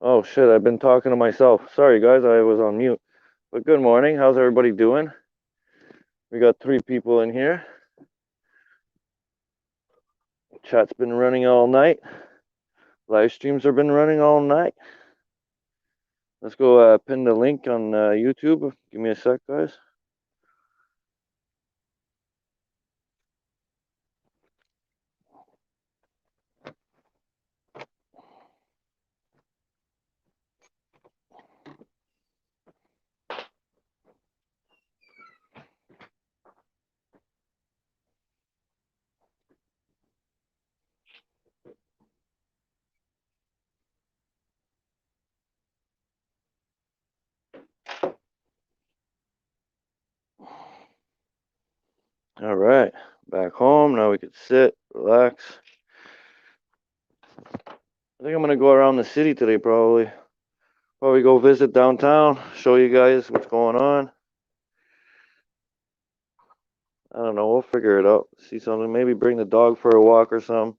Oh shit, I've been talking to myself. Sorry guys, I was on mute. But good morning. How's everybody doing? We got 3 people in here. Chat's been running all night. Live streams have been running all night. Let's go pin the link on YouTube. Give me a sec, guys. All right, back home. Now we can sit, relax. I think I'm gonna go around the city today, probably. Probably go visit downtown, show you guys what's going on. I don't know. We'll figure it out. See something. Maybe bring the dog for a walk or something.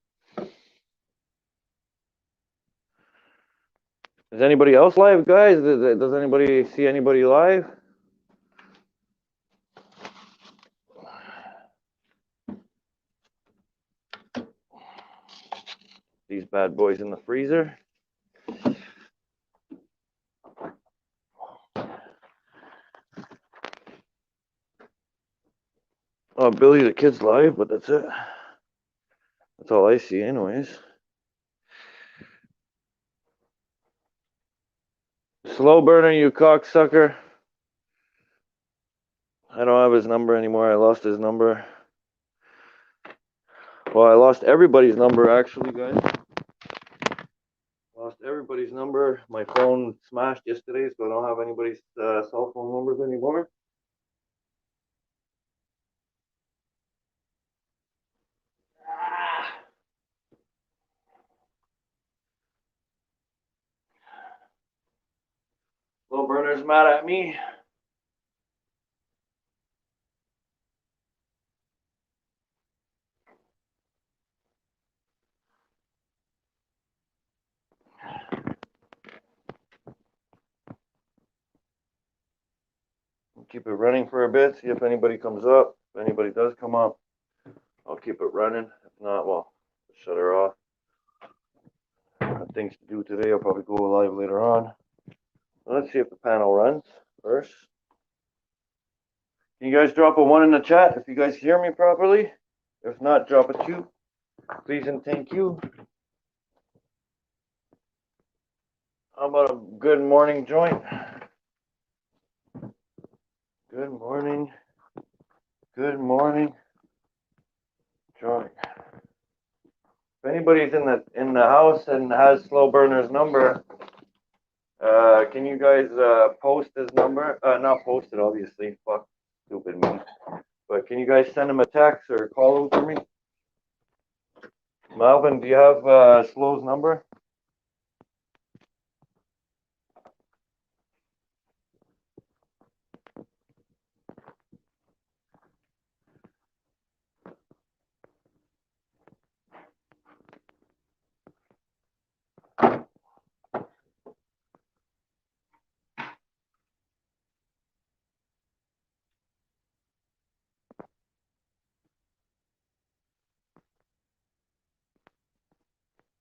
Is anybody else live, guys? Does anybody see anybody live? These bad boys in the freezer. Oh, Billy the Kid's live, but that's it. That's all I see, anyways. Slowburner, you cocksucker. I don't have his number anymore. I lost his number. Well, I lost everybody's number, actually, guys. Lost everybody's number. My phone smashed yesterday, so I don't have anybody's cell phone numbers anymore. Slowburner's mad at me. Keep it running for a bit, see if anybody comes up. If anybody does come up, I'll keep it running. If not, well, shut her off. Got things to do today. I'll probably go live later on. Let's see if the panel runs first. Can you guys drop a 1 in the chat if you guys hear me properly? If not, drop a 2. Please and thank you. How about a good morning joint? Good morning. Good morning joint. If anybody's in the house and has Slowburner's number, can you guys post his number? Not post it, obviously. Fuck, stupid me. But can you guys send him a text or call him for me? Malvin, do you have Slow's number?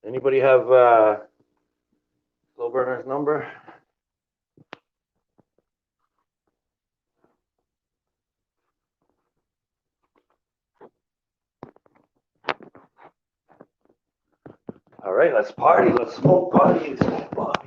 Anybody have Slowburner's number? All right, let's party. Let's smoke party. Let's smoke party.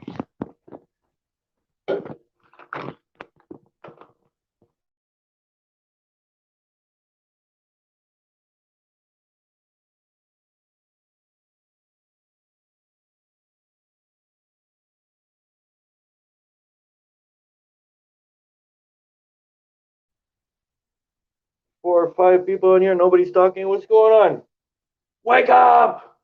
Four or five people in here. Nobody's talking. What's going on? Wake up!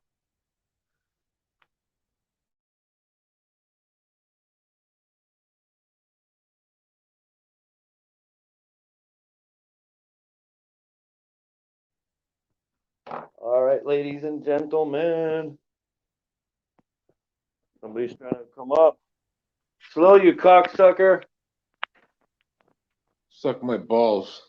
All right, ladies and gentlemen. Somebody's trying to come up. Slow, you cocksucker. Suck my balls.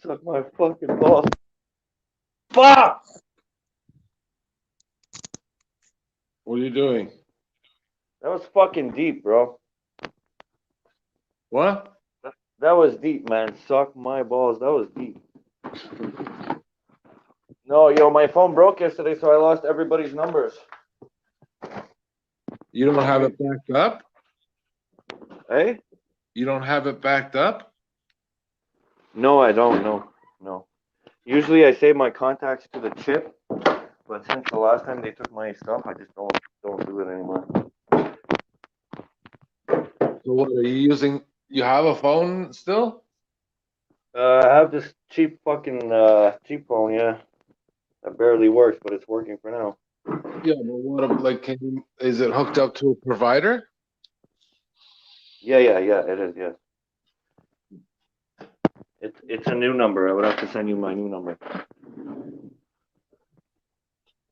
Suck my fucking balls. Fuck! What are you doing? That was fucking deep, bro. What? That was deep, man. Suck my balls. That was deep. No, yo, my phone broke yesterday, so I lost everybody's numbers. You don't have it backed up? Hey? You don't have it backed up? No, I don't. No. Usually I save my contacts to the chip, but since the last time they took my stuff, I just don't do it anymore. So what are you using? You have a phone still? I have this cheap phone, yeah. That barely works, but it's working for now. Yeah, but what like is it hooked up to a provider? Yeah, it is, yeah. It's a new number. I would have to send you my new number.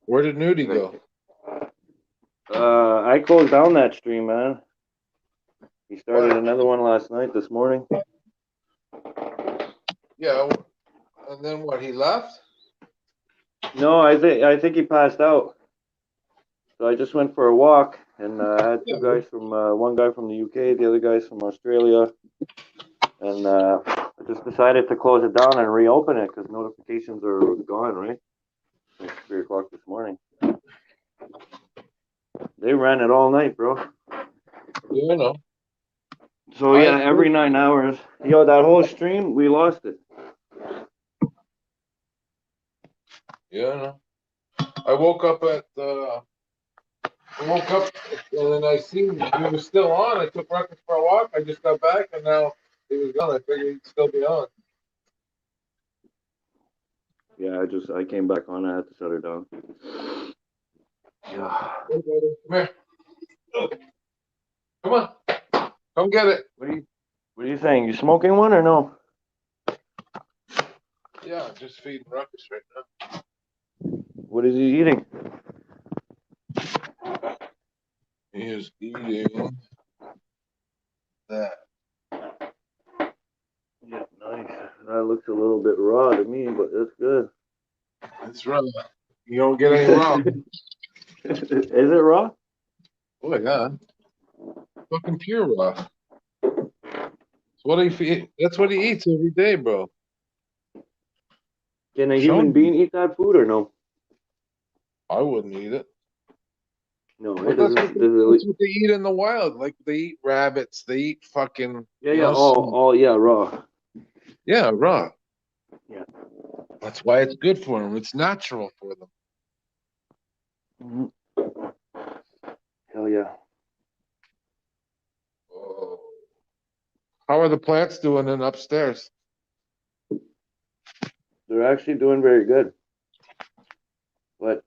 Where did Nudie go? I closed down that stream, man. He started another one last night, this morning. Yeah, and then what? He left? No, I think he passed out. So I just went for a walk, and I had two guys from one guy from the UK, the other guy's from Australia, and I just decided to close it down and reopen it because notifications are gone, right? It's 3 o'clock this morning. They ran it all night, bro. Yeah, I know. So yeah, every 9 hours. Yo, that whole stream, we lost it. Yeah, I know. I woke up and then I seen he was still on. I took breakfast for a walk. I just got back and now he was gone. I figured he'd still be on. Yeah, I came back on. I had to shut her down. Yeah. Come here. Come on. Come get it. What are you saying? You smoking one or no? Yeah, I'm just feeding Ruckus right now. What is he eating? He is eating that. Yeah, nice. That looks a little bit raw to me, but that's good. It's raw. You don't get any raw. Is it raw? Oh yeah. Fucking pure raw. That's what he eats every day, bro. Can a human being eat that food or no? I wouldn't eat it. No, But that's what they eat in the wild. Like they eat rabbits, they eat fucking raw. Yeah, raw. Yeah. That's why it's good for them. It's natural for them. Mm-hmm. Hell yeah. Oh. How are the plants doing in upstairs? They're actually doing very good. But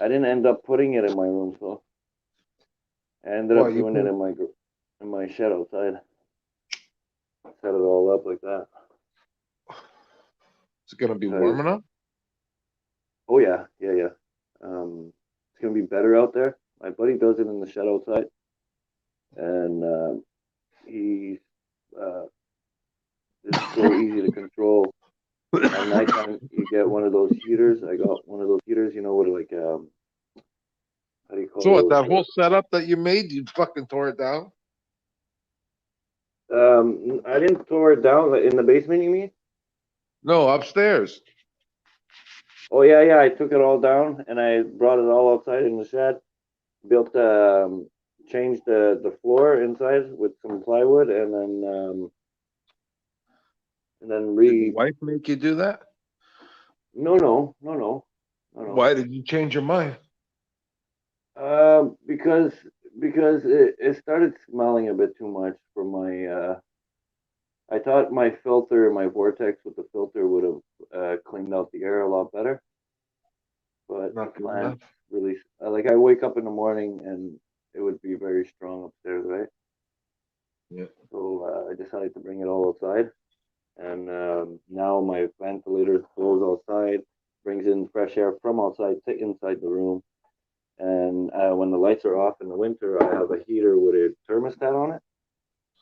I didn't end up putting it in my room, so I ended up doing it in my shed outside. Set it all up like that. Is it gonna be warm enough? Oh yeah. It's gonna be better out there. My buddy does it in the shed outside, and he's it's so easy to control. At nighttime, you get one of those heaters. I got one of those heaters. You know what, like how do you call So what? those? That whole setup that you made, you fucking tore it down? I didn't tore it down. Like, in the basement, you mean? No, upstairs. Oh yeah. I took it all down and I brought it all outside in the shed. Built, changed the floor inside with some plywood, and then Did your wife make you do that? No. Why did you change your mind? Because it started smelling a bit too much for my. I thought my filter, my vortex with the filter would have cleaned out the air a lot better, but Not the good plant enough. really like I wake up in the morning and it would be very strong upstairs, right? Yeah. So I decided to bring it all outside, and now my ventilator goes outside. brings in fresh air from outside to inside the room. And when the lights are off in the winter, I have a heater with a thermostat on it,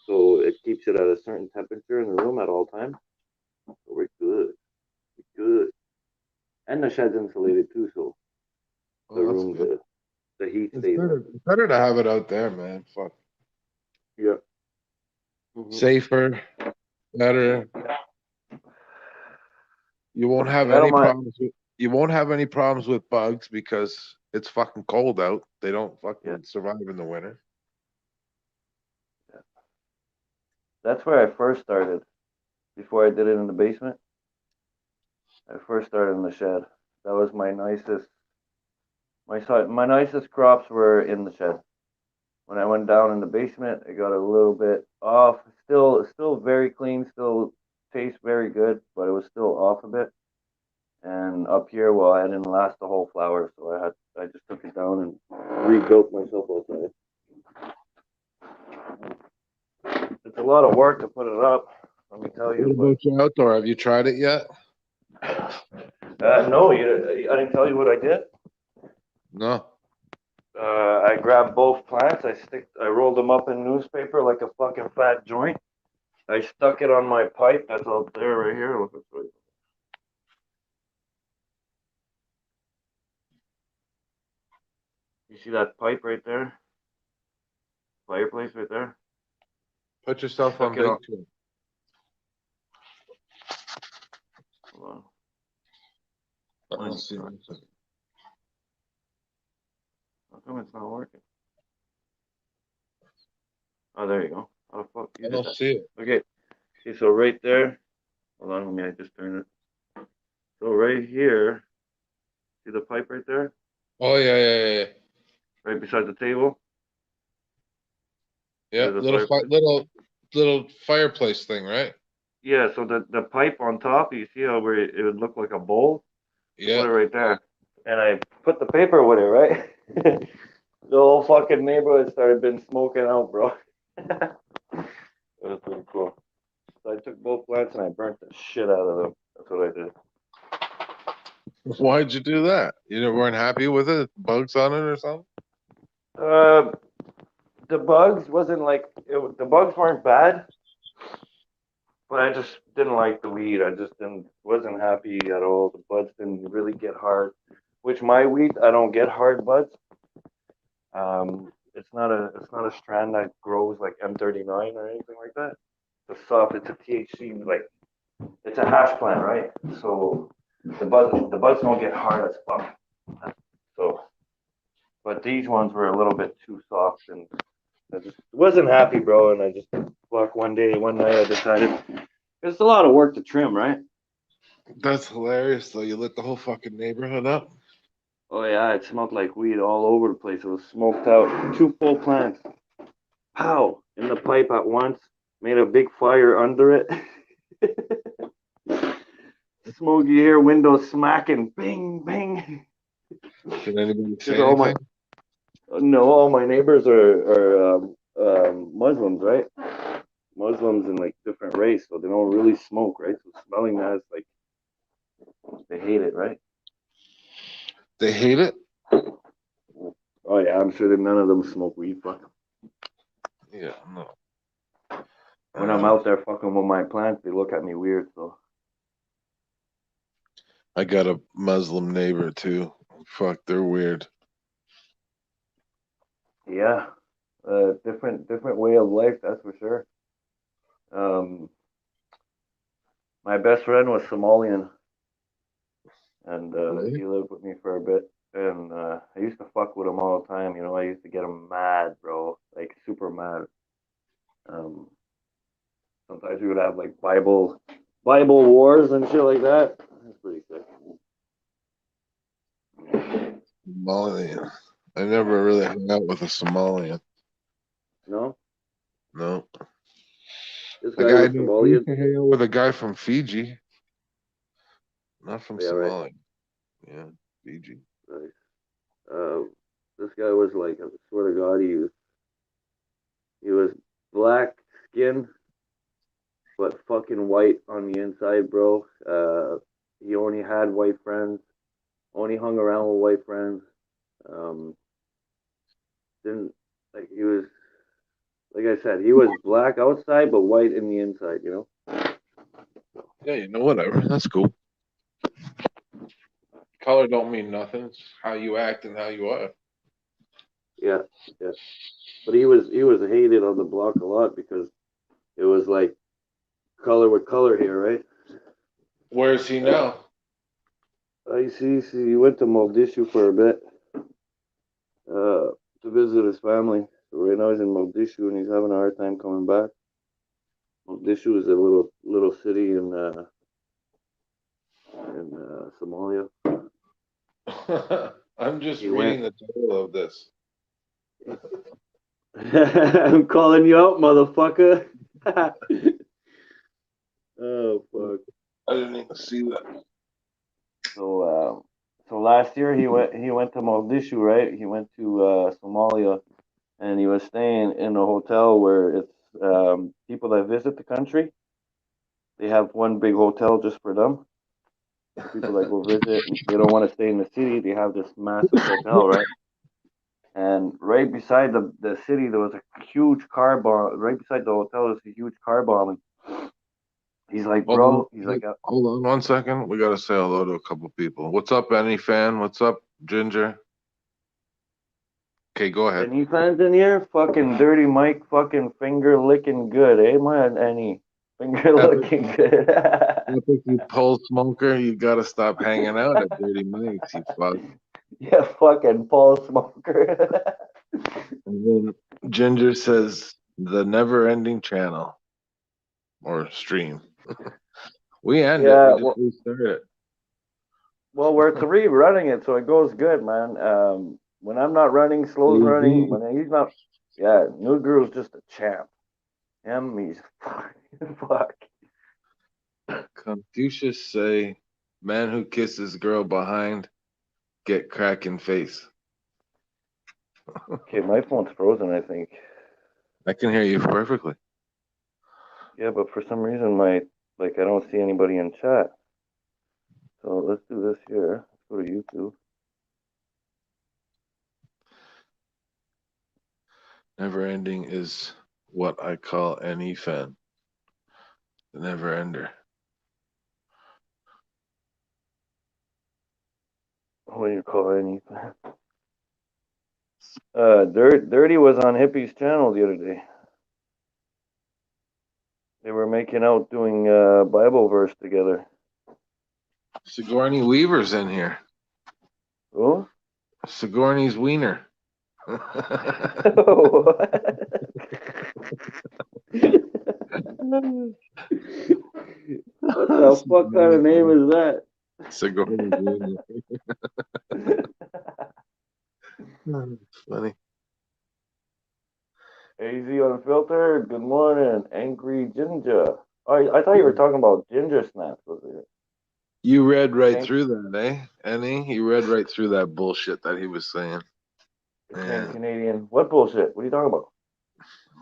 so it keeps it at a certain temperature in the room at all times. So we're good. We're good. And the shed's insulated too, so the Oh, that's room, good. the heat It's stays in. better to have it out there, man. Fuck. Yeah. Mm-hmm. Safer, better. You won't have I don't any mind. problems with you won't have any problems with bugs because it's fucking cold out. They don't Yeah. fucking survive in the winter. Yeah. That's where I first started. Before I did it in the basement, I first started in the shed. That was my nicest. My nicest crops were in the shed. When I went down in the basement, it got a little bit off. Still very clean. Still tastes very good, but it was still off a bit. And up here, well, I didn't last the whole flower, so I just took it down and rebuilt myself outside. It's a lot of work to put it up, let me tell What you. But about your outdoor? Have you tried it yet? no, I didn't tell you what I did. No. I grabbed both plants. I rolled them up in newspaper like a fucking fat joint. I stuck it on my pipe. That's out there, right here. Look, it's right. You see that pipe right there? Fireplace right there. Put I yourself stuck on it big on. two. Hold I on. don't see anything. How come it's not working? Oh, there you go. How the fuck you I did don't that? see it. Okay. See, so right there. Hold on, let me. I just turn it. So right here. See the pipe right there, Oh yeah. right beside the table. Yeah, There's a fireplace. little fireplace thing, right? Yeah. So the pipe on top. You see how where it would look like a bowl. I put Yeah. it right there, and I put the paper with it, right? The whole fucking neighborhood started been smoking out, bro. That was pretty cool. So I took both plants and I burnt the shit out of them. That's what I did. Why'd you do that? You weren't happy with it? Bugs on it or something? Uh, the bugs wasn't like the bugs weren't bad, but I just didn't like the weed. I just didn't wasn't happy at all. The buds didn't really get hard. Which my weed, I don't get hard buds. It's not a strand that grows like M39 or anything like that. The soft, it's a THC like it's a hash plant, right? So the buds don't get hard as fuck. So, but these ones were a little bit too soft, and I just wasn't happy, bro. And I just one night I decided it's a lot of work to trim, right? That's hilarious though. You lit the whole fucking neighborhood up. Oh yeah, it smelled like weed all over the place. It was smoked out. Two full plants, pow, in the pipe at once. Made a big fire under it. Smoky air, windows smacking, bing, bing. Did anybody Because say anything? all my neighbors are Muslims, right? Muslims in like different race, so they don't really smoke, right? So smelling that is like they hate it, right? They hate it? Oh yeah, I'm sure that none of them smoke weed. Fuck 'em. Yeah, no. When I'm out there fucking with my plants, they look at me weird. So I got a Muslim neighbor too. Fuck, they're weird. yeah, different way of life, that's for sure. Um, my best friend was Somalian, and Really? he lived with me for a bit. And I used to fuck with him all the time. You know, I used to get him mad, bro, like super mad. Um, Sometimes we would have like Bible wars and shit like that. That's pretty sick. Somalian. I never really hung out with a Somalian. No, No. this The guy guy I was knew, I used Somalian. to hang out with a guy from Fiji, not from Yeah, right. Somalia. Yeah, Fiji. Nice. Uh, this guy was like, I swear to God, he was black skin, but fucking white on the inside, bro. He only had white friends. only hung around with white friends. Um, didn't like he was like I said, he was black outside but white in the inside. Yeah, you know, whatever. That's cool. Color don't mean nothing. It's how you act and how you are. Yeah, yeah. But he was hated on the block a lot because it was like color with color here, right? Where is he now? I see. He went to Mogadishu for a bit to visit his family. So right now he's in Mogadishu and he's having a hard time coming back. Mogadishu is a little city in Somalia. I'm just He reading went. the title of this. I'm calling you out, motherfucker. Oh fuck. I didn't even see that. So last year he went to Mogadishu, right? He went to Somalia, and he was staying in a hotel where it's people that visit the country. They have one big hotel just for them. The people that go visit, they don't want to stay in the city. They have this massive hotel, right? And right beside the city, there was a huge car bomb. Right beside the hotel, there's a huge car bombing. He's like, Hold on, bro. He's like, hold on 1 second. We gotta say hello to a couple people. What's up, any fan? What's up, Ginger? Okay, go ahead. any fans in here? Fucking dirty Mike, fucking finger licking good, eh, man? Any finger Epic, licking good? epic, you pole smoker. You gotta stop hanging out at Dirty Mike's. You fuck. Yeah, fucking Paul Smoker. And then Ginger says the never-ending channel or stream. We end it. We Yeah, just restart it. well, we're three running it, so it goes good, man. When I'm not running, Slow's running. AZ. When he's not, yeah, New Guru's just a champ. He's fuck. Confucius say, "Man who kisses girl behind get crack in face." Okay, my phone's frozen, I think. I can hear you perfectly. Yeah, but for some reason, I don't see anybody in chat. So let's do this here. Let's go to YouTube. Never ending is what I call any fan. The never ender. What do you call it? Anything? Dirty was on Hippie's channel the other day. They were making out doing Bible verse together. Sigourney Weaver's in here. Oh? Sigourney's wiener. What the fuck kind of name is that? Sigourney's wiener. It's funny. AZ Unfiltered, good morning. Angry Ginger. Oh, I thought you were talking about ginger snaps, was it? You read right Shane, through that, eh? Annie? You read right through that bullshit that he was saying. Shane Yeah. Canadian. What bullshit? What are you talking about?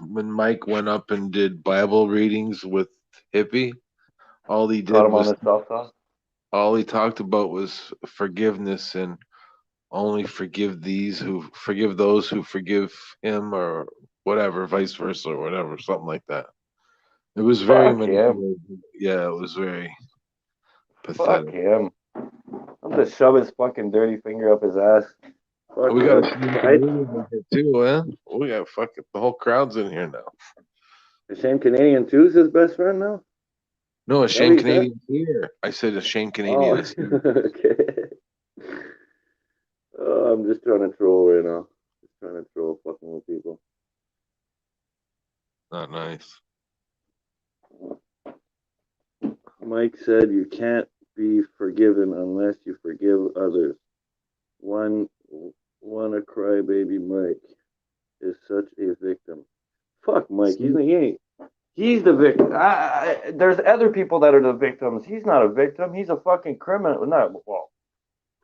When Mike went up and did Bible readings with Hippie, all he Caught did him on was the soft talk? all he talked about was forgiveness and only forgive those who forgive him or whatever, vice versa or whatever, something like that. It was very Fuck him. manipulative. Yeah, it was very Fuck pathetic. him. I'm gonna shove his fucking dirty finger up his ass. Fuck We got a him. Shane Canadian in here too, eh? We got fucking the whole crowd's in here now. Is Shane Canadian too his best friend now? No, a Is that what Shane he said? Canadian here. I said a Shane Oh, Canadian is here. okay. Oh, I'm just trying to troll right now. Just trying to troll fucking with people. Not nice. Mike said you can't be forgiven unless you forgive others. One a crybaby Mike is such a victim. Fuck Mike. So, He's the victim. There's other people that are the victims. He's not a victim. He's a fucking criminal. Not well.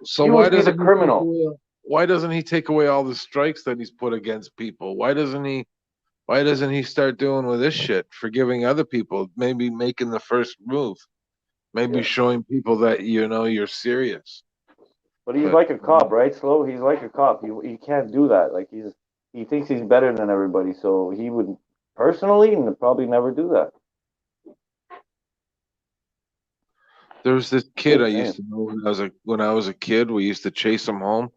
so He why would be the doesn't he take criminal. away why doesn't he take away all the strikes that he's put against people? Why doesn't he start doing with this shit? Forgiving other people, maybe making the first move, maybe Yeah. showing people that you're serious. But he's But like a cop, right? Slow. He's like a cop. He can't do that. Like he thinks he's better than everybody, so he would personally probably never do that. there was this kid I Just saying. used to know when I was a kid. We used to chase him home,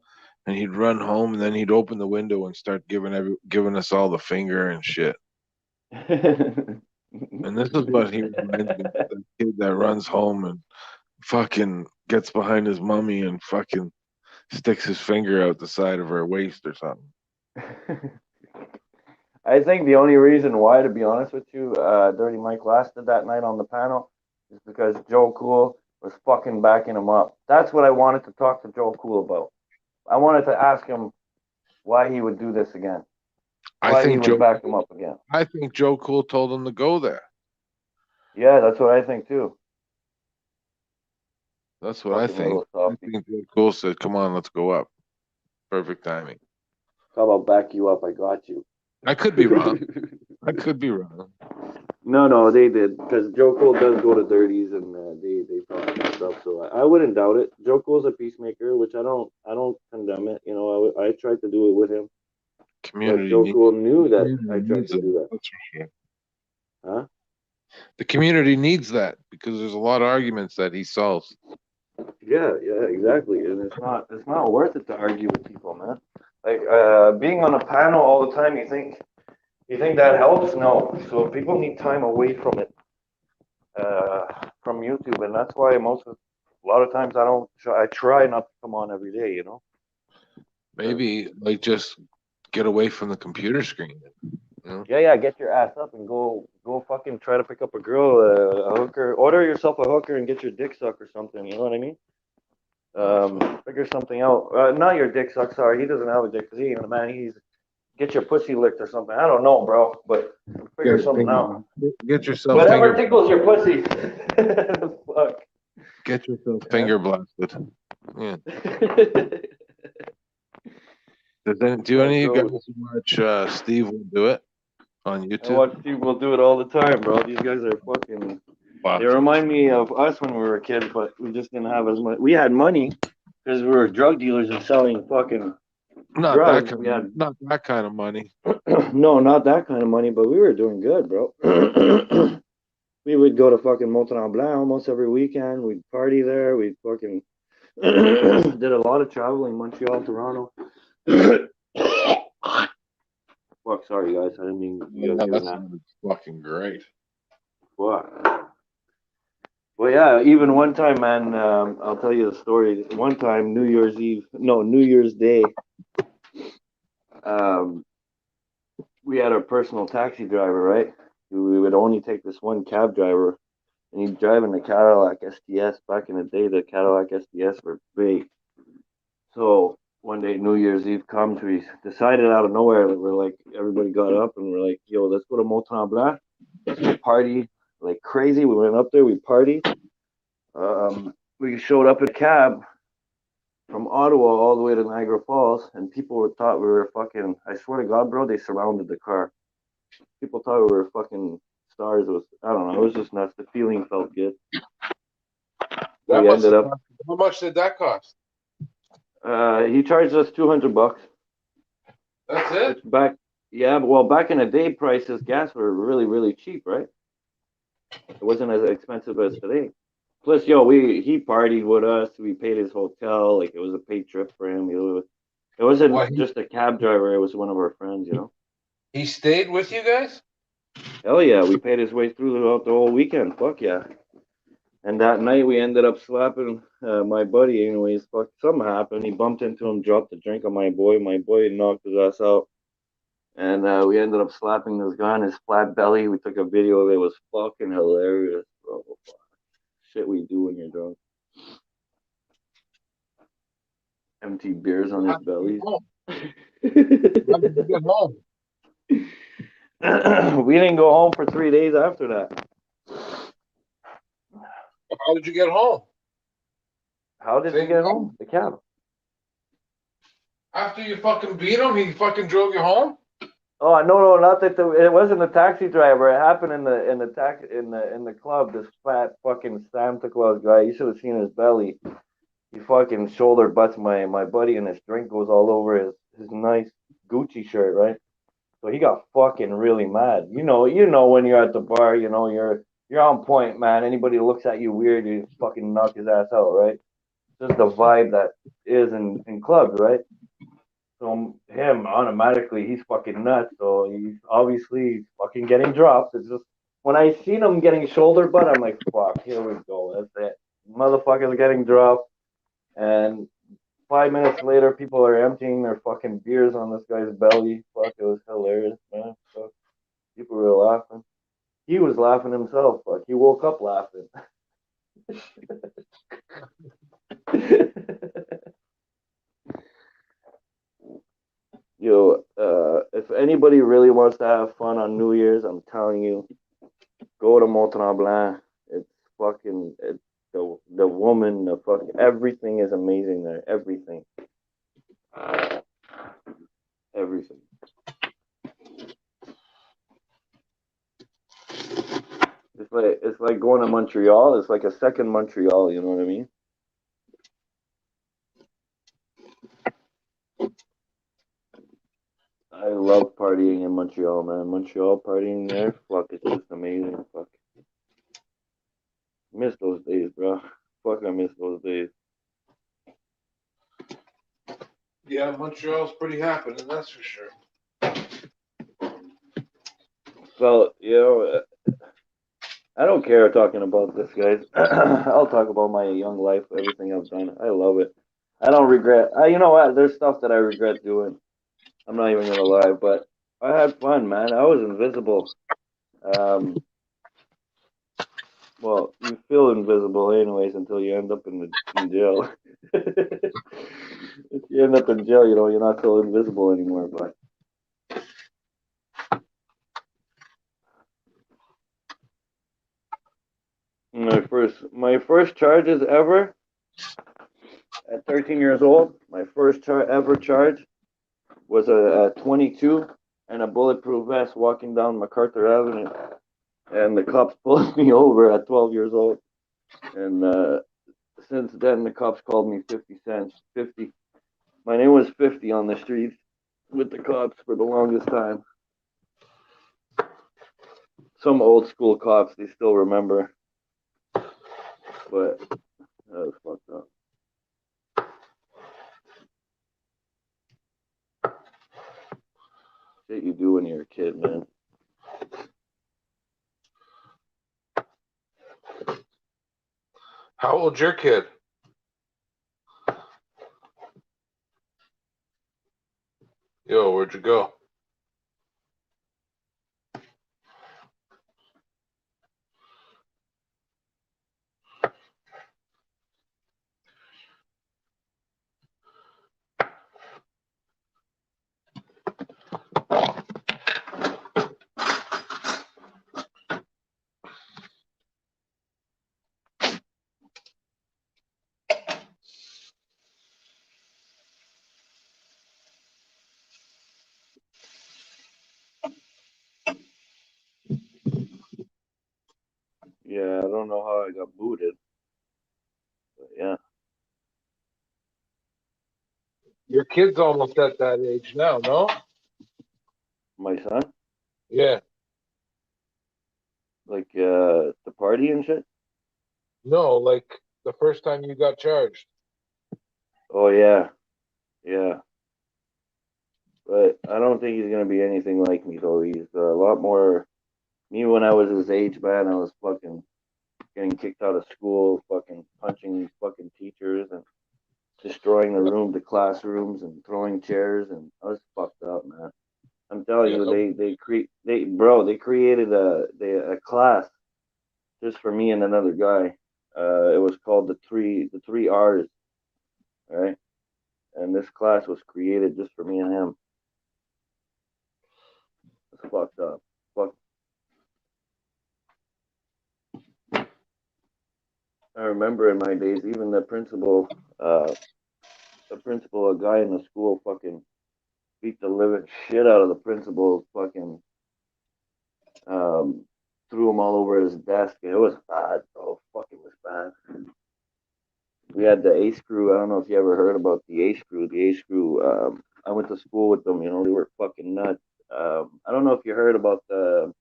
and he'd run home, and then he'd open the window and start giving us all the finger and shit. And this is what he reminds me of, the kid that runs home and fucking gets behind his mummy and fucking sticks his finger out the side of her waist or something. I think the only reason why, to be honest with you, Dirty Mike lasted that night on the panel is because Joe Cool was fucking backing him up. That's what I wanted to talk to Joe Cool about. I wanted to ask him why he would do this again, I why he think would Joe back him up again. I think Joe Cool told him to go there. Yeah, that's what I think too. That's what I Fucking think. little I softy. think Joe Cool said, "Come on, let's go up." Perfect timing. How about back you up? I got you. I could be wrong. I could be wrong. No, they did because Joe Cole does go to dirties and they probably messed up. So I wouldn't doubt it. Joe Cole's a peacemaker, which I don't condemn it. You know, I tried to do it with him, but Community Joe needs, Cole knew that community I tried needs to that. do that. That's for sure. Huh? The community needs that because there's a lot of arguments that he solves. Yeah, exactly. And it's not worth it to argue with people, man. Like being on a panel all the time, you think that helps? No. So people need time away from it, from YouTube, and that's why a lot of times I don't. I try not to come on every day, you know. Maybe like just get away from the computer screen. You know? Yeah, get your ass up and go fucking try to pick up a girl, a hooker. Order yourself a hooker and get your dick sucked or something. You know what I mean? Figure something out. Not your dick sucked. Sorry, he doesn't have a dick because he ain't a man. He's get your pussy licked or something. I don't know, bro, but figure something out. Get yourself Whatever finger tickles your pussy. Fuck. get yourself Yeah. finger blasted. Yeah. Do Yeah, any of you so guys watch Steve Will Do It on I YouTube? watch people do it all the time, bro. These guys are fucking. They Fuck. remind me of us when we were kids, but we just didn't have as much. We had money because we were drug dealers and selling fucking drugs. We had Not that kind of money. no, not that kind of money, but we were doing good, bro. We would go to fucking Montanal Blanc almost every weekend. We'd party there. We'd fucking did a lot of traveling, Montreal, Toronto. Fuck, sorry guys, I didn't mean you guys Yeah, hearing that that. sounded fucking great. Fuck. Well, yeah, even one time, man, I'll tell you the story. One time, New Year's Day, um, we had our personal taxi driver, right? We would only take this one cab driver, and he'd drive in the Cadillac STS. Back in the day, the Cadillac STS were big. So one day, New Year's Eve comes, we decided out of nowhere that we're like, everybody got up and we're like, yo, let's go to Moton Blanc. Let's party like crazy. We went up there, we partied. We showed up in a cab from Ottawa all the way to Niagara Falls, and thought we were fucking. I swear to God, bro, they surrounded the car. People thought we were fucking stars. It was, I don't know, it was just nuts. The feeling felt good. That We must ended have up. cost. How much did that cost? He charged us $200. That's it? Which back, yeah, well, back in the day, prices gas were really, really cheap, right? It wasn't as expensive as today. Plus, yo, he partied with us. We paid his hotel. Like it was a paid trip for him. It What, wasn't just a cab driver. It was one of our friends. You know. he stayed with you guys? Hell yeah, we paid his way through the whole weekend. Fuck yeah. And that night we ended up slapping my buddy. Anyways, fuck, something happened. He bumped into him, dropped a drink on my boy. My boy knocked his ass out. And we ended up slapping this guy on his flat belly. We took a video of it. It was fucking hilarious, bro. Shit we do when you're drunk. Empty beers on his belly. How did you get home? We didn't go home for 3 days after that. How did you get home? How did we get home? The cab. After you fucking beat him, he fucking drove you home? Oh no, not that it wasn't the taxi driver. It happened in the club. This fat fucking Santa Claus guy. You should have seen his belly. he fucking shoulder butts my buddy, and his drink goes all over his nice Gucci shirt, right? So he got fucking really mad. You know when you're at the bar, you're on point, man. Anybody who looks at you weird, you fucking knock his ass out, right? Just the vibe that is in clubs, right? So him automatically he's fucking nuts. So he's obviously fucking getting dropped. It's just when I seen him getting shoulder butt, I'm like, fuck, here we go. That's it. Motherfucker's getting dropped. And 5 minutes later, people are emptying their fucking beers on this guy's belly. Fuck, it was hilarious, man. Fuck, people were laughing. He was laughing himself. Fuck, he woke up laughing. Yo, if anybody really wants to have fun on New Year's, I'm telling you, go to Mont Tremblant. It's fucking the woman, the fucking everything is amazing there. Everything, everything. It's like going to Montreal. It's like a second Montreal. You know what I mean? I love partying in Montreal, man. Montreal partying there, fuck, it's just amazing. Fuck, miss those days, bro. Fuck, I miss those days. Yeah, Montreal's pretty happening, that's for sure. Well, I don't care talking about this, guys. I'll talk about my young life, everything I've done. I love it. I don't regret. You know what? There's stuff that I regret doing. I'm not even gonna lie, but I had fun, man. I was invisible. Um, well, you feel invisible anyways until you end up in jail. If you end up in jail, you're not so invisible anymore. But my first charges ever at 13 years old, my first ever charge was a 22 and a bulletproof vest walking down MacArthur Avenue, and the cops pulled me over at 12 years old. And since then, the cops called me 50 cents. 50. My name was 50 on the streets with the cops for the longest time. Some old school cops, they still remember, but that was fucked up. Shit you do when you're a kid, man. How old's your kid? Yo, where'd you go? Yeah, I don't know how I got booted, but yeah, Your kid's almost at that age now, no? my son, Yeah. like the party and shit. No, like the first time you got charged. Oh yeah, yeah, but I don't think he's gonna be anything like me though. He's a lot more. Me when I was his age, man, I was fucking getting kicked out of school, fucking punching fucking teachers and destroying the classrooms and throwing chairs, and I was fucked up, man. I'm telling Yeah. you, they created a class just for me and another guy. It was called the three R's, right? And this class was created just for me and him. It's fucked up. Fuck. I remember in my days, even a guy in the school, fucking beat the living shit out of the principal. Fucking um, threw him all over his desk. It was bad, bro. Fuck, it was bad. We had the Ace crew. I don't know if you ever heard about the Ace crew. The Ace crew. I went to school with them. You know, they were fucking nuts. I don't know if you heard about the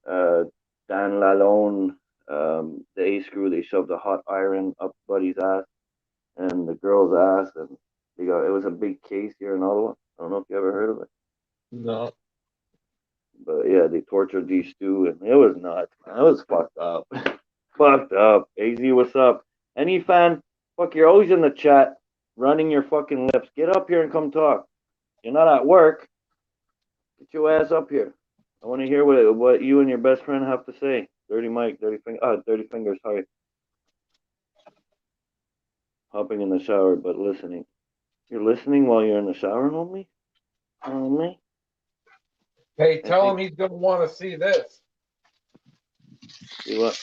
uh, Dan Lalone, the Ace crew. They shoved a hot iron up buddy's ass and the girl's ass, and they got it was a big case here in Ottawa. I don't know if you ever heard of it, No. but yeah, they tortured these two, and it was nuts. Man. It was fucked up, fucked up. Az, what's up? Any fan? Fuck, you're always in the chat, running your fucking lips. Get up here and come talk. You're not at work. Get your ass up here. I want to hear what you and your best friend have to say. Dirty Mike, dirty fingers. Sorry. Hopping in the shower, but listening. You're listening while you're in the shower, homie? Homie? Hey, I tell think, him he's gonna want to see this. see what?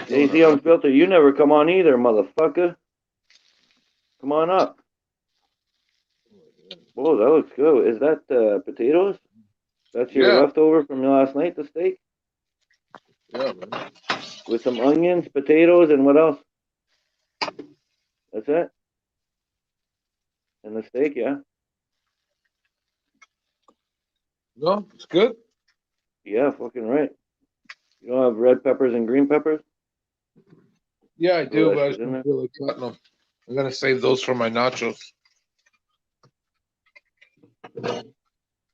Doing AZ it right. Unfiltered, you never come on either, motherfucker. Come on up. Whoa, that looks good. Is that potatoes? That's your Yeah, leftover from last night, the steak? yeah, man. With some onions, potatoes, and what else? That's it? And the steak, yeah? No, it's good. Yeah, fucking right. You don't have red peppers and green peppers? Yeah, I Throw do, that but I shit just in don't there. feel like cutting them. I'm gonna save those for my nachos.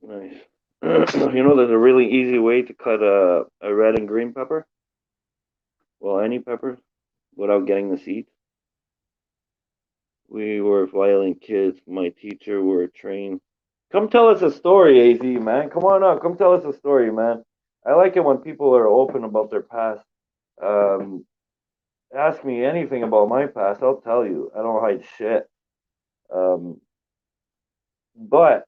Nice. You know, there's a really easy way to cut a red and green pepper. Well, any pepper, without getting the seeds. We were violent kids. My teacher were trained. Come tell us a story, AZ, man. Come on up. Come tell us a story, man. I like it when people are open about their past. Um, ask me anything about my past. I'll tell you. I don't hide shit. Um, but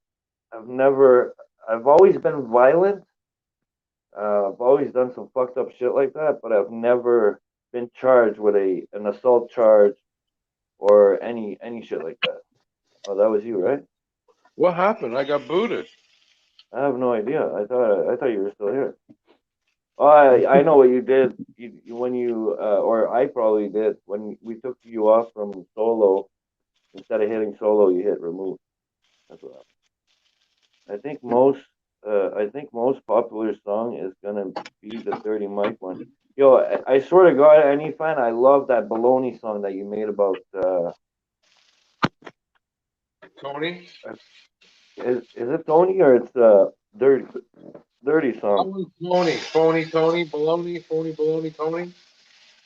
I've always been violent. I've always done some fucked up shit like that, but I've never been charged with an assault charge or any shit like that. Oh, that was you, right? What happened? I got booted. I have no idea. I thought you were still here. Oh, I know what you did. When you or I probably did when we took you off from solo. Instead of hitting solo, you hit remove. That's what happened. I think most popular song is gonna be the Dirty Mike one. Yo, I swear to God, any fan, I love that baloney song that you made about. Tony? Is it Tony or it's dirty That song? was Tony. Tony, baloney, phony, baloney, Tony.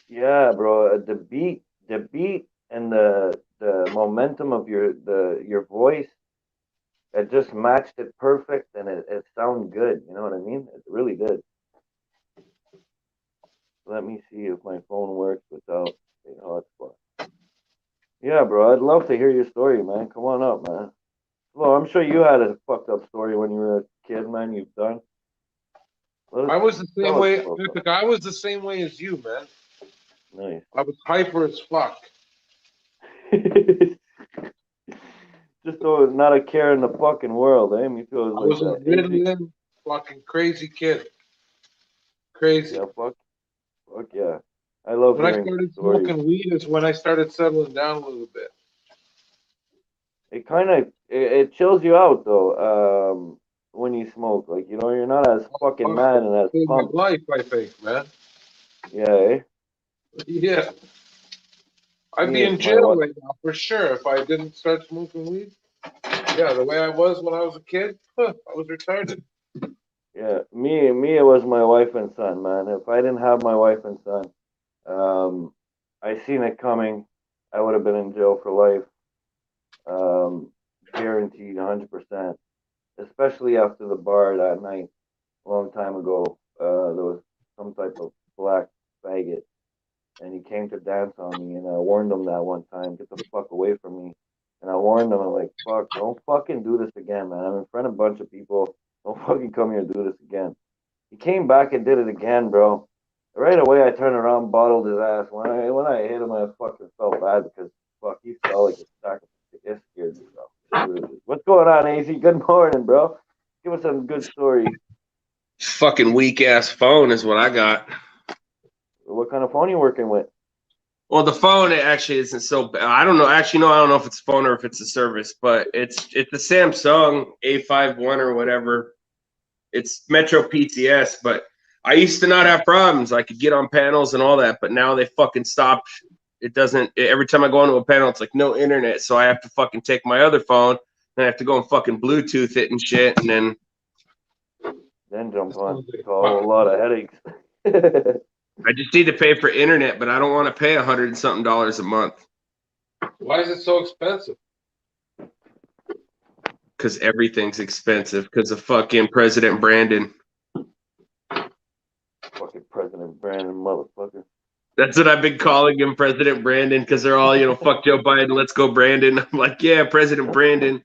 Yeah, bro. The beat, and the momentum of your voice, it just matched it perfect, and it sounded good. You know what I mean? It really did. Let me see if my phone works without a hotspot. Yeah, bro. I'd love to hear your story, man. Come on up, man. Well, I'm sure you had a fucked up story when you were a kid, man. You've done. Let us I was the same tell us way. about Epic, I was the same way as you, man. that. I was hyper as fuck. Nice. Just not a care in the fucking world, eh? Me too. I was I like was a that. Easy. riddling, fucking crazy kid. Crazy. Yeah, fuck yeah. I love When I hearing started stories. smoking weed is when I started settling down a little bit. It chills you out though. When you smoke, like you're not as fucking Fuck, mad and as saved my pumped. life, I think, man. Yeah, eh? Yeah. I'd Me, be it's in my jail what? right now for sure if I didn't start smoking weed. Yeah, the way I was when I was a kid, I was retarded. Yeah, me. It was my wife and son, man. If I didn't have my wife and son, I seen it coming. I would have been in jail for life, um, guaranteed, 100%. Especially after the bar that night, a long time ago. There was some type of black faggot, and he came to dance on me, and I warned him that one time, get the fuck away from me. And I warned him, I'm like, fuck, don't fucking do this again, man. I'm in front of a bunch of people. Don't fucking come here and do this again. He came back and did it again, bro. Right away, I turned around, bottled his ass. When I hit him, I fucking felt bad because fuck, he felt like a sack of shit. It scared me, bro. It really did. What's going on, AC? Good morning, bro. Give us some good story. Fucking weak ass phone is what I got. What kind of phone you working with? Well, the phone it actually isn't so bad. I don't know. Actually, no, I don't know if it's a phone or if it's a service, but it's the Samsung A51 or whatever. It's Metro PCS, but I used to not have problems. I could get on panels and all that, but now they fucking stopped. It doesn't. Every time I go onto a panel, it's like no internet, so I have to fucking take my other phone and I have to go and fucking Bluetooth it and shit, and Then jump on. It's all a lot of headaches. I just need to pay for internet, but I don't want to pay $100 and something a month. Why is it so expensive? Because everything's expensive. Because of fucking President Brandon. Fucking President Brandon, motherfucker. That's what I've been calling him, President Brandon, because they're all, fuck Joe Biden, let's go Brandon. I'm like, yeah, President Brandon.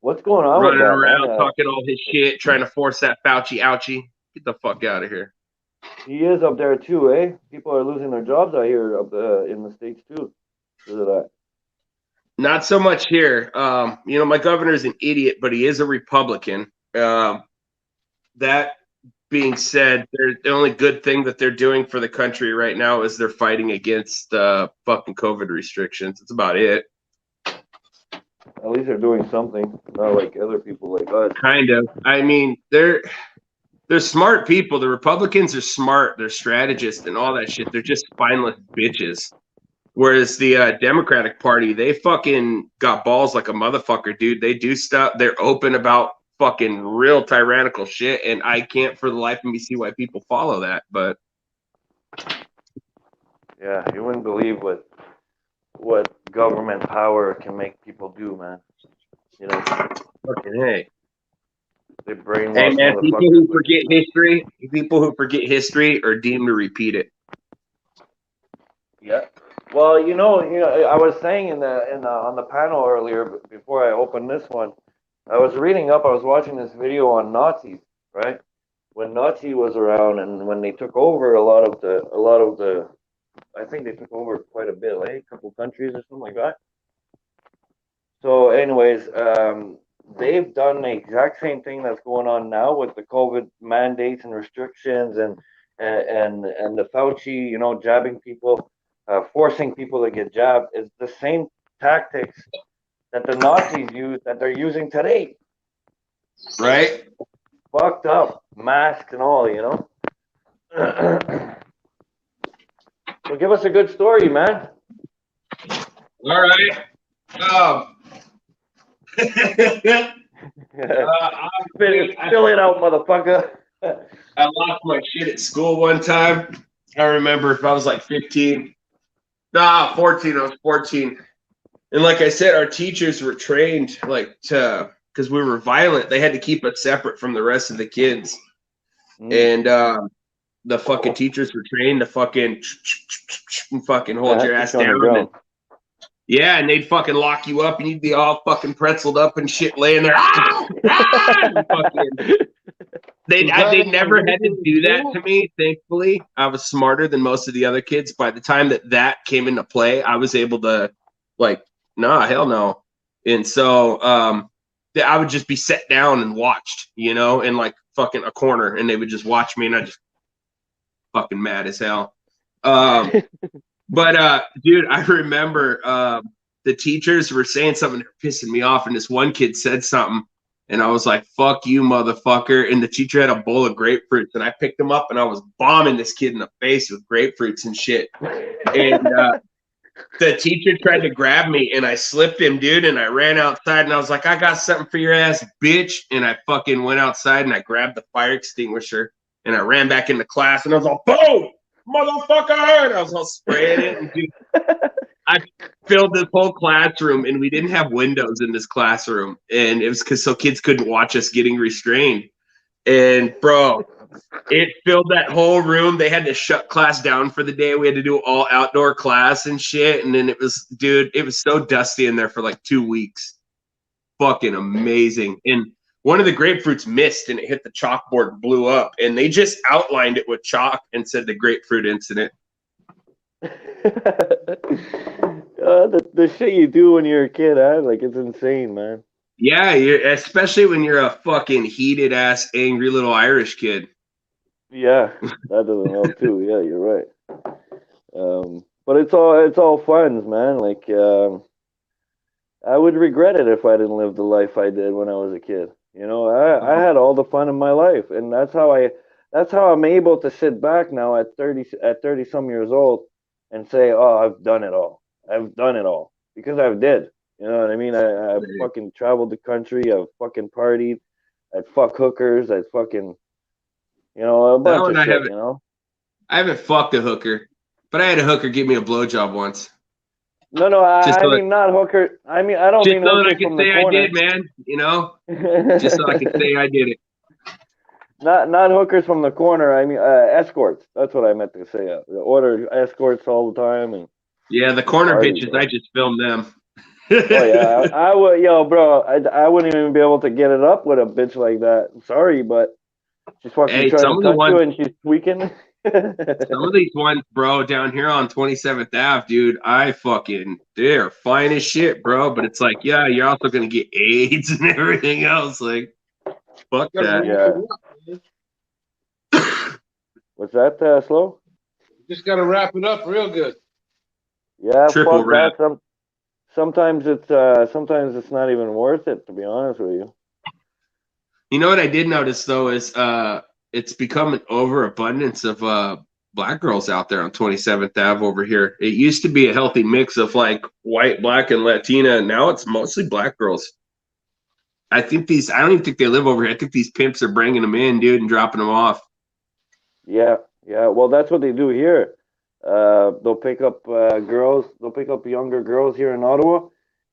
What's going on running with that, around man? talking all his shit, trying to force that Fauci ouchie. Get the fuck out of here. He is up there too, eh? People are losing their jobs out here up in the States too. Because of that. Not so much here. My governor's an idiot, but he is a Republican. That being said, the only good thing that they're doing for the country right now is they're fighting against fucking COVID restrictions. That's about it. At least they're doing something, not like other people like us. Kind of. I mean, they're smart people. The Republicans are smart. They're strategists and all that shit. They're just spineless bitches. Whereas the Democratic Party, they fucking got balls like a motherfucker, dude. They do stuff. They're open about fucking real tyrannical shit, and I can't for the life of me see why people follow that. But yeah, you wouldn't believe what government power can make people do, man. Fucking hey. They brainwash Hey man, motherfuckers. people who forget history are deemed to repeat it. Yeah. Well, I was saying on the panel earlier before I opened this one, I was watching this video on Nazis, right? When Nazi was around and when they took over a lot of the I think they took over quite a bit, like a couple countries or something like that. So anyways, they've done the exact same thing that's going on now with the COVID mandates and restrictions and the Fauci, jabbing people, forcing people to get jabbed. Is the same tactics that the Nazis used that they're using today. Right? Fucked up, masks and all, So give us a good story, man. All right. Fill it out, motherfucker. I lost my shit at school one time. I remember if I was like 15. 14. I was 14. And like I said, our teachers were trained because we were violent. They had to keep us separate from the rest of the kids. And the fucking teachers were trained to fucking hold your ass down. Yeah, and they'd fucking lock you up and you'd be all fucking pretzeled up and shit laying there. They never had to do that to me, thankfully. I was smarter than most of the other kids. By the time that came into play, I was able to, nah, hell no. And so I would just be set down and watched, in like fucking a corner, and they would just watch me, and I just fucking mad as hell. But dude, I remember the teachers were saying something that was pissing me off, and this one kid said something, and I was like, "Fuck you, motherfucker!" And the teacher had a bowl of grapefruits, and I picked them up, and I was bombing this kid in the face with grapefruits and shit. And the teacher tried to grab me, and I slipped him, dude, and I ran outside, and I was like, "I got something for your ass, bitch!" And I fucking went outside, and I grabbed the fire extinguisher, and I ran back into class, and I was like, "Boom! Motherfucker!" And I was all spraying it. And dude, I filled this whole classroom, and we didn't have windows in this classroom. And it was so kids couldn't watch us getting restrained. And bro, it filled that whole room. They had to shut class down for the day. We had to do all outdoor class and shit. And then it was so dusty in there for like 2 weeks. Fucking amazing. And one of the grapefruits missed and it hit the chalkboard and blew up. And they just outlined it with chalk and said the grapefruit incident. The shit you do when you're a kid, huh? Like, it's insane, man. Yeah, especially when you're a fucking heated ass, angry little Irish kid. Yeah, that doesn't help too. Yeah, you're right. But it's all fun, man. Like, I would regret it if I didn't live the life I did when I was a kid. I had all the fun in my life, and that's how I'm able to sit back now at 30 some years old and say, "Oh, I've done it all. I've done it all because I've did." You know what I mean? I fucking traveled the country. I've fucking partied. I'd fuck hookers. I'd fucking, a That bunch one of I shit. haven't. I haven't fucked a hooker, but I had a hooker give me a blowjob once, No, no, just I so mean not hooker. I mean I don't just mean so that I hookers could from the say I did, corner. man. Just so I could say I did it. Not hookers from the corner. I mean escorts. That's what I meant to say. Order escorts all the time and Yeah, the just corner party, bitches. I bro. just filmed them. Oh yeah, I would, yo, bro. I wouldn't even be able to get it up with a bitch like that. Sorry, but she's fucking Hey, trying to touch you and she's tweaking. some of these ones, bro, down here on 27th Ave, dude, they're fine as shit, bro. But it's like, yeah, you're also gonna get AIDS and everything else. Like, fuck Gotta that. wrap Yeah. it up, man. What's that, slow? Just gotta wrap it up real good. Yeah, Triple fuck that. wrap. Sometimes it's not even worth it, to be honest with you. You know what I did notice though is it's become an overabundance of black girls out there on 27th Ave over here. It used to be a healthy mix of like white, black, and Latina, and now it's mostly black girls. I don't even think they live over here. I think these pimps are bringing them in, dude, and dropping them off. Yeah, yeah. Well, that's what they do here. They'll pick up girls. They'll pick up younger girls here in Ottawa,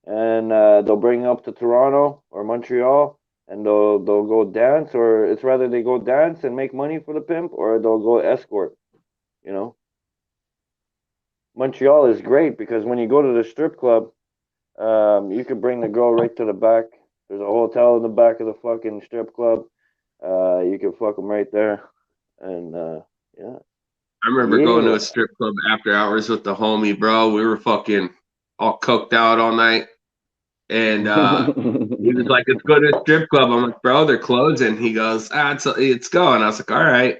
and they'll bring them up to Toronto or Montreal, and they'll go dance, or it's rather they go dance and make money for the pimp, or they'll go escort. You know, Montreal is great because when you go to the strip club, you can bring the girl right to the back. There's a hotel in the back of the fucking strip club. You can fuck them right there, and yeah, I remember the going to English. a strip club after hours with the homie, bro. We were fucking all coked out all night. And he was like, let's go to a strip club. I'm like, bro, they're closing. He goes, it's going. I was like, all right.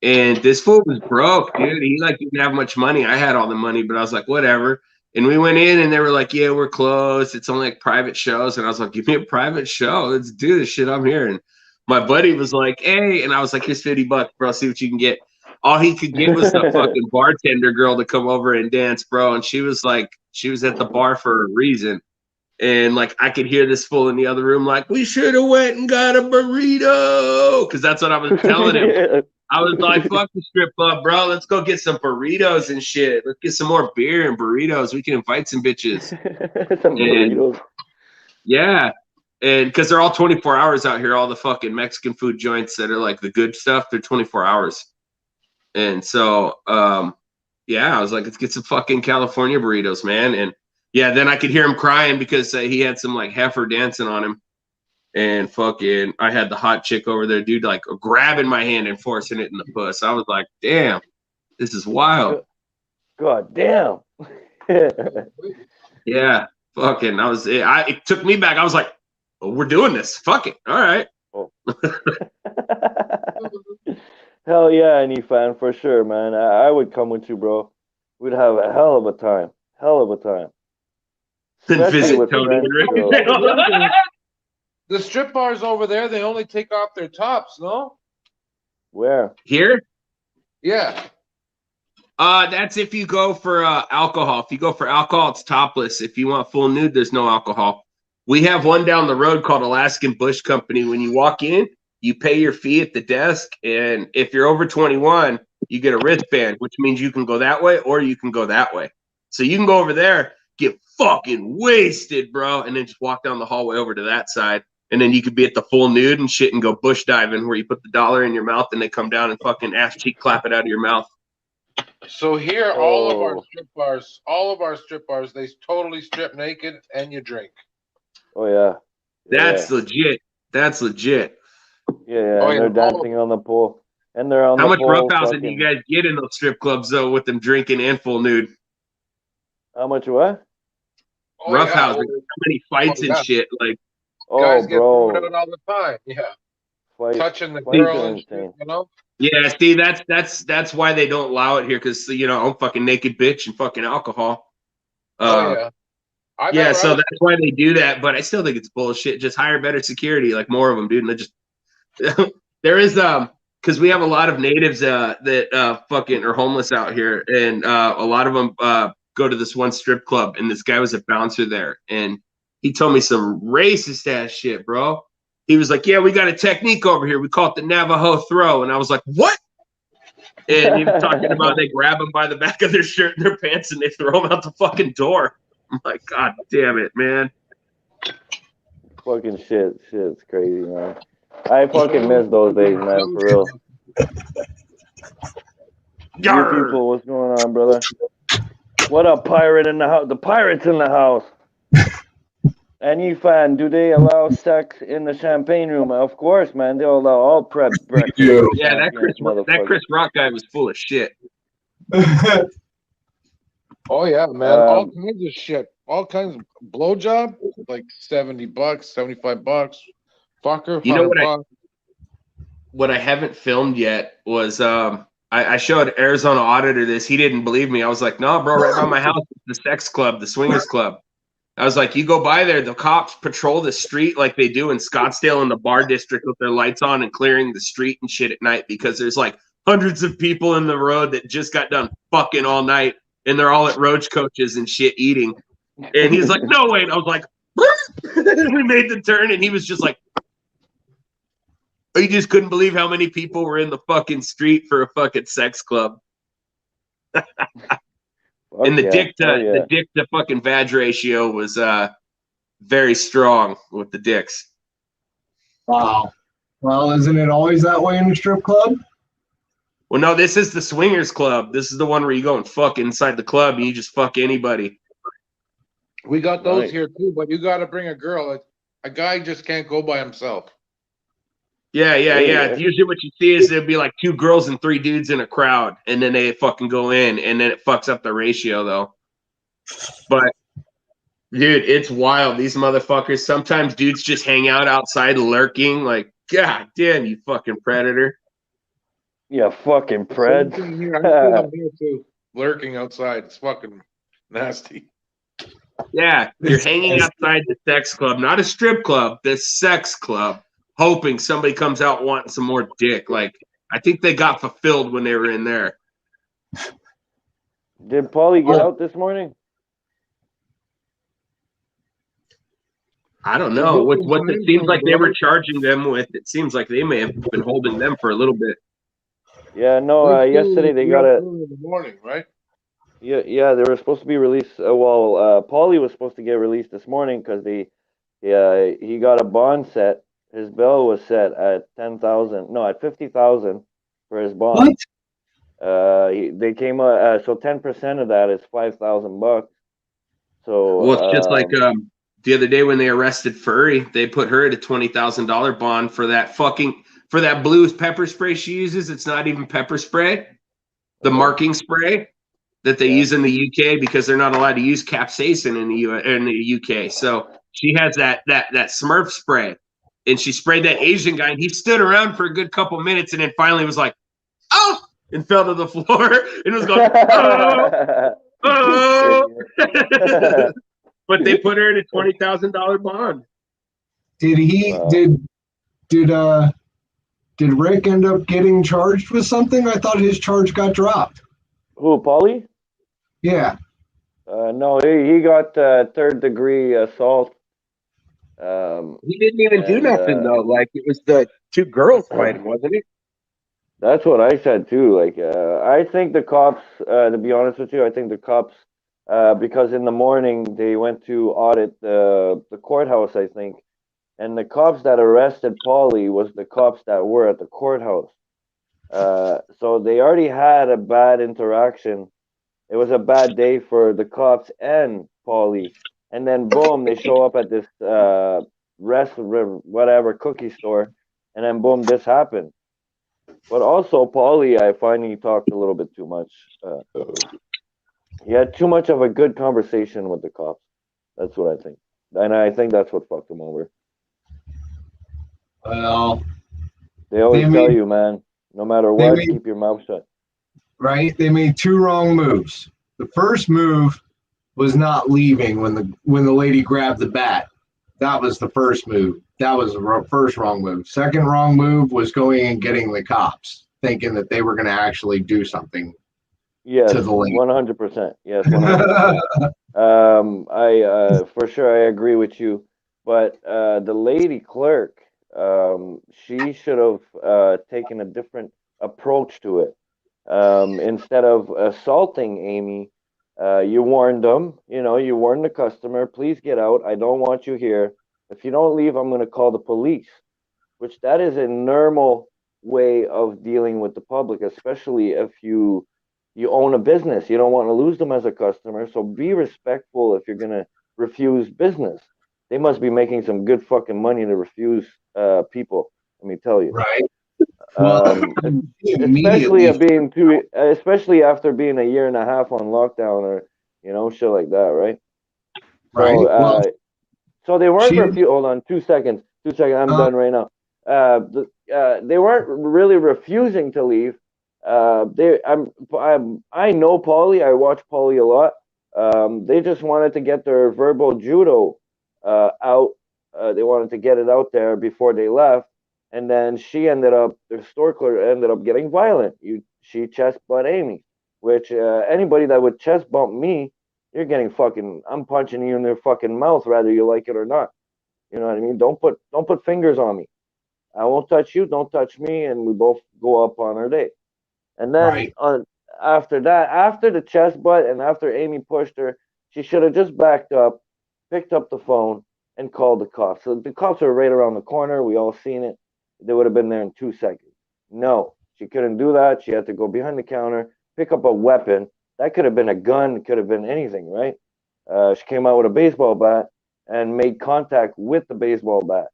And this fool was broke, dude. He like didn't have much money. I had all the money, but I was like, whatever. And we went in and they were like, yeah, we're closed. It's only like private shows. And I was like, give me a private show. Let's do this shit. I'm here. And my buddy was like, hey. And I was like, here's $50, bro. See what you can get. All he could get was the fucking bartender girl to come over and dance, bro. And she was at the bar for a reason. And like I could hear this fool in the other room, like, we should have went and got a burrito. Cause that's what I was telling him. I was like, fuck the strip club, bro. Let's go get some burritos and shit. Let's get some more beer and burritos. We can invite some bitches. Some And burritos. yeah. And because they're all 24 hours out here, all the fucking Mexican food joints that are like the good stuff, they're 24 hours. And so, yeah, I was like, let's get some fucking California burritos, man. And yeah, then I could hear him crying because he had some like heifer dancing on him. And fucking, I had the hot chick over there, dude, like grabbing my hand and forcing it in the puss. I was like, damn, this is wild. God damn. Yeah, fucking, it took me back. I was like, well, we're doing this. Fuck it. All right. Oh. Hell yeah, any fan for sure, man. I would come with you, bro. We'd have a hell of a time. Hell of a time. Then Especially visit with Tony French and Rick. girls. The strip bars over there, they only take off their tops, no? Where? Here? Yeah. That's if you go for alcohol. If you go for alcohol, it's topless. If you want full nude, there's no alcohol. We have one down the road called Alaskan Bush Company. When you walk in, you pay your fee at the desk, and if you're over 21, you get a wristband, which means you can go that way or you can go that way. So you can go over there, get fucking wasted, bro, and then just walk down the hallway over to that side. And then you could be at the full nude and shit and go bush diving where you put the dollar in your mouth and they come down and fucking ass cheek clap it out of your mouth. So here, Oh. all of our strip bars, they totally strip naked and you drink. Oh yeah. That's legit. That's legit. Yeah, yeah. Oh, And yeah, they're dancing on the pole. And they're on How the much pole. roughhousing do you guys get in those strip clubs though with them drinking and full nude? How much what? Oh, Roughhousing. yeah. How many fights and shit? Like, Oh, Guys get bro. thrown out all the time. Yeah. touching the Fights girl are and shit, insane. you know? Yeah, see, that's why they don't allow it here, because I'm fucking naked bitch and fucking alcohol. Oh yeah. Yeah, so that's why they do that. But I still think it's bullshit. Just hire better security, like more of them, dude. And they just there is because we have a lot of natives that fucking are homeless out here, and a lot of them go to this one strip club, and this guy was a bouncer there, and he told me some racist ass shit, bro. He was like, "Yeah, we got a technique over here. We call it the Navajo throw," and I was like, "What?" And he was talking about they grab them by the back of their shirt and their pants, and they throw them out the fucking door. I'm like, God damn it, man. Fucking shit's crazy, man. I fucking miss those days, man, for real. You people, what's going on, brother? What up, pirate in the house? The pirate's in the house. Any fan, do they allow sex in the champagne room? Of course, man. They'll allow all prep breakfast. Yeah, that Chris Rock guy was full of shit. Oh yeah, man. All kinds of shit. All kinds of blowjob, like $70, $75. Fucker, You know $100. What I haven't filmed yet was I showed Arizona Auditor this. He didn't believe me. I was like, no, bro, right by my house is the sex club, the swingers club. I was like, you go by there, the cops patrol the street like they do in Scottsdale in the bar district with their lights on and clearing the street and shit at night, because there's like hundreds of people in the road that just got done fucking all night, and they're all at roach coaches and shit eating. And he's like, no, wait. I was like, we made the turn, and he was just like, he just couldn't believe how many people were in the fucking street for a fucking sex club. And the dick to fucking vag ratio was very strong with the dicks. Wow. Well, isn't it always that way in a strip club? Well, no, this is the swingers club. This is the one where you go and fuck inside the club and you just fuck anybody. We got those here too, but you got to bring a girl. A guy just can't go by himself. Yeah. Usually what you see is there'd be like 2 girls and 3 dudes in a crowd, and then they fucking go in, and then it fucks up the ratio though. But dude, it's wild. These motherfuckers, sometimes dudes just hang out outside lurking, like, God damn, you fucking predator. Yeah, fucking pred. Here. I'm here too, lurking outside. It's fucking nasty. Yeah, you're hanging outside the sex club, not a strip club, the sex club, hoping somebody comes out wanting some more dick. Like, I think they got fulfilled when they were in there. Did Paulie get out this morning? I don't know. With what it seems like they were charging them with, it seems like they may have been holding them for a little bit. Yeah, no, yesterday they got in the morning, right? Yeah, they were supposed to be released. Paulie was supposed to get released this morning because he got a bond set. His bail was set at at 50,000 for his bond. What? They came so 10% of that is $5,000. So well, it's just like the other day when they arrested Furry, they put her at a $20,000 bond for that blue pepper spray she uses. It's not even pepper spray, the marking spray that they use in the UK, because they're not allowed to use capsaicin in the UK. So she has that Smurf spray, and she sprayed that Asian guy, and he stood around for a good couple minutes, and then finally was like, "Oh!" and fell to the floor, and was going, "Oh!" But they put her at a $20,000 bond. Did Rick end up getting charged with something? I thought his charge got dropped. Who, Paulie? Yeah. No, he got 3rd-degree assault. He didn't even do nothing though. Like, it was the 2 girls fighting, wasn't it? That's what I said too. Like, I think the cops. To be honest with you, I think the cops. Because in the morning they went to audit the courthouse, I think, and the cops that arrested Paulie was the cops that were at the courthouse. So they already had a bad interaction. It was a bad day for the cops and Paulie. And then boom, they show up at this whatever cookie store, and then boom, this happened. But also Paulie, I find he talked a little bit too much. He had too much of a good conversation with the cops. That's what I think. And I think that's what fucked him over. Well, They always They tell made- you, man, no matter they what, made- keep your mouth shut. right? They made two wrong moves. The first move was not leaving when the lady grabbed the bat. That was the first move. That was the first wrong move. Second wrong move was going and getting the cops, thinking that they were going to actually do something Yes, to the lady. 100%. Yes, 100%. I for sure I agree with you, but the lady clerk, she should have taken a different approach to it. Instead of assaulting Amy, you warned them. You warned the customer, please get out. I don't want you here. If you don't leave, I'm going to call the police. Which that is a normal way of dealing with the public, especially if you own a business. You don't want to lose them as a customer, so be respectful if you're gonna refuse business. They must be making some good fucking money to refuse people. Let me tell you. Right. Well, Um, especially immediately, especially after being a year and a half on lockdown or shit like that, right? right. So Well, so they weren't she, hold on 2 seconds. 2 seconds. I'm uh, done right now. They weren't really refusing to leave. I know Paulie. I watch Paulie a lot. They just wanted to get their verbal judo out. They wanted to get it out there before they left, and then their store clerk ended up getting violent. She chest butt Amy, which anybody that would chest bump me, you're getting fucking. I'm punching you in their fucking mouth, whether you like it or not. You know what I mean? Don't put fingers on me. I won't touch you. Don't touch me, and we both go up on our day. And then right. after that, after the chest butt, and after Amy pushed her, she should have just backed up, picked up the phone, and called the cops. So the cops were right around the corner. We all seen it. They would have been there in 2 seconds. No, she couldn't do that. She had to go behind the counter, pick up a weapon. That could have been a gun. It could have been anything, right? She came out with a baseball bat and made contact with the baseball bat.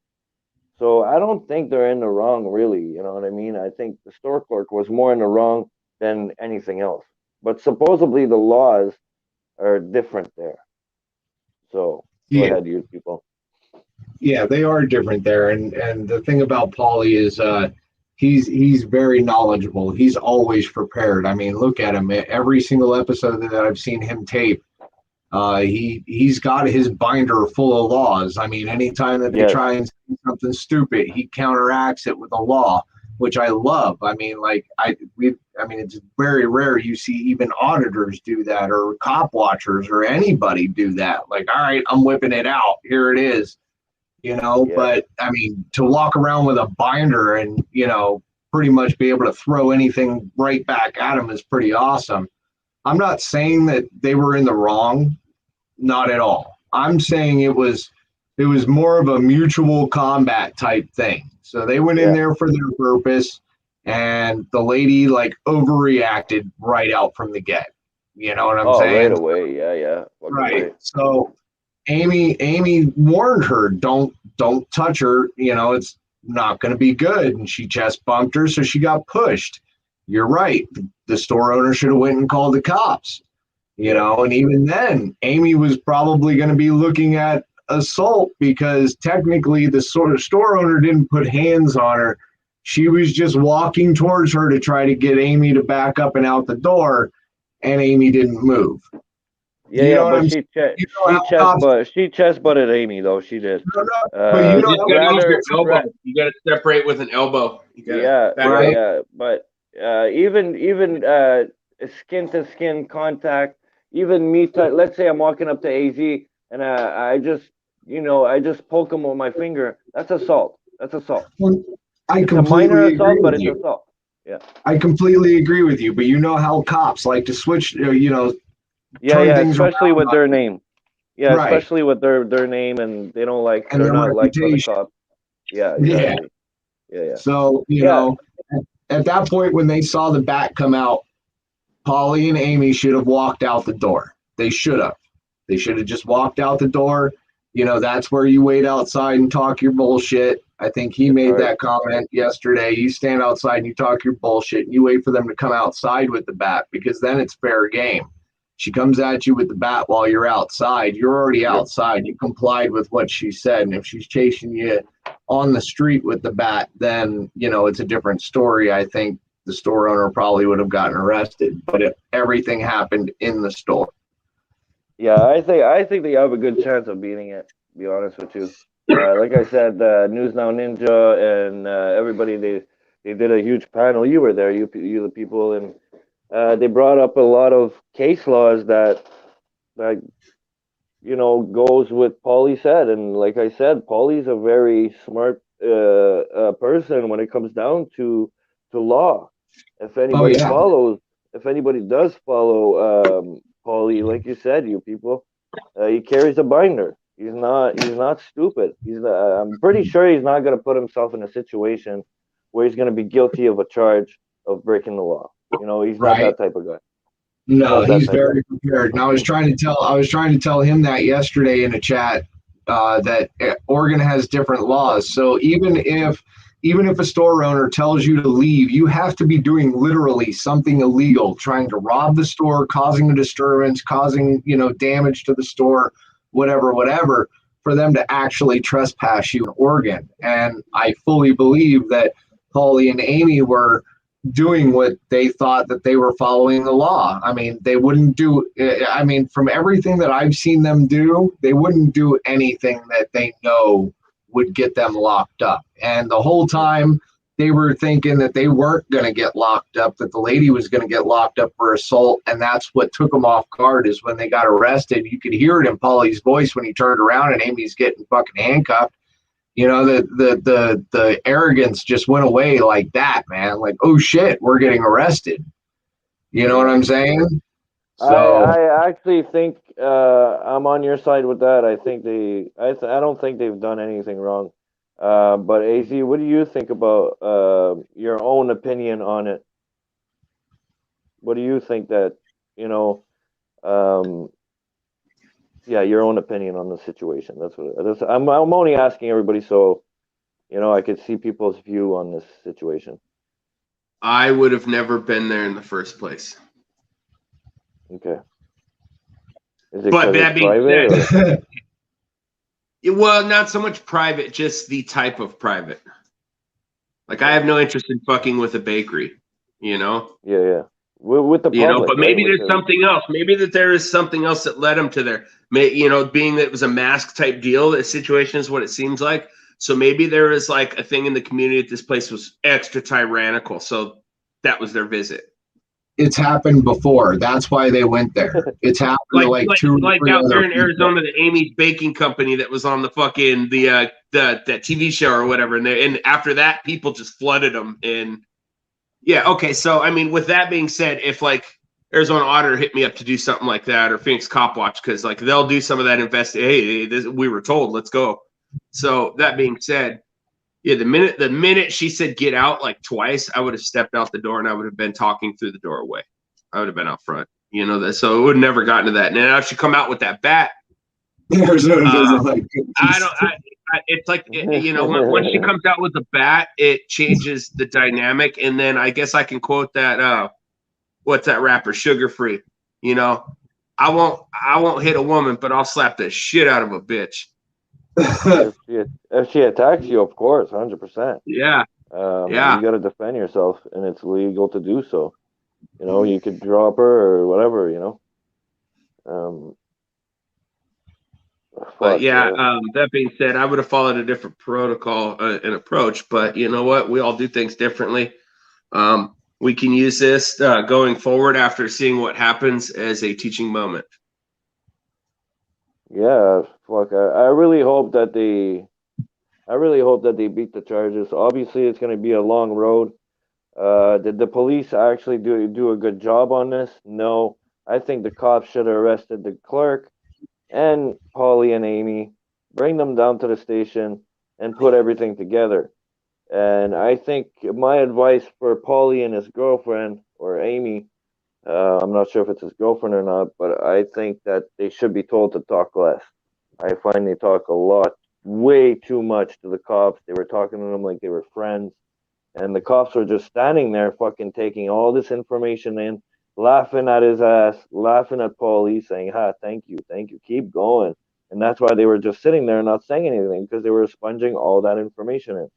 So I don't think they're in the wrong, really. You know what I mean? I think the store clerk was more in the wrong than anything else. But supposedly the laws are different there. So go Yeah, ahead, you people. yeah, they are different there. And the thing about Paulie is, he's very knowledgeable. He's always prepared. I mean, look at him. Every single episode that I've seen him tape, he's got his binder full of laws. I mean, anytime that they Yes. try and say something stupid, he counteracts it with a law, which I love. I mean, like I mean, it's very rare you see even auditors do that, or cop watchers, or anybody do that. Like, all right, I'm whipping it out. Here it is. Yeah. But I mean, to walk around with a binder and pretty much be able to throw anything right back at him is pretty awesome. I'm not saying that they were in the wrong, not at all. I'm saying it was more of a mutual combat type thing. So they went in Yeah. there for their purpose, and the lady like overreacted right out from the get. You know what I'm Oh, right saying? away. Yeah, yeah. Fucking Right. So Amy warned her, don't touch her. It's not going to be good. And she chest bumped her, so she got pushed. You're right. The store owner should have went and called the cops. And even then, Amy was probably going to be looking at assault, because technically the store owner didn't put hands on her. She was just walking towards her to try to get Amy to back up and out the door, and Amy didn't move. Yeah, You yeah, know what but I'm she You know how cops, she chest butted Amy though. She did. no, no, but You you know just how, gotta use rather, your elbow. You gotta separate with an elbow. You gotta yeah, back yeah, up. right? yeah. But even skin to skin contact, even me. Let's say I'm walking up to AZ and I just poke him with my finger. That's assault. That's assault. I It's a minor completely agree assault, but with it's you. assault. Yeah. I completely agree with you. But you know how cops like to switch, Yeah, turn yeah. things around Especially with on their you. name. Yeah, Right. especially with their name, and And they're their not liked by the reputation. cops. Yeah, Yeah. exactly. Yeah, yeah. So, Yeah, at that point when they saw the bat come out, Polly and Amy should have walked out the door. They should have. They should have just walked out the door. That's where you wait outside and talk your bullshit. I think he that's made right. that comment yesterday. You stand outside and you talk your bullshit, and you wait for them to come outside with the bat, because then it's fair game. She comes at you with the bat while you're outside. You're already Yep. outside. You complied with what she said. And if she's chasing you on the street with the bat, then, it's a different story. I think the store owner probably would have gotten arrested, but everything happened in the store. Yeah, I think they have a good chance of beating it. To be honest with you, like I said, News Now Ninja and everybody they did a huge panel. You were there, you the people, and they brought up a lot of case laws that goes with Paulie said, and like I said, Paulie's a very smart person when it comes down to law. If anybody yeah. follows, if anybody does follow Paulie, like you said, you people, he carries a binder. He's not stupid. I'm pretty sure he's not going to put himself in a situation where he's going to be guilty of a charge of breaking the law. He's not Right. that type of guy. No, Not that he's type of very prepared. And I was trying to tell him that yesterday in a chat, that Oregon has different laws. So even if a store owner tells you to leave, you have to be doing literally something illegal, trying to rob the store, causing a disturbance, causing, damage to the store, whatever, for them to actually trespass you in Oregon. And I fully believe that Paulie and Amy were doing what they thought that they were following the law. I mean, they wouldn't do, from everything that I've seen them do, they wouldn't do anything that they know would get them locked up. And the whole time they were thinking that they weren't going to get locked up, that the lady was going to get locked up for assault. And that's what took them off guard, is when they got arrested. You could hear it in Paulie's voice when he turned around and Amy's getting fucking handcuffed. The arrogance just went away like that, man. Like, oh shit, we're getting arrested. You know what I'm saying? So I actually think I'm on your side with that. I think I don't think they've done anything wrong. But Az, what do you think about your own opinion on it? What do you think that you know? Um, yeah, your own opinion on the situation. I'm only asking everybody so I could see people's view on this situation. I would have never been there in the first place. Okay. Is it But 'cause that it's being private? said, well, not so much private, just the type of private. Like, I have no interest in fucking with a bakery, Yeah, yeah. With the public, but right? maybe With there's something else. Maybe that there is something else that led him to there. Being that it was a mask type deal, the situation is what it seems like. So maybe there is like a thing in the community that this place was extra tyrannical. So that was their visit. it's happened before. That's why they went there. It's happened to like two or like three out there other in people. Arizona, the Amy's Baking Company that was on the fucking that TV show or whatever, and after that, people just flooded them. And yeah, okay. So I mean, with that being said, if like Arizona Auditor hit me up to do something like that, or Phoenix Cop Watch, because like they'll do some of that investigation. Hey, we were told, let's go. So that being said, yeah, the minute she said get out like twice, I would have stepped out the door and I would have been talking through the doorway. I would have been out front. So it would have never gotten to that. And then after she come out with that bat, Arizona doesn't like I don't. It's like once she comes out with the bat, it changes the dynamic. And then I guess I can quote that. What's that rapper? Sugar Free. I won't hit a woman, but I'll slap the shit out of a bitch. if she attacks you, of course, 100%. Yeah. Yeah. You got to defend yourself, and it's legal to do so. You could drop her or whatever. But yeah, that being said, I would have followed a different protocol and approach. But you know what? We all do things differently. We can use this going forward after seeing what happens as a teaching moment. Yeah, fuck. I really hope that they beat the charges. Obviously, it's going to be a long road. Did the police actually do a good job on this? No. I think the cops should have arrested the clerk and Paulie and Amy, bring them down to the station, and put everything together. And I think my advice for Paulie and his girlfriend, or Amy, I'm not sure if it's his girlfriend or not, but I think that they should be told to talk less. I find they talk a lot, way too much to the cops. They were talking to them like they were friends. And the cops were just standing there fucking taking all this information in, laughing at his ass, laughing at Paulie, saying, thank you, keep going. And that's why they were just sitting there and not saying anything, because they were sponging all that information in.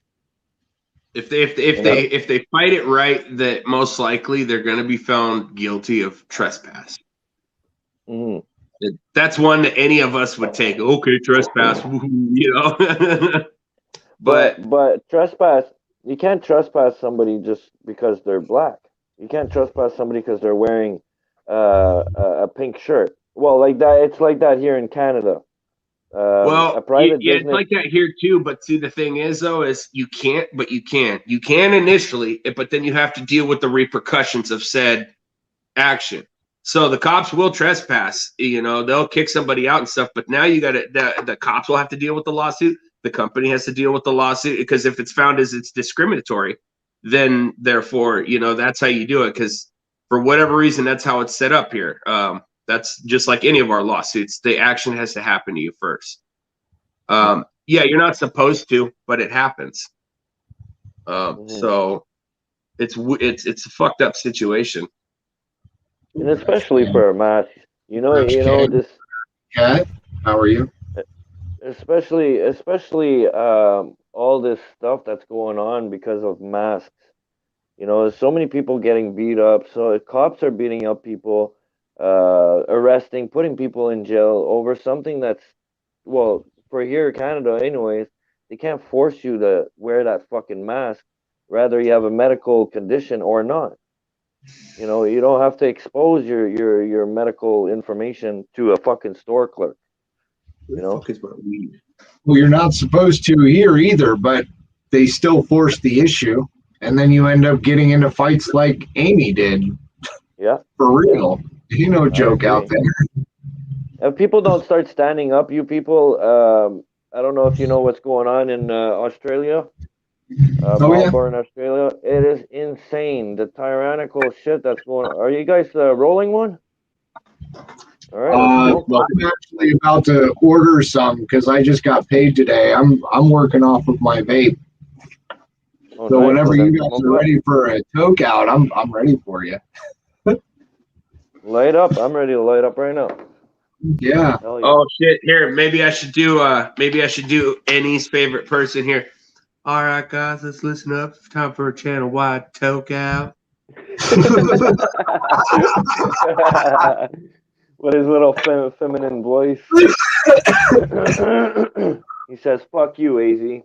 If they fight it right, that most likely they're going to be found guilty of trespass. Mm-hmm. That's one that any of us would take. Okay, trespass, you know. But trespass, you can't trespass somebody just because they're black. You can't trespass somebody because they're wearing a pink shirt. Well, like that, it's like that here in Canada. A private yeah, business. it's like that here too. But see, the thing is, though, is you can't, but you can. You can initially, but then you have to deal with the repercussions of said action. So the cops will trespass. You know, they'll kick somebody out and stuff. But now you got to the cops will have to deal with the lawsuit. The company has to deal with the lawsuit, because if it's found as it's discriminatory, then therefore, you know, that's how you do it. Because for whatever reason, that's how it's set up here. That's just like any of our lawsuits. The action has to happen to you first. Yeah, you're not supposed to, but it happens. So it's a fucked up situation. And especially for a mask, you know, this. Cat, how are you? Especially all this stuff that's going on because of masks. You know, there's so many people getting beat up. So cops are beating up people, arresting, putting people in jail over something that's, well, for here in Canada, anyways, they can't force you to wear that fucking mask. Rather, you have a medical condition or not. You know, you don't have to expose your medical information to a fucking store clerk. You know? Well, you're not supposed to here either, but they still force the issue, and then you end up getting into fights like Amy did. Yeah. For real. You know, joke out there. If people don't start standing up, you people, I don't know if you know what's going on in Australia. Melbourne, Australia. It is insane. The tyrannical shit that's going on. Are you guys rolling one? All right. I'm actually about to order some because I just got paid today. I'm working off of my vape. Oh, So nice. whenever you guys are ready for a toke out, I'm ready for you. Light up. I'm ready to light up right now. Yeah. Oh shit! Here, maybe I should do Annie's favorite person here. All right, guys, let's listen up. It's time for a channel-wide toke out. With his little feminine voice. He says, "Fuck you, AZ."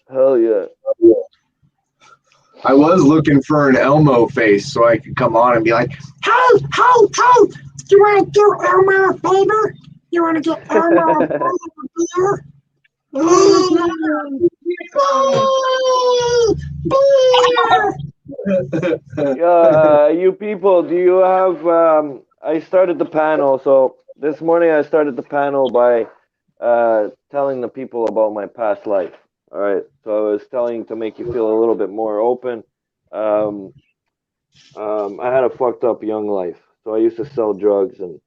Hell yeah. I was looking for an Elmo face so I could come on and be like, hey, you want to do Elmo a favor? You want to get Elmo a beer? You people, do you have I started the panel, so this morning I started the panel by telling the people about my past life. All right, so I was telling to make you feel a little bit more open. I had a fucked up young life, so I used to sell drugs and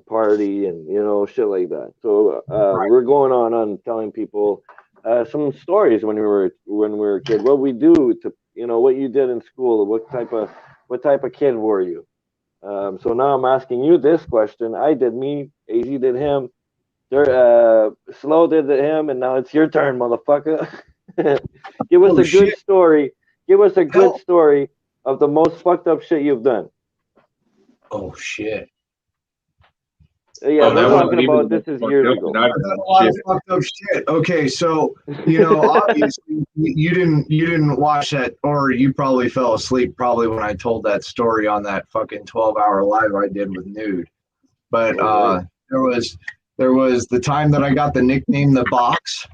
party and shit like that. So we're going on telling people some stories when we were a kid, what we do to what you did in school, what type of kid were you? So now I'm asking you this question. I did me, AZ did him. Slow did him, and now it's your turn, motherfucker. Give us a good story. Give us a good story of the most fucked up shit you've done. Oh shit! Yeah, we're talking about this is years ago. A lot of fucked up shit. Okay, so obviously you didn't watch that, or you probably fell asleep probably when I told that story on that fucking 12-hour live I did with Nude. But there was the time that I got the nickname The Box,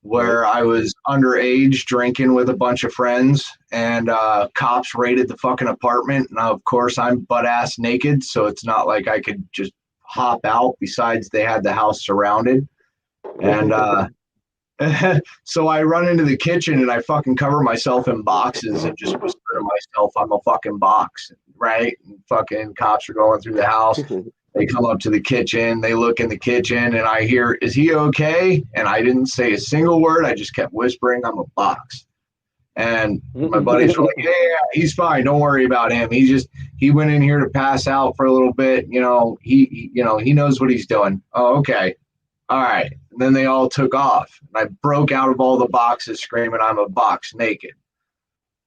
where I was underage drinking with a bunch of friends, and cops raided the fucking apartment. Now, of course, I'm butt-ass naked, so it's not like I could just hop out. Besides, they had the house surrounded. And so I run into the kitchen, and I fucking cover myself in boxes and just whisper to myself, I'm a fucking box, right? And fucking cops are going through the house. They come up to the kitchen, they look in the kitchen, and I hear, is he okay? And I didn't say a single word. I just kept whispering, I'm a box. And my buddies were like, yeah, he's fine. Don't worry about him. He went in here to pass out for a little bit. He knows what he's doing. Oh, okay. All right. And then they all took off. And I broke out of all the boxes screaming, I'm a box naked.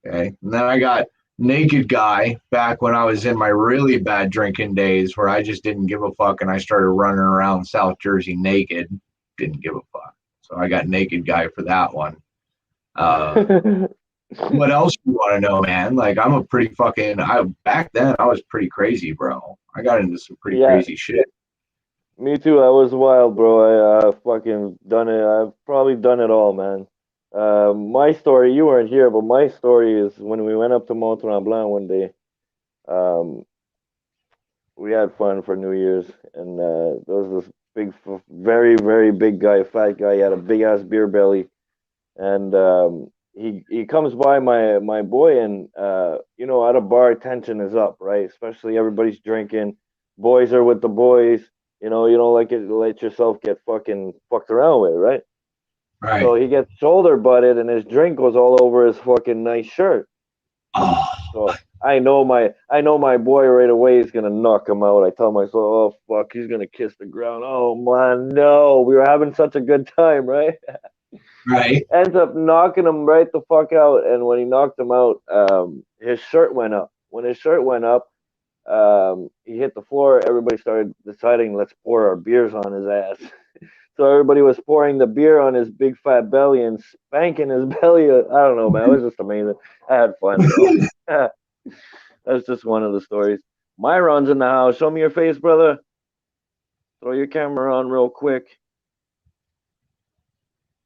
Okay. And then I got naked guy back when I was in my really bad drinking days where I just didn't give a fuck and I started running around South Jersey naked. Didn't give a fuck. So I got naked guy for that one. What else do you want to know, man? Like I'm a pretty back then I was pretty crazy, bro. I got into some pretty crazy shit. Me too. I was wild, bro. I fucking done it. I've probably done it all, man. My story, you weren't here, but my story is when we went up to Mont Tremblant one day. We had fun for New Year's, and there was this big, very, very big guy, fat guy. He had a big ass beer belly, and he comes by my boy, and at a bar, tension is up, right? Especially everybody's drinking, boys are with the boys. You don't let yourself get fucking fucked around with, right? Right. So he gets shoulder butted, and his drink goes all over his fucking nice shirt. Oh. So I know my boy right away is gonna knock him out. I tell myself, oh fuck, he's gonna kiss the ground. Oh man, no, we were having such a good time, right? Right. Ends up knocking him right the fuck out, and when he knocked him out, his shirt went up. When his shirt went up, he hit the floor. Everybody started deciding, let's pour our beers on his ass. So everybody was pouring the beer on his big fat belly and spanking his belly. I don't know, man. It was just amazing. I had fun, bro. That's just one of the stories. Myron's in the house. Show me your face, brother. Throw your camera on real quick.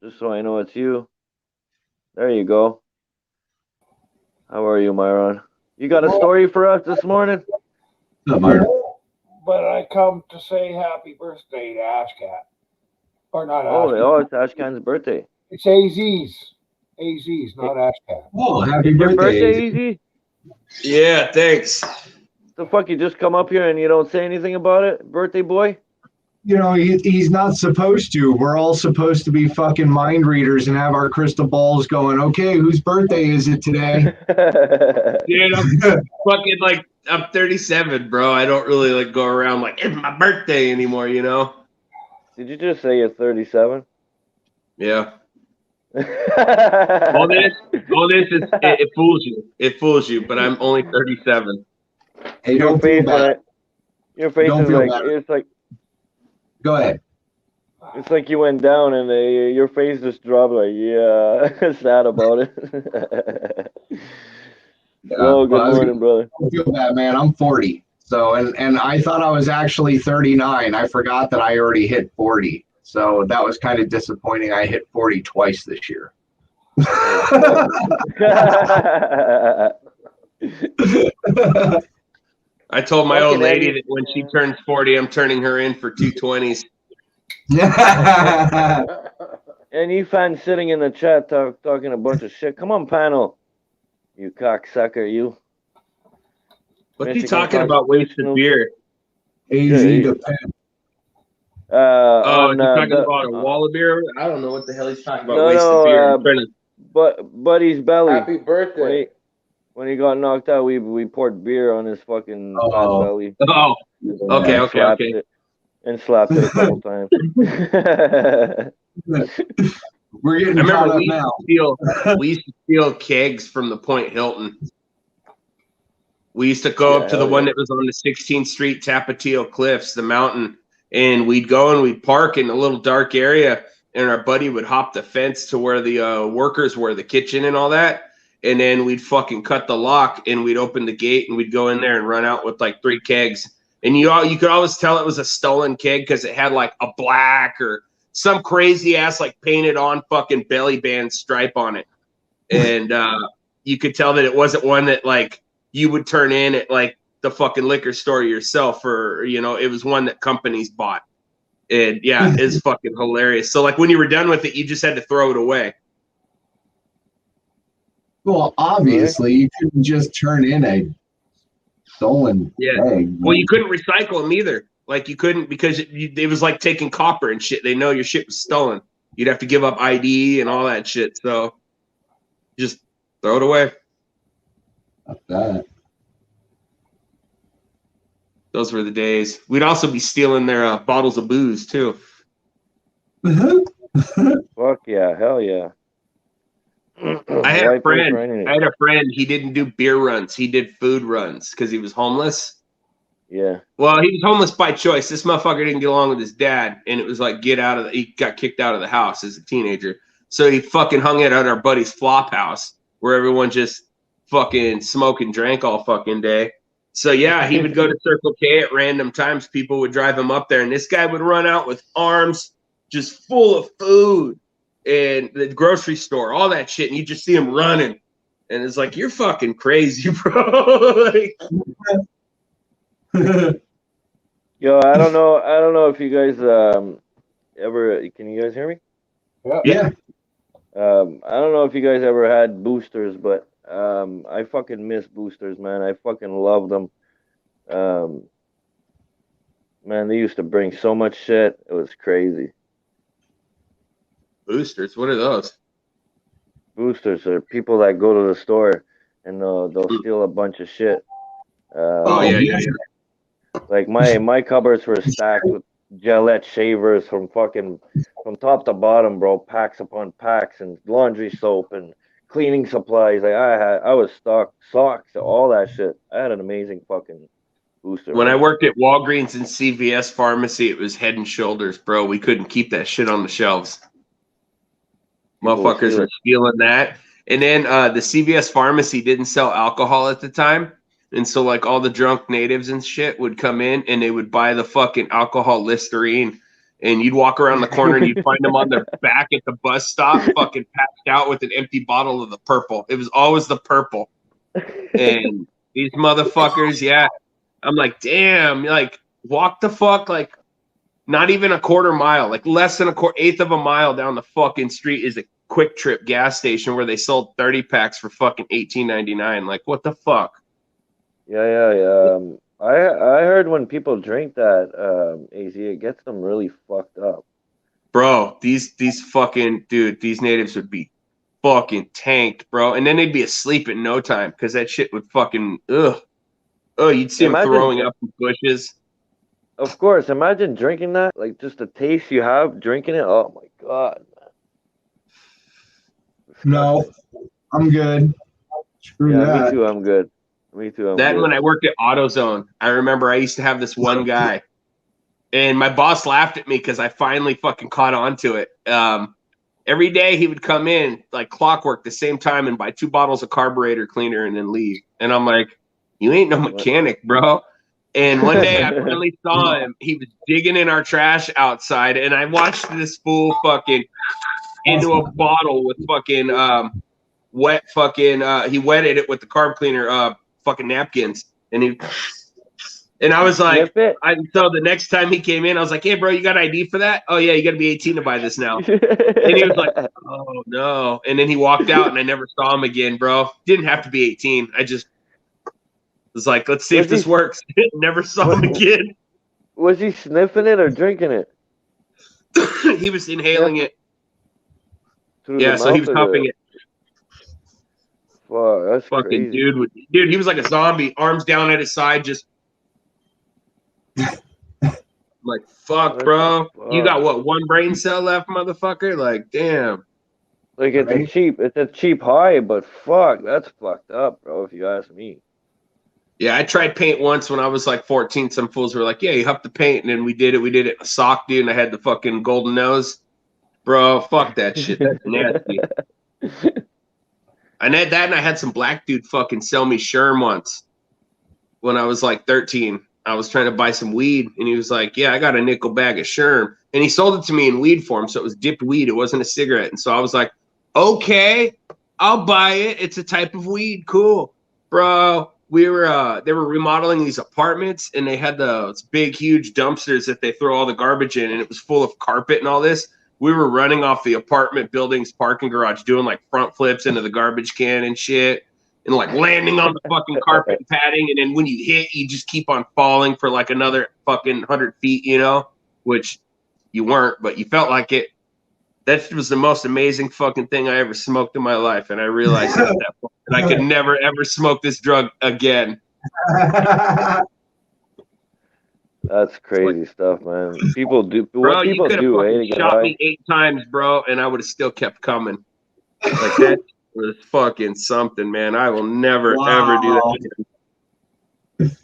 Just so I know it's you. There you go. How are you, Myron? You got a story for us this morning? What's up, Myron? But I come to say happy birthday to Ashcat. Or not Ashcat. It's Ashkan's birthday. It's AZ's, not Ashcat. Oh, happy Your birthday. birthday, Easy? Yeah, thanks. The fuck, you just come up here and you don't say anything about it, birthday boy? He's not supposed to. We're all supposed to be fucking mind readers and have our crystal balls going, okay, whose birthday is it today? Dude, I'm 37, bro. I don't really go around like it's my birthday anymore, Did you just say you're 37? Yeah. all this is it fools you. It fools you, but I'm only 37. Hey, don't feel bad. Your face Don't is feel like bad. it's like Go ahead. it's like you went down and your face just dropped. Like, yeah, sad about it. Hello, good morning, brother. Don't feel bad, man. I'm 40. So and I thought I was actually 39. I forgot that I already hit 40. So that was kind of disappointing. I hit 40 twice this year. I told my old lady that when she turns 40, I'm turning her in for 220s. And you fan sitting in the chat talking a bunch of shit. Come on, panel. You cocksucker, you. What's he talking about wasted beer? AZ the pen. He's talking about a wall of beer? I don't know what the hell he's talking about. Wasted beer. But Buddy's belly. Happy birthday. When he got knocked out, we poured beer on his fucking fat belly. Oh, okay. And slapped it a couple times. We're getting caught up now. We used to steal kegs from the Point Hilton. We used to go up to the one that was on the 16th Street Tapatio Cliffs, the mountain, and we'd go and we'd park in a little dark area, and our buddy would hop the fence to where the workers were, the kitchen and all that. And then we'd fucking cut the lock and we'd open the gate and we'd go in there and run out with 3 kegs. And you could always tell it was a stolen keg because it had a black or some crazy ass painted on fucking belly band stripe on it. And you could tell that it wasn't one that you would turn in at the fucking liquor store yourself, or it was one that companies bought. And yeah, it's fucking hilarious. So when you were done with it, you just had to throw it away. Well, obviously, you couldn't just turn in a stolen egg. Well, you couldn't recycle them either. You couldn't, because it was like taking copper and shit. They know your shit was stolen. You'd have to give up ID and all that shit. So just Throw it away. Not that. Those were the days. We'd also be stealing their bottles of booze too. Fuck yeah, hell yeah. I had a White paper, friend. anything. I had a friend. He didn't do beer runs. He did food runs because he was homeless. Yeah. Well, he was homeless by choice. This motherfucker didn't get along with his dad, and it was like he got kicked out of the house as a teenager. So he fucking hung it at our buddy's flop house where everyone just fucking smoked and drank all fucking day. So yeah, he would go to Circle K at random times. People would drive him up there, and this guy would run out with arms just full of food and the grocery store, all that shit, and you just see him running. And it's like, you're fucking crazy, bro. Like, Yo, I don't know if you guys ever, can you guys hear me? yeah. I don't know if you guys ever had boosters, but I fucking miss boosters, man. I fucking love them. Man, they used to bring so much shit. It was crazy. Boosters, what are those? Boosters are people that go to the store and they'll steal a bunch of shit. Oh yeah. Like my cupboards were stacked with Gillette shavers from top to bottom, bro. Packs upon packs and laundry soap and cleaning supplies. Like I was stocked, socks, all that shit. I had an amazing fucking booster. When man. I worked at Walgreens and CVS Pharmacy, it was Head and Shoulders, bro. We couldn't keep that shit on the shelves. People would Motherfuckers steal were it. stealing that. And then the CVS Pharmacy didn't sell alcohol at the time. And so like all the drunk natives and shit would come in and they would buy the fucking alcohol Listerine. And you'd walk around the corner and you'd find them on their back at the bus stop, fucking passed out with an empty bottle of the purple. It was always the purple. And these motherfuckers, yeah. I'm like, damn, like walk the fuck, like not even a quarter mile, like less than eighth of a mile down the fucking street is a Quick Trip gas station where they sold 30 packs for fucking $18.99. Like, what the fuck? Yeah. I heard when people drink that AZ, it gets them really fucked up. Bro, these fucking dude, these natives would be fucking tanked, bro. And then they'd be asleep in no time because that shit would fucking you'd see them throwing up in bushes. Of course, imagine drinking that, like just the taste you have drinking it. Oh my god. No, I'm good. Screw Yeah, that. me too. I'm good. Me too. I'm That good. when I worked at AutoZone, I remember I used to have this one guy, and my boss laughed at me because I finally fucking caught on to it. Every day he would come in like clockwork the same time and buy 2 bottles of carburetor cleaner and then leave. And I'm like, you ain't no mechanic, bro. And one day I finally saw him. He was digging in our trash outside, and I watched this fool fucking into a bottle with fucking wet fucking he wetted it with the carb cleaner fucking napkins, and I was like, so the next time he came in, I was like, hey bro, you got ID for that? Oh yeah, you got to be 18 to buy this now. And he was like, oh no, and then he walked out and I never saw him again, bro. Didn't have to be 18. I just was like, let's see if this works. Never saw him again. Was he sniffing it or drinking it? He was inhaling it. Through Yeah, the so he mouth was or huffing it. Fuck, that's Fucking crazy. dude, he was like a zombie, arms down at his side, just like, fuck, bro. You got what, 1 brain cell left, motherfucker? Like, damn. Like it's a cheap high, but fuck, that's fucked up, bro. If you ask me. Yeah, I tried paint once when I was like 14. Some fools were like, yeah, you huff the paint, and then we did it. We did it in a sock, dude, and I had the fucking golden nose. Bro, fuck that shit. That's nasty. I had that, and I had some black dude fucking sell me Sherm once when I was like 13. I was trying to buy some weed, and he was like, yeah, I got a nickel bag of Sherm. And he sold it to me in weed form, so it was dipped weed. It wasn't a cigarette. And so I was like, okay, I'll buy it. It's a type of weed. Cool. Bro, they were remodeling these apartments, and they had those big, huge dumpsters that they throw all the garbage in, and it was full of carpet and all this. We were running off the apartment building's parking garage, doing like front flips into the garbage can and shit, and like landing on the fucking carpet and padding. And then when you hit, you just keep on falling for like another fucking 100 feet, you know, which you weren't, but you felt like it. That was the most amazing fucking thing I ever smoked in my life. And I realized at that point, and I could never ever smoke this drug again. That's crazy stuff, man. People do Bro, what you people could have do, eh? fucking To get shot high. me 8 times, bro, and I would have still kept coming. Like that was fucking something, man. I will never ever do that Wow. again.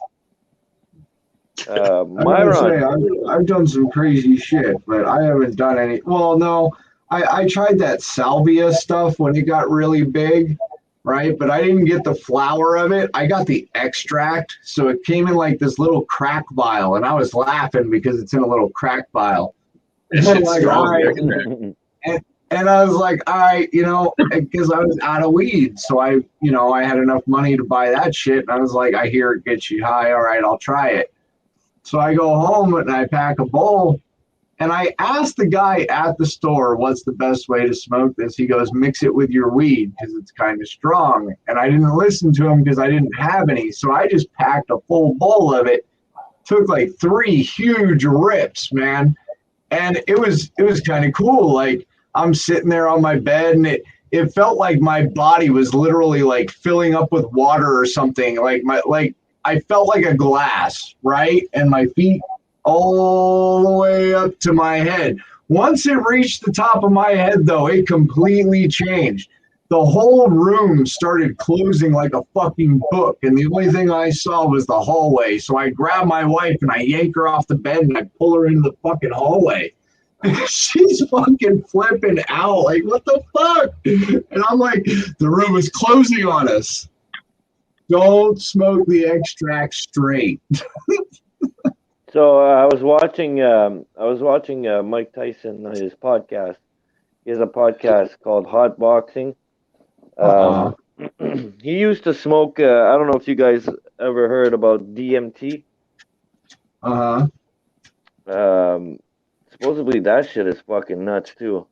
I gotta Myron, say, I've done some crazy shit, but I haven't done any. Well, no, I tried that salvia stuff when it got really big, right? But I didn't get the flower of it. I got the extract, so it came in like this little crack vial, and I was laughing because it's in a little crack vial. That I'm shit's like, strong. all right. Extract. And I was like, all right, because I was out of weed. So I had enough money to buy that shit. And I was like, I hear it gets you high. All right, I'll try it. So I go home and I pack a bowl. And I asked the guy at the store, what's the best way to smoke this? He goes, mix it with your weed because it's kind of strong. And I didn't listen to him because I didn't have any. So I just packed a full bowl of it, took like 3 huge rips, man. And it was kind of cool. Like, I'm sitting there on my bed and it felt like my body was literally like filling up with water or something. Like I felt like a glass, right? And my feet all the way up to my head. Once it reached the top of my head, though, it completely changed. The whole room started closing like a fucking book, and the only thing I saw was the hallway. So I grab my wife and I yank her off the bed and I pull her into the fucking hallway. She's fucking flipping out, like, what the fuck? And I'm like, the room is closing on us. Don't smoke the extract straight. so I was watching Mike Tyson his podcast. He has a podcast called Hot Boxing. He used to smoke. I don't know if you guys ever heard about DMT. Supposedly that shit is fucking nuts too.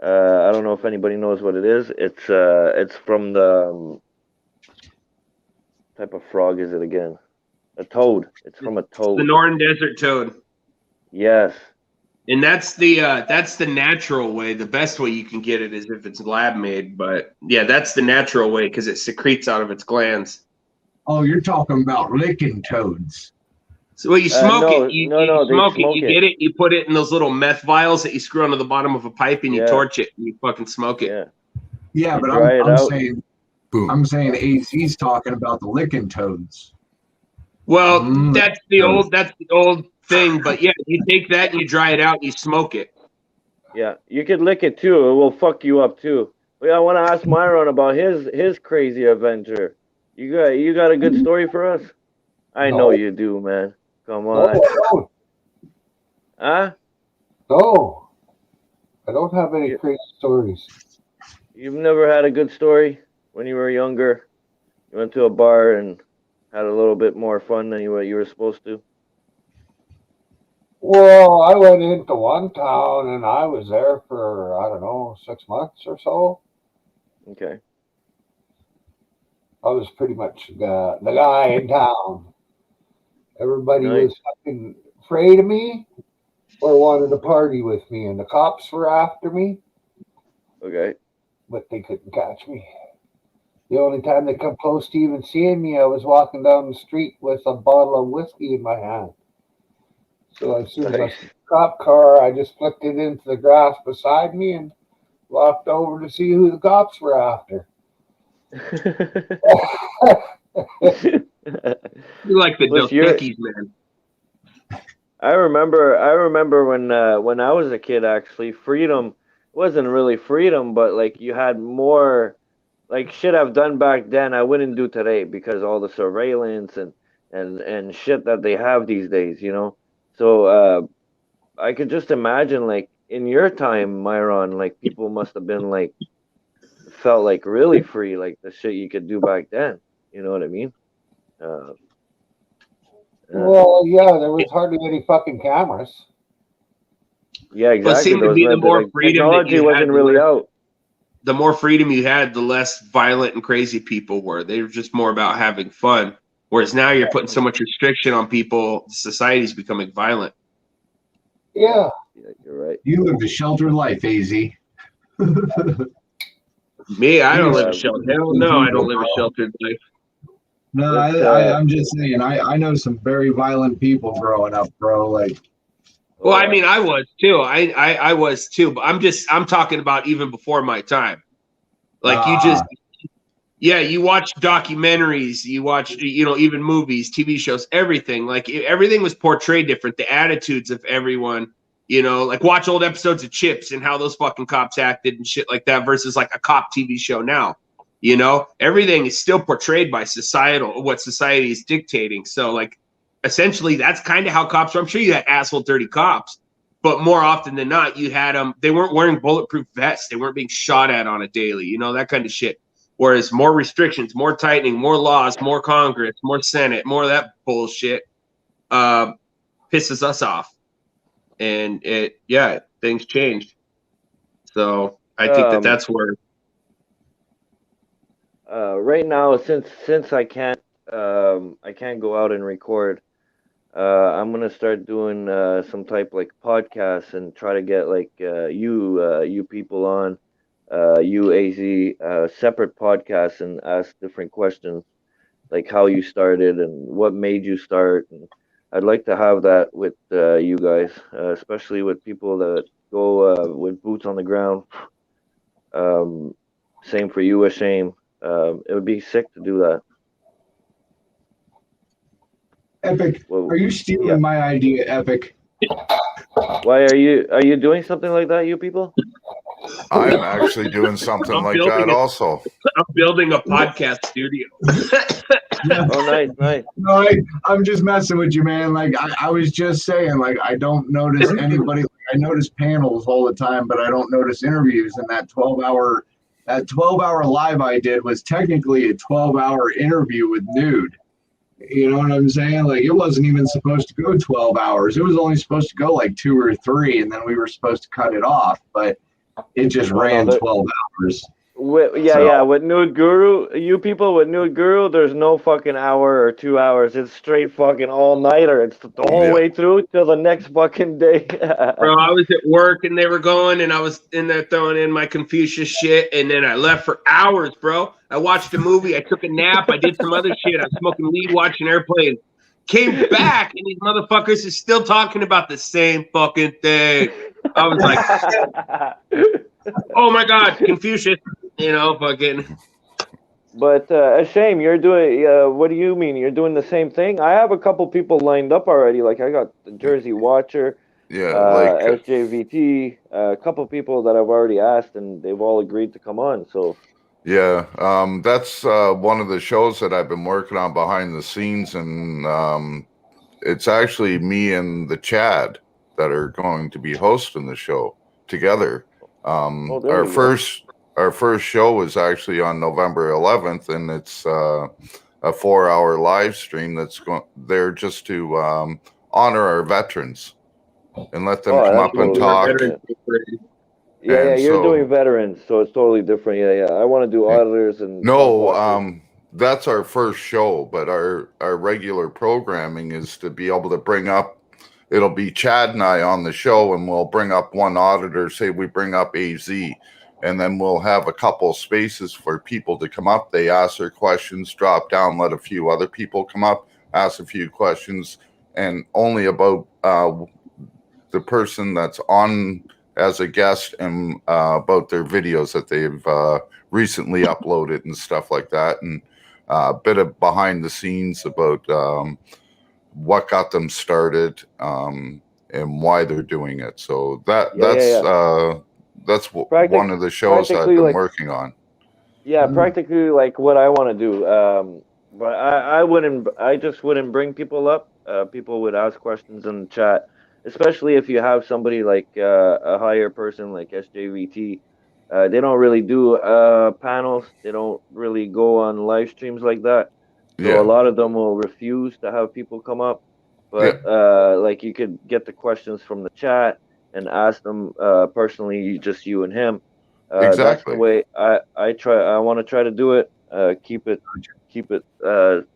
I don't know if anybody knows what it is. It's from the type of frog is it again? A toad. It's from a toad. The Northern Desert toad. Yes. And that's the natural way. The best way you can get it is if it's lab made. But yeah, that's the natural way because it secretes out of its glands. Oh, you're talking about licking toads. So when you smoke no, it, you they smoke it, you get it, you put it in those little meth vials that you screw onto the bottom of a pipe and you torch it and you fucking smoke it. Yeah. Yeah, You but dry it out. I'm saying AC's talking about the licking toads. Well, that's the old thing, but yeah, you take that and you dry it out and you smoke it. Yeah, you could lick it too. It will fuck you up too. But I want to ask Myron about his crazy adventure. You got a good story for us? I know you do, man. Come on. No, Huh? no, I don't have any crazy stories. You've never had a good story when you were younger? You went to a bar and had a little bit more fun than what you were supposed to? Well, I went into one town and I was there for, I don't know, 6 months or so. Okay. I was pretty much the guy in town. Everybody was fucking afraid of me or wanted to party with me, and the cops were after me. Okay. But they couldn't catch me. The only time they come close to even seeing me, I was walking down the street with a bottle of whiskey in my hand. So as soon as I saw the cop car, I just flicked it into the grass beside me and walked over to see who the cops were after. You like the Dos Equis, man. I remember when I was a kid, actually, freedom wasn't really freedom, but like you had more, like shit I've done back then I wouldn't do today because all the surveillance and shit that they have these days, you know. So I could just imagine, like in your time, Myron, like people must have been like felt like really free, like the shit you could do back then. You know what I mean? Well, yeah, there was hardly any fucking cameras. Yeah, exactly. Well, it seemed to be the more freedom technology that you wasn't had, really out. The more freedom you had, the less violent and crazy people were. They were just more about having fun. Whereas now you're putting so much restriction on people, society's becoming violent. Yeah. Yeah, you're right. You lived a sheltered life, AZ. Me, I don't live a sheltered. Hell no, I don't live a sheltered life. No, I'm just saying. I know some very violent people growing up, bro. Like, Well, I mean, I was too. I was too. But I'm talking about even before my time. Like you watch documentaries, you watch, even movies, TV shows, everything. Like everything was portrayed different. The attitudes of everyone, like watch old episodes of Chips and how those fucking cops acted and shit like that versus like a cop TV show now. Everything is still portrayed by what society is dictating. So like, essentially, that's kind of how cops are. I'm sure you had asshole dirty cops, but more often than not, you had them. They weren't wearing bulletproof vests. They weren't being shot at on a daily. That kind of shit. Whereas more restrictions, more tightening, more laws, more Congress, more Senate, more of that bullshit pisses us off. And things changed. So I think that's where. Right now, since I can't go out and record, I'm gonna start doing some type like podcasts and try to get like you people on. You AZ separate podcasts and ask different questions like how you started and what made you start. And I'd like to have that with you guys, especially with people that go with boots on the ground. Same for you, Shame. It would be sick to do that. Epic, Well, are you stealing my idea, Epic? Why are you doing something like that, you people? I'm actually doing something like that also. I'm building a podcast studio. Oh, nice. No, I'm just messing with you, man. Like I was just saying, like I don't notice anybody. I notice panels all the time, but I don't notice interviews. And that 12-hour live I did was technically a 12-hour interview with GooD. You know what I'm saying? Like it wasn't even supposed to go 12 hours. It was only supposed to go like 2 or 3, and then we were supposed to cut it off. But it just ran 12 hours. With GooD Guru, you people with GooD Guru, there's no fucking hour or 2 hours. It's straight fucking all-nighter. It's the whole way through till the next fucking day. Bro, I was at work and they were going and I was in there throwing in my Confucius shit and then I left for hours, bro. I watched a movie, I took a nap, I did some other shit, I was smoking weed, watching airplanes. Came back and these motherfuckers are still talking about the same fucking thing. I was like, oh my God, Confucius, fucking. But Shame, you're doing. What do you mean? You're doing the same thing? I have a couple people lined up already. Like I got the Jersey Watcher, SJVT, a couple people that I've already asked, and they've all agreed to come on. So. Yeah, that's one of the shows that I've been working on behind the scenes, and it's actually me and the Chad that are going to be hosting the show together. Our first show was actually on November 11th, and it's a 4-hour live stream that's there just to honor our veterans and let them come up and talk. Yeah, you're doing veterans, so it's totally different. Yeah. I want to do auditors and. No, that's our first show, but our regular programming is to be able to bring up. It'll be Chad and I on the show, and we'll bring up one auditor. Say we bring up AZ, and then we'll have a couple spaces for people to come up. They ask their questions, drop down, let a few other people come up, ask a few questions, and only about the person that's on as a guest and about their videos that they've recently uploaded and stuff like that, and a bit of behind the scenes about what got them started and why they're doing it. So that's one of the shows I've been working on. Yeah, practically like what I want to do. But I just wouldn't bring people up. People would ask questions in the chat. Especially if you have somebody like a higher person like SJVT. They don't really do panels. They don't really go on live streams like that. So a lot of them will refuse to have people come up. But like you could get the questions from the chat and ask them personally, just you and him. Exactly. That's the way I want to try to do it. Keep it.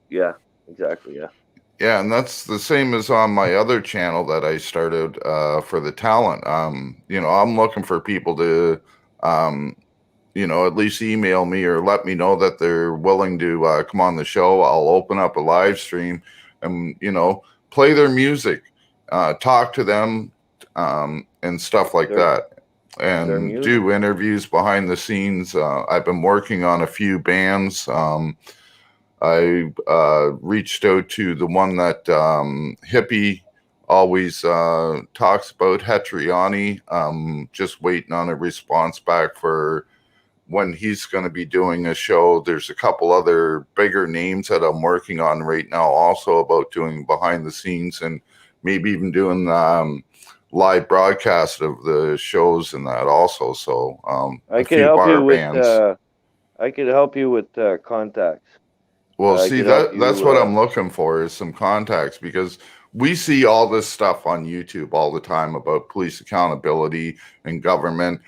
Yeah, exactly. Yeah. Yeah, and that's the same as on my other channel that I started for the talent. I'm looking for people to at least email me or let me know that they're willing to come on the show. I'll open up a live stream and, play their music, talk to them, and stuff like that. And do interviews behind the scenes. I've been working on a few bands. I reached out to the one that Hippie always talks about, Hetriani. Just waiting on a response back for when he's going to be doing a show. There's a couple other bigger names that I'm working on right now also about doing behind the scenes and maybe even doing live broadcast of the shows and that also. So I could help you with I could help you with contacts. Well, see, that's what I'm looking for, is some contacts, because we see all this stuff on YouTube all the time about police accountability and government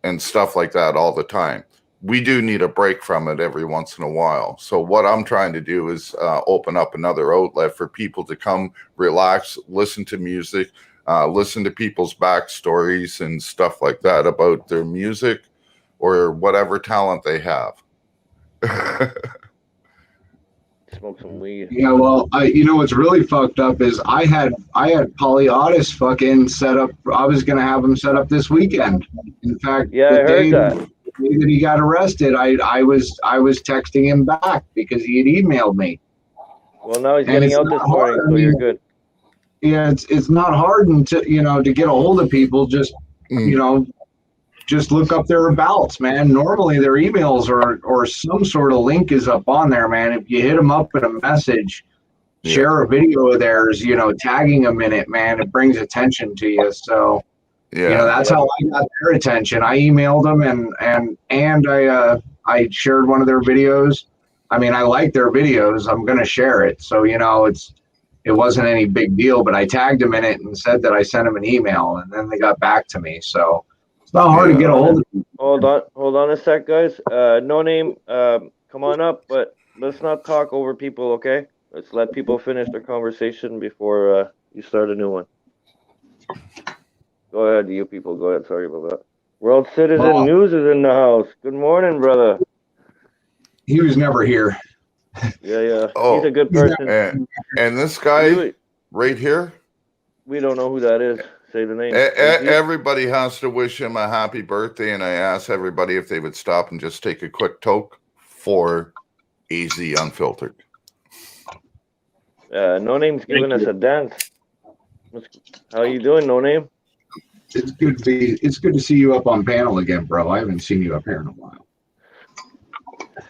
and stuff like that all the time. We do need a break from it every once in a while. So what I'm trying to do is open up another outlet for people to come relax, listen to music, listen to people's backstories and stuff like that about their music or whatever talent they have. Smoke some weed. Yeah, well, what's really fucked up is I had Polyaudis fucking set up. I was gonna have him set up this weekend. In fact, yeah, I heard that. The day that he got arrested, I was texting him back because he had emailed me. Well, now he's getting out this morning, so you're good. Yeah, it's not hard to get a hold of people. Just just look up their abouts, man. Normally their emails or some sort of link is up on there, man. If you hit them up in a message, share a video of theirs, tagging them in it, man, it brings attention to you. So, that's how I got their attention. I emailed them and I shared one of their videos. I mean, I like their videos. I'm going to share it. So, it wasn't any big deal, but I tagged them in it and said that I sent them an email, and then they got back to me. So, it's not hard to get a hold of them. Hold on a sec, guys. No name, come on up, but let's not talk over people, okay? Let's let people finish their conversation before you start a new one. Go ahead, you people. Go ahead. Sorry about that. World Citizen News is in the house. Good morning, brother. He was never here. Yeah. Oh, he's a good person. And this guy right here? We don't know who that is. Say the name. Everybody has to wish him a happy birthday, and I asked everybody if they would stop and just take a quick toke for AZ Unfiltered. No Name's giving us a dance. How you doing, No Name? It's good to see you up on panel again, bro. I haven't seen you up here in a while.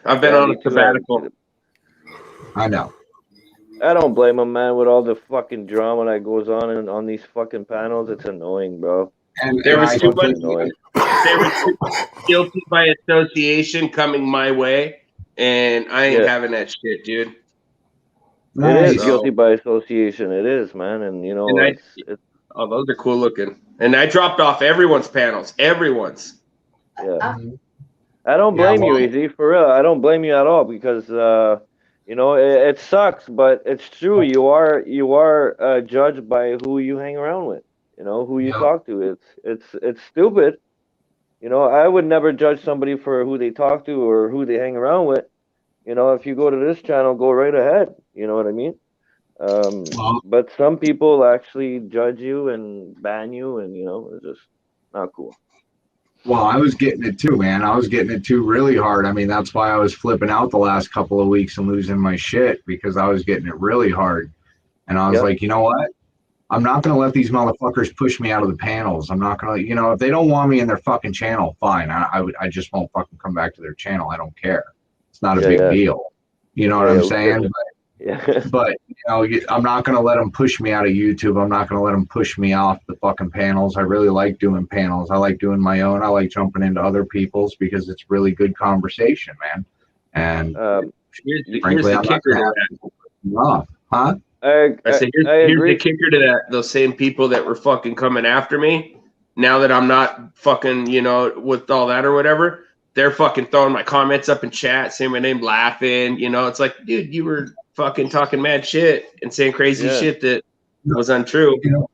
I've been on a sabbatical. I know. I don't blame him, man, with all the fucking drama that goes on these fucking panels. It's annoying, bro. And there was too much. There was guilty by association coming my way, and I ain't having that shit, dude. Nice. It is guilty by association. It is, man, and you know, and oh, those are cool looking. And I dropped off everyone's panels. Everyone's. Yeah. I don't blame you, AZ, for real. I don't blame you at all because you know, it sucks, but it's true. You are judged by who you hang around with. You know, who you talk to. It's stupid. You know, I would never judge somebody for who they talk to or who they hang around with. You know, if you go to this channel, go right ahead. You know what I mean? But some people actually judge you and ban you, and you know, it's just not cool. Well, I was getting it too, man. I was getting it too really hard. I mean, that's why I was flipping out the last couple of weeks and losing my shit, because I was getting it really hard. And I was like, you know what? I'm not going to let these motherfuckers push me out of the panels. I'm not going to, you know, if they don't want me in their fucking channel, fine. I just won't fucking come back to their channel. I don't care. It's not a big deal. You know what I'm saying? But you know, I'm not going to let them push me out of YouTube. I'm not going to let them push me off the fucking panels. I really like doing panels. I like doing my own. I like jumping into other people's because it's really good conversation, man. And frankly, I'm not going to off. Huh? I say, here's the kicker to that. Those same people that were fucking coming after me, now that I'm not fucking, you know, with all that or whatever, they're fucking throwing my comments up in chat, saying my name, laughing. You know, it's like, dude, you were fucking talking mad shit and saying crazy shit that was untrue. You know,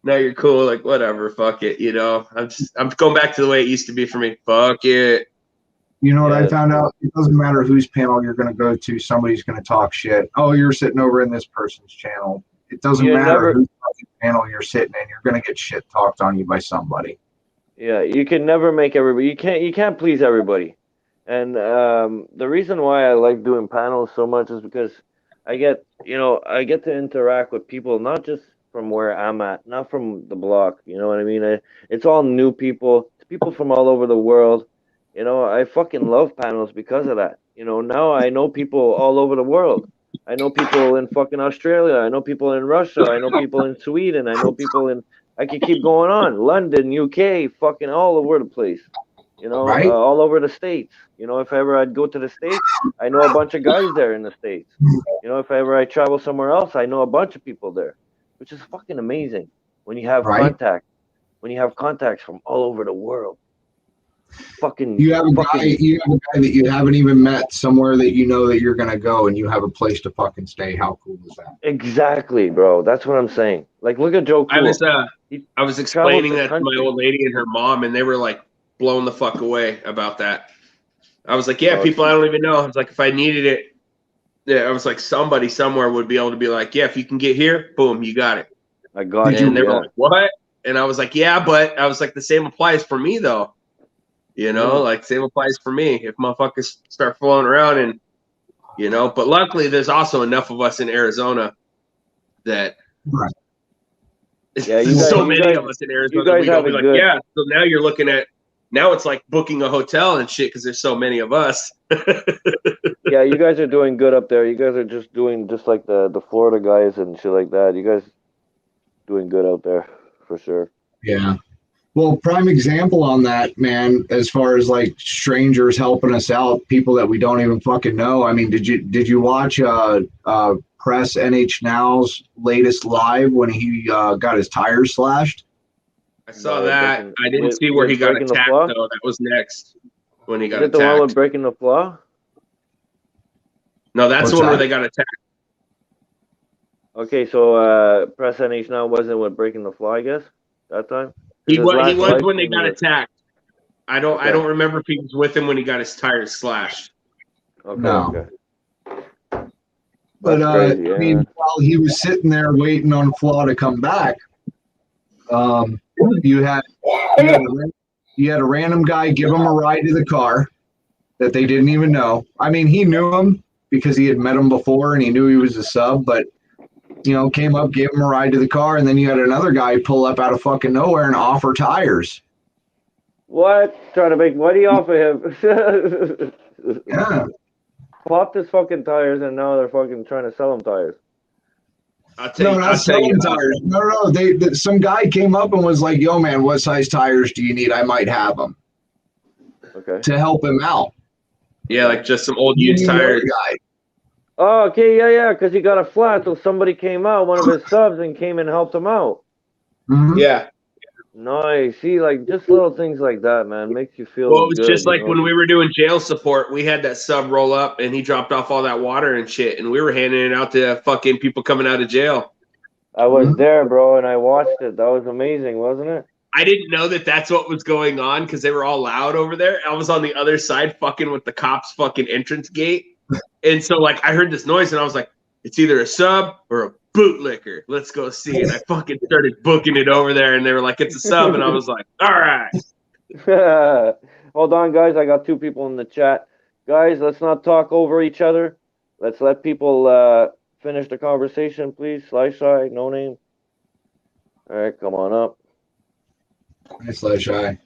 Now you're cool, like whatever, fuck it, you know. I'm going back to the way it used to be for me. Fuck it. You know what Yeah, I that's found cool. out? It doesn't matter whose panel you're going to go to. Somebody's going to talk shit. Oh, you're sitting over in this person's channel. It doesn't You matter never, whose panel you're sitting in. You're going to get shit talked on you by somebody. yeah, you can never make everybody. You can't please everybody. And the reason why I like doing panels so much is because I get to interact with people not just from where I'm at, not from the block. You know what I mean? It's all new people. It's people from all over the world. I fucking love panels because of that. Now I know people all over the world. I know people in fucking Australia. I know people in Russia. I know people in Sweden. I know people in. I could keep going on. London, UK, fucking all over the place. Right? All over the States. If ever I'd go to the States, I know a bunch of guys there in the States. If ever I travel somewhere else, I know a bunch of people there, which is fucking amazing when you have Right? contacts from all over the world. Fucking, You have a guy that you haven't even met somewhere that you know that you're going to go and you have a place to fucking stay. How cool is that? exactly, bro. That's what I'm saying. Like, look at Joe I Cool. was He I was travels explaining the that to my country. old lady and her mom, and they were like blown the fuck away about that. I was like, yeah, Oh, people I don't even know. I was like, if I needed it, yeah, I was like, somebody somewhere would be able to be like, yeah, if you can get here, boom, you got it. I got Did you. And they were Yeah. like, what? And I was like, yeah, but I was like, the same applies for me though. Like same applies for me. If motherfuckers start flowing around and but luckily there's also enough of us in Arizona that Right. Yeah, you there's guys- so you many guys- of us in Arizona you that guys we go have be it like, good. yeah. So now you're looking at it's like booking a hotel and shit because there's so many of us. Yeah, you guys are doing good up there. You guys are just doing just like the Florida guys and shit like that. You guys doing good out there for sure. Yeah. Well, prime example on that, man, as far as like strangers helping us out, people that we don't even fucking know. I mean, did you watch Press NH Now's latest live when he got his tires slashed? I saw No, that. breaking- I didn't with- see where with he got breaking the attacked flaw? though. That was next when he Is got it the one with attacked. breaking the flaw? No, that's What's the one where that? they got attacked. Okay, so Press NH now wasn't with breaking the flaw, I guess, that time? 'Cause He his was last live when they stream got was- attacked. I don't Okay. remember if he was with him when he got his tires slashed. Okay, No. okay. But That's crazy, I mean, while he was sitting there waiting on Flaw to come back, you had a random guy give him a ride to the car that they didn't even know. I mean, he knew him because he had met him before and he knew he was a sub, but came up, gave him a ride to the car, and then you had another guy pull up out of fucking nowhere and offer tires. What? Trying to make money off of him? Yeah. Popped his fucking tires and now they're fucking trying to sell him tires. I'll tell No, you. not I'll tell you. selling tires. No. Some guy came up and was like, "Yo, man, what size tires do you need? I might have them." Okay. To help him out. Yeah, like just some old You used knew the tires. other guy. Oh, okay, yeah, because he got a flat, so somebody came out, one of his subs, and came and helped him out. Mhm. Yeah. Nice. See, like, just little things like that, man, makes you feel Well, it was good, just you like know? when we were doing jail support, we had that sub roll up and he dropped off all that water and shit, and we were handing it out to fucking people coming out of jail. I was Mhm. there, bro, and I watched it. That was amazing, wasn't it? I didn't know that that's what was going on because they were all loud over there. I was on the other side fucking with the cops' fucking entrance gate. And so, like, I heard this noise and I was like, it's either a sub or a bootlicker. Let's go see. And I fucking started booking it over there. And they were like, it's a sub. And I was like, all right. Hold on, guys. I got two people in the chat. Guys, let's not talk over each other. Let's let people finish the conversation, please. Sly, no name. All right, come on up. Nice little shy.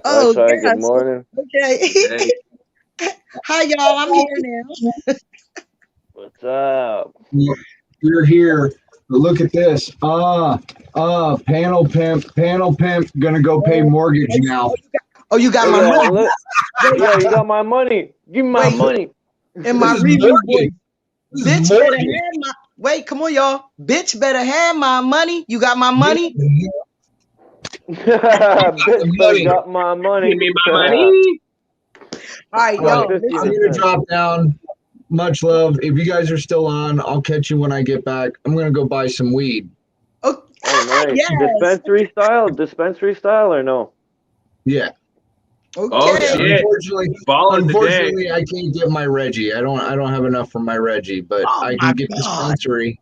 Oh, Sly, gosh. good morning. Okay. Hey, Hi, y'all. I'm here now. What's up? You're here. But look at this. Panel pimp, gonna go pay mortgage now. Oh, you got my Yeah, money. look. Yo, you got my money. Give me my Wait. money. In my This is review mortgage. voice. This is Bitch better mortgage. have my wait, come on, y'all. Bitch better have my money. You got my money? Bitch better got my money. give me my money. All right, Well, y'all. $50. I'm gonna drop down. Much love. If you guys are still on, I'll catch you when I get back. I'm gonna go buy some weed. Oh, Oh, nice. Yes. Dispensary style or no? Yeah. Okay. Oh, shit. Balling today. Unfortunately, I can't get my Reggie. I don't have enough for my Reggie, but Oh I my can get God. dispensary.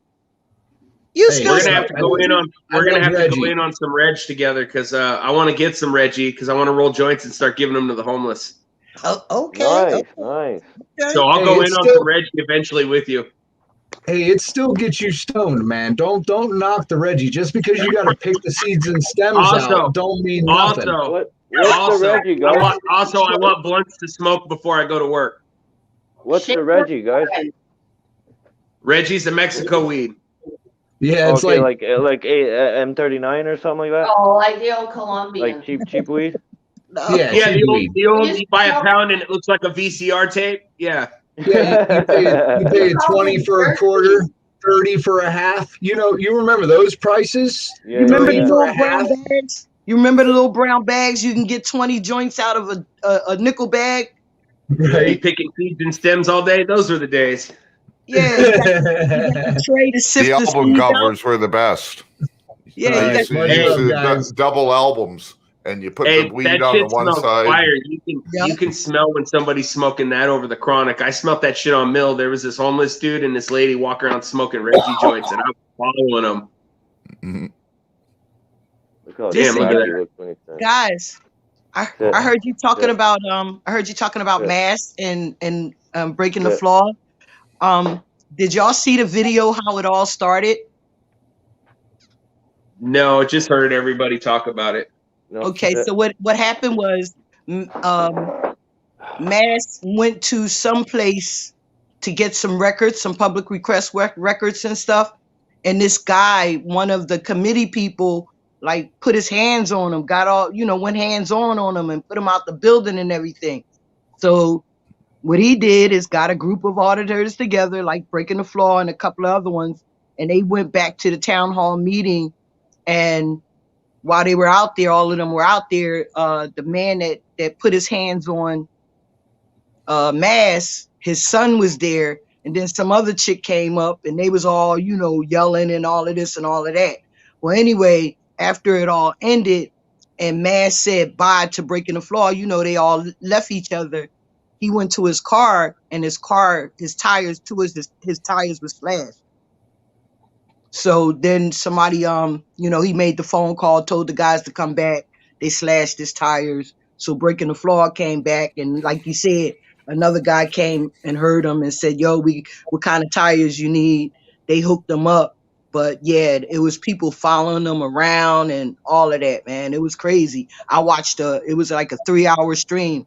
You Hey, still We're gonna smoke? have to go in on. I We're gonna love have to Reggie. go in on some Reg together because I want to get some Reggie because I want to roll joints and start giving them to the homeless. Oh, okay. Nice, Okay. nice. So I'll Hey, go it's in on still- some Reggie eventually with you. Hey, it still gets you stoned, man. Don't knock the Reggie. Just because you got to pick the seeds and stems Also, out, don't mean nothing. Also, What's the Reggie, guys? I want blunts to smoke before I go to work. What's the Reggie, guys? Reggie's the Mexico weed. Yeah, it's Okay, like like a M39 or something like that. Oh, ideal Colombian. Like cheap weed. No. yeah, Yeah, cheap weed. the old you buy a pound and it looks like a VCR tape. Yeah. Yeah, you pay a 20 for a quarter, 30 for a half. You know, you remember those prices? Yeah, You remember the yeah. little brown bags? You remember the little brown bags? You can get 20 joints out of a nickel bag. Be Right. picking seeds and stems all day. Those were the days. Yeah, you got the tray to sift The the album seeds out. covers were the best. Yeah, All you right, got much You love, used to guys. double albums, and you put Hey, the weed that on the shit one smells side. fire. Yeah. You can smell when somebody's smoking that over the chronic. I smelt that shit on Mill. There was this homeless dude and this lady walking around smoking Reggie joints, and I was following them. Mhm. Look how Listen, flashy yo, he looks when he's done. guys, I Yeah. heard you talking Yeah. about Yeah. mass and breaking the Yeah. flaw. Did y'all see the video how it all started? No, just heard everybody talk about it. No, Okay, yeah. so what happened was Mass went to some place to get some records, some public request records and stuff. And this guy, one of the committee people, like put his hands on him, got all, went hands on him and put him out the building and everything. So what he did is got a group of auditors together, like Breaking the Flaw and a couple of other ones, and they went back to the town hall meeting. And while they were out there, all of them were out there. The man that put his hands on Mass, his son was there, and then some other chick came up, and they was all yelling and all of this and all of that. Well, anyway, after it all ended, and Mass said bye to Breaking the Flaw, they all left each other. He went to his car, and his tires, his tires were slashed. So then somebody, he made the phone call, told the guys to come back. They slashed his tires. So Breaking the Flaw came back, and like you said, another guy came and heard him and said, "Yo, what kind of tires you need?" They hooked them up. But yeah, it was people following them around and all of that, man. It was crazy. I watched it was like a 3-hour stream.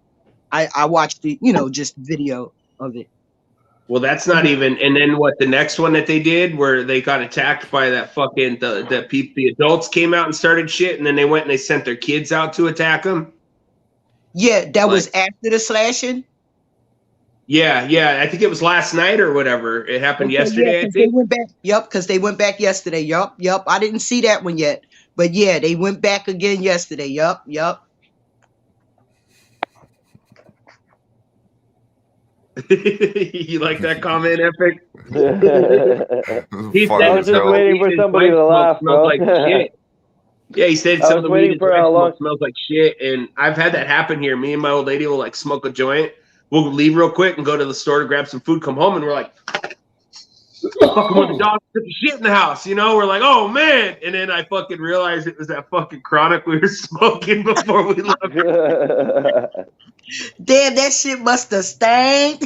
I watched the, just video of it. Well, that's not even. And then what? The next one that they did, where they got attacked by that fucking the adults came out and started shit, and then they went and they sent their kids out to attack them. Yeah, that was after the slashing. Yeah. I think it was last night or whatever. It happened yesterday. Yeah, I think. they went back. Yep, because they went back yesterday. Yup. I didn't see that one yet, but yeah, they went back again yesterday. Yup. You like that comment, Epic? He Funny said I was just some of the waiting weed for in his somebody pipe to smoke laugh, smells bro. like shit. Yeah, he said I some was of the waiting weed in for his how pipe long- smoke smells like shit, and I've had that happen here. Me and my old lady will like smoke a joint. We'll leave real quick and go to the store to grab some food. Come home and we're like, fucking when the dog took the shit in the house, we're like, oh man. And then I fucking realized it was that fucking chronic we were smoking before we left. Damn, that shit must have stank.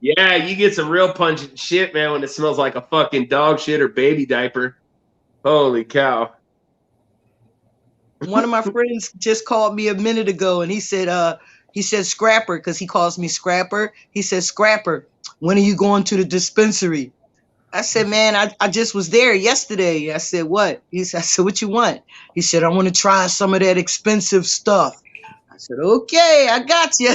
Yeah, you get some real pungent shit, man, when it smells like a fucking dog shit or baby diaper. Holy cow. One of my friends just called me a minute ago, and he said Scrapper, because he calls me Scrapper. He said, Scrapper, when are you going to the dispensary? I said, man, I just was there yesterday. I said, what? I said, what you want? He said, I want to try some of that expensive stuff. I said, okay, I got you.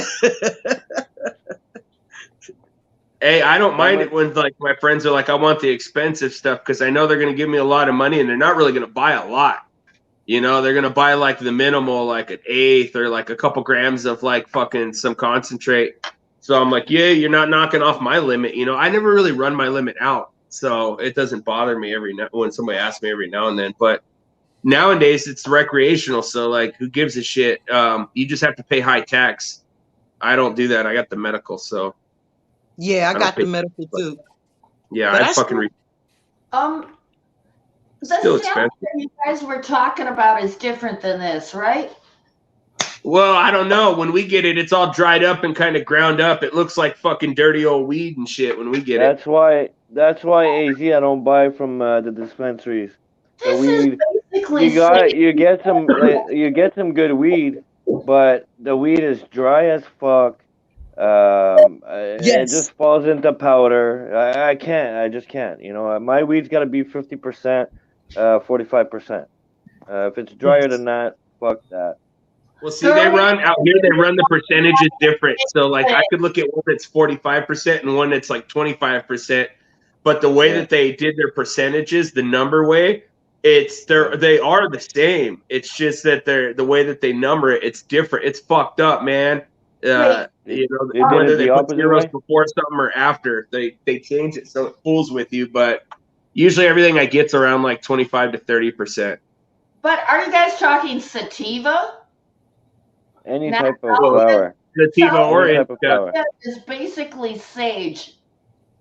Hey, I don't mind it when like my friends are like, I want the expensive stuff because I know they're going to give me a lot of money and they're not really going to buy a lot. They're going to buy like the minimal, like an eighth or like a couple grams of like fucking some concentrate. So I'm like, yeah, you're not knocking off my limit. I never really run my limit out. so it doesn't bother me when somebody asks me every now and then. But nowadays it's recreational, so like, who gives a shit? You just have to pay high tax. I don't do that. I got the medical, so Yeah, I don't got pay the medical too. Yeah, But I I fucking The still salad expensive. that you guys were talking about is different than this, right? Well, I don't know. When we get it, it's all dried up and kind of ground up. It looks like fucking dirty old weed and shit when we get it. That's why AZ I don't buy from the dispensaries. The This weed is basically you get some good weed, but the weed is dry as fuck. It Yes. just falls into powder. I just can't. You know, my weed's got to be 50%, 45%. If it's drier than that, fuck that. Well, see, they run out here. They run the percentages different. So, like, I could look at one that's 45% and one that's like 25%. But the way that they did their percentages, the number way, they are the same. It's just that the way that they number it, it's different. It's fucked up, man. You know, whether they put zeros before something or after, they change it so it fools with you. But usually, everything I get's around like 25 to 30%. But are you guys talking sativa? Any type of flower. Sativa or indica. It's basically sage.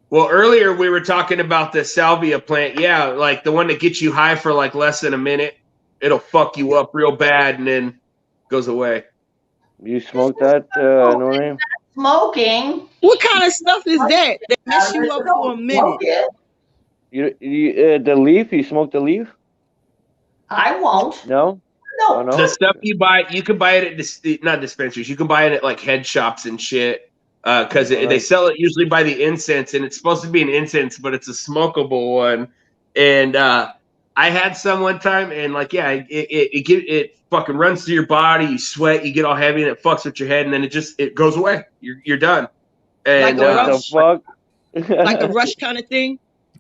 Well, earlier we were talking about the salvia plant. Yeah, like the one that gets you high for like less than a minute. It'll fuck you up real bad and then goes away. You smoke that, no name? Smoking. What kind of stuff is that? That mess you up for a minute. The leaf? You smoke the leaf? I won't. No? No. Oh, no? The stuff you buy, you can buy it at not dispensaries. You can buy it at like head shops and shit. Because they sell it usually by the incense, and it's supposed to be an incense, but it's a smokable one. And I had some one time, and like, yeah, it fucking runs through your body. You sweat, you get all heavy, and it fucks with your head, and then it goes away. You're done. And like a rush, fuck? like a rush kind of thing.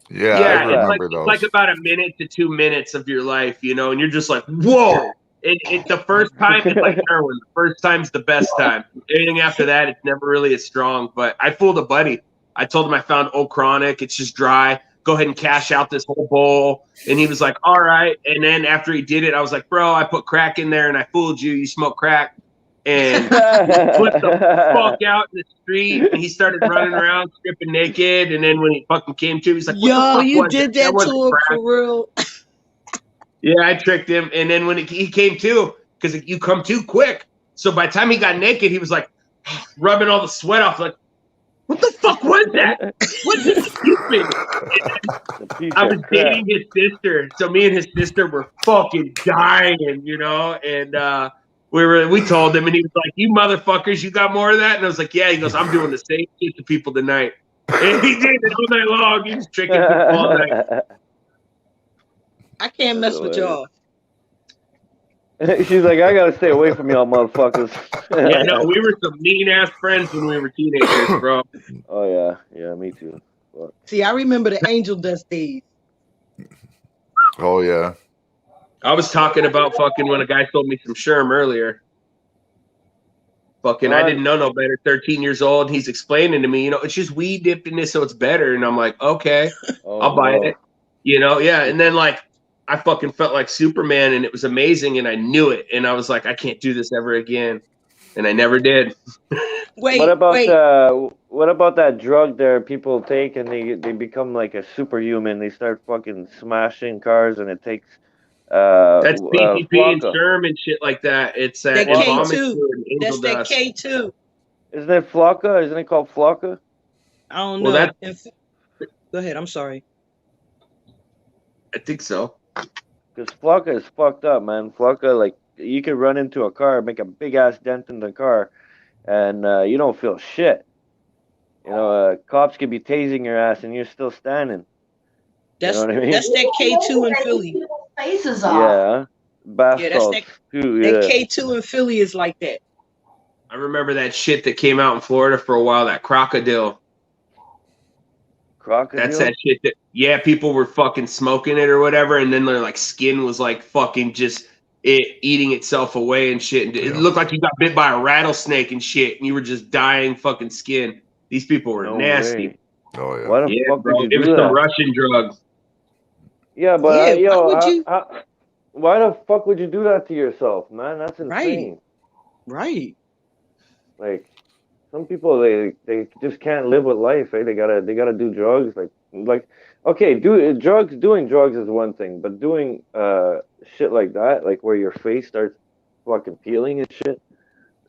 Yeah, I remember those. It's like about a minute to 2 minutes of your life, you know, and you're just like, whoa. It's the first time, it's like heroin. The first time's the best time. Anything after that, it's never really as strong. But I fooled a buddy. I told him I found Old Chronic. It's just dry. Go ahead and cash out this whole bowl. And he was like, all right. And then after he did it, I was like, bro, I put crack in there and I fooled you. You smoke crack. And he flipped the fuck out in the street. And he started running around stripping naked. And then when he fucking came to, he's like, what the fuck you was did that to him crack. for real. Yeah, I tricked him. And then when he came to, because you come too quick. So by the time he got naked, he was like rubbing all the sweat off. Like, what the fuck was that? What is stupid? I was dating his sister. So me and his sister were fucking dying, you know? And we told him, and he was like, you motherfuckers, you got more of that? And I was like, yeah. He goes, I'm doing the same shit to people tonight. And he did it all night long. He was tricking people all night. I can't mess with y'all. She's like, I gotta stay away from y'all motherfuckers. Yeah, no, we were some mean ass friends when we were teenagers, bro. Oh yeah, me too. Fuck. See, I remember the angel dust days. Oh yeah. I was talking about fucking when a guy sold me some Sherm earlier. Fucking, I didn't know no better. 13 years old. And he's explaining to me, you know, it's just weed dipped in this, so it's better. And I'm like, okay, I'll buy it. You know, yeah. And then like, I fucking felt like Superman, and it was amazing, and I knew it, and I was like, I can't do this ever again, and I never did. What about that drug there people take and they become like a superhuman? They start fucking smashing cars, and it takes that's PCP and Sherm and shit like that. It's that K2. That's that K2. Isn't it Flocka? Isn't it called Flocka? I don't know. Go ahead. I'm sorry. I think so. Because Flocka is fucked up, man. Flocka, like, you could run into a car, make a big ass dent in the car, and you don't feel shit. You know, cops could be tasing your ass, and you're still standing. That's you know what I mean? That's that K2 in Philly. Faces off. Yeah, bath salts too. Yeah. That K2 in Philly is like that. I remember that shit that came out in Florida for a while. That crocodile. That's that shit that, yeah, people were fucking smoking it or whatever, and then their like skin was like fucking just eating itself away and shit. And it looked like you got bit by a rattlesnake and shit, and you were just dying fucking skin. These people were nasty. Oh yeah. Why the Yeah, fuck bro. would you Give do us some that? Russian drugs. Yeah, but Yeah, why yo, would you? why the fuck would you do that to yourself, man? That's Right, insane. right. Like some people, they just can't live with life. Eh? They gotta do drugs. Like okay, doing drugs is one thing, but doing shit like that, like where your face starts fucking peeling and shit.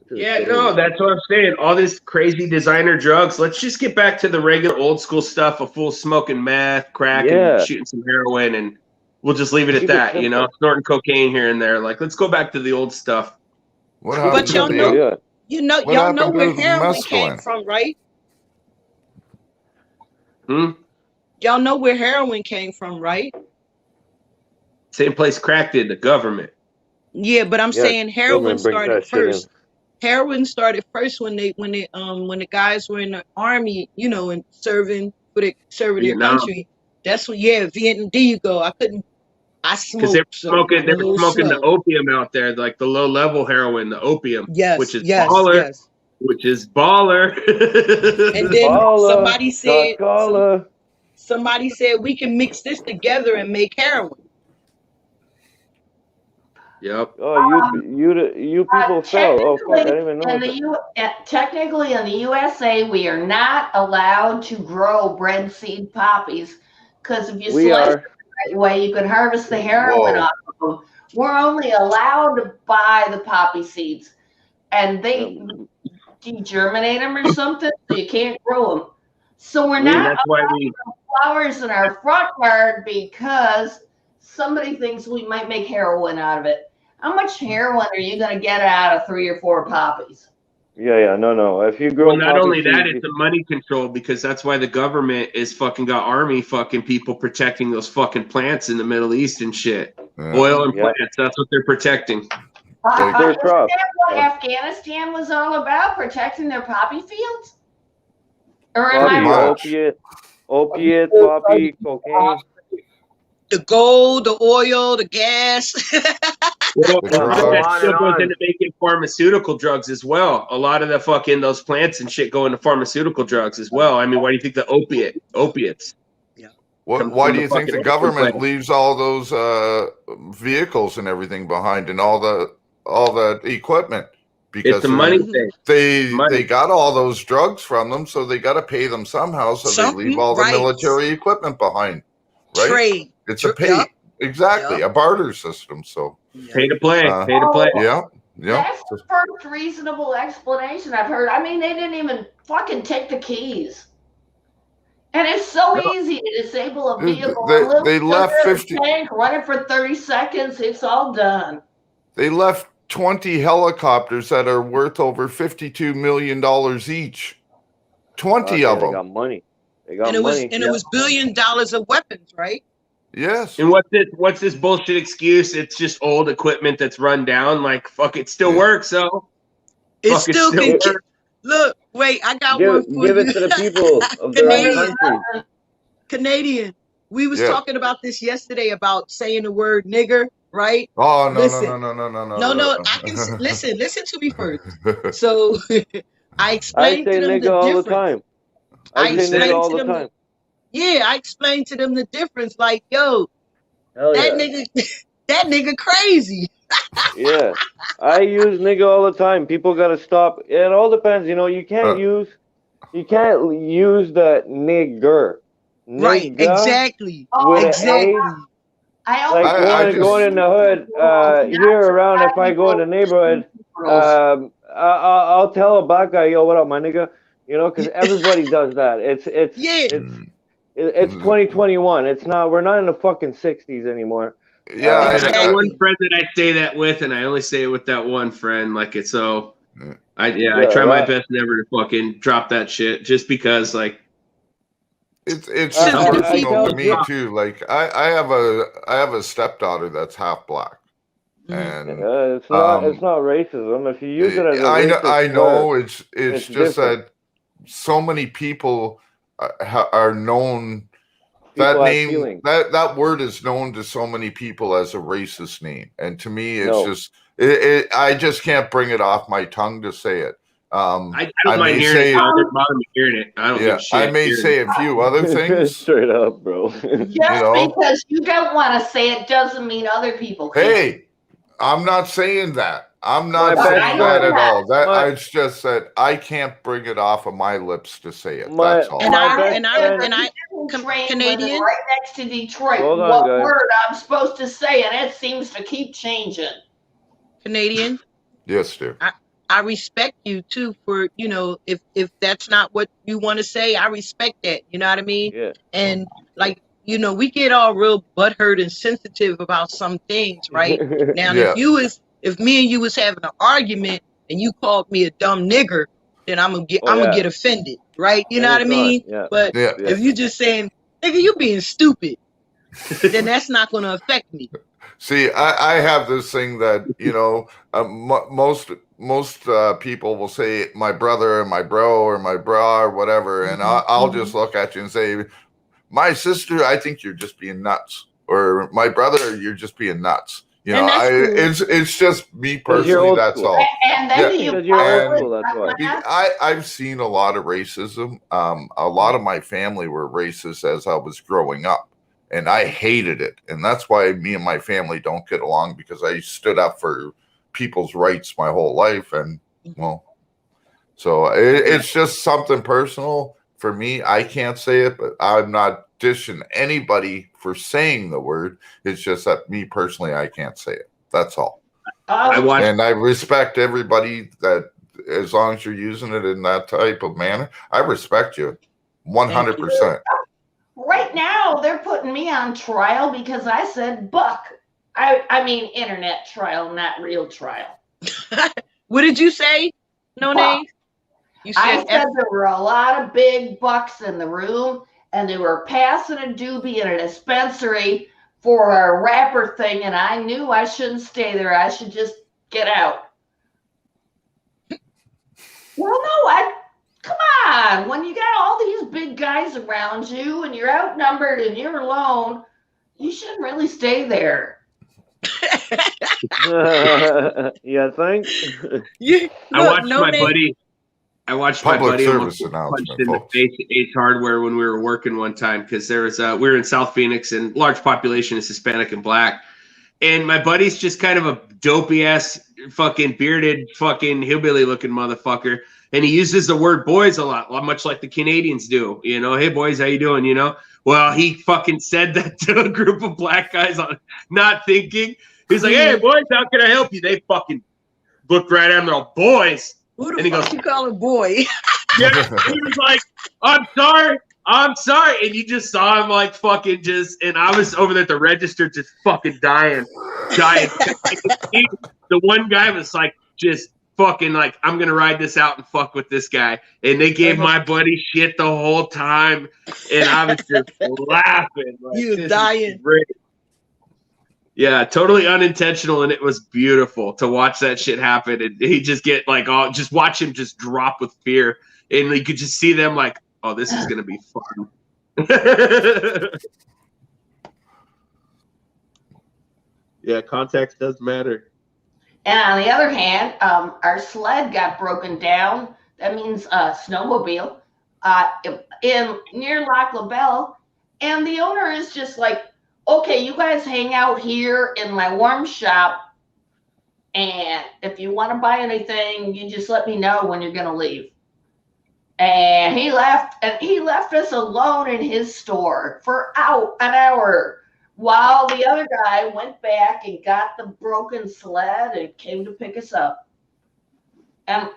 It's Yeah, insane, no, man. that's what I'm saying. All this crazy designer drugs. Let's just get back to the regular old school stuff of full smoking meth, crack, and Yeah, shooting some heroin, and we'll just leave it at keep it that. You know, simple. snorting cocaine here and there. Like, let's go back to the old stuff. What Keep it But happened to simple. the Yeah. what y'all know happened where to the heroin came mescaline? from, right? Hmm? Y'all know where heroin came from, right? Same place crack did, the government. Yeah, but I'm Yeah, saying heroin government brings started that shit in. first. Heroin started first when the guys were in the army, you know, and serving their Vietnam. country. That's when Vietnam. There you go. I Because smoked, so I'm they a were little smoking the slow. opium out there, like the low level heroin, the opium, which Yes, is yes, baller, yes. which is baller. And then Bala, shot caller. somebody said we can mix this together and make heroin. Yep. Oh, you people fell. Oh fuck, I didn't even know that. Technically in the USA, we are not allowed to grow bread seed poppies because if you We slice are. it the right way, you can harvest the heroin Whoa. off of them. We're only allowed to buy the poppy seeds, and they degerminate them or something, so you can't grow them. So we're And not that's why we flowers in our front yard because somebody thinks we might make heroin out of it. How much heroin are you going to get out of 3 or 4 poppies? Yeah, no. If you Well, grow not poppy only that, seeds, it's a money control because that's why the government is fucking got army fucking people protecting those fucking plants in the Middle East and shit. Yeah. Oil and yeah, plants, that's what they're protecting. Like- they're Isn't crop. that what Afghanistan was all about, protecting their poppy fields? Or am Pretty I Poppy, wrong? much. opiate, poppy, cocaine. The gold, the oil, the gas. Well, The but drugs. that still goes into making pharmaceutical drugs as well. A lot of the fucking those plants and shit go into pharmaceutical drugs as well. I mean, why do you think the opiates? come Why from do the you think fucking the opium government plant? leaves all those vehicles and everything behind and all that equipment? Because It's a money thing. they Money. got all those drugs from them, so they got to pay them somehow. So they leave all the Right. military equipment behind, right? Trade. It's a pay, Yup. exactly, Yup. a barter system. So Pay to play. Uh, Pay to play. yeah. That's the first reasonable explanation I've heard. I mean, they didn't even fucking take the keys. And it's so No. easy to disable a Dude, vehicle. they- A little they left sugar 50 tank, run it for 30 seconds, it's all done. They left 20 helicopters that are worth over $52 million each. 20 of They them. got money. They got And it was money. and it was $1 billion of weapons, right? Yes. And what's this bullshit excuse? It's just old equipment that's run down. Like, fuck, it still Yeah. works, so It fuck, it still can works. look, wait, I got one for Give you. it to the people of their own Canadian. country. Canadian. We was Yeah. talking about this yesterday about saying the word nigger, right? Oh, no, Listen. no. No, I can listen to me first. So I I explained say to them nigga the all the difference. time. I I say nigga explained all to the them time. I explained to them the difference. Like, yo, Hell that yeah. that nigga crazy. Yeah. I use nigga all the time. People gotta stop. It all depends, you can't use the nigger. Right, Nigga exactly. with Exactly. an A. I Like I going in the hood, here around, if I go in the neighborhood, I'll tell a black guy, yo, what up, my nigga? Because everybody does that. Yeah. It's 2021. It's not. We're not in the fucking 60s anymore. Yeah, I got Exactly. one friend that I say that with, and I only say it with that one friend. Like, it's so. I Yeah, try my right. best never to fucking drop that shit, just because, like, it's Simple just personal people. to me too. Like I have a stepdaughter that's half black, and it's not racism. If you use it as a I racist know slur, it's it's just different. that so many people are known. People That have name, feelings. that word is known to so many people as a racist name, and to me, it's No. just I just can't bring it off my tongue to say it. I don't mind hearing it. It doesn't bother me hearing it. I don't give a shit. I may say a few other things. Straight up, bro. Just know? because you don't want to say it doesn't mean other people can't. Hey, I'm not saying that. I'm not My saying best that at friend- all. That my- it's just that I can't bring it off of my lips to say it. My- That's all. And My I best and I friend- and I Canadian? right next to Detroit. Hold on, what guys. word I'm supposed to say, and it seems to keep changing. Canadian. Yes, dear. I respect you too for, you know, if that's not what you want to say, I respect that. You know what I mean? Yeah. And like, you know, we get all real butthurt and sensitive about some things, right? Now, Yeah. if me and you was having an argument and you called me a dumb nigger, then I'm gonna get offended, right? You know what I mean? Yeah. But Yeah. if you just saying, nigga, you being stupid, then that's not gonna affect me. See, I have this thing that, you know, most people will say my brother or my bro or my bra or whatever, and I'll just look at you and say, my sister, I think you're just being nuts, or my brother, you're just being nuts. You know, And that's cool. it's just me 'Cause you're personally. old That's school. all. And then Yeah. do you Because you're old And- school, that's why. I've seen a lot of racism. A lot of my family were racist as I was growing up, and I hated it. And that's why me and my family don't get along, because I stood up for people's rights my whole life. And well, so it's just something personal for me. I can't say it, but I'm not dishing anybody for saying the word. It's just that me personally, I can't say it. That's all. I watched. And I respect everybody that, as long as you're using it in that type of manner, I respect you 100%. Right now, they're putting me on trial because I said buck. I mean internet trial, not real trial. What did you say? No Buck. name? You I said said there were a lot of big bucks in the room, and they were passing a doobie in a dispensary for a rapper thing, and I knew I shouldn't stay there. I should just get out. Well, no, come on. When you got all these big guys around you and you're outnumbered and you're alone, you shouldn't really stay there. Yeah, think? yeah. I watched no my name. buddy. I watched Public my buddy service almost announcement, punched in the folks. face at Ace Hardware when we were working one time, because there was we were in South Phoenix, and large population is Hispanic and black. And my buddy's just kind of a dopey ass fucking bearded fucking hillbilly looking motherfucker. And he uses the word boys a lot, much like the Canadians do. You know, hey boys, how you doing? You know, well, he fucking said that to a group of black guys on not thinking. He's like, hey boys, how can I help you? They fucking looked right at him. They're all boys. Who the And he fuck goes, you call a boy? yeah, he was like, I'm sorry. And you just saw him like fucking just, and I was over there at the register just fucking dying. The one guy was like, just fucking like, I'm going to ride this out and fuck with this guy. And they gave my buddy shit the whole time. And I was just laughing. Like, You was this is dying. great. Yeah, totally unintentional, and it was beautiful to watch that shit happen. And he just get like, just watch him just drop with fear, and you could just see them like, oh, this is gonna be fun. Yeah, context does matter. And on the other hand, our sled got broken down. That means snowmobile in near Lac La Belle. And the owner is just like, okay, you guys hang out here in my warm shop. And if you want to buy anything, you just let me know when you're going to leave. And he left us alone in his store for an hour while the other guy went back and got the broken sled and came to pick us up. And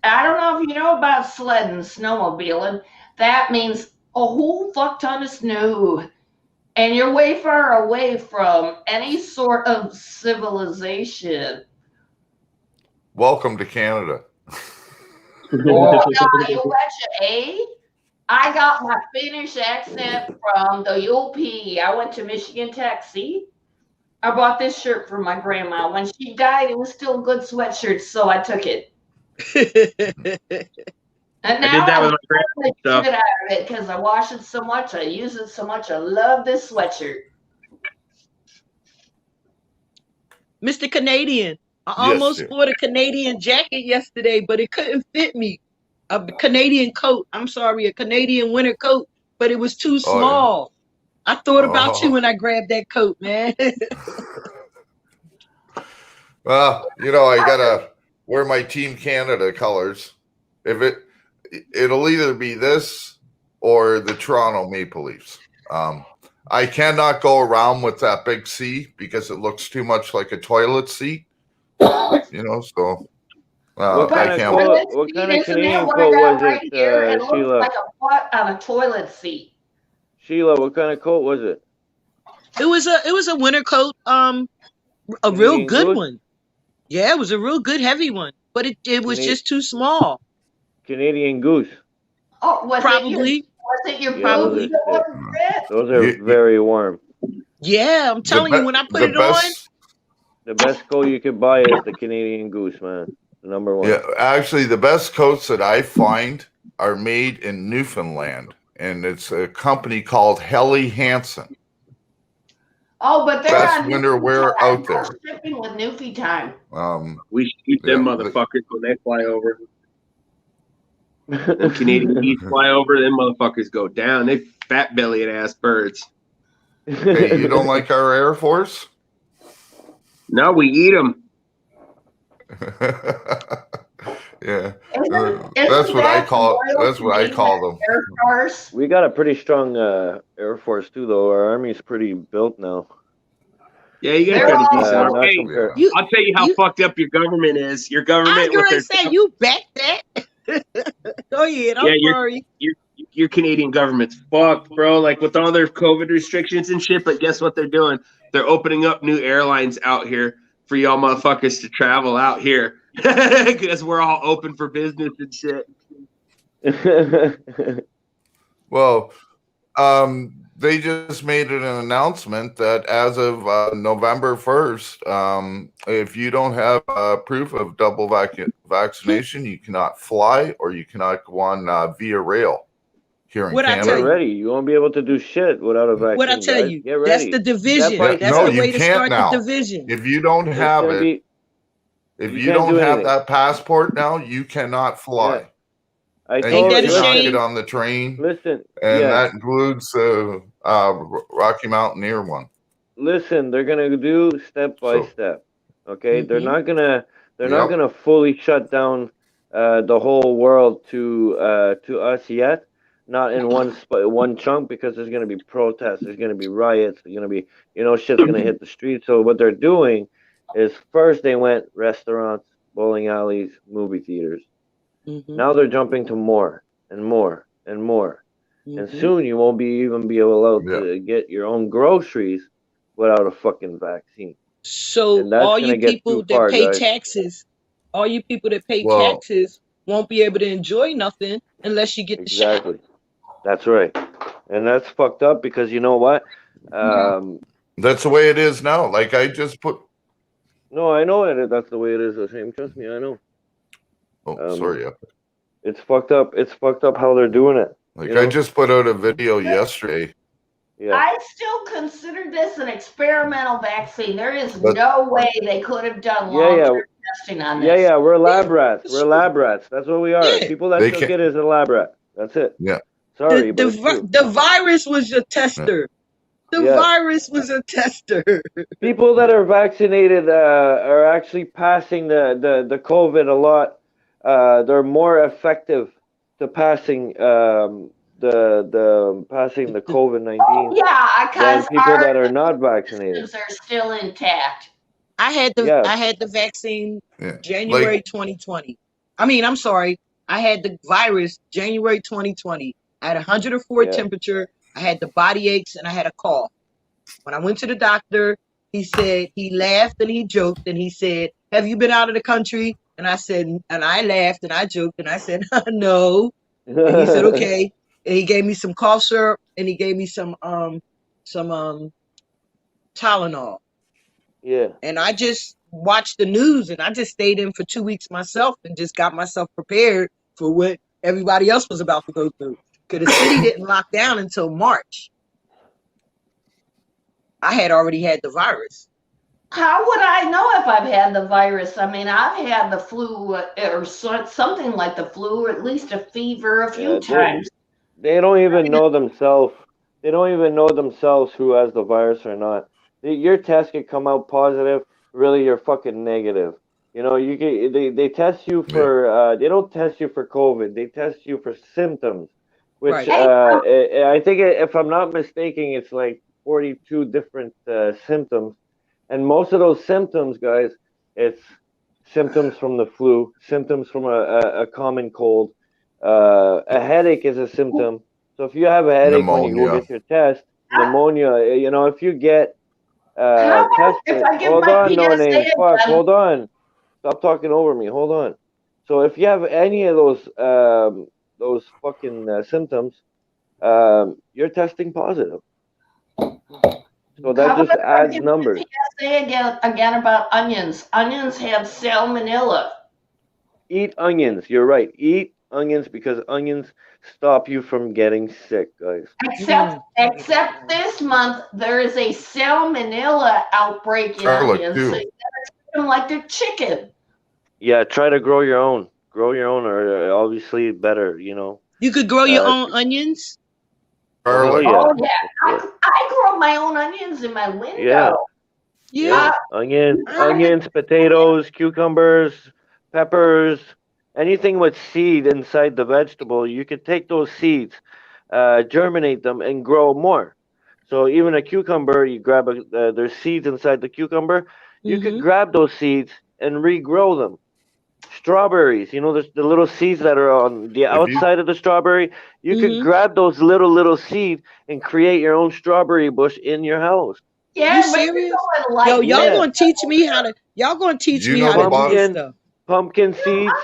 I don't know if you know about sled and snowmobiling. That means a whole fuck ton of snow. And you're way far away from any sort of civilization. Welcome to Canada. Oh, God, you betcha, eh? I got my Finnish accent from the UP. I went to Michigan Tech. See? I bought this shirt for my grandma. When she died, it was still a good sweatshirt, so I took it. And I now did that with I'm my grandma stuff. out of it because I wash it so much. I use it so much. I love this sweatshirt. Mr. Canadian, I Yes, almost dear. bought a Canadian jacket yesterday, but it couldn't fit me. A Canadian coat. I'm sorry, a Canadian winter coat, but it was too Oh, yeah. small. I thought about you Oh. when I grabbed that coat, man. Well, I gotta wear my Team Canada colors. If it'll either be this or the Toronto Maple Leafs. I cannot go around with that big C because it looks too much like a toilet seat. So What I kind of can't. coat? What kind of Isn't that Canadian what I coat got was right here? it, It looks Sheila? like a butt on a toilet seat. Sheila, what kind of coat was it? It was a winter coat, a real Canadian good Goose? one. Yeah, it was a real good heavy one, but it was Cana- just too small. Canadian Goose. Oh, Probably. was it your Yeah, those boobs are that sick. were red? Those are You- very warm. Yeah, I'm telling you, when I put the it on, best. The best coat you could buy is the Canadian Goose, man. The number one. Yeah, actually, the best coats that I find are made in Newfoundland, and it's a company called Helly Hansen. Oh, but they're Best on winter Newfie wear time. out there. No shipping with Newfie time. We should keep them Yeah, motherfuckers when they fly over. Them Canadian geese fly over, them motherfuckers go down. They fat bellied ass birds. Hey, you don't like our Air Force? No, we eat them. Yeah, Isn't that's what I that call. Royal That's what I call them. Air Force? We got a pretty strong Air Force too, though. Our army's pretty built now. Yeah, you guys They're got a all- decent army. not Hey, compared. you, I'll tell you how you- fucked up your government is. Your I government was with gonna their say you back that. Go ahead, I'm Yeah, sorry. your Canadian government's fucked, bro. Like with all their COVID restrictions and shit. But guess what they're doing? They're opening up new airlines out here for y'all motherfuckers to travel out here because we're all open for business and shit. Well, they just made an announcement that as of November 1st, if you don't have proof of double vaccination, you cannot fly or you cannot go on via rail here in What'd I Get tell Canada. you? ready. You won't be able to do shit without a vaccine. What I tell guys. you? Get That's ready. the division. price That's no, the you way to can't start now. the division. If you don't It's have gonna it, be. if You you can't don't do have anything. that passport now, you cannot fly. Yeah. I And Ain't told you that a cannot shame? get on the train. Listen, And yes. that includes Rocky Mountaineer one. Listen, they're gonna do step by So, step. Okay, they're Mhm. not gonna Yep. fully shut down the whole world to us yet. Not in one chunk, because there's gonna be protests, there's gonna be riots, there's gonna be shit's gonna hit the streets. So what they're doing is, first they went restaurants, bowling alleys, movie theaters. Mhm. Now they're jumping to more and more and more. And Mhm. soon you won't even be allowed Yeah. to get your own groceries without a fucking vaccine. So And that's all gonna you get people too that far, pay guys. taxes, all you people that pay Well, taxes won't be able to enjoy nothing unless you get the shot. Exactly. That's right. And that's fucked up, because you know what? that's the way it is now. Like I just put. No, I know it. That's the way it is. The same. Trust me, I know. Oh, sorry. Yeah. It's fucked up. It's fucked up how they're doing it. Like you know? I just put out a video yesterday. Yeah. I still consider this an experimental vaccine. There is But- no way they could have done Yeah, yeah. long-term testing on this. Yeah, yeah. We're lab rats. We're lab rats. That's what we are. Yeah. People that They took can't- it as a lab rat. That's it. Yeah. Sorry, The, but the, it's vi- true. the virus was a tester. The Yeah. virus was a tester. People that are vaccinated are actually passing the COVID a lot. They're more effective to passing the COVID-19 Oh, yeah, than because people our that are not vaccinated. systems are still intact. I had Yeah. the vaccine Yeah. January Like 2020. I'm sorry. I had the virus January 2020. I had 104 Yeah. temperature. I had the body aches and I had a cough. When I went to the doctor, he said, he laughed and he joked and he said, "Have you been out of the country?" And I said, and I laughed and I joked and I said, "No." And he said, "Okay." And he gave me some cough syrup and he gave me some Tylenol. Yeah. And I just watched the news and I just stayed in for 2 weeks myself and just got myself prepared for what everybody else was about to go through. Because the city didn't lock down until March. I had already had the virus. How would I know if I've had the virus? I mean, I've had the flu or something like the flu, or at least a fever a few Yeah, times. they don't even know themselves. They don't even know themselves who has the virus or not. Your test could come out positive. Really, you're fucking negative. You know, they test you Yeah. for they don't test you for COVID. They test you for symptoms, which Right. Hey, I think if I'm not mistaken, it's like 42 different symptoms, and most of those symptoms, guys, it's symptoms from the flu, symptoms from a common cold. A headache is a symptom. So if you have a headache when you go Pneumonia. get your test, pneumonia, you know, if you get how about if tested, I get hold my on, no name, PSA fuck, done? hold on, stop talking over me, hold on. So if you have any of those fucking symptoms, you're testing positive. So How that about just if I adds get numbers. my PSA again about onions? Onions have salmonella. Eat onions. You're right. Eat onions because onions stop you from getting sick, guys. Except Mm. except this month there is a salmonella outbreak in Garlic onions, so too. you gotta treat them like they're chicken. Yeah, try to grow your own. Grow your own, or obviously better. You know. You could grow your Uh, own onions. oh hell Garlic. yeah, Oh yeah, of course. I grow my own onions in my Yeah, window. Yeah. yeah. Uh, I Onions, potatoes, cucumbers, peppers, anything with seed inside the vegetable. You could take those seeds, germinate them, and grow more. So even a cucumber, you grab there's seeds inside the cucumber. You could Mm-hmm. grab those seeds and regrow them. Strawberries, you know, there's the little seeds that are on the If you outside of the strawberry. You could Mm-hmm. grab those little seeds and create your own strawberry bush in your house. You yeah, but you're serious? going Yo, light y'all mix. Yeah, gonna teach me how to y'all gonna teach you me know how the to do this bottom pumpkin, stuff. pumpkin seeds,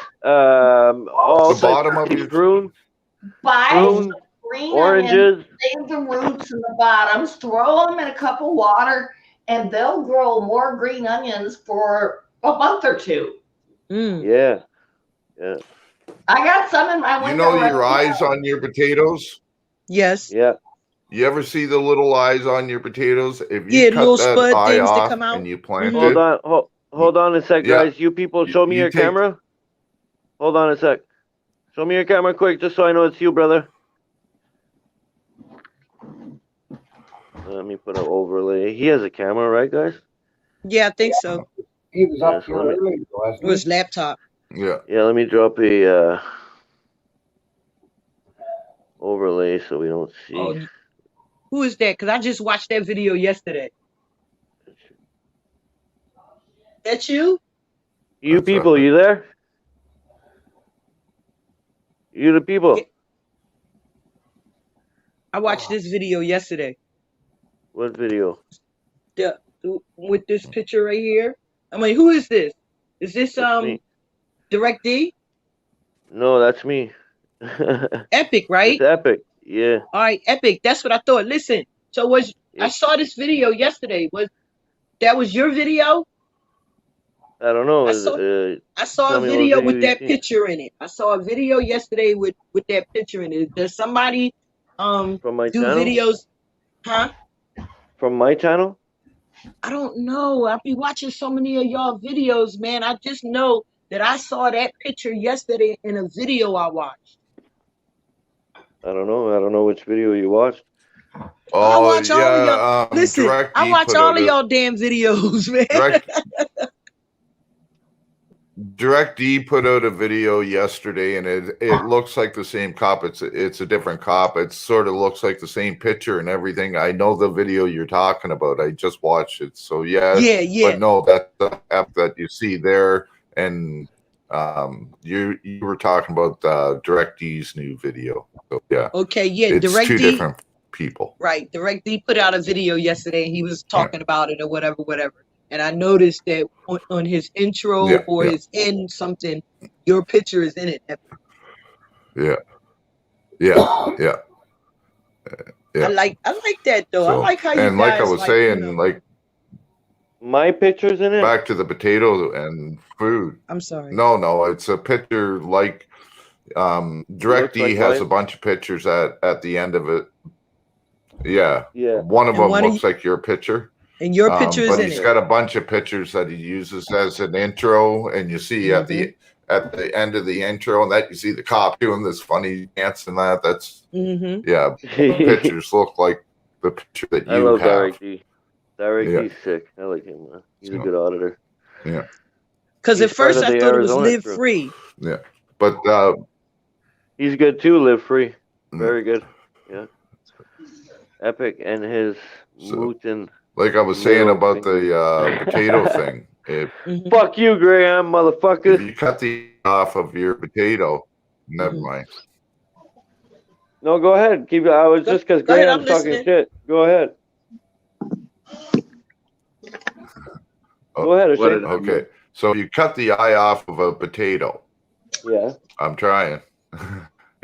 the all types bottom of of seeds, your Buy some prunes, green onions, oranges. save the roots and the bottoms, throw them in a cup of water, and they'll grow more green onions for a month or two. Mm. Yeah, yeah, I got some in my you know window right your now. eyes on your potatoes? Yes. yeah. You ever see the little eyes on your potatoes? If you Yeah, cut little that spud eye things that off come out. and you plant Mm-hmm. Hold it, on, hold on a sec, yeah, guys. You people, show me you your take camera. Hold on a sec. Show me your camera quick, just so I know it's you, brother. Let me put an overlay. He has a camera, right, guys? Yeah, I think so. He was Yeah. up So here earlier, It wasn't was he? laptop. yeah. let me drop a overlay so we don't Oh, see. who is that? Because I just watched that video yesterday. That's you? You people, you there? You the Yeah. people? I watched this video yesterday. What video? With this picture right here. I mean, who is this? Is this That's me. Direct D? No, that's me. It's Epic, right? Epic. Yeah, All right, Epic. That's what I thought. Listen, so I yeah. saw this video yesterday. That was your video? I don't I saw know. I saw Tell a me what video video with you that seen. picture in it. I saw a video yesterday with that picture in it. Does somebody From my do channel? videos? Huh? From my channel? I don't know. I be watching so many of y'all videos, man. I just know that I saw that picture yesterday in a video I watched. I don't know. I don't know which video you watched. I Oh watch all of y'all. yeah, Listen, Direct I D watch put all out of a y'all damn videos, man. Direct D put out a video yesterday, and it looks like the same cop. It's a different cop. It sort of looks like the same picture and everything. I know the video you're talking about. I just watched it. So yeah, Yeah. but no, that's the app that you see there, and you were talking about Direct D's new video. So yeah, Okay, yeah. it's Direct two D, different people. right. Direct D put out a video yesterday and he was Yeah, talking about it or whatever. And I noticed that on his intro yeah, or yeah, his end something, your picture is in it. yeah, yeah, yeah, I yeah. like that though. I So like how you and like I guys was saying, like. My picture's in it. Back to the potato and food. I'm sorry. No, it's a picture like Direct Looks D like has a mine. bunch of pictures at the end of it. Yeah. Yeah. One of And them one of you, looks like your picture. And your picture is But in he's it. got a bunch of pictures that he uses as an intro, and you see at the end of the intro, and that you see the cop doing this funny dance and that. That's yeah. The pictures look like the picture that I you love have. Derek D. Derek Yeah. D's sick. I like him, man. He's a So, good auditor. yeah. Because He's at part first of I the thought it was Arizona Live crew. Free. Yeah. But He's good too, Live Free. Very good. Yeah. Epic and his Mootin. like I was saying Middle about finger. the potato thing, if Fuck you, Graham, motherfucker. you cut the off of your potato, never mind. No, go ahead. Keep it. I was just because Go ahead, Graham's I'm talking listening. shit. Go ahead. Go ahead, What Ashane. did Okay. So you cut the eye off of a potato. Yeah. I'm trying.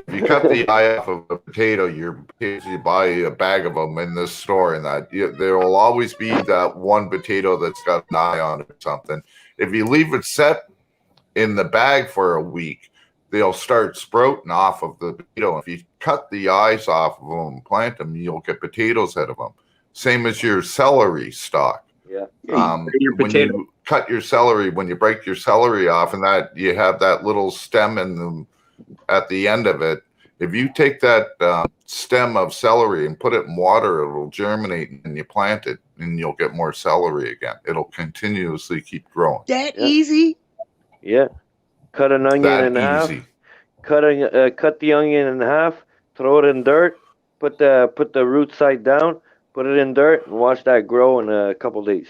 If you cut the eye off of a potato, you buy a bag of them in the store, and there will always be that one potato that's got an eye on it or something. If you leave it set in the bag for a week, they'll start sprouting off of the potato. If you cut the eyes off of them and plant them, you'll get potatoes out of them. Same as your celery stalk. Yeah. your When potato. you cut your celery, when you break your celery off, and that you have that little stem in the at the end of it, if you take that stem of celery and put it in water, it'll germinate and you plant it and you'll get more celery again. It'll continuously keep growing. That easy? Yeah. Cut an onion That in half. easy. Cut the onion in half. Throw it in dirt. Put the root side down. Put it in dirt and watch that grow in a couple days.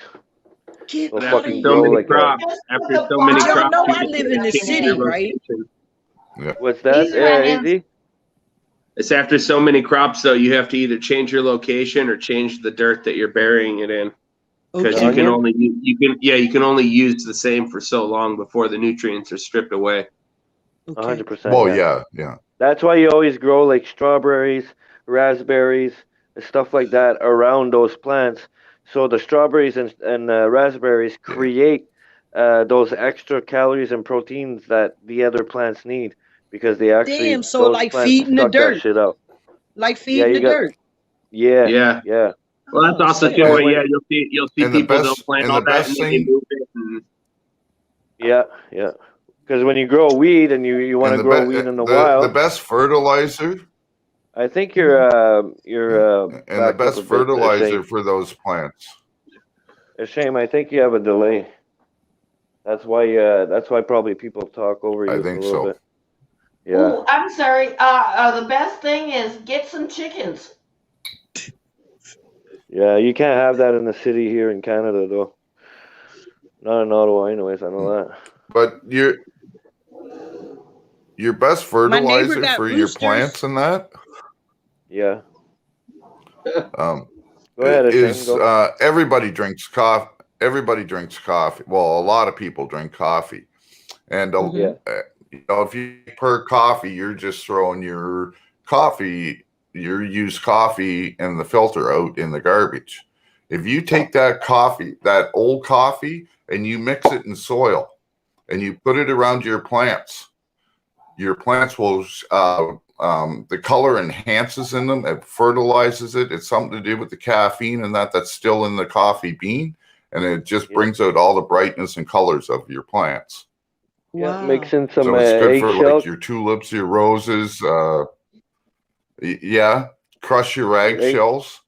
Get It'll After fucking so grow many like crops, after so many Y'all crops, know you I can live in the change city, your right? rotation. What's that? These are onions. Easy. It's after so many crops, though, you have to either change your location or change the dirt that you're burying it in, because Okay. you can Onion? you can only use the same for so long before the nutrients are stripped away. Okay. 100%. Well, yeah. That's why you always grow like strawberries, raspberries, and stuff like that around those plants. So the strawberries and raspberries create those extra calories and proteins that the other plants need because they actually Damn, so those like plants feeding the suck that dirt. shit out. Like feeding you the got- dirt. Yeah. Yeah. Yeah. Well, that's also sick. too. Or But when- yeah, you'll see And the people they'll best- plant and all the that best and then they thing- move it. And Yeah. Because when you grow weed and you want to grow weed in the wild, the best fertilizer I think you're and the backed up best a bit, fertilizer Shane. for those plants. Shame. I think you have a delay. That's why probably people talk over you I a think little so. bit. Yeah. Ooh, I'm sorry. The best thing is get some chickens. Yeah, you can't have that in the city here in Canada though. Not in Ottawa anyways, I know that. But your best My neighbor fertilizer got for your roosters. plants and that Yeah. um, Go ahead, is Shane. Go. everybody drinks coffee. Everybody drinks coffee. Well, a lot of people drink coffee, and Yeah. if you per coffee, you're just throwing your coffee, your used coffee, and the filter out in the garbage. If you take that coffee, that old coffee, and you mix it in soil, and you put it around your plants will the color enhances in them. It fertilizes it. It's something to do with the caffeine and that's still in the coffee bean, and it just brings out all the brightness and colors of your plants. Yeah, Wow. mix in some So it's good for eggshell. like your tulips, your roses. Crush your eggshells.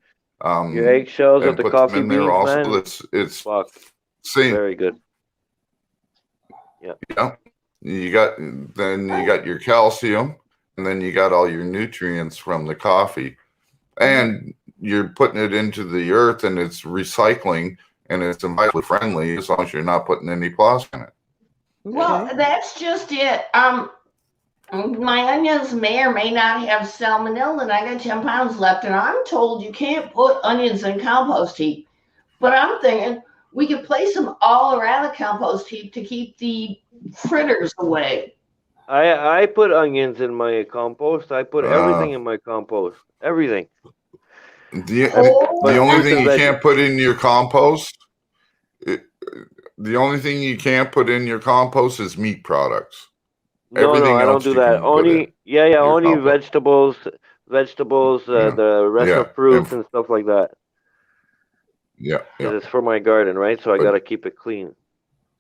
Your eggshells and with the put coffee them in there beans, also. man. It's Fuck. same. Very good. Yeah. You got your calcium, and then you got all your nutrients from the coffee, and you're putting it into the earth, and it's recycling, and it's environmentally friendly as long as you're not putting any plastic in it. Well, Okay. that's just it. My onions may or may not have salmonella, and I got 10 pounds left, and I'm told you can't put onions in compost heap. But I'm thinking we could place them all around the compost heap to keep the critters away. I put onions in my compost. I put everything in my compost. Everything. The Oh, only fruits thing and you veggies. can't put in your compost, the only thing you can't put in your compost is meat products. No, Everything I don't else do you that. can put in Only your only compost. vegetables, Yeah. the rest Yeah. of fruits and stuff like that. Yeah, because yeah. it's for my garden, right? So I But- got to keep it clean.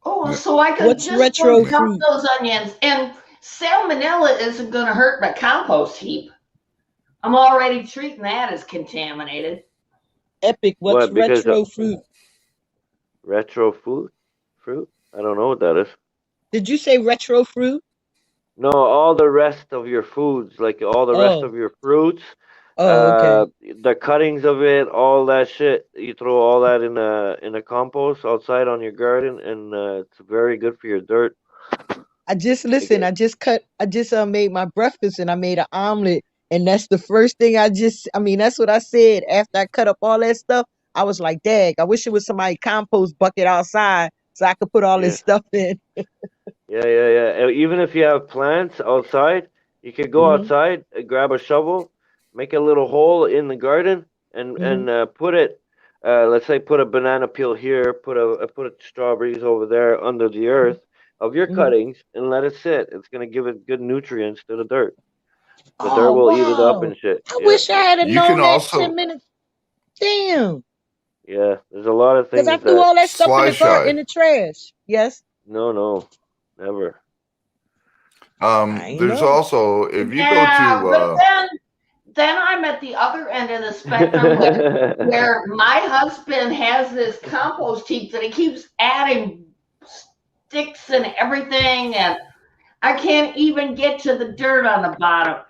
Oh, Yeah. so I could What's just retro go dump fruit? those onions, and salmonella isn't going to hurt my compost heap. I'm already treating that as contaminated. Epic, what's What? Because retro fruit? retro food, fruit? I don't know what that is. Did you say retro fruit? No, all the rest of your foods, like all the rest Oh, of your fruits, oh, okay. the cuttings of it, all that shit. You throw all that in a compost outside on your garden, and it's very good for your dirt. I just Like listen. I just made my breakfast and I made an omelet, and that's the first thing I mean, that's what I said after I cut up all that stuff. I was like, "Dag, I wish it was somebody compost bucket outside so I could put all yeah, this stuff in." yeah. And even if you have plants outside, you could go Hmm. outside, grab a shovel, make a little hole in the garden, Hmm. and put it. Let's say put a banana peel here, put strawberries over there under the earth of your Hmm. cuttings, and let it sit. It's gonna give it good nutrients to the dirt. The dirt Oh will eat it up wow! and shit. I Yeah, wish I had You can known that 10 also minutes. Damn, yeah. There's a lot of because I things threw that all that stuff in Sly the garden Shy. in the trash. Yes, no, never. I ain't There's know. also if you go Yeah, to but then I'm at the other end of the spectrum where my husband has this compost heap that he keeps adding sticks and everything, and I can't even get to the dirt on the bottom.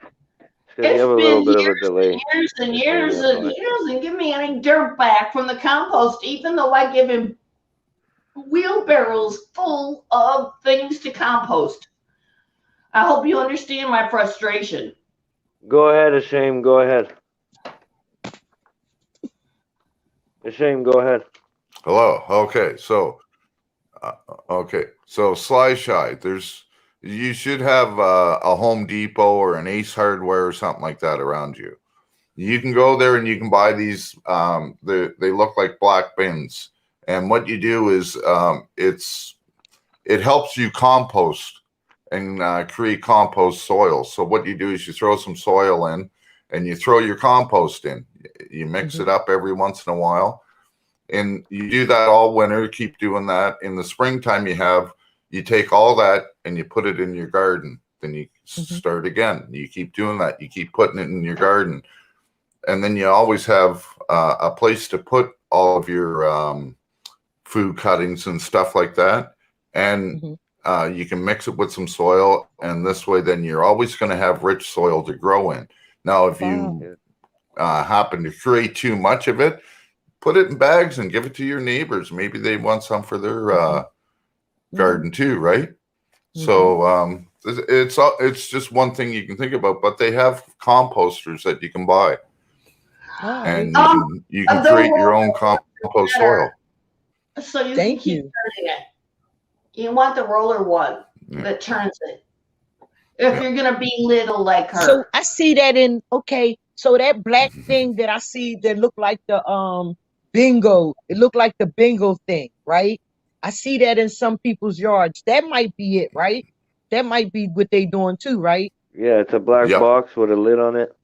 Because you It's have a been little bit of a years and delay. years and It's maybe years that's and why. he doesn't give me any dirt back from the compost, even though I give him wheelbarrows full of things to compost. I hope you understand my frustration. Go ahead, Ashame. Go ahead. Ashame, go ahead. hello. Uh, so Sly Shy. You should have a Home Depot or an Ace Hardware or something like that around you. You can go there and you can buy these. They look like black bins, and what you do is it helps you compost and create compost soil. So what you do is you throw some soil in, and you throw your compost in. You mix it Hmm. up every once in a while, and you do that all winter. Keep doing that. In the springtime, you take all that and you put it in your garden. Then you Hmm. start again. You keep doing that. You keep putting it in your garden, and then you always have a place to put all of your food cuttings and stuff like that. And Hmm. you can mix it with some soil, and this way, then you're always going to have rich soil to grow in. Now, if Wow. you happen to create too much of it, put it in bags and give it to your neighbors. Maybe they want some for their Hmm. garden too, right? Hmm. So it's just one thing you can think about, but they have composters that you can buy, All right. and Um, you can the create your roller own compost better, soil. so you can Thank keep you. turning it. You want the roller one Yeah, that turns it. If yeah. you're gonna be little like So her. I see that in okay. So that black thing that I see that look like the bingo, it looked like the bingo thing, right? I see that in some people's yards. That might be it, right? That might be what they doing too, right? Yeah, it's a black Yep, box with a lid on it.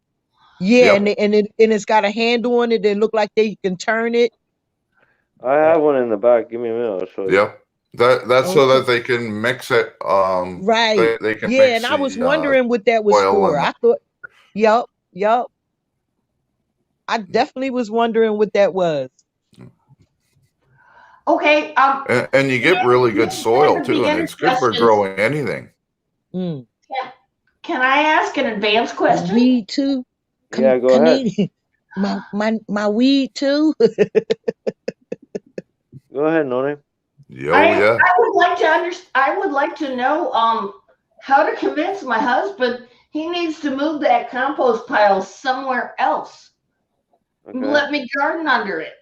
Yeah, yep, and it's got a handle on it that look like they can turn it. I have one in the back. Give me a minute. I'll show you. yep. That's so Okay. that they can mix it. Right. They can Yeah, and mix I was the wondering what that was oil for. and I thought, yup, yup. I definitely was wondering what that was. Okay, and you get really good soil kind of too, and beginner it's good for questions. growing anything. Mm. Can I ask an advanced My question? weed too. Yeah, go ahead. Canadian. My weed too. Go ahead, Noni. Oh yeah. I would like to I would like to know how to convince my husband he needs to move that compost pile somewhere else. Okay. Let me garden under it.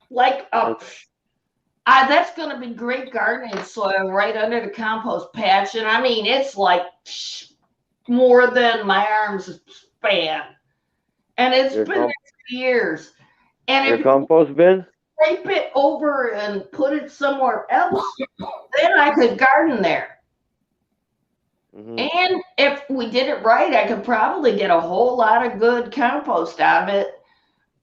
Like that's gonna be great gardening soil right under the compost patch. And I mean it's like more than my arms span. And it's Your been there for years. And your if compost bin. scrape it over and put it somewhere else, then I could garden there. Hmm. And if we did it right, I could probably get a whole lot of good compost out of it.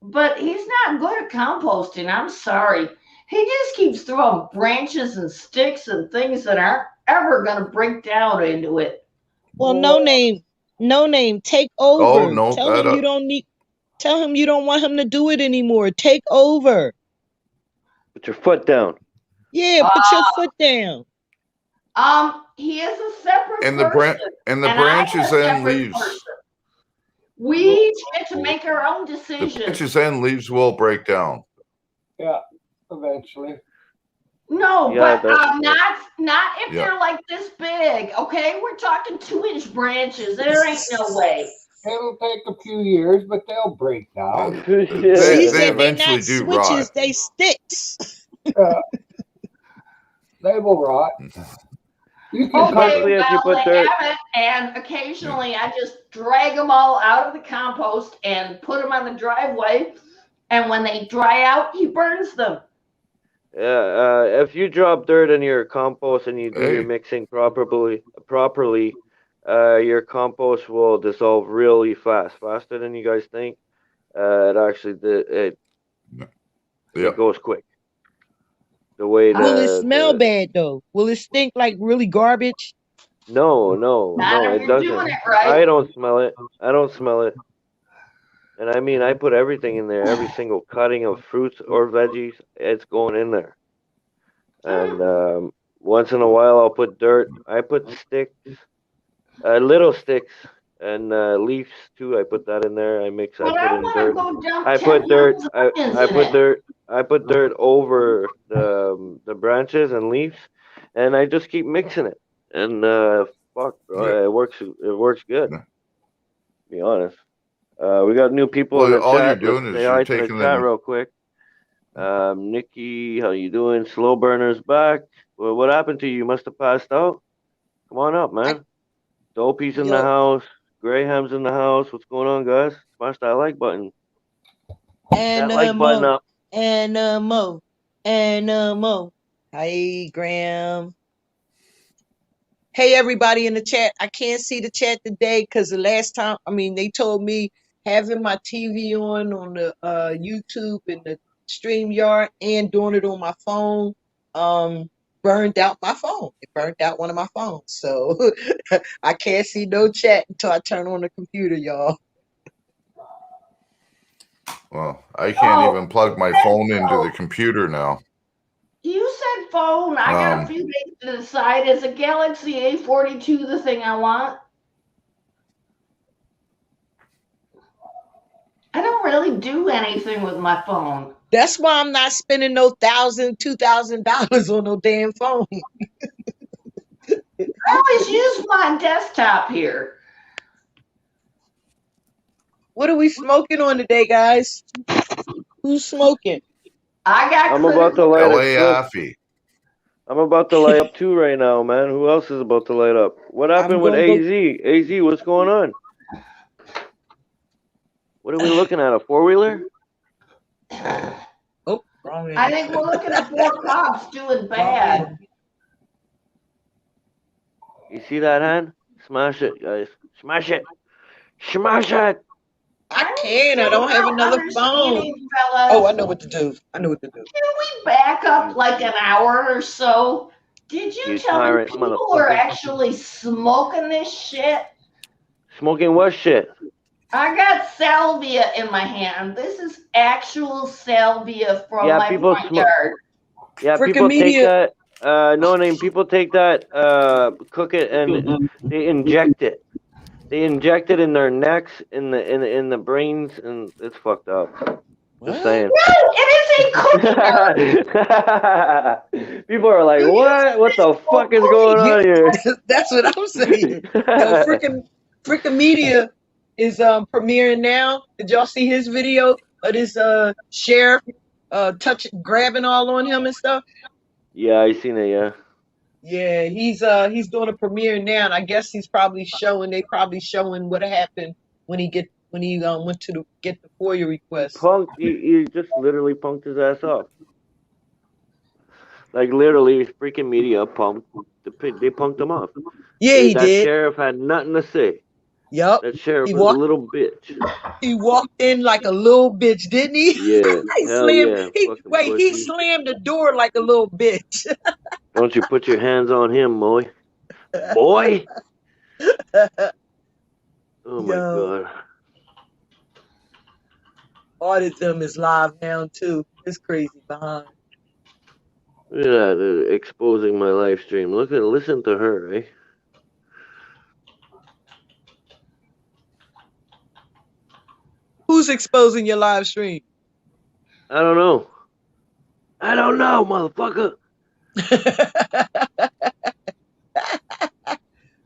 but he's not good at composting. I'm sorry. He just keeps throwing branches and sticks and things that aren't ever going to break down into it. Well, no name, take Oh over. no, Tell him you don't need. Tell him you don't want him to do it anymore. Take over. Put your foot down. Yeah, put your foot down. He is a separate and the person, and the and branches I'm a and separate leaves. person. We each get to make our own The decisions. branches and leaves will break down. Yeah, eventually. No, Yeah, but not if Yeah. they're like this big. Okay, we're talking 2-inch branches. There ain't no way. It'll take a few years, but they'll break down. She They said they eventually not do switches, rot. they sticks. They will rot. You can Okay, Especially if you well, put they dirt. haven't, and occasionally I just drag them all out of the compost and put them on the driveway. And when they dry out, he burns them. Yeah, if you drop dirt in your compost and you do your Hey. mixing properly, your compost will dissolve really fast, faster than you guys think. It actually it Yep. goes quick. The way Will it smell bad though? Will it stink like really garbage? No, Not if it you're doesn't. doing it right. I don't smell it. And I mean, I put everything in there. Every single cutting of fruits or veggies, it's going in there. And once in a while, I'll put dirt. I put sticks, little sticks, and leaves too. I put that in there. I mix. But I I put in want to dirt. go dump I 10 put dirt. pounds of onions I in put it. dirt. I put dirt over the branches and leaves, and I just keep mixing it. And fuck, bro, it works. It works good. To be honest. We got new people in Well, the all you're chat. Let's doing say is you're hi to the taking chat them. real quick. Nikki, how you doing? Slowburner's back. Well, what happened to you? You must have passed out. Come on up, man. Dopey's in the Yo, house. Graham's in the house. What's going on, guys? Smash that like button. That like button Mo, up. Mo. Hi, Graham. Hey, everybody in the chat. I can't see the chat today because the last time, they told me having my TV on the YouTube and the StreamYard and doing it on my phone burned out my phone. It burned out one of my phones. So I can't see no chat until I turn on the computer, y'all. Well, I can't even plug my phone into the computer now. You said phone. I got a few days to decide. Is a Galaxy A42 the thing I want? I don't really do anything with my phone. That's why I'm not spending no $1,000, $2,000 on no damn phone. I always use my desktop here. What are we smoking on today, guys? Who's smoking? I got. I'm about to light LA up. Affy. I'm about to light up too right now, man. Who else is about to light up? What happened with AZ? AZ, what's going on? What are we looking at? A 4-wheeler? Oh, wrong I think we're looking at 4 cops doing bad. You see that hand? Smash it, guys. Smash it. Smash it. I can. I don't have another phone. Fellas. Oh, I know what to do. Can we back up like an hour or so? Did you tell me people are actually smoking this shit? Smoking what shit? I got salvia in my hand. This is actual salvia from my front yard. Yeah, people take that. No name. People take that, cook it, and they inject it. They inject it in their necks, in the brains, and it's fucked up. Just saying. No, it is a cookie jar. People are like, what? What the fuck is going on here? That's what I'm saying. Frickin' Media is premiering now. Did y'all see his video of this sheriff grabbing all on him and stuff? Yeah, I seen it. Yeah. Yeah, he's doing a premiere now, and I guess he's probably showing. They probably showing what happened when he went to get the FOIA request. He just literally punked his ass off. Like literally, freaking media punked. They punked him off. Yeah, he that did. Sheriff had nothing to say. Yup. That sheriff He is a walked. little bitch. He walked in like a little bitch, didn't he? Yeah, He hell slammed. yeah, He fucking wait. He pussy. slammed the door like a little bitch. Don't you put your hands on him, boy. Boy. Oh my Yo, god. autism is live now too. It's crazy behind. Look at that, exposing my live stream. Listen to her, eh? Who's exposing your live stream? I don't know. I don't know, motherfucker.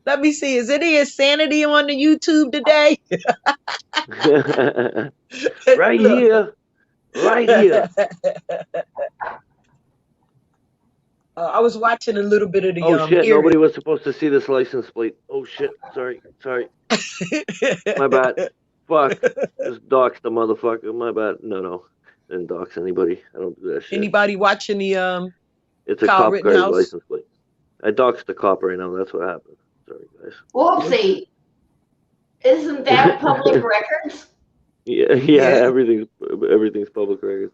Let me see. Is any insanity on the YouTube today? Right Look. here. Right here. I was watching a little bit of the Oh shit, hearing. nobody was supposed to see this license plate. Oh shit, sorry. My bad. Fuck. Just dox the motherfucker. My bad. No. Didn't dox anybody. I don't do that shit. Anybody watching the It's a Kyle cop car's Rittenhouse? license plate. I doxed the cop right now. That's what happened. Sorry, guys. Whoopsie. Isn't that public records? Yeah. Everything's public records.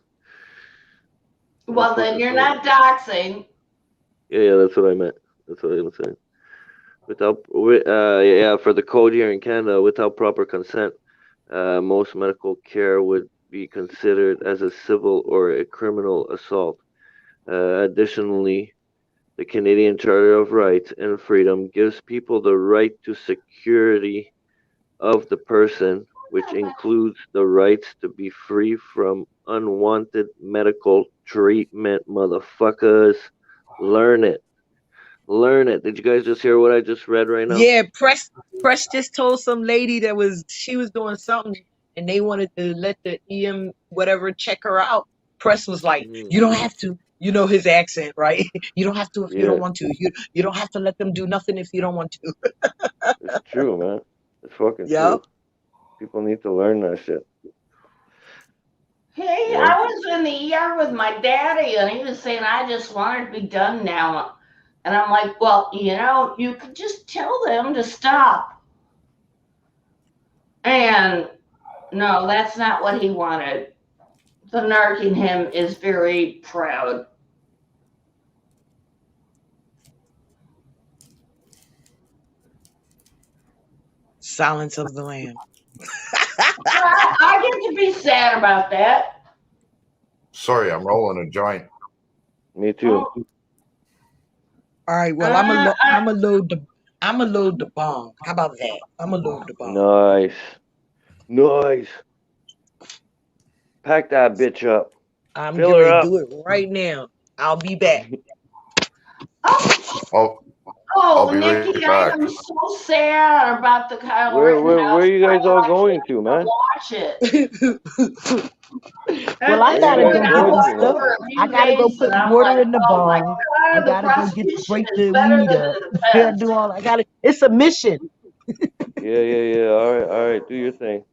Well, then you're not doxing. Yeah, that's what I meant. That's what I'm saying. For the code here in Canada, without proper consent, most medical care would be considered as a civil or a criminal assault. Additionally, the Canadian Charter of Rights and Freedom gives people the right to security of the person, which includes the rights to be free from unwanted medical treatment. Motherfuckers, learn it. Did you guys just hear what I just read right now? Yeah, Press just told some lady she was doing something and they wanted to let the EM whatever check her out. Press was like, you don't have to. You know his accent, right? You don't have to if you don't want to. You don't have to let them do nothing if you don't want to. It's true, man. It's fucking Yep. true. People need to learn that shit. Hey, Yeah. I was in the ER with my daddy, and he was saying, I just want it to be done now. And I'm like, well, you could just tell them to stop. And no, that's not what he wanted. The narc in him is very proud. Silence of the Lamb. I get to be sad about that. Sorry, I'm rolling a joint. Me too. Oh, All right, well, I'm a load the bomb. How about that? I'm a load the bomb. Nice. Pack that bitch up. I'm Fill going her to up. do it right now. I'll be back. I'll be right Nikki, back. I am so sad about the Kyle Where Rittenhouse. are you guys all I going can't to, man? watch it. Well, I Where gotta you go guys get going the to, man? stuff. For a few I gotta go days, put and I'm water like, in the oh my bong. I God, the gotta go get prosecution break is the better weed than up. the I gotta defense. do all. It's a mission. Yeah. All right. Do your thing.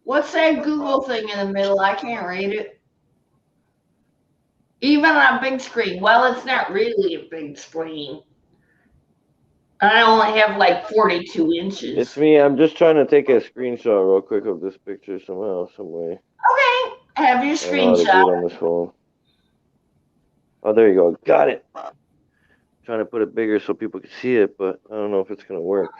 What's that Google thing in the middle? I can't read it. Even on a big screen. Well, it's not really a big screen. I only have like 42 inches. It's me. I'm just trying to take a screenshot real quick of this picture somehow, some way. Okay, have your I don't know how to do it screenshot. on this phone. Oh, there you go. Got it. Trying to put it bigger so people can see it, but I don't know if it's gonna work.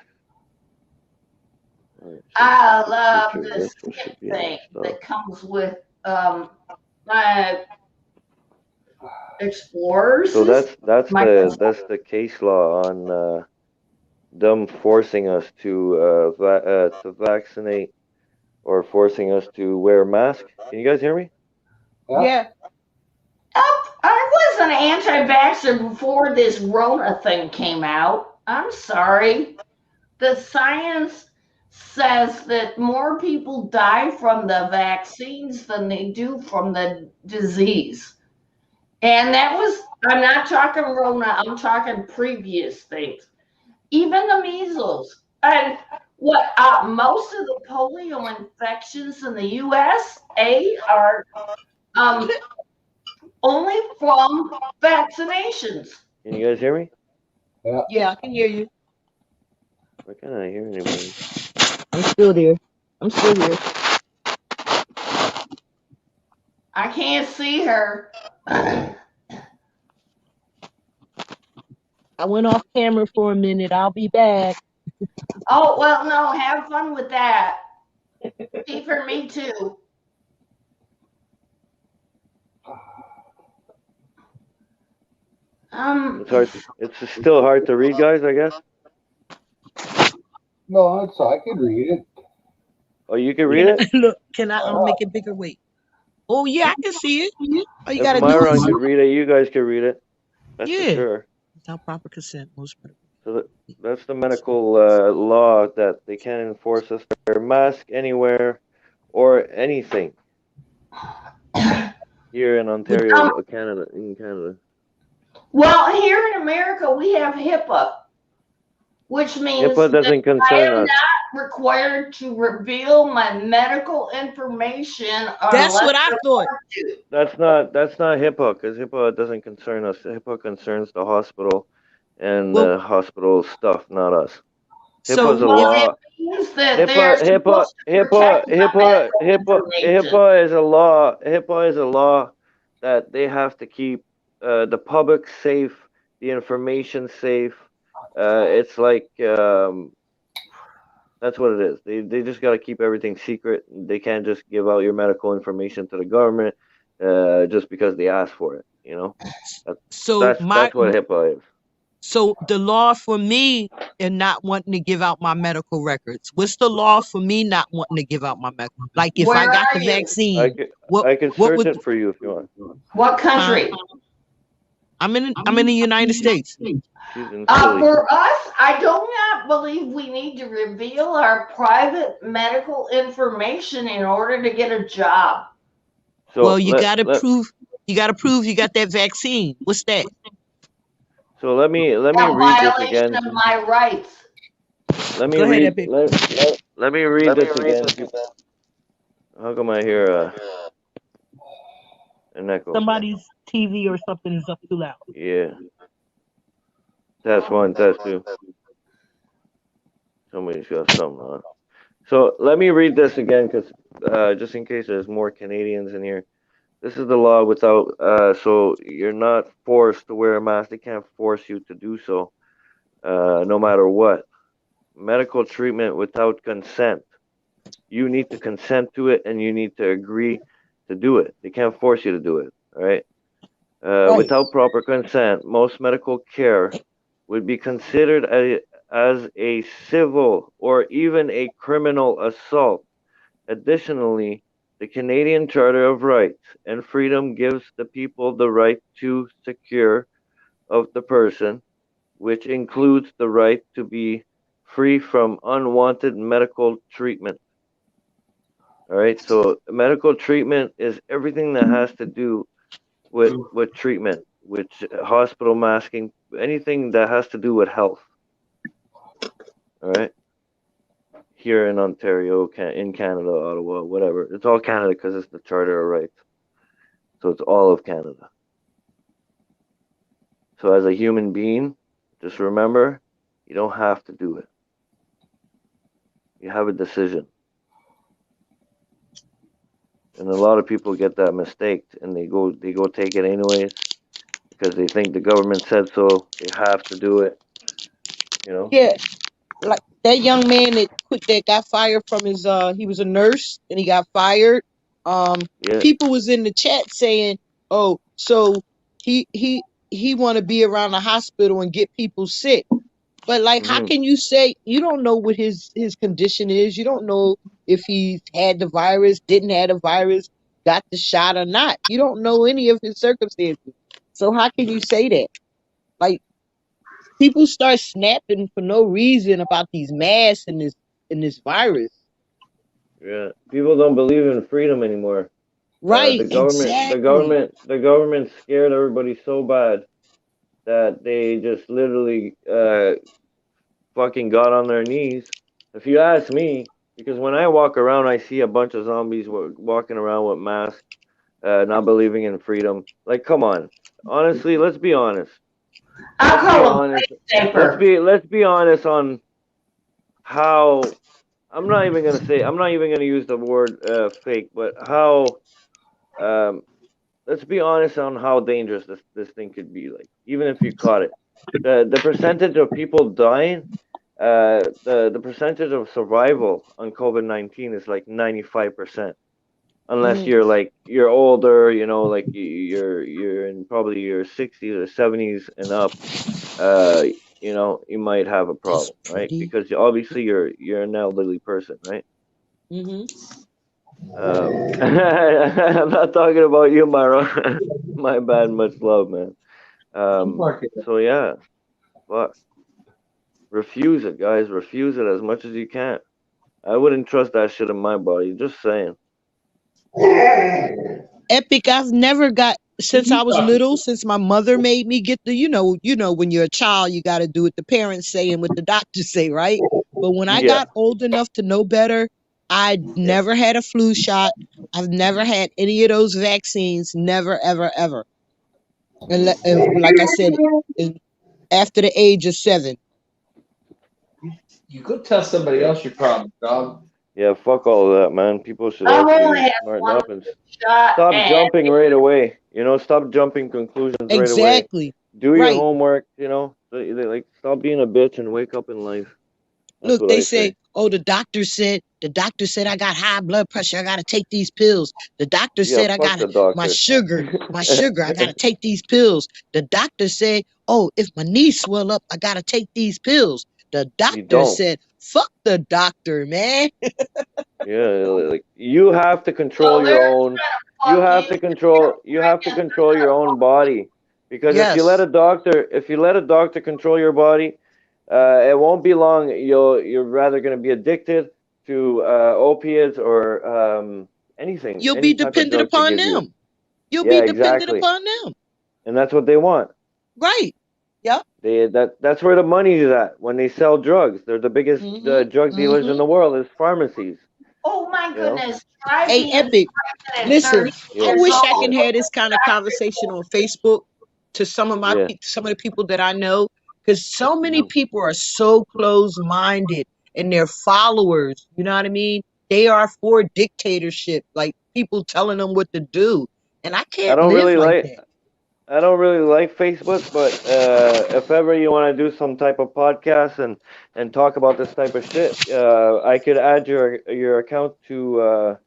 Right, I love picture of this this should be thing stuff. that comes with my Explorers. So that's the case law on them forcing us to vaccinate or forcing us to wear a mask. Can you guys hear me? Yeah. I was an anti-vaxxer before this Rona thing came out. I'm sorry. The science says that more people die from the vaccines than they do from the disease. And that was, I'm not talking Rona, I'm talking previous things. Even the measles. And most of the polio infections in the USA are only from vaccinations. Can you guys hear me? Yeah, I can hear you. Why can't I hear anybody? I'm still there. I'm still here. I can't see her. I went off camera for a minute. I'll be back. Oh, well, no, have fun with that. See, for me too. It's hard. It's still hard to read, guys. I guess. No, it's I can read it. Oh, you can read it. Look, can I make it bigger? Wait. Oh yeah, I can see it. All you If gotta do Myron is could read it, you guys can read it. That's for yeah. sure. Without proper consent, most medical. So that's the medical law that they can't enforce us to wear a mask anywhere or anything here in Ontario, Canada. In Canada. Well, here in America, we have HIPAA, which means HIPAA doesn't that I concern am us. not required to reveal my medical information That's unless what I thought. That's not HIPAA because HIPAA doesn't concern us. HIPAA concerns the hospital and Well, the hospital stuff, not us. so HIPAA's a Well, law. it means that they're HIPAA, HIPAA, supposed to protect my medical information. HIPAA is a law. HIPAA is a law that they have to keep the public safe, the information safe. It's like that's what it is. They just got to keep everything secret. They can't just give out your medical information to the government just because they ask for it. You know, so that's what HIPAA is. so the law for me and not wanting to give out my medical records. What's the law for me not wanting to give out my medical? Like if I Where got are the you? vaccine, I can what search would it for you if you want. What country? I'm in the United States. She's in Philly. For us, I do not believe we need to reveal our private medical information in order to get a job. So well, you gotta prove you got that vaccine. What's that? So let me read this again. Of my rights. Let me read. Let me read this again. How come I hear an echo? Somebody's TV or something is up too loud. Yeah. Test 1, test 2. Somebody's got something on. So let me read this again, because just in case there's more Canadians in here. This is the law without. So you're not forced to wear a mask. They can't force you to do so, no matter what. Medical treatment without consent. You need to consent to it, and you need to agree to do it. They can't force you to do it. All right. Without proper consent, most medical care would be considered as a civil or even a criminal assault. Additionally, the Canadian Charter of Rights and Freedom gives the people the right to secure of the person, which includes the right to be free from unwanted medical treatment. All right, so medical treatment is everything that has to do with treatment, which hospital masking, anything that has to do with health. All right, here in Ontario, in Canada, Ottawa, whatever. It's all Canada because it's the Charter of Rights. So it's all of Canada. So as a human being, just remember, you don't have to do it. You have a decision. And a lot of people get that mistake, and they go take it anyways because they think the government said so. They have to do it. You know? Yeah, like that young man that got fired from his he was a nurse and he got fired. People was in the chat saying, "Oh, so he want to be around the hospital and get people sick." But like, how can you say you don't know what his condition is? You don't know if he had the virus, didn't have the virus, got the shot or not. You don't know any of his circumstances. So how can you say that? Like, people start snapping for no reason about these masks and this virus. Yeah, people don't believe in freedom anymore. Right, the government scared everybody so bad that they just literally fucking got on their knees. If you ask me, because when I walk around, I see a bunch of zombies walking around with masks, not believing in freedom. Like, come on, honestly, let's be honest. Let's be honest on how I'm not even gonna use the word fake, but how um let's be honest on how dangerous this thing could be. Like even if you caught it, the percentage of people dying, the percentage of survival on COVID-19 is like 95%. Unless Mm, you're older, like you're in probably your 60s or 70s and up, uh, you might have a that's problem, right? pretty. Because obviously you're an elderly person, right? Mm-hmm. I'm not talking about you, Myro. My bad, much love, man. So yeah, but refuse it, guys. Refuse it as much as you can. I wouldn't trust that shit in my body. Just saying. Epic, I've never got since I was little, since my mother made me get the, when you're a child, you got to do what the parents say and what the doctors say, right? But when I Yeah, got old enough to know better, I yeah. never had a flu shot. I've never had any of those vaccines, never, ever, ever. And like I said, in- after the age of 7. You could tell somebody else your problem, dog. Yeah, fuck all of that, man. People should I've only actually had smarten one up and shot, stop and jumping right away. Stop jumping conclusions right away. Exactly. Do your Right. homework. Like stop being a bitch and wake up in life. That's Look, what they I say, say. oh, the doctor said I got high blood pressure. I got to take these pills. The doctor Yeah, said I fuck got the my doctor. sugar, I got to take these pills. The doctor said, oh, if my knees swell up, I got to take these pills. The You doctor don't. said, fuck the doctor, man. Yeah, like you have to control well, your they're own. trying to fuck you. You have to control your own body, because Yes. if you let a doctor control your body, it won't be long. You're rather going to be addicted to opiates or anything, You'll any be type of dependent drug they upon give you. them. You'll Yeah, be dependent exactly, upon them. and that's what they want. Right. Yep. That's where the money is at when they sell drugs. They're the biggest Mm-hmm. drug dealers in Mm-hmm. the world. Is pharmacies. Oh my You know. goodness! Try Hey, being Epic. pregnant at 30 Listen, I Yeah. years wish I old can Yeah. have with this kind of conversation on Facebook to Yeah. some of the people that I know, because so many Hmm. people are so close-minded and their followers. You know what I mean? They are for dictatorship, like people telling them what to do, and I I can't don't live really like like that. I don't really like Facebook, but if ever you want to do some type of podcast and talk about this type of shit, I could add your account to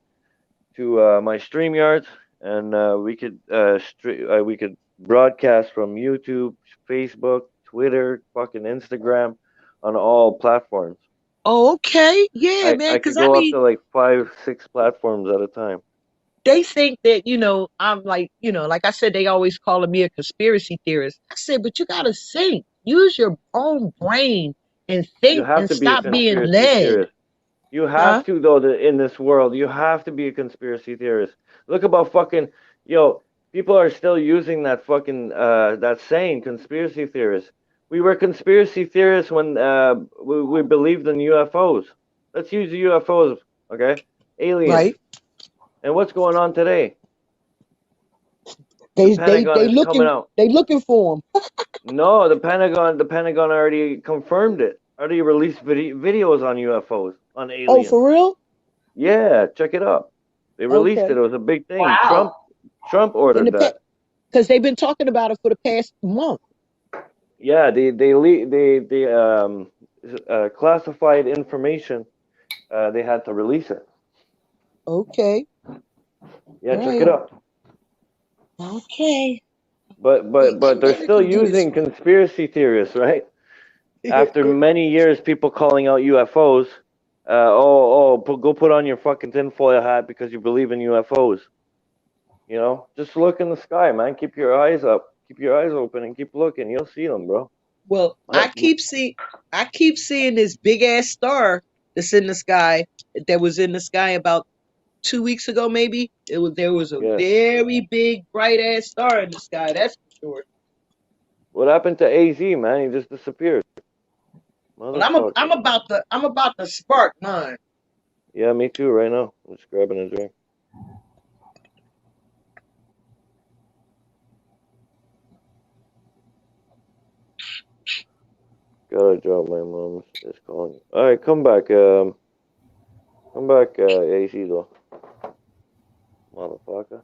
my StreamYards, and we could broadcast from YouTube, Facebook, Twitter, fucking Instagram, on all platforms. Oh, okay, yeah, man. I Because could I go up mean, to like 5, 6 platforms at a time. they think that I'm like like I said, they always calling me a conspiracy theorist. I said, but you gotta think, use your own brain and You think have and to be a stop being conspiracy led, theorist. You huh? have to though in this world. You have to be a conspiracy theorist. Look about fucking yo. People are still using that fucking that saying conspiracy theorists. We were conspiracy theorists when we believed in UFOs. Let's use the UFOs, okay? Aliens. Right. And what's going on today? The They Pentagon is coming looking out. they looking for them. No, the Pentagon already confirmed it. Already released videos on UFOs, on Oh, aliens. for real? Yeah, check it out. They released it. Okay. It was a big thing. wow. Trump In ordered the that. because they've been talking about it for the past month. Yeah, they classified information. They had to release it. Okay. Yeah, check it Right. out. Okay. But they're Maybe we still can do this using one. conspiracy theorists, right? After many years, people calling out UFOs. Go put on your fucking tinfoil hat because you believe in UFOs. Just look in the sky, man. Keep your eyes up. Keep your eyes open and keep looking. You'll see them, bro. Well, My, I keep seeing this big ass star that's in the sky, that was in the sky about 2 weeks ago, maybe. There was a yeah. very big bright ass star in the sky, that's for sure. What happened to AZ, man? He just disappeared. Well, Motherfucker. I'm about to spark mine. Yeah, me too, right now. I'm just grabbing a drink. Gotta gotta drop my mom's just calling. All right, come back. AC though. Motherfucker.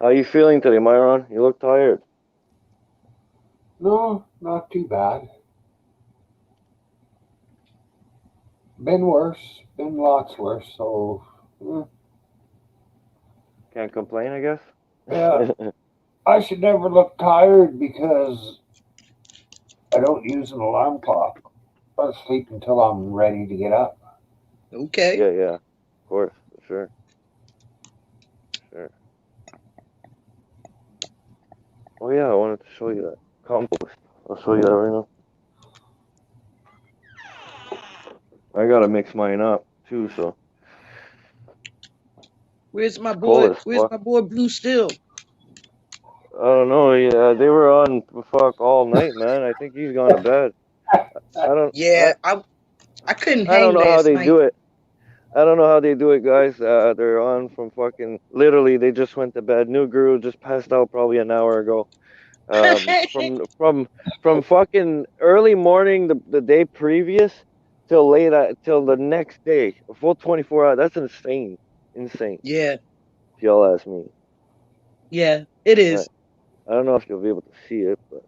How you feeling today, Myron? You look tired. No, not too bad. Been worse. Been lots worse. So, Can't complain, I guess. yeah. I should never look tired because I don't use an alarm clock. I sleep until I'm ready to get up. Okay. Yeah. Of course, for sure. Oh yeah, I wanted to show you that compost. I'll show you that right now. I gotta mix mine up too, so Where's my it's cold boy? as Where's fuck. my boy Blue Steel? I don't know. Yeah, they were on fuck all night, man. I think he's gone to bed. I don't. Yeah, I couldn't I don't hang know how last they night. do it. I don't know how they do it, guys. They're on from fucking. Literally, they just went to bed. New Guru just passed out probably an hour ago. From fucking early morning the day previous till till the next day, a full 24 hours. That's insane. Yeah, If y'all ask me, yeah, it I, is. I don't know if you'll be able to see it, but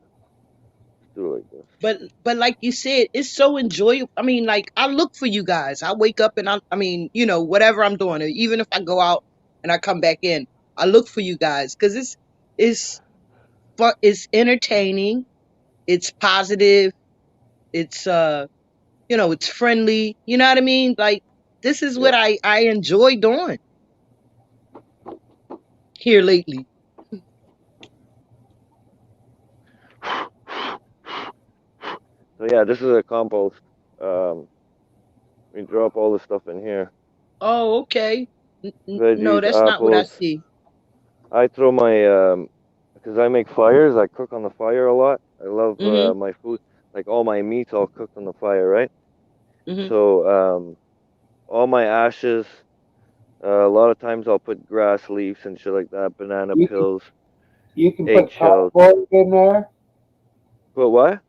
let's do it like this. But like you said, it's so enjoyable. I mean, like I look for you guys. I wake up and I mean, whatever I'm doing, or even if I go out and I come back in, I look for you guys because it's fun, it's entertaining, it's positive, it's it's friendly. You know what I mean? Like this is Yeah. what I enjoy doing here lately. So yeah, this is a compost. We drop all the stuff in here. Oh, okay. No, Veggies, that's not what I apples. see. I throw my because I make fires. I cook on the fire a lot. I love Mm-hmm. my food, like all my meats all cooked on the fire, right? Mm-hmm. So all my ashes. A lot of times I'll put grass leaves and shit like that, banana You can peels, you can put eggshells. cardboard in there. But what?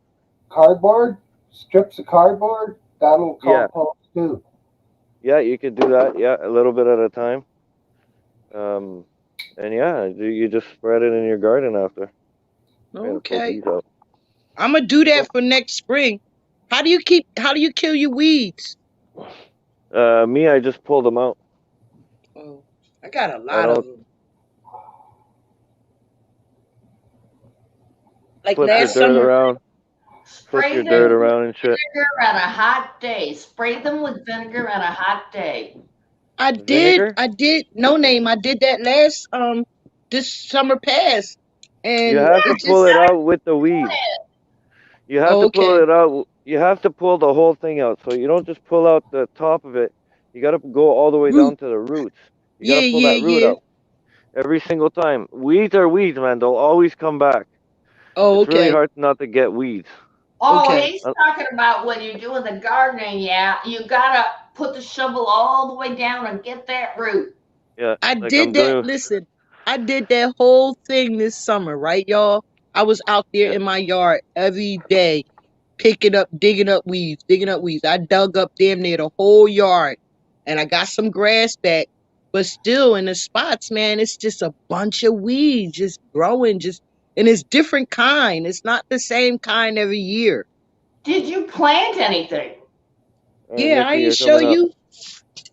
Cardboard, strips of cardboard. That'll Yeah, compost too. yeah, you could do that. Yeah, a little bit at a time. And yeah, you just spread it in your garden after. I'm gonna pull Okay. these out. I'm gonna do that for next spring. How do you kill your weeds? Me, I just pull them out. Oh, I got a I lot of don't them. Like flip your last dirt summer. around, flip Spray your them dirt with around and shit. vinegar on a hot day. Spray them with vinegar on a hot day. I Vinegar? did no name. I did that last this summer past. You And have to it pull just it out with the weeds. You have oh to pull okay. it out. You have to pull the whole thing out. So you don't just pull out the top of it. You got to go all the way Root. down to the roots. You got Yeah, to pull yeah, that root yeah. out every single time. Weeds are weeds, man. They'll always come back. Oh, It's really okay. hard not to get weeds. Oh, Okay. he's talking about when you're doing the gardening. Yeah, you gotta put the shovel all the way down and get that root. Yeah, I like did I'm that. doing. Listen, I did that whole thing this summer, right, y'all? I was out there Yeah, in my yard every day, digging up weeds, digging up weeds. I dug up damn near the whole yard, and I got some grass back. But still, in the spots, man, it's just a bunch of weeds just growing, and it's different kind. It's not the same kind every year. Did you plant anything? all right, Yeah, Nikki, you're coming up.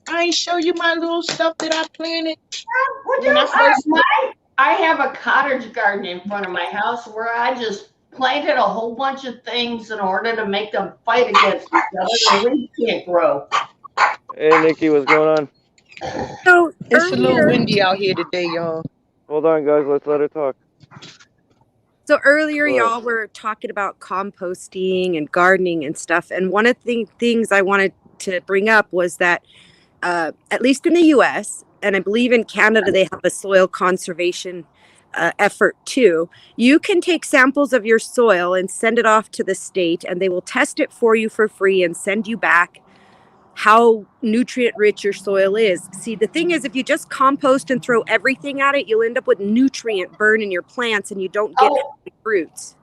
I ain't show you my little stuff that I planted Would when I you? first. I have a cottage garden in front of my house where I just planted a whole bunch of things in order to make them fight against each other. The roots can't grow. Hey, Nikki, what's going on? So It's a little earlier, windy out here today, y'all. Hold on, guys. Let's let her talk. earlier, Go ahead. y'all were talking about composting and gardening and stuff. And one of the things I wanted to bring up was that, at least in the U.S. and I believe in Canada, they have a soil conservation effort too. You can take samples of your soil and send it off to the state, and they will test it for you for free and send you back how nutrient rich your soil is. See, the thing is, if you just compost and throw everything at it, you'll end up with nutrient burn in your plants and you don't get Oh, healthy fruits.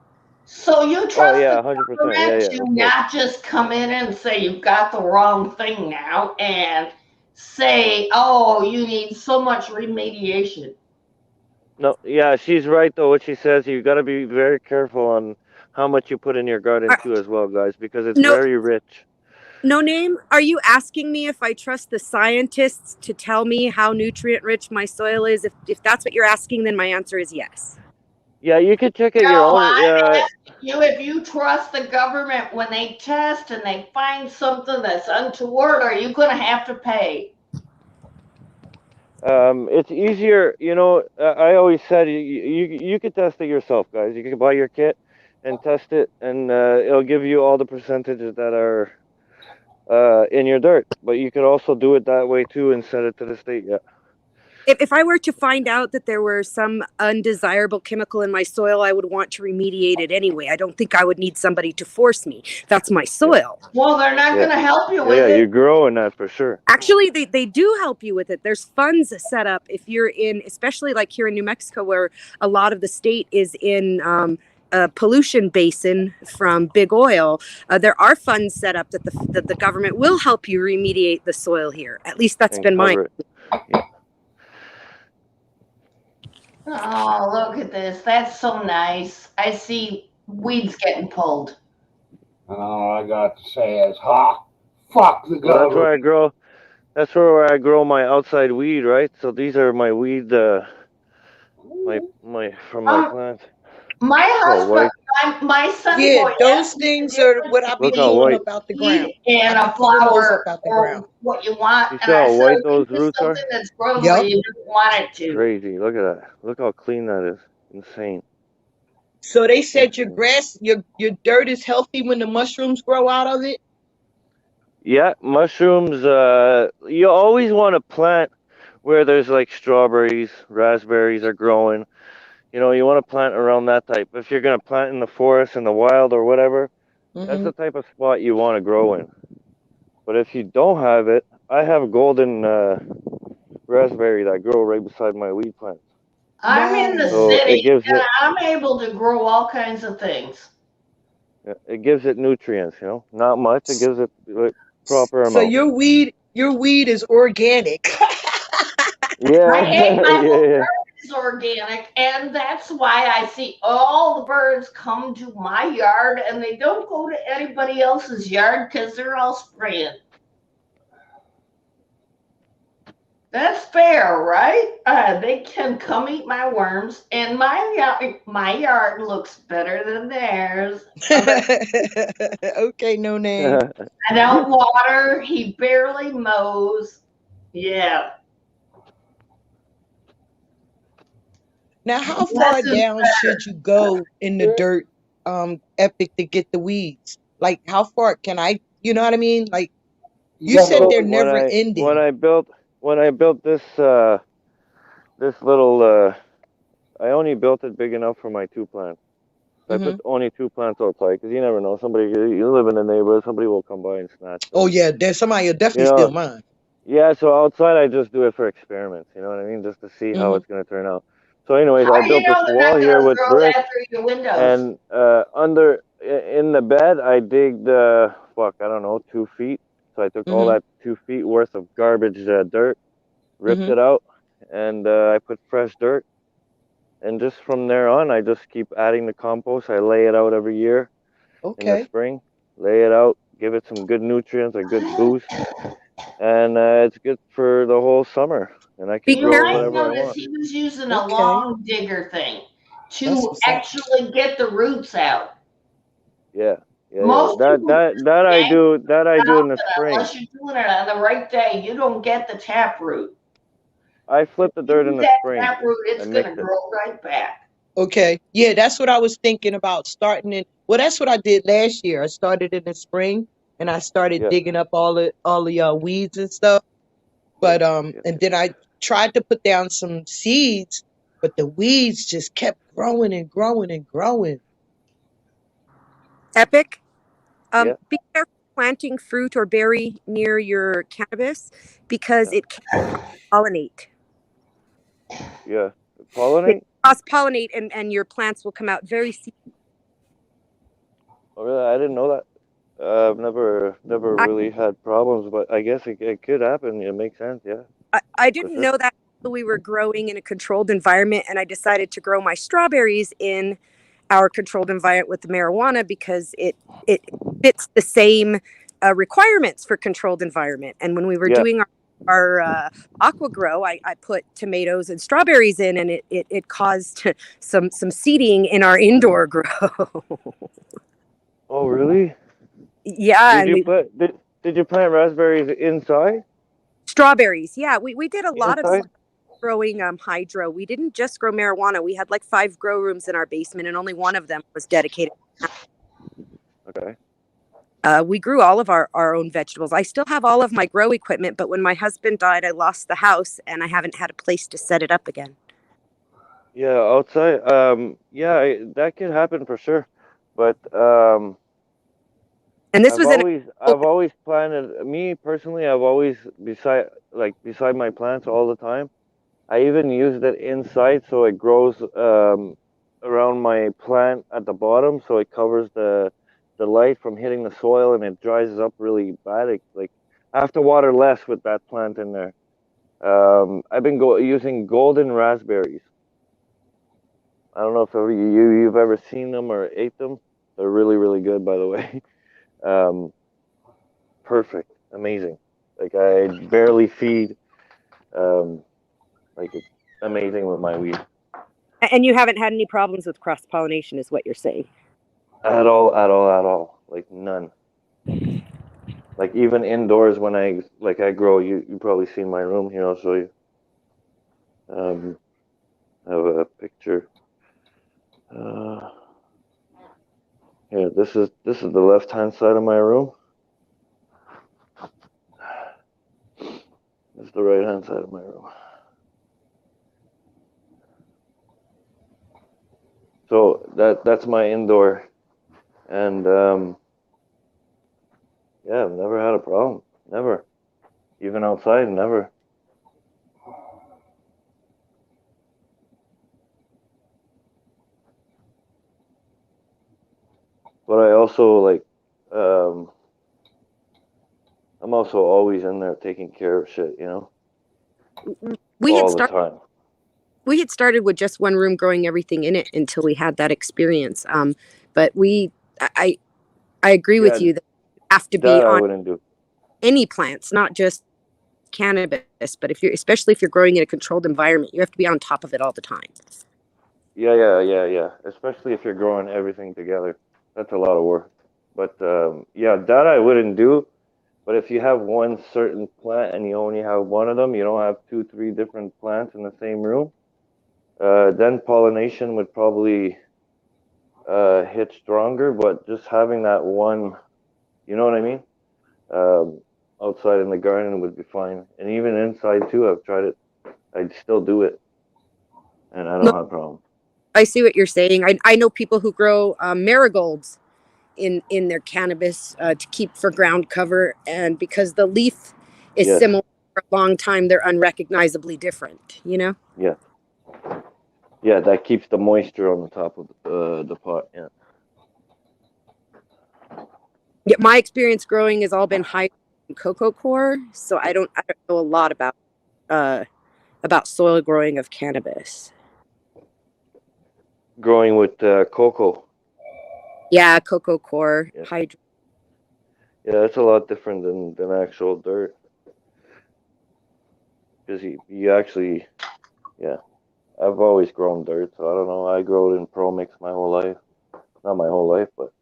so you Oh trust yeah, the 100%. government Yeah, to of course. not just come in and say you've got the wrong thing now and say, oh, you need so much remediation. No, yeah, she's right though. What she says, you got to be very careful on how much you put in your garden too, as well, guys, because it's No, very rich. no name. Are you asking me if I trust the scientists to tell me how nutrient rich my soil is? If that's what you're asking, then my answer is yes. Yeah, you could check it No, your own. I'm asking you if you trust the government when they test and they find something that's untoward, are you going to have to pay? It's easier, I always said you could test it yourself, guys. You can buy your kit and test it, and it'll give you all the percentages that are in your dirt. But you could also do it that way too and send it to the state. Yeah. If I were to find out that there were some undesirable chemical in my soil, I would want to remediate it anyway. I don't think I would need somebody to force me. That's my soil. Well, they're not going to help you with Yeah, it. you're growing that for sure. Actually, they do help you with it. There's funds set up if you're in, especially like here in New Mexico, where a lot of the state is in a pollution basin from big oil. There are funds set up that the government will help you remediate the soil here. At least that's And been my. cover it. Yeah. Oh, look at this. That's so nice. I see weeds getting pulled. All I got to say is, ha, fuck the Well, that's where I government. grow. That's where I grow my outside weed, right? So these are my weed, my from my plants. My Oh, husband, my son Yeah, boy those asked me things the are difference what I be Look how pulling white. up out the between ground. weed and I a be pulling those flower up out the or ground. what you want. You And see I how said, white those this is roots are? something that's grown where you didn't want it to. Crazy. Look at that. Look how clean that is. Insane. So they said your grass, your dirt is healthy when the mushrooms grow out of it. Yeah, mushrooms. You always want to plant where there's like strawberries, raspberries are growing. You want to plant around that type. If you're gonna plant in the forest, in the wild, or whatever, that's the type of spot you want to grow in. But if you don't have it, I have a golden raspberry that grow right beside my weed plants. I'm in the So it city gives and it, I'm able to grow all kinds of things. it gives it nutrients. Not much. It gives it proper So amount. your weed is organic. Yeah, My whole yeah. garden is organic, and that's why I see all the birds come to my yard and they don't go to anybody else's yard because they're all spraying. That's fair, right? They can come eat my worms, and my yard looks better than theirs. Okay, no name. I don't water. He barely mows. Yeah. Now, how far down should you go in the dirt, Epic, to get the weeds? Like, how far can I? You know what I mean? Like, you said So they're when never I ending. when I built this this little I only built it big enough for my 2 plants. So I put only 2 plants outside because you never know. You live in the neighborhood, somebody will come by and snatch them. Oh yeah, there's somebody will definitely steal mine. Yeah, so outside I just do it for experiments. You know what I mean? Just to see how it's gonna turn out. So anyways, How I do you built this know they're wall not here going to with throw brick, that through your windows? and in the bed I digged I don't know, 2 feet. So I took all that 2 feet worth of garbage dirt, ripped it out, and I put fresh dirt. And just from there on, I just keep adding the compost. I lay it out every year in the spring. Lay it out, give it some good nutrients, a good boost, and it's good for the whole summer. And I can You grow might whatever I notice want. he was using a long digger thing to what's up. actually get the roots out. Yeah. Most people That I do in the spring. unless you're doing it on the right day, you don't get the tap root. I flip the dirt in the That spring. tap root, it's I going mix to it. grow right back. Okay. Yeah, that's what I was thinking about starting in. Well, that's what I did last year. I started in the spring and I started digging up all the weeds and stuff. But and then I tried to put down some seeds, but the weeds just kept growing and growing and growing. Epic. Be careful planting fruit or berry near your cannabis because it can pollinate. Yeah. Pollinate? Cross pollinate, and your plants will come out very seedy. Oh, really? I didn't know that. I've never really had problems, but I guess it could happen. It makes sense, yeah. I didn't know that until we were growing in a controlled environment, and I decided to grow my strawberries in our controlled environment with the marijuana because it fits the same requirements for controlled environment. And when we were doing our aqua grow, I put tomatoes and strawberries in, and it caused some seeding in our indoor grow. Oh, really? Yeah. Did you plant raspberries inside? Strawberries. Yeah, we did a lot of Inside? growing hydro. We didn't just grow marijuana. We had like 5 grow rooms in our basement, and only one of them was dedicated. Okay. We grew all of our own vegetables. I still have all of my grow equipment, but when my husband died, I lost the house, and I haven't had a place to set it up again. Yeah, outside. That could happen for sure. But and this I've always planted. Me personally, I've always beside my plants all the time. I even used it inside, so it grows around my plant at the bottom, so it covers the light from hitting the soil, and it dries up really bad. I have to water less with that plant in there. I've been using golden raspberries. I don't know if you've ever seen them or ate them. They're really, really good, by the way. Perfect, amazing. Like I barely feed. It's amazing with my weed. And you haven't had any problems with cross pollination, is what you're saying? At all. Like none. Like even indoors when I grow, you probably seen my room here. I'll show you. I have a picture. Here, this is the left-hand side of my room. This is the right-hand side of my room. So that's my indoor, and yeah, I've never had a problem. Never, even outside, never. But I also I'm also always in there taking care of shit, all the time. We had started with just one room growing everything in it until we had that experience. But I agree with you that you have to be I on wouldn't do. Any plants, not just cannabis, but especially if you're growing in a controlled environment, you have to be on top of it all the time. Yeah. Especially if you're growing everything together. That's a lot of work. But that I wouldn't do. But if you have one certain plant and you only have one of them, you don't have 2-3 different plants in the same room, then pollination would probably hit stronger. But just having that one, you know what I mean? Outside in the garden would be fine. And even inside too, I've tried it. I'd still do it. And I don't have a problem. I see what you're saying. I know people who grow marigolds in their cannabis to keep for ground cover, and because the leaf is similar for a long time, they're unrecognizably different, Yeah, that keeps the moisture on the top of the pot. Yeah, my experience growing has all been high cocoa core, so I don't know a lot about soil growing of cannabis. Growing with cocoa. Yeah, cocoa core, hydro. Yeah, it's a lot different than actual dirt. Because you actually, I've always grown dirt, so I don't know. I grew it in Pro Mix my whole life. Not my whole life, but.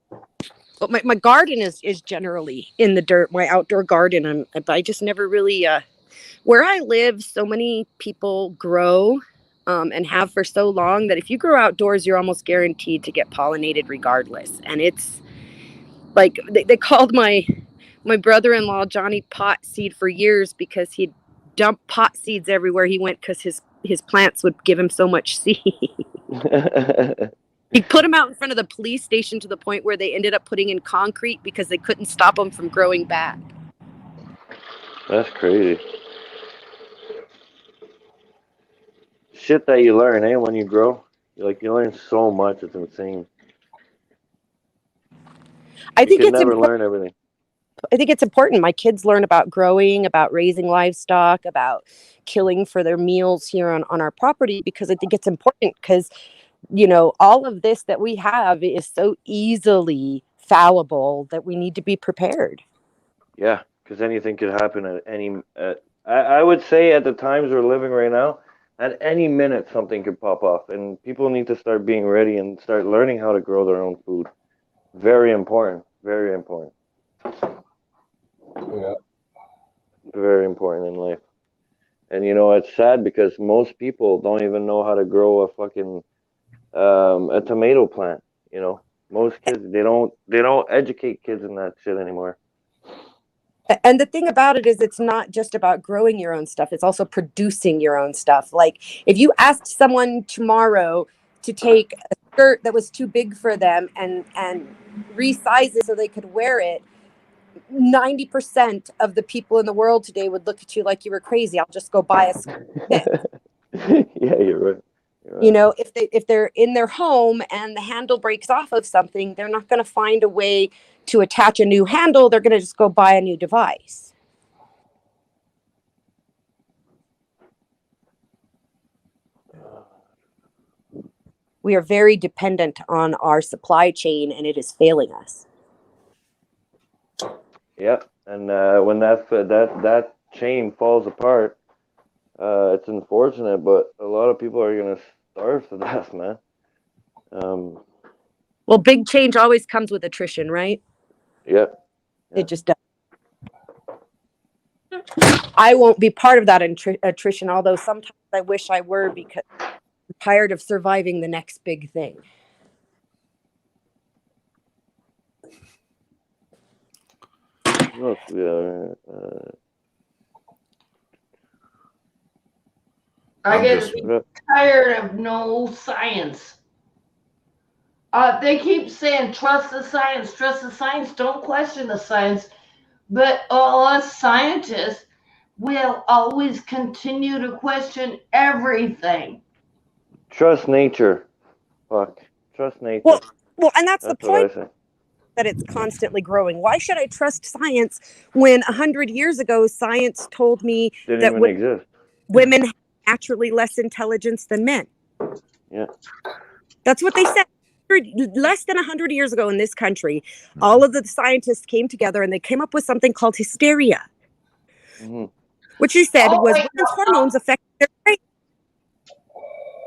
But my garden is generally in the dirt, my outdoor garden. I just never really, where I live, so many people grow and have for so long that if you grow outdoors, you're almost guaranteed to get pollinated regardless. And it's like they called my brother-in-law Johnny Pot Seed for years because he'd dump pot seeds everywhere he went because his plants would give him so much seed. He put them out in front of the police station to the point where they ended up putting in concrete because they couldn't stop them from growing back. That's crazy. Shit that you learn, eh? When you grow, you learn so much. It's insane. I You think can it's never important. learn everything. I think it's important. My kids learn about growing, about raising livestock, about killing for their meals here on our property, because I think it's important because, all of this that we have is so easily fallible that we need to be prepared. Yeah, because anything could happen at any. I would say at the times we're living right now, at any minute something could pop off, and people need to start being ready and start learning how to grow their own food. Very important. Very important. Yeah. Very important in life. And it's sad because most people don't even know how to grow a fucking a tomato plant. Most kids they don't educate kids in that shit anymore. And the thing about it is, it's not just about growing your own stuff. It's also producing your own stuff. Like, if you asked someone tomorrow to take a skirt that was too big for them and resize it so they could wear it, 90% of the people in the world today would look at you like you were crazy. I'll just go buy a skirt. Yeah, you're right. You're right. If they're in their home and the handle breaks off of something, they're not going to find a way to attach a new handle. They're going to just go buy a new device. We are very dependent on our supply chain, and it is failing us. Yeah, and when that chain falls apart, it's unfortunate, but a lot of people are gonna starve to death, man. Well, big change always comes with attrition, right? Yeah. It just does. I won't be part of that attrition, although sometimes I wish I were, because I'm tired of surviving the next big thing. What else we are? I I'm get just tired of no science. They keep saying trust the science, don't question the science. But all us scientists will always continue to question everything. Trust nature. Fuck. Trust nature. Well, and that's the That's what I point, say. that it's constantly growing. Why should I trust science when 100 years ago science told me Didn't that even exist. women have naturally less intelligence than men? Yeah. That's what they said. Less than 100 years ago in this country, all of the scientists came together and they came up with something called hysteria, which they said was women's hormones affect their brain.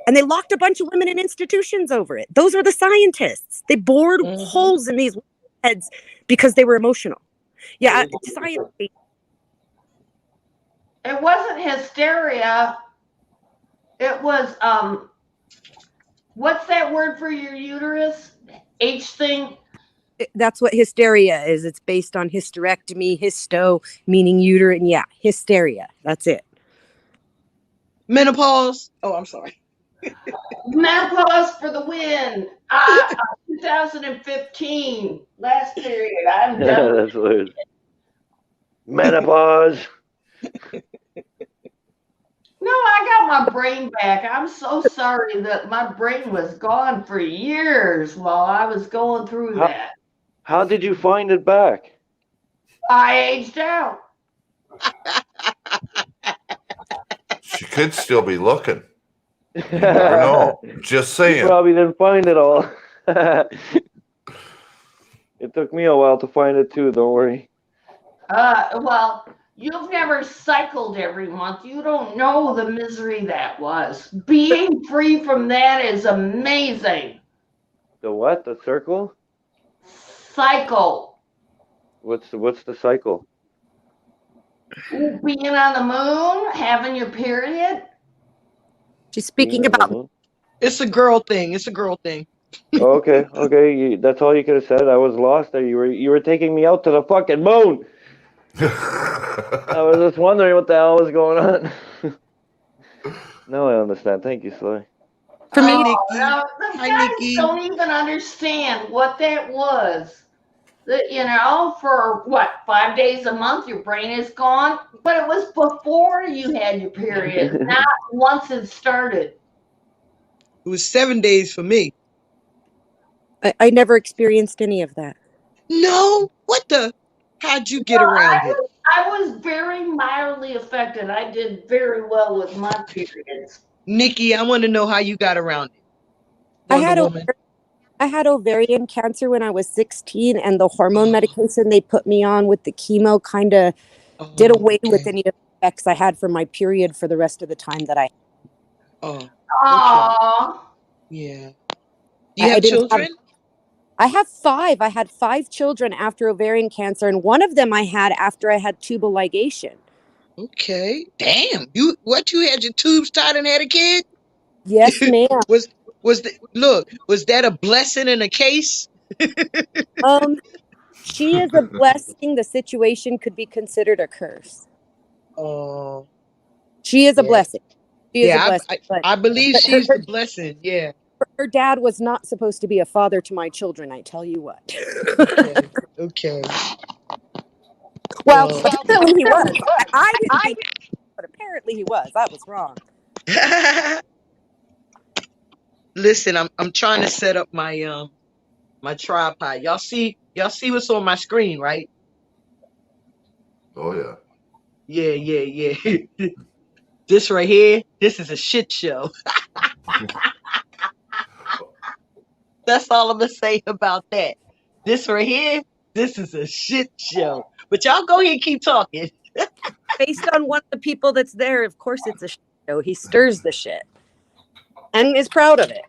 And they locked a bunch of women in institutions over it. Those are the scientists. They bored holes in these heads because they were emotional. Yeah, science. It wasn't hysteria. It was what's that word for your uterus? H thing? That's what hysteria is. It's based on hysterectomy, histo, meaning uterine. Yeah, hysteria. That's it. Menopause. Oh, I'm sorry. Menopause for the win. 2015, last period. I'm done. That's what it is. Menopause. No, I got my brain back. I'm so sorry that my brain was gone for years while I was going through that. How did you find it back? I aged out. she could still be looking. You never know. Just saying. You probably didn't find it all. It took me a while to find it too. Don't worry. Well, you've never cycled every month. You don't know the misery that was. Being free from that is amazing. The what? The circle? Cycle. What's the cycle? Being on the moon, having your period. She's speaking about. It's a girl thing. It's a girl thing. Okay. That's all you could have said. I was lost there. You were taking me out to the fucking moon. I was just wondering what the hell was going on. Now I understand. Thank you, Sly. For Hi, me, Nikki. No, the Hi, guys Nikki. don't even understand what that was. That, for what, 5 days a month, your brain is gone. But it was before you had your period, not once it started. It was 7 days for me. I never experienced any of that. No, what the? How'd you get No, around it? I was very mildly affected. I did very well with my periods. Nikki, I want to know how you got around it. I Wonder had Woman. I had ovarian cancer when I was 16, and the hormone medication they put me on with the chemo kind of did away with Okay. any of the effects I had from my period for the rest of the time that I Oh, okay. Aww. Yeah. Do you I have didn't have. children? I have 5. I had 5 children after ovarian cancer, and one of them I had after I had tubal ligation. Okay. Damn. You had your tubes tied and had a kid? Yes, ma'am. was that a blessing in a case? She is a blessing. The situation could be considered a curse. Oh, She is a yeah. blessing. She is a Yeah, blessing. But I believe but she's the blessing. Yeah. her dad was not supposed to be a father to my children. I tell you what. Okay. Okay. Well, Well, apparently he was. I didn't think, but apparently he was. I was wrong. listen, I'm trying to set up my my tripod. Y'all see what's on my screen, right? Oh yeah. Yeah. This right here, this is a shit show. That's all I'm gonna say about that. This right here, this is a shit show. But y'all go ahead and keep talking. Based on one of the people that's there, of course it's a show. He stirs the shit and is proud of it.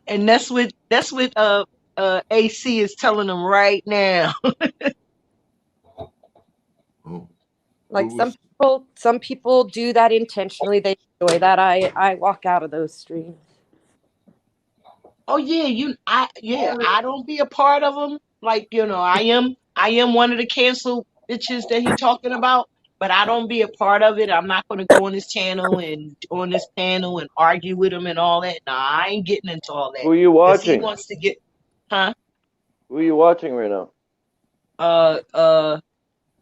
And that's what AC is telling them right now. Oh, Like who was some people do that intentionally. They enjoy that. I walk out of those streams. Oh yeah, I don't be a part of them. Like, I am one of the cancel bitches that he talking about, but I don't be a part of it. I'm not gonna go on his channel and on this panel and argue with him and all that. Nah, I ain't getting into all that. Who are you Because he watching? wants to get Who are you watching right now?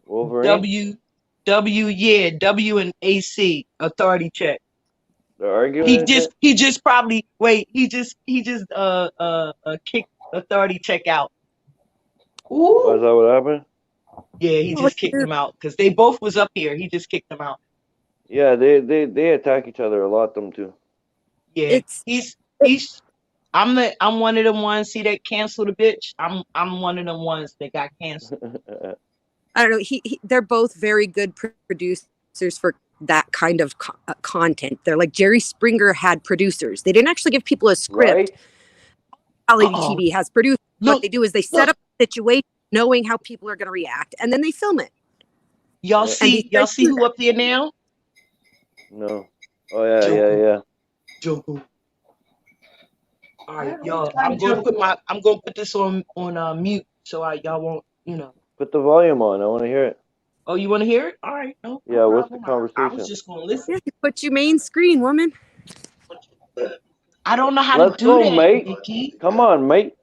Wolverine? W and AC, authority check. They're arguing and shit? He just probably kicked authority check out. Oh, is that what happened? Yeah, he just kicked them out because they both was up here. He just kicked them out. Yeah, they attack each other a lot, them two. Yeah, I'm one of them ones. See that canceled a bitch. I'm one of them ones that got canceled. I don't know. They're both very good producers for that kind of content. They're like Jerry Springer had producers. They didn't actually give people a script. Right? Reality TV has producers. What they do is they set up a situation knowing how people are going to react, and then they film it. Y'all see who up there now? No. Oh yeah. Joku. All right, y'all. I'm gonna put this on mute so y'all won't. Put the volume on. I want to hear it. Oh, you want to hear it? All right. No Yeah, what's the problem. conversation? I was just gonna listen. Yeah, put you main screen, woman. I don't know how Let's to do go, that, mate. Nikki. Come on, mate.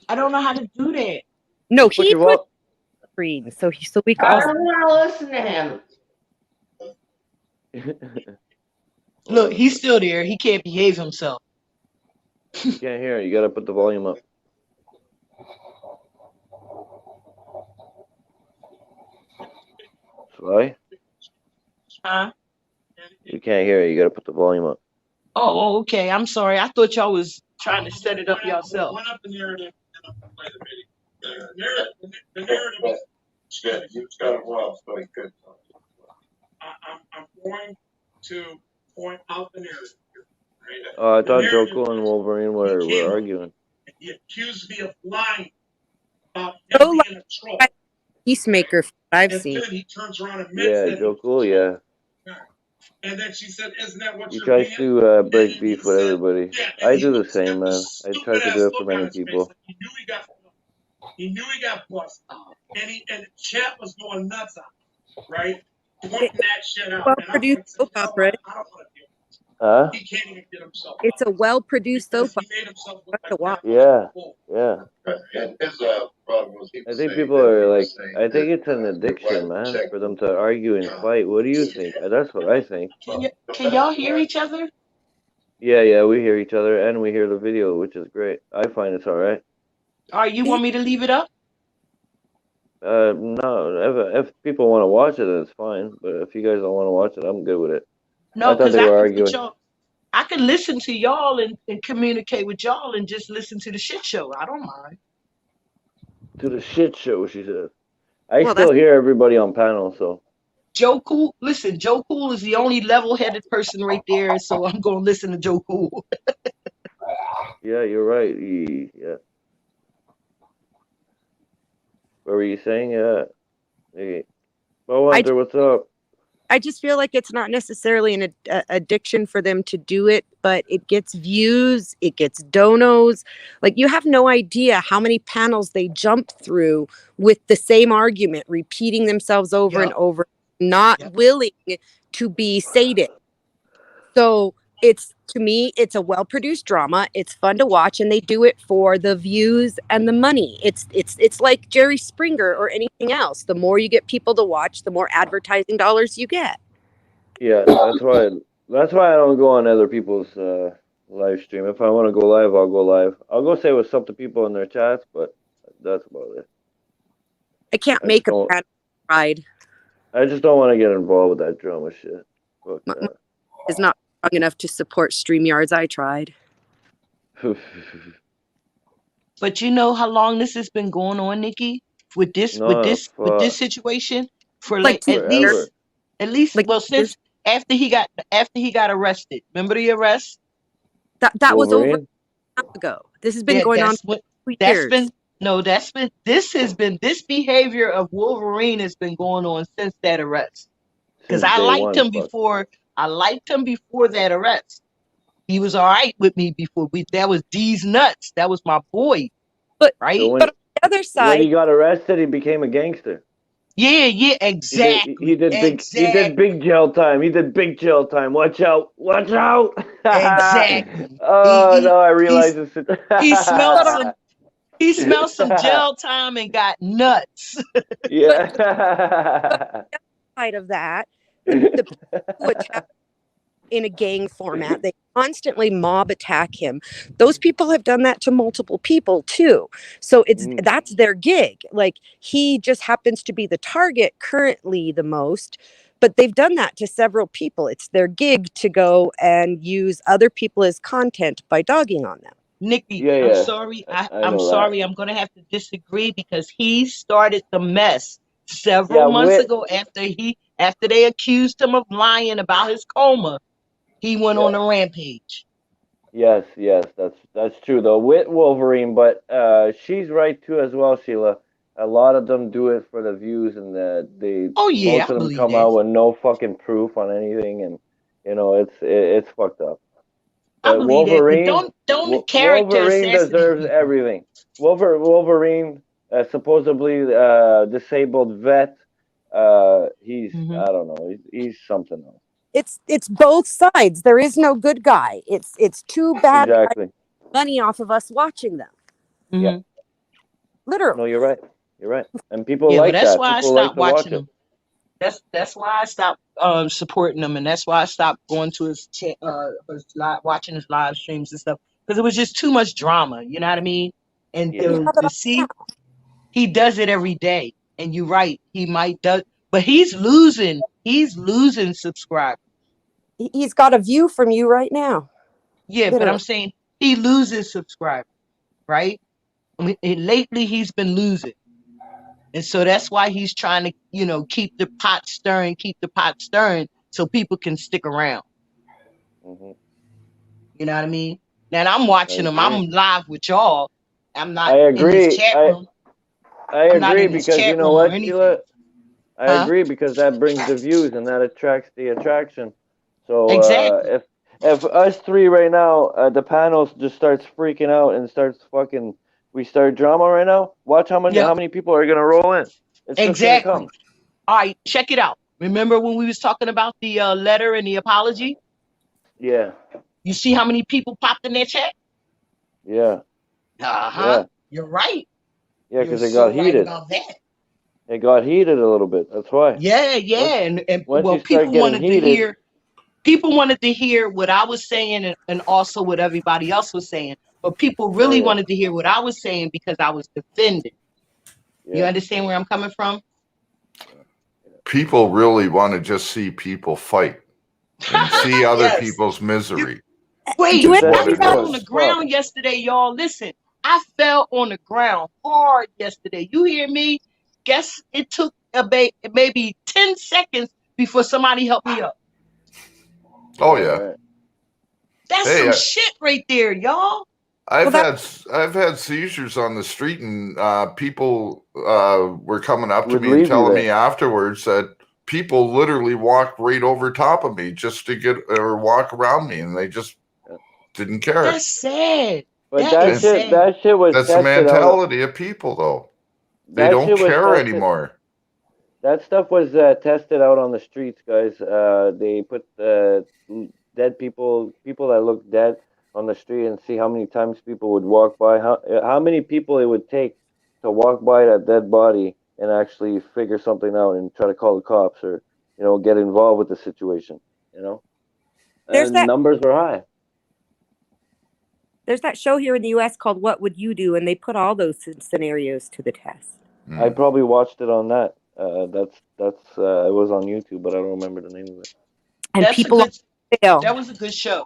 I don't know how to do that. No, he put screen so we can. I don't want to listen to him. Look, he's still there. He can't behave himself. You can't hear it. You gotta put the volume up. Sly? Huh? You can't hear it. You gotta put the volume up. Oh, okay. I'm sorry. I thought y'all was trying to set it up yourself. One up the narrative and I'll play the video. The narrative is good. You've got it well, so it's good. I'm going to point out the narrative here. Right? Oh, I thought Joko and Wolverine were arguing. He accused me of lying about So him being a troll. Peacemaker I've And seen. then he turns around and admits that. Joko, yeah. And then she said, "Isn't that what He you're tries being?" to break beef with everybody. Yeah, I do the same, man. I try to do it for many people. He knew he got busted. And the chat was going nuts on him, right? Pointing that shit out. Well And I'm produced like, soap opera. I don't want to deal with this. Huh? He can't even get himself It's up a well-produced because soap he made himself opera look to like watch. that. Yeah, yeah. And his problem was he I was think saying people that are he like, was saying I think that it's an your addiction, wife man, checked for them to argue and fight. What do you think? That's what I think. Can y'all hear each other? Yeah, yeah, we hear each other and we hear the video, which is great. I find it's all right. All right, you want me to leave it up? No, if people want to watch it, then it's fine. But if you guys don't want to watch it, I'm good with it. I No, thought because they I were can put arguing. y'all. I can listen to y'all and communicate with y'all and just listen to the shit show. I don't mind. To the shit show, she says. I Well, still that's hear everybody on panel, so. Joe Cool, listen, Joe Cool is the only level-headed person right there, so I'm gonna listen to Joe Cool. Yeah, you're right. Yeah. What were you saying? Yeah. Hey. Well, I Hunter, what's up? I just feel like it's not necessarily an addiction for them to do it, but it gets views, it gets donos. Like you have no idea how many panels they jump through with the same argument, repeating themselves over and Yep, over, not yep. willing to be sated. So it's to me, it's a well-produced drama. It's fun to watch, and they do it for the views and the money. It's like Jerry Springer or anything else. The more you get people to watch, the more advertising dollars you get. Yeah, that's why I don't go on other people's live stream. If I want to go live, I'll go live. I'll go say what's up to people in their chats, but that's about it. I can't I just make a don't. panel ride. I just don't want to get involved with that drama shit. Fuck My that. is not strong enough to support StreamYards. I tried. But you know how long this has been going on, Nikki? With this, with No, this, with this fuck. situation for Like like 2 years. Forever. at least, Like well, 2 years. since after he got arrested. Remember the arrest? That was over a Wolverine? half ago. This has been Yeah, going on for 2 that's years. been no, this behavior of Wolverine has been going on since that arrest. Because Since day one, fuck. I liked him before that arrest. He was all right with me before that was D's nuts. That was my boy, But So right? but on the other when side, he got arrested, he became a gangster. Yeah, He exactly. did big jail time. He did big jail time. Watch out! Watch out! Exactly. Oh no, I realize this. He smelled but on some he smelled some jail time and got nuts. but but Yeah. on the other side of that, the people who attack in a gang format, they constantly mob attack him. Those people have done that to multiple people too. So Mm, that's their gig. Like he just happens to be the target currently the most, but they've done that to several people. It's their gig to go and use other people as content by dogging on them. Nikki, yeah, I'm yeah. sorry. I I'm know that. sorry. I'm gonna have to disagree because he started the mess several Yeah, months ago after they accused him of lying about his coma. He went yeah. on a rampage. Yes, yes, that's true though. With Wolverine, but she's right too as well, Sheila. A lot of them do it for the views, and Oh yeah, most I of them believe come that. out with no fucking proof on anything, and it's fucked up. I But believe that. But don't the character Wolverine assassinate deserves people. everything. Wolverine, supposedly disabled vet. He's Hmm. I don't know. He's something else. It's both sides. There is no good guy. It's two bad guys Exactly. money off of us watching them. Yeah. Hmm. No, Literally. you're right. You're right. And people Yeah, well, like that's that. why I People like stopped to watch watching it. him. That's why I stopped supporting him, and that's why I stopped going to watching his live streams and stuff because it was just too much drama. You know what I mean? And Yeah. We have it to all now. see he does it every day, and you're right, he might do, but he's losing. He's losing subscribers. He's got a view from you right now. Yeah, but I'm Literally. saying he loses subscribers, right? I mean, lately he's been losing. And so that's why he's trying to, keep the pot stirring so people can stick around. Hmm. You know what I mean? Now I'm I watching him. agree. I'm live with y'all. I'm not I in his agree. chat room. I I'm not agree in his because you chat know room or what, anything. Sheila? I Huh? agree because that brings the views and that attracts the attraction. So Exactly. if us three right now, the panels just starts freaking out and starts fucking, we start drama right now. Watch Yep. how many people are gonna roll in. It's just gonna Exactly. come. All right, check it out. Remember when we was talking about the letter and the apology? Yeah. You see how many people popped in that chat? Yeah. Uh-huh. You're right. Yeah, You're because it so got right heated. about that. It got heated a little bit. That's why. Yeah, Once, and once well, you start getting heated, people wanted to hear what I was saying and also what everybody else was saying. But people oh really yeah, wanted to hear what I was saying because I was defending. You yeah. understand where I'm coming from? People really want to just see people fight and see other Yes. people's misery. Wait, Do Is it. what I it fell on the is. ground yesterday, y'all. Listen, I fell on the ground hard yesterday. You hear me? Guess it took maybe 10 seconds before somebody helped me up. Oh All yeah. right. That's Hey, some shit right there, y'all. I've Well, had seizures on the street, and people were coming up to Would me and leave you telling there. me afterwards that people literally walked right over top of me just to get or walk around me, and they just didn't care. That's sad. But That is sad. that shit was That's the tested out. mentality of people, though. They That don't shit was care tested. anymore. That stuff was tested out on the streets, guys. They put dead people that look dead on the street and see how many times people would walk by. How many people it would take to walk by that dead body and actually figure something out and try to call the cops or get involved with the situation. there's And that numbers were high. there's that show here in the U.S. called What Would You Do, and they put all those scenarios to the test. I probably watched it on that. That's it was on YouTube, but I don't remember the name of it. And That's people a good. fail. That was a good show.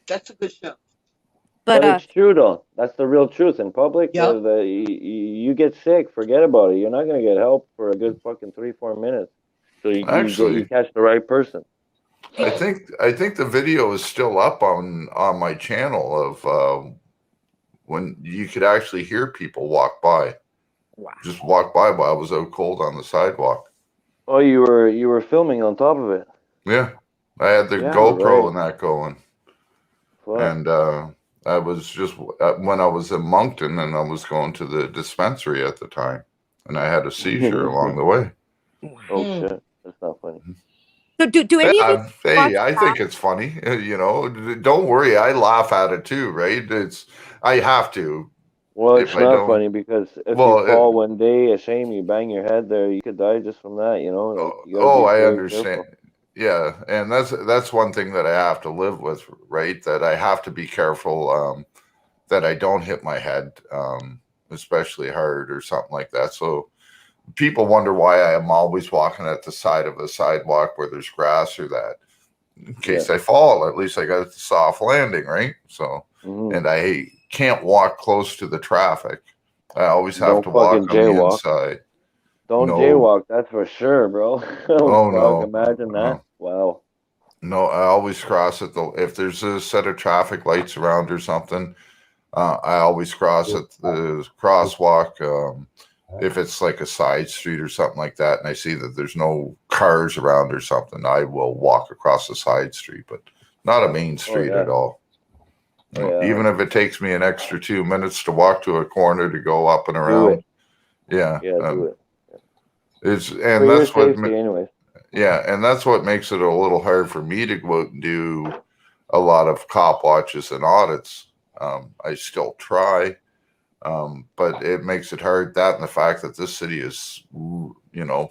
That's a good show. But it's true though. That's the real truth. In public, Yep. you get sick, forget about it. You're not gonna get help for a good fucking 3-4 minutes. So you Actually, catch the right person. I think the video is still up on my channel of when you could actually hear people walk by. Wow. Just walk by while I was out cold on the sidewalk. Oh, you were filming on top of it. Yeah, I had the Yeah, GoPro right. and that going, Fuck. and I was just when I was in Moncton and I was going to the dispensary at the time, and I had a seizure along the way. Oh shit, that's not funny. So do any of you Hey, I think it's funny. Don't worry, I laugh at it too, right? I have to. Well, If it's I not don't- funny because if you fall one day, a shame you bang your head there, you could die just from that. You gotta be I very understand. careful. Yeah, and that's one thing that I have to live with, right? That I have to be careful that I don't hit my head, especially hard or something like that. So people wonder why I am always walking at the side of a sidewalk where there's grass or that. In case I fall, at least I got a soft landing, right? So, and I can't walk close to the traffic. I always have to walk on the inside. Don't jaywalk, that's for sure, bro. Oh, fuck, no. imagine that. Wow. No, I always cross it. If there's a set of traffic lights around or something, I always cross at the crosswalk. If it's like a side street or something like that, and I see that there's no cars around or something, I will walk across the side street, but not a main street at all. Even if it takes me an extra 2 minutes to walk to a corner to go up and around. Yeah. Do it. That's what anyways. Yeah, and that's what makes it a little hard for me to go out and do a lot of cop watches and audits. I still try, but it makes it hard. That and the fact that this city is,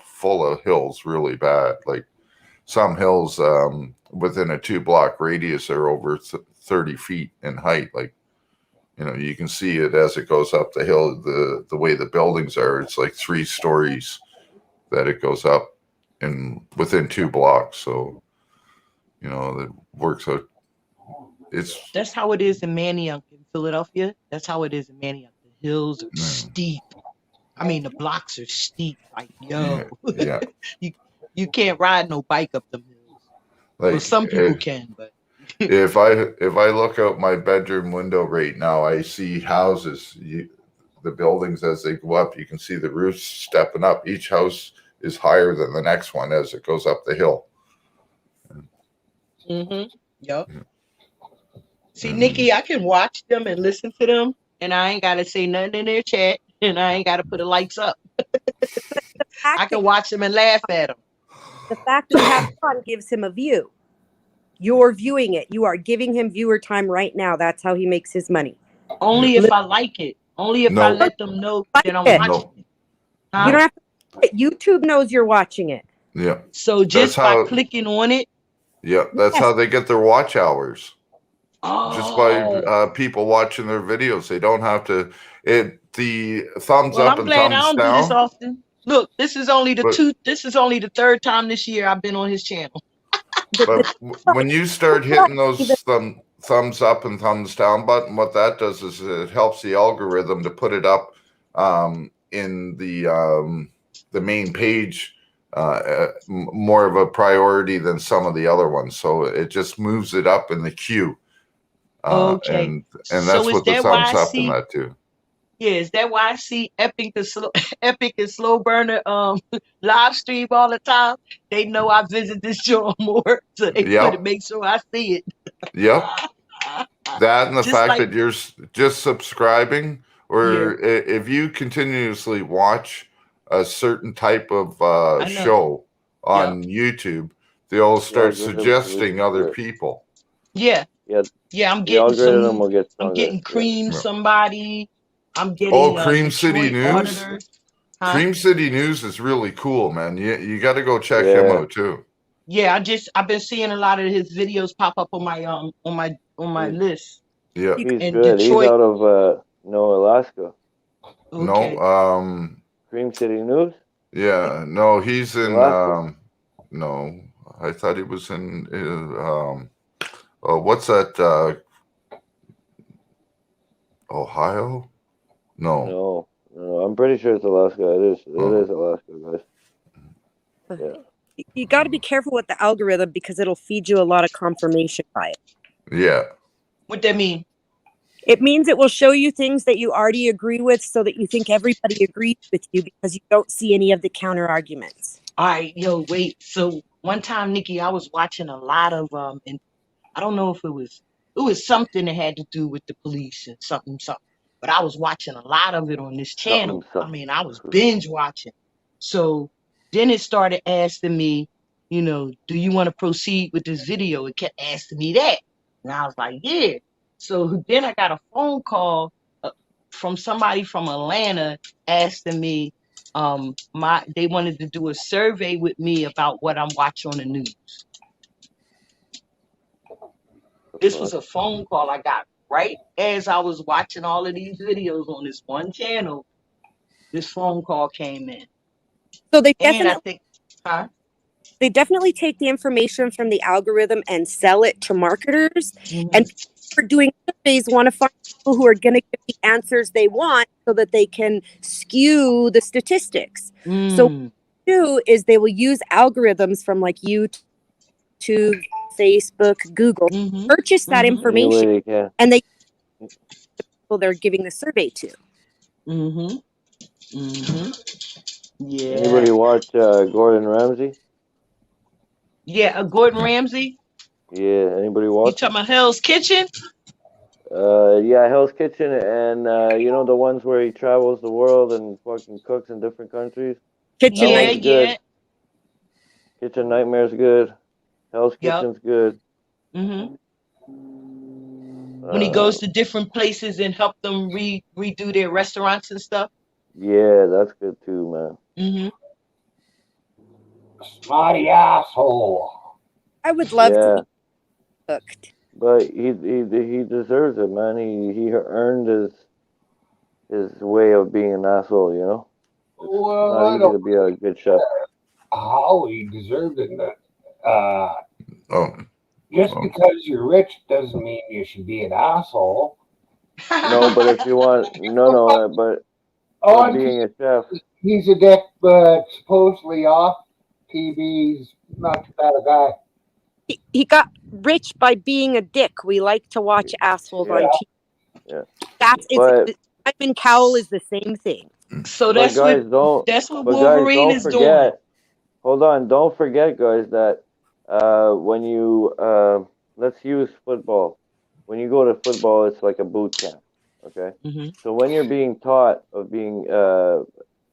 full of hills really bad. Like some hills within a 2-block radius are over 30 feet in height. Like, you can see it as it goes up the hill, the way the buildings are. It's like 3 stories that it goes up within 2 blocks. So, it works out. That's how it is in Manayunk in Philadelphia. That's how it is in Manayunk. The hills are steep. I mean, the blocks are steep. Like, yo, yeah. you can't ride no bike up them hills. Well, some people can, but if I look out my bedroom window right now, I see houses. The buildings as they go up, you can see the roofs stepping up. Each house is higher than the next one as it goes up the hill. Yep. See, Nikki, I can watch them and listen to them, and I ain't gotta say nothing in their chat, and I ain't gotta put the lights up. I can watch them and laugh at them. The fact that you have fun gives him a view. You're viewing it. You are giving him viewer time right now. That's how he makes his money. Only if I like it. Only if I No, let them know Like that I'm it. watching no, it. You Huh? don't have to. YouTube knows you're watching it. yeah. So That's just by how. clicking on it. Yeah, that's Yes. how they get their watch hours. Just by Oh, people watching their videos. They don't have to. The thumbs well, up I'm and glad I thumbs don't do this down. often. Look, this is only But the third time this year I've been on his channel. when you start hitting those thumbs up and thumbs down button, what that does is it helps the algorithm to put it up in the main page more of a priority than some of the other ones. So it just moves it up in the queue. Okay. And So that's is what the that why thumbs I up and see? that do. Yeah, is that why I see Epic and Slow Burner live stream all the time? They know I visit this show more, so they put it, Yep. make sure I see it. Yep. That and the Just fact like, that you're just subscribing, yeah, or if you continuously watch a certain type of I know. show Yep. on YouTube, they'll The start algorithm suggesting other people. Yeah. Yeah, Yeah, I'm the getting algorithm will get I'm stronger. getting Yeah. Cream Yeah. somebody. I'm Oh, getting Cream City Detroit News. auditors. Huh? Cream City News is really cool, man. You got to go check him Yeah. out too. Yeah, I've been seeing a lot of his videos pop up on my He's, list. Yeah. You- he's And good. He's Detroit, out of Alaska. okay. No. Cream City News, Yeah. No. He's in. Alaska. No. I thought he was in. What's that? Ohio? No. No, I'm pretty sure it's Alaska. It is Alaska, guys. Yeah. You got to be careful with the algorithm because it'll feed you a lot of confirmation bias. Yeah. What that mean? It means it will show you things that you already agree with so that you think everybody agrees with you because you don't see any of the counter arguments. All right, yo, wait. So one time, Nikki, I was watching a lot of and I don't know if it was something that had to do with the police and something. But I was watching a lot of it on this channel. I mean, I was binge watching. So then it started asking me, do you want to proceed with this video? It kept asking me that. And I was like, yeah. So then I got a phone call from somebody from Atlanta asking me, they wanted to do a survey with me about what I'm watching on the news. This was a phone call I got right as I was watching all of these videos on this one channel. This phone call came in. So they And I definitely think, huh? they definitely take the information from the algorithm and sell it to marketers. Mhm. And people who are doing surveys want to find people who are going to get the answers they want so that they can skew the statistics. So what they do is they will use algorithms from like YouTube, Facebook, Google, purchase that Any way information, they can. and they people they're giving the survey to. Yeah. Anybody watch Gordon Ramsay? Yeah, Gordon Ramsay. Yeah. Anybody You watch? talking about Hell's Kitchen? Yeah, Hell's Kitchen, and you know the ones where he travels the world and fucking cooks in different countries. Kitchen Yeah, Nightmare's good. yeah. Kitchen Nightmare's good. Hell's Yup. Kitchen's good. When he goes to different places and help them redo their restaurants and stuff. Yeah, that's good too, man. Smarty asshole. I would love Yeah, to be cooked. but he deserves it, man. He earned his way of being an asshole, you know. Well, Not I easy don't to be a good chef. how he deserved it. Oh. Just because you're rich doesn't mean you should be an asshole. No, but if you want, but Oh, being a chef, he's a dick, but supposedly off TV, he's not that bad a guy. He got rich by being a dick. We like to watch assholes on TV. Yeah. Simon Cowell is the same thing. So but guys, what Wolverine is doing. Hold on, don't forget, guys, that when you let's use football. When you go to football, it's like a boot camp. Okay. So when you're being taught of being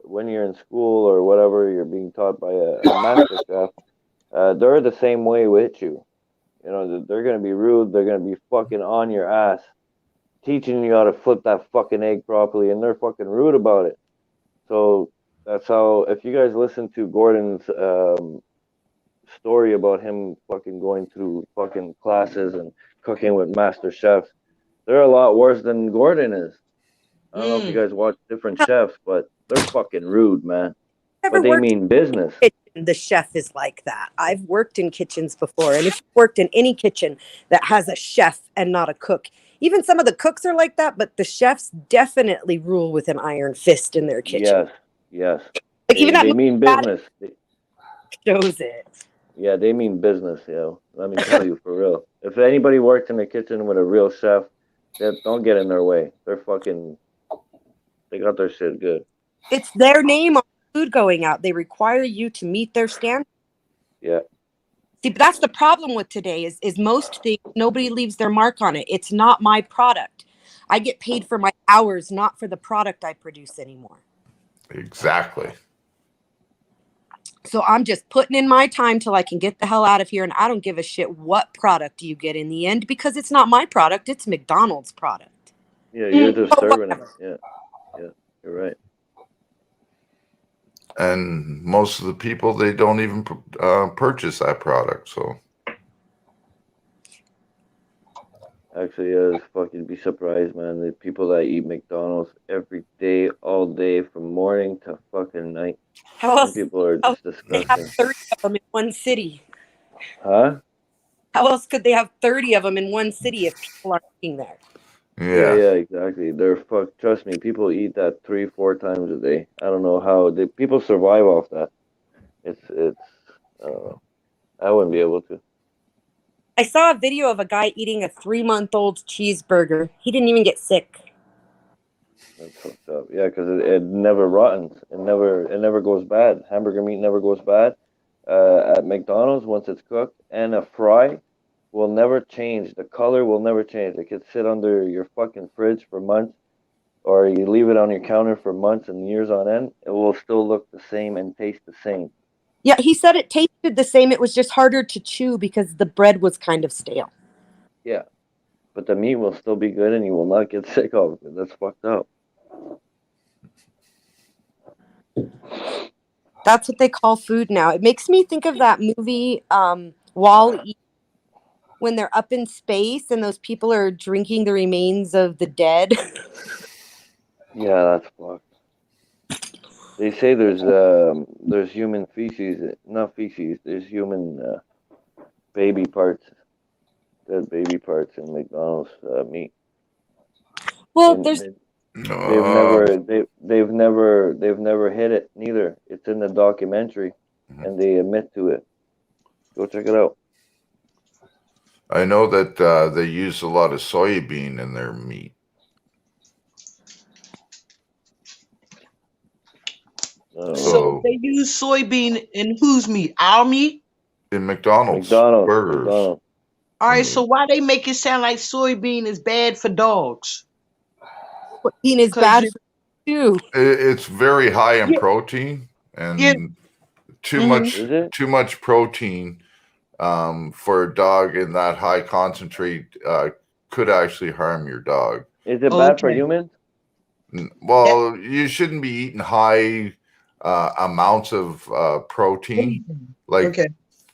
when you're in school or whatever, you're being taught by a master chef. They're the same way with you. You know, they're gonna be rude. They're gonna be fucking on your ass, teaching you how to flip that fucking egg properly, and they're fucking rude about it. So that's how. If you guys listen to Gordon's story about him fucking going through fucking classes and cooking with master chefs, they're a lot worse than Gordon is. I don't know if you guys watch different chefs, but they're fucking rude, man. Ever But they worked mean business. in a kitchen, the chef is like that. I've worked in kitchens before, and if you worked in any kitchen that has a chef and not a cook, even some of the cooks are like that, but the chefs definitely rule with an iron fist in their kitchen. Yes, yes. Like even that They movie mean business. shows it. Yeah, they mean business, yo. Let me tell you for real. If anybody worked in the kitchen with a real chef, don't get in their way. They're fucking. They got their shit good. It's their name on food going out. They require you to meet their standards. Yeah. See, but that's the problem with today is most things, nobody leaves their mark on it. It's not my product. I get paid for my hours, not for the product I produce anymore. Exactly. So I'm just putting in my time till I can get the hell out of here. And I don't give a shit what product you get in the end because it's not my product. It's McDonald's product. Yeah, you're just But serving it. whatever. Yeah. Yeah, you're right. And most of the people, they don't even purchase that product. So Actually, it's fucking be surprised, man. The people that eat McDonald's every day, all day, from morning to fucking night. How Some else? people are How just else could they have disgusting. 30 of them in one city? Huh? How else could they have 30 of them in one city if people aren't eating there? Yeah, yeah, exactly. They're fuck. Trust me, people eat that 3, 4 times a day. I don't know how people survive off that. It's. I don't know. I wouldn't be able to. I saw a video of a guy eating a 3-month-old cheeseburger. He didn't even get sick. That's fucked up. Yeah, because it never rottens. It never goes bad. Hamburger meat never goes bad. At McDonald's, once it's cooked, and a fry will never change. The color will never change. It could sit under your fucking fridge for months, or you leave it on your counter for months and years on end. It will still look the same and taste the same. Yeah, he said it tasted the same. It was just harder to chew because the bread was kind of stale. Yeah, but the meat will still be good, and you will not get sick of it. That's fucked up. That's what they call food now. It makes me think of that movie, Wall-E, when they're up in space and those people are drinking the remains of the dead. Yeah, that's fucked. They say there's human feces, not feces. There's human baby parts, dead baby parts in McDonald's meat. Well, And there's they've never hit it neither. It's in the documentary, and they admit to it. Go check it out. I know that they use a lot of soybean in their meat. So they use soybean in whose meat? Our meat? In McDonald's burgers. McDonald's. All right, so why they make it sound like soybean is bad for dogs? Soybean is bad for you. It's very high in protein, and too much protein for a dog in that high concentrate could actually harm your dog. Is it bad for humans? Well, you shouldn't be eating high amounts of protein, like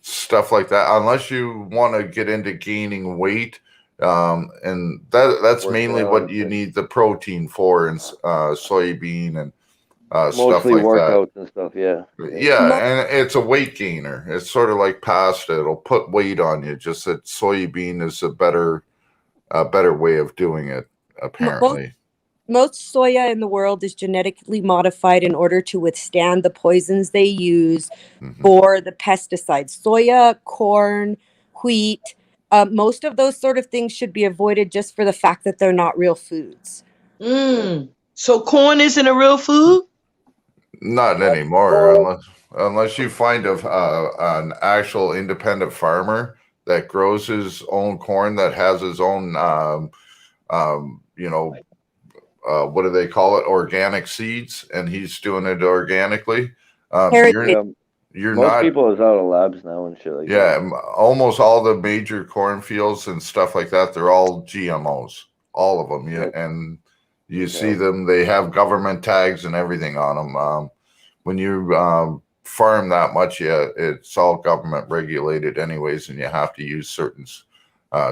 stuff like that, unless you want to get into gaining weight. And that's mainly what you need the protein for, and soybean and stuff Mostly like workouts that. and stuff. Yeah. Yeah, and it's a weight gainer. It's sort of like pasta. It'll put weight on you. Just that soybean is a better way of doing it, apparently. Most soya in the world is genetically modified in order to withstand the poisons they use for the pesticides. Soya, corn, wheat, most of those sort of things should be avoided just for the fact that they're not real foods. So corn isn't a real food? Not anymore, unless you find an actual independent farmer that grows his own corn, that has his own, what do they call it? Organic seeds, and he's doing it organically. you're Most not. people is out of labs now and shit like Yeah, that. almost all the major cornfields and stuff like that, they're all GMOs, all of them. Yeah, Yep. and you Yep. see them; they have government tags and everything on them. When you farm that much, yeah, it's all government regulated anyways, and you have to use certain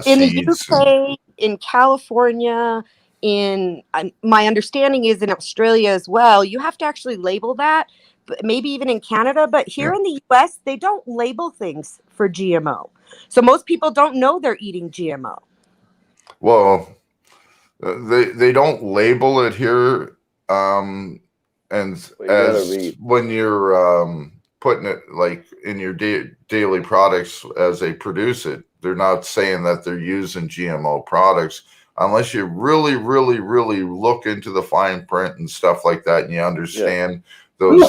In the seeds. UK, in California, in my understanding is in Australia as well, you have to actually label that, but maybe even in Canada. But here in the US, they don't label things for GMO. So most people don't know they're eating GMO. Well, they don't label it here, and But you gotta as read. when you're putting it like in your daily products as they produce it, they're not saying that they're using GMO products unless you really, really, really look into the fine print and stuff like that, and you understand those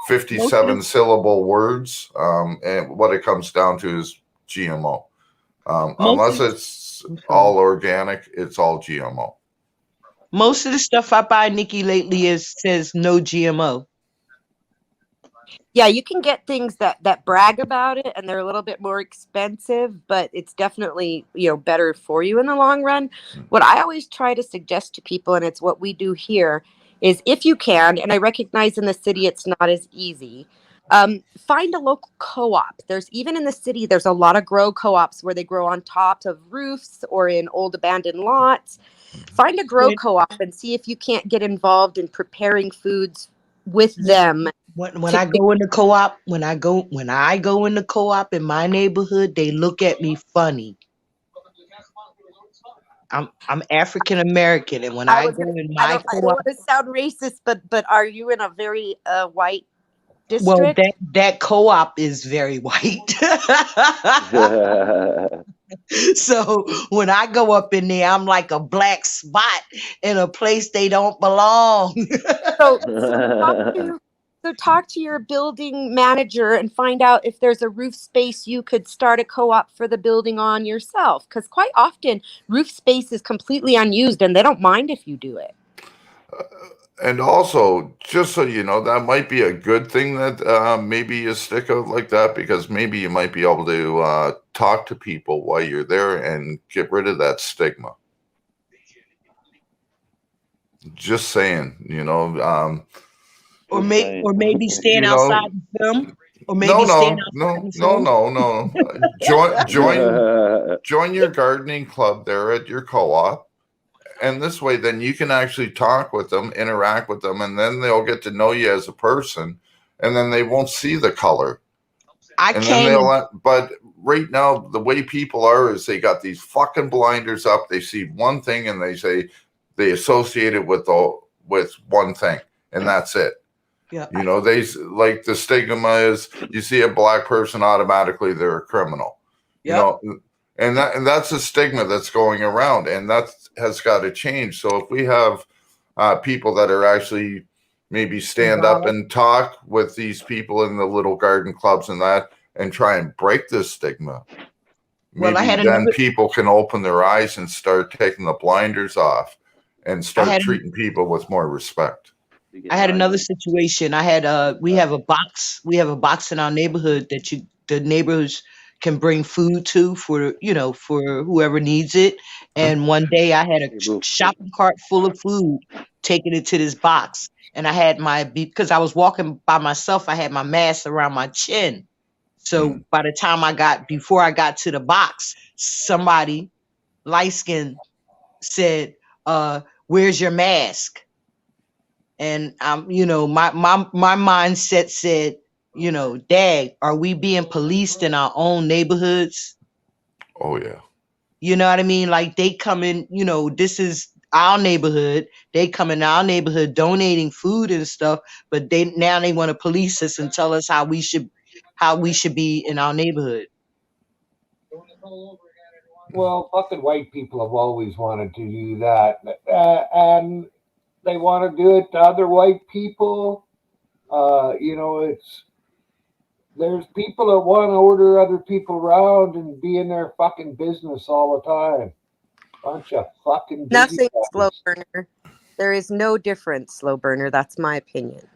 57 syllable words. And what it comes down to is GMO. Unless it's all organic, it's all GMO. Most of the stuff I buy, Nikki, lately says no GMO. Yeah, you can get things that brag about it and they're a little bit more expensive, but it's definitely, better for you in the long run. What I always try to suggest to people, and it's what we do here, is if you can, and I recognize in the city it's not as easy, find a local co-op. Even in the city, there's a lot of grow co-ops where they grow on top of roofs or in old abandoned lots. Find a grow co-op and see if you can't get involved in preparing foods with them. When I go in the co-op, when I go in the co-op in my neighborhood, they look at me funny. I'm African American, and when I go in my I don't co-op, want to sound racist, but are you in a very white well, district? that co-op is very white. So when I go up in there, I'm like a black spot in a place they don't belong. So talk to your building manager and find out if there's a roof space you could start a co-op for the building on yourself. Because quite often roof space is completely unused and they don't mind if you do it. And also, just so you know, that might be a good thing that maybe you stick out like that, because maybe you might be able to talk to people while you're there and get rid of that stigma. Just saying, or maybe stand outside and film. Or maybe no, stand outside and film. no. Join your gardening club there at your co-op. And this way, then you can actually talk with them, interact with them, and then they'll get to know you as a person, and then they won't see the color. But right now, the way people are is they got these fucking blinders up. They see one thing and they say they associate it with one thing, and that's it. Yeah. They like the stigma is you see a black person, automatically they're a criminal. Yep. And that's a stigma that's going around, and that has got to change. So if we have people that are actually maybe stand up and talk with these people in the little garden clubs and that, and try and break this stigma, maybe people can open their eyes and start taking the blinders off and start treating people with more respect. I had another situation. We have a box in our neighborhood that the neighbors can bring food to for whoever needs it. And one day I had a shopping cart full of food, taking it to this box. And I had because I was walking by myself, I had my mask around my chin. So by the time before I got to the box, somebody light skinned said, "Where's your mask?" And my mindset said, Dad, are we being policed in our own neighborhoods? Oh yeah. You know what I mean? Like they come in, this is our neighborhood. They come in our neighborhood donating food and stuff, but they want to police us and tell us how we should be in our neighborhood. Well, fucking white people have always wanted to do that, and they want to do it to other white people. There's people that want to order other people around and be in their fucking business all the time. Bunch of fucking nothing slow burner. There is no difference, slow burner. That's my opinion.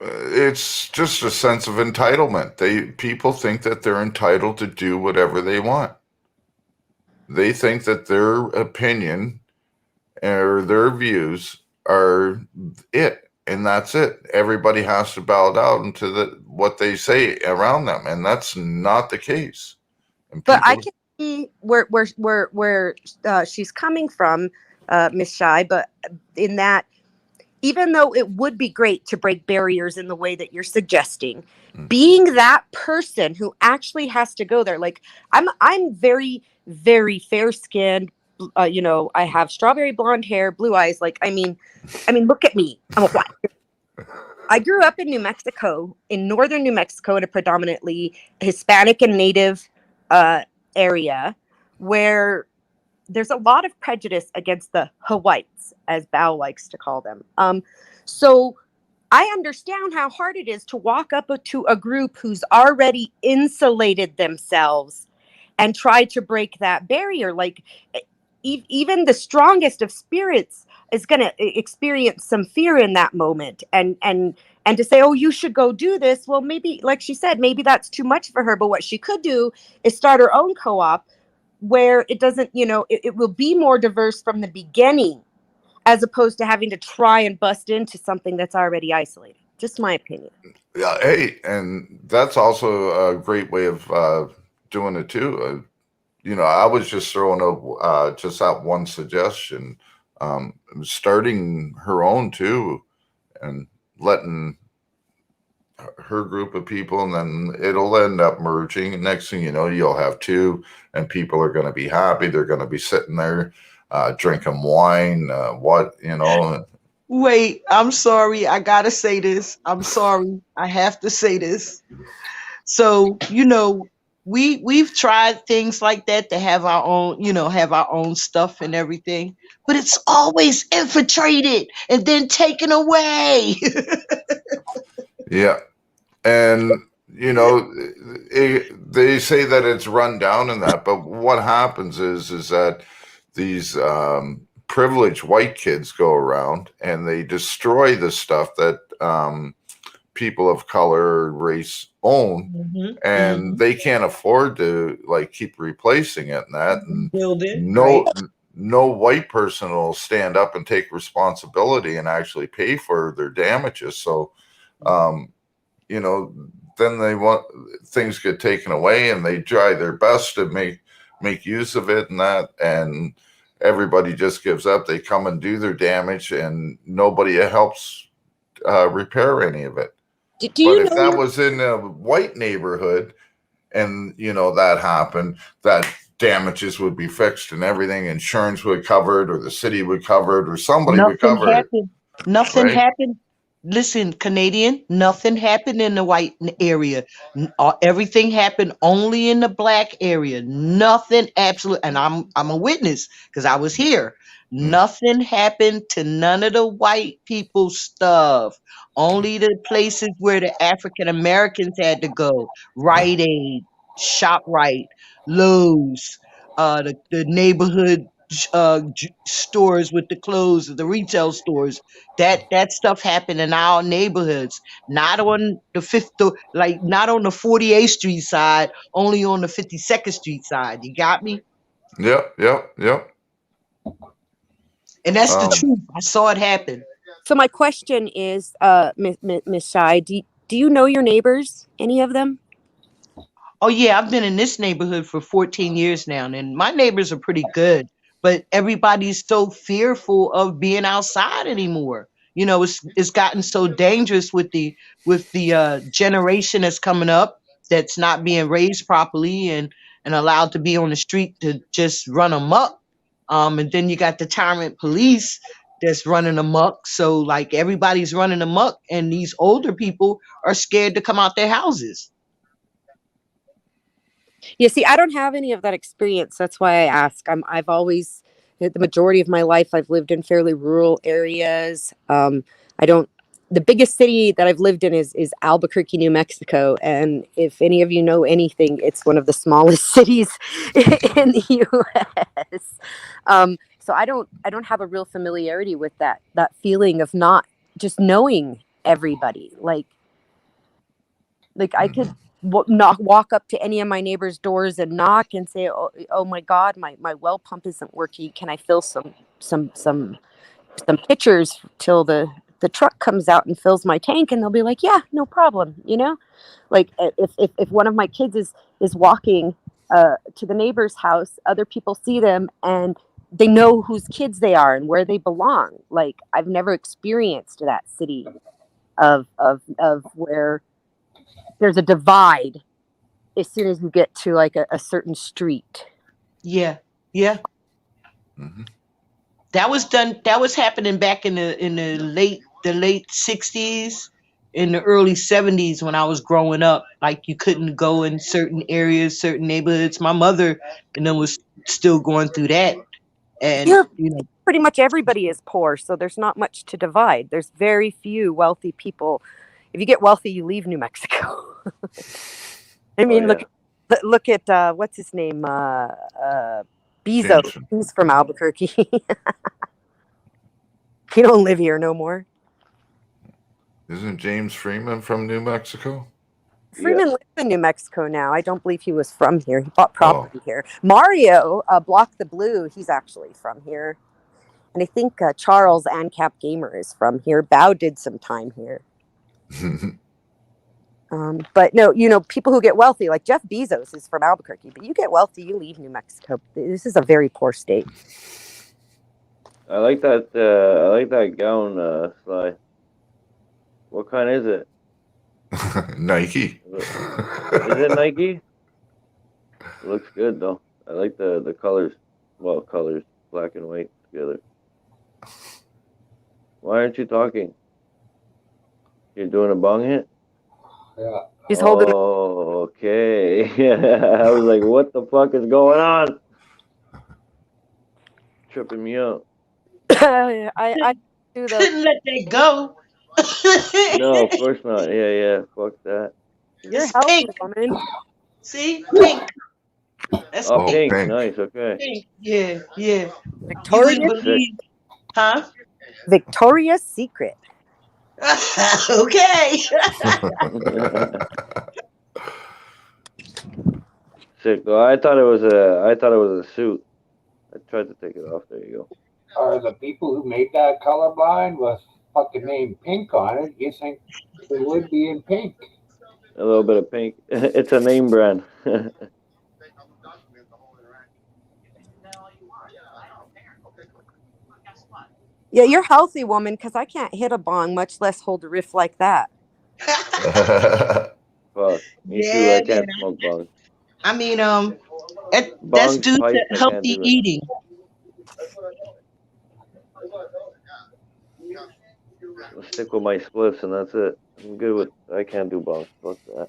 It's just a sense of entitlement. People think that they're entitled to do whatever they want. They think that their opinion or their views are it, and that's it. Everybody has to bow down to what they say around them, and that's not the case. And But I people, can see where she's coming from, Miss Shy. But in that, even though it would be great to break barriers in the way that you're suggesting, being that person who actually has to go there, like I'm very, very fair skinned. I have strawberry blonde hair, blue eyes. Like, I mean, look at me. I'm a white. I grew up in New Mexico, in northern New Mexico, in a predominantly Hispanic and Native area where there's a lot of prejudice against the Hawaiites, as Bao likes to call them. So I understand how hard it is to walk up to a group who's already insulated themselves and try to break that barrier. Like, even the strongest of spirits is going to experience some fear in that moment, and to say, oh, you should go do this. Well, maybe, like she said, maybe that's too much for her. But what she could do is start her own co-op where it doesn't, it will be more diverse from the beginning, as opposed to having to try and bust into something that's already isolated. Just my opinion. yeah, hey, and that's also a great way of doing it too. I was just throwing just out one suggestion, starting her own too, and letting her group of people, and then it'll end up merging. And next thing you know, you'll have two, and people are going to be happy. They're going to be sitting there drinking wine. Wait, I'm sorry. I gotta say this. I'm sorry. I have to say this. So, we've tried things like that to have our own, have our own stuff and everything, but it's always infiltrated and then taken away. Yeah, and they say that it's run down and that, but what happens is that these privileged white kids go around and they destroy the stuff that people of color or race own, and they can't afford to keep replacing it and that, and Build it, no right? no white person will stand up and take responsibility and actually pay for their damages. So then they want things get taken away, and they try their best to make use of it and that, and everybody just gives up. They come and do their damage, and nobody helps repair any of it. Do But you if know that your was in a white neighborhood, and that happened, that damages would be fixed and everything, insurance would cover it, or the city would cover it, or somebody would Nothing cover it, happened. Nothing right? happened. Listen, Canadian, nothing happened in the white area. Everything happened only in the black area. Nothing, absolute, and I'm a witness because I was here. Nothing happened to none of the white people's stuff. Only the places where the African Americans had to go. Rite Aid, ShopRite, Lowe's, the neighborhood stores with the clothes, the retail stores. That stuff happened in our neighborhoods, not on the not on the 48th Street side, only on the 52nd Street side. You got me? Yep. And that's the Um, truth. I saw it happen. So my question is, Miss Shy, do you know your neighbors? Any of them? Oh yeah, I've been in this neighborhood for 14 years now, and my neighbors are pretty good, but everybody's so fearful of being outside anymore. It's gotten so dangerous with the generation that's coming up that's not being raised properly and allowed to be on the street to just run amok. And then you got the tyrant police that's running amok. So like everybody's running amok, and these older people are scared to come out their houses. Yeah, see, I don't have any of that experience. That's why I ask. I've always, the majority of my life, I've lived in fairly rural areas. I don't. The biggest city that I've lived in is Albuquerque, New Mexico, and if any of you know anything, it's one of the smallest cities in the U.S. So I don't have a real familiarity with that feeling of not just knowing everybody. Like I could walk up to any of my neighbors' doors and knock and say, oh my God, my well pump isn't working. Can I fill some pitchers till the truck comes out and fills my tank? And they'll be like, yeah, no problem. You know, like if one of my kids is walking to the neighbor's house, other people see them and they know whose kids they are and where they belong. Like I've never experienced that city of where there's a divide as soon as you get to like a certain street. Yeah. Mhm. That was happening back in the late 60s, in the early 70s when I was growing up. Like you couldn't go in certain areas, certain neighborhoods. My mother and then was still going through that. And Here, you know, pretty much everybody is poor, so there's not much to divide. There's very few wealthy people. If you get wealthy, you leave New Mexico. I mean, look at what's his name, Bezos. Jameson. He's from Albuquerque. He don't live here no more. Isn't James Freeman from New Mexico? Freeman lives in New Mexico now. I don't believe he was from here. He bought property here. Mario, Block the Blue, he's actually from here. And I think Charles ANCAP Gamer is from here. Bao did some time here. But no, you know, people who get wealthy, like Jeff Bezos is from Albuquerque, but you get wealthy, you leave New Mexico. This is a very poor state. I like that gown, Sly. What kind is it? Nike. Is it Nike? It looks good though. I like the colors. Well, colors, black and white together. Why aren't you talking? You're doing a bong hit? Yeah. He's holding. Oh, okay. I was like, what the fuck is going on? Tripping me out. I do the. couldn't let that go. No, of course not. Yeah. Fuck that. You're It's healthy, pink. woman. See, pink. That's Oh, pink. pink. Nice. Okay. Pink. Yeah. You Victoria's wouldn't believe, huh? Victoria's Secret. Okay. Sick though. I thought it was a suit. I tried to take it off. There you go. Are the people who made that colorblind with fucking name Pink on it? You think it would be in pink? A little bit of pink. It's a name brand. Yeah, you're healthy, woman, because I can't hit a bong, much less hold a riff like that. Fuck. Me too. Yeah, I can't man. smoke bongs. I mean, that's Bongs, due to pipes, I can't healthy do it. eating. I'll stick with my spliffs and that's it. I'm good with. I can't do bongs. Fuck that.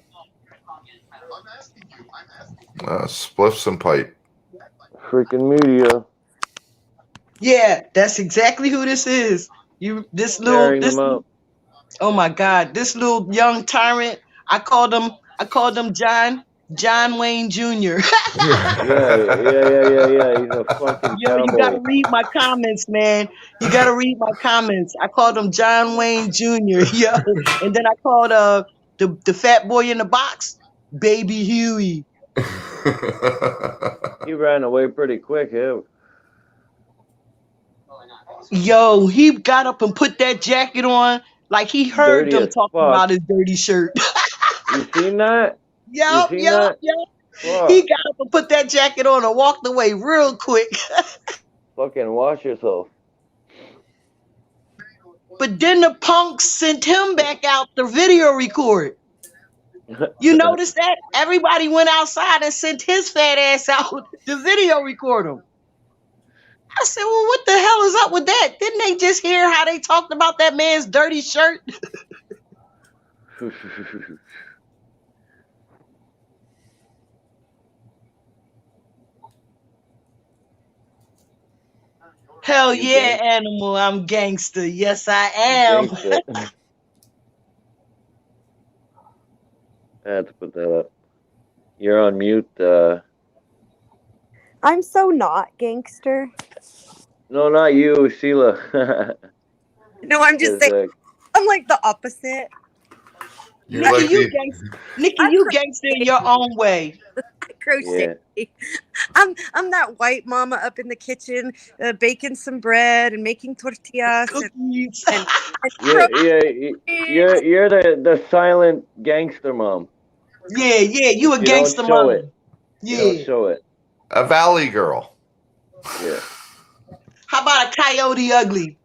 Spliffs and pipe. Freaking media. Yeah, that's exactly who this is. Tearing them up. Oh my God, this little young tyrant. I called him John Wayne Jr. Yeah. He's a fucking Yo, you cowboy. gotta read my comments, man. You gotta read my comments. I called him John Wayne Jr. Yo, and then I called the fat boy in the box Baby Huey. He ran away pretty quick. Yeah. Yo, he got up and put that jacket on like he heard Dirty them as talking fuck. about his dirty shirt. You seen that? Yo. Fuck. He got up and put that jacket on and walked away real quick. Fucking wash yourself. But then the punks sent him back out to video record. You notice that? Everybody went outside and sent his fat ass out to video record him. I said, well, what the hell is up with that? Didn't they just hear how they talked about that man's dirty shirt? Hell You yeah, gangster. animal. I'm gangster. Yes, I am. Gangster. I had to put that up. You're on mute. I'm so not gangster. No, not you, Sheila. No, I'm just saying. I'm like the opposite. You Nikki, like you the gangster. Nikki, I you gangster in your own way. crochet. Yeah. I'm that white mama up in the kitchen, baking some bread and making tortillas Cookies. and Yeah, you're the silent gangster mom. Yeah, you a You don't gangster show mom. it. You don't Yeah. show it. a valley girl? Yeah. How about a coyote ugly?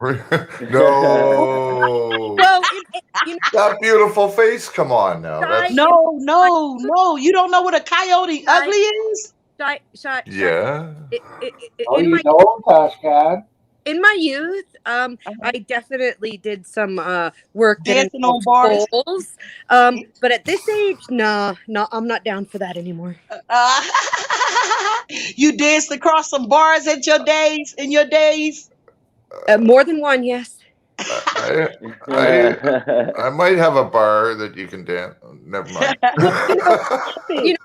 No. well, you know, That beautiful face. Come on now. shy That's in No. You don't know what a coyote shy, ugly is? shy. yeah. Oh, In you my know, Tashcan. youth, I definitely did some work that Dancing on involved bars. poles. But at this age, no, I'm not down for that anymore. Uh, you danced across some bars at your days in your days. More than one, yes. I I might have a bar that you can dance. Never mind.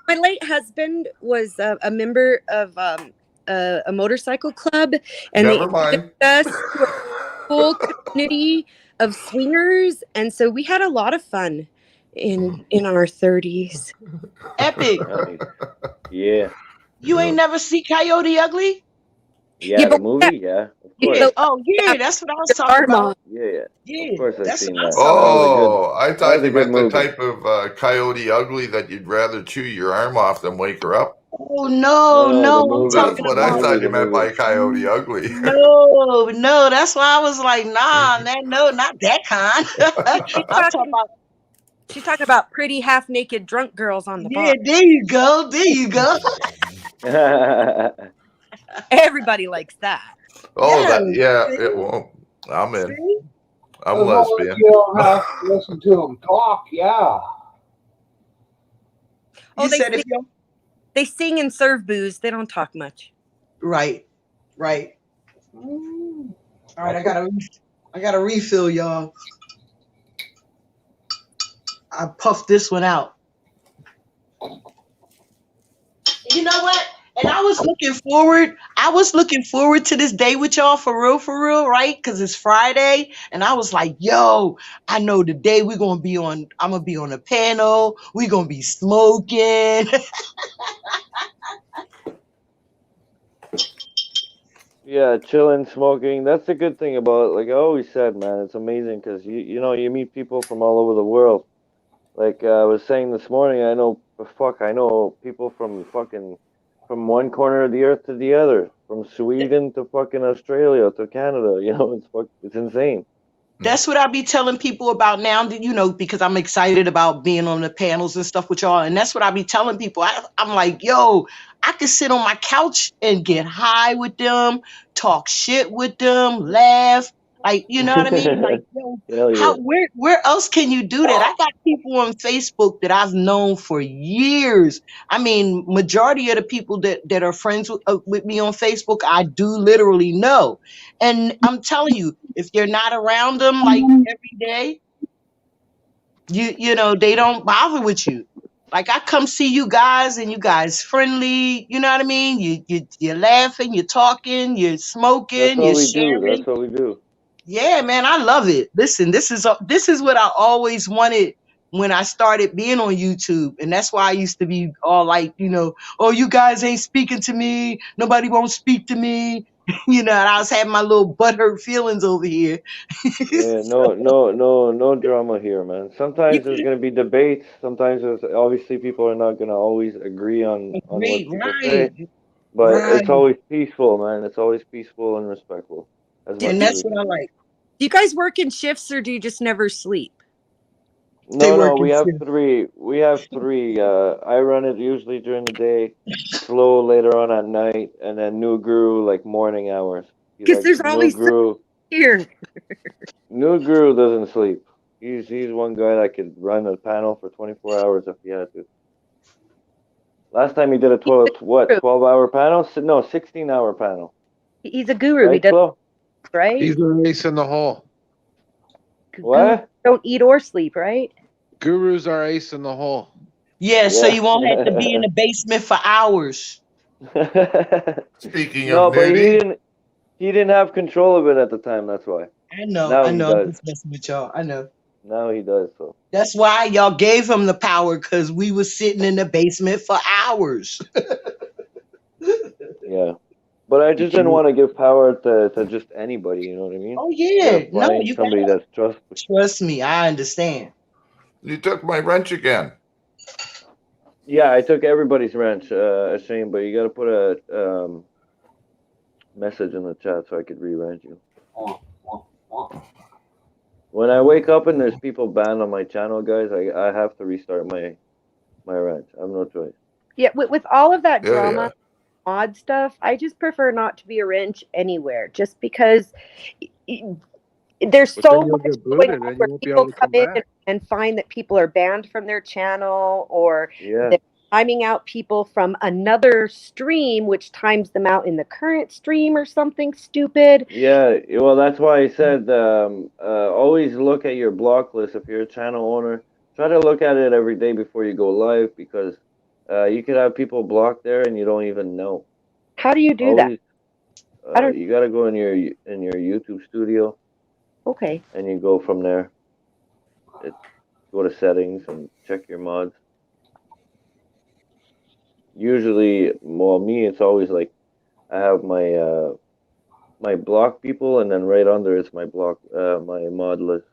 My late husband was a member of a motorcycle club, and they Never mind. introduced us to a whole community of swingers, and so we had a lot of fun in our 30s. Epic. Yeah. You ain't never see Coyote Ugly? Yeah, the but movie? Yeah, of Yeah. course. Oh yeah, that's what I was talking Our mom. about. Yeah. Yeah, Of course I've that's seen what I was that. talking That was about. a good Oh, I that thought was a you good meant the movie. type of coyote ugly that you'd rather chew your arm off than wake her up. Oh No, no, the I'm movie. That's talking what The I about movie, thought you the meant by movie. coyote ugly. no. That's why I was like, nah, man, no, not that kind. She's I'm talking about talking about pretty half naked drunk girls on the yeah. bar. There you go. There you go. Everybody likes that. Oh, Yeah. that yeah. See? It won't. I'm in. See? I'm As long as lesbian. you don't have to listen to them talk, yeah. Oh, You said if you they sing and serve booze. They don't talk much. right. All right, I gotta refill, y'all. I puffed this one out. You know what? And I was looking forward to this day with y'all for real, right? Because it's Friday. And I was like, yo, I know the day I'm gonna be on a panel, we're gonna be smoking. Yeah, chilling, smoking. That's the good thing about it. Like I always said, man, it's amazing because you meet people from all over the world. Like I was saying this morning, I know people from one corner of the earth to the other, from Sweden to fucking Australia to Canada. It's insane. That's what I be telling people about now, because I'm excited about being on the panels and stuff with y'all. And that's what I be telling people. I'm like, yo, I could sit on my couch and get high with them, talk shit with them, laugh. Like, you know what I mean? Like, yo, Hell yeah. where else can you do that? I got people on Facebook that I've known for years. I mean, majority of the people that are friends with me on Facebook, I do literally know. And I'm telling you, if you're not around them like every day, they don't bother with you. Like I come see you guys and you guys friendly, you know what I mean? You're laughing, you're talking, you're That's smoking, what you're we do. sharing. That's what we do. Yeah, man, I love it. Listen, this is what I always wanted when I started being on YouTube, and that's why I used to be all like, oh, you guys ain't speaking to me. Nobody won't speak to me. And I was having my little butthurt feelings over here. Yeah, no drama here, man. Sometimes there's gonna be debates. Sometimes there's obviously people are not gonna always agree on what Great, people right, say, but right. it's always peaceful, man. It's always peaceful and respectful as much And as that's we what can. I like. Do you guys work in shifts or do you just never sleep? They No, work in we have shifts. three. We have three. I run it usually during the day, slow later on at night, and then New Guru like morning hours. Because there's always someone here. New Guru doesn't sleep. He's one guy that could run a panel for 24 hours if he had to. Last time he did a 12-hour panel? No, 16-hour panel. He's a guru. He Right, does, Flo? right? He's the ace in the hole. What? Don't eat or sleep, right? Gurus are ace in the hole. Yeah, so Yeah. you won't have to be in the basement for hours. Speaking No, of but nudity, he didn't have control of it at the time, that's why. I know. Now I he know. I'm does. just messing with y'all. I know. Now he does. So That's why y'all gave him the power, because we was sitting in the basement for hours. yeah. But I just didn't want to give power to just anybody. You know what I mean? Oh You gotta yeah. No, find you somebody gotta that's trustworthy. trust me. I understand. You took my wrench again. Yeah, I took everybody's wrench, Shane, but you gotta put a message in the chat so I could re-wrench you. When I wake up and there's people banned on my channel, guys, I have to restart my wrench. I have no choice. Yeah, with all of that Yeah, drama, mod stuff, I just prefer not to be a wrench anywhere, just because there's But then so you'll much get going booted on and you where won't be people able to come come in back. and find that people are banned from their channel, or Yeah. they're timing out people from another stream, which times them out in the current stream or something stupid. Yeah, well, that's why I said always look at your block list if you're a channel owner. Try to look at it every day before you go live because you could have people blocked there and you don't even know. How do you do that? Always, I don't. you gotta go in your YouTube studio Okay. and you go from there. Go to settings and check your mods. Usually, well, me, it's always like I have my block people, and then right under it's my my mod list.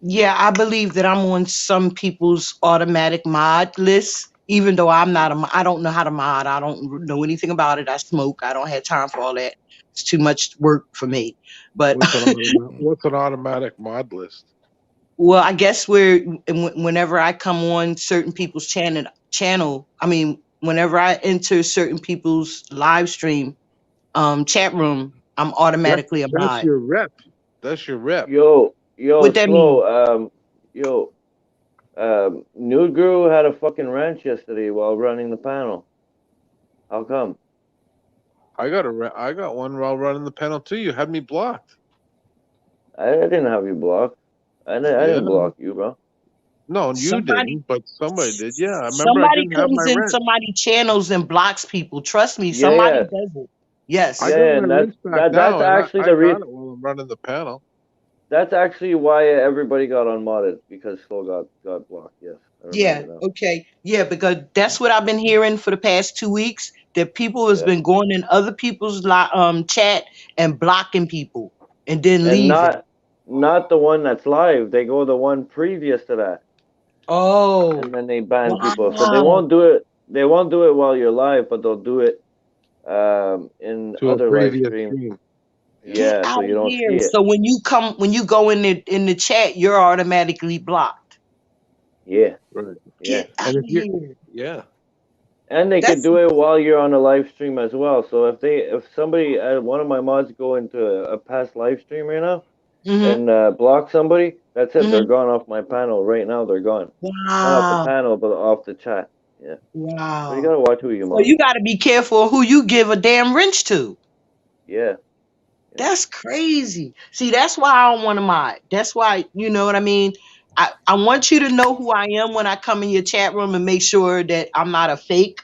Yeah, I believe that I'm on some people's automatic mod list, even though I'm not I don't know how to mod. I don't know anything about it. I smoke. I don't have time for all that. It's too much work for me. But What's an automatic mod list? well, I guess whenever I come on certain people's channel, I mean, whenever I enter certain people's live stream, chat room, I'm automatically a That's mod. your rep. That's your rep. Yo, What that mean? slow. Nude Guru had a fucking wrench yesterday while running the panel. How come? I got one while running the panel too. You had me blocked. I didn't have you blocked. I didn't block you, bro. No, you Somebody didn't, but somebody did. Yeah, I remember I somebody didn't have my comes in wrench. somebody's channels and blocks people. Trust me, Yeah, somebody yeah, does it. Yes. I got my and wrench back that's now, and actually I the got reason. it while I'm running the panel. That's actually why everybody got unmodded because Slow got blocked. Yes, I Yeah, remember now. okay. Yeah, because that's what I've been hearing for the past 2 weeks, that people has Yeah, been going in other people's chat and blocking people and then and leaving. not the one that's live. They go the one previous to that, Oh, and then they ban people. So they wow. won't do it. They won't do it while you're live, but they'll do it in To a other live previous streams. stream. Get Yeah, so out you of don't here. see it. So when you go in the chat, you're automatically blocked. Yeah, Right. yeah. Get out And of if you, here. yeah, And they could That's do it while you're on a live stream as well. So if somebody, one of my mods go into a past live stream right now mm-hmm, and block somebody, that's it. They're mm-hmm. gone off my panel right now. They're gone. Not off the Wow. panel, but off the chat. Yeah. So you Wow. gotta watch who you So mod. you gotta be careful who you give a damn wrench to. Yeah. Yeah. That's crazy. See, that's why I don't want to mod. That's why, you know what I mean? I want you to know who I am when I come in your chat room and make sure that I'm not a fake,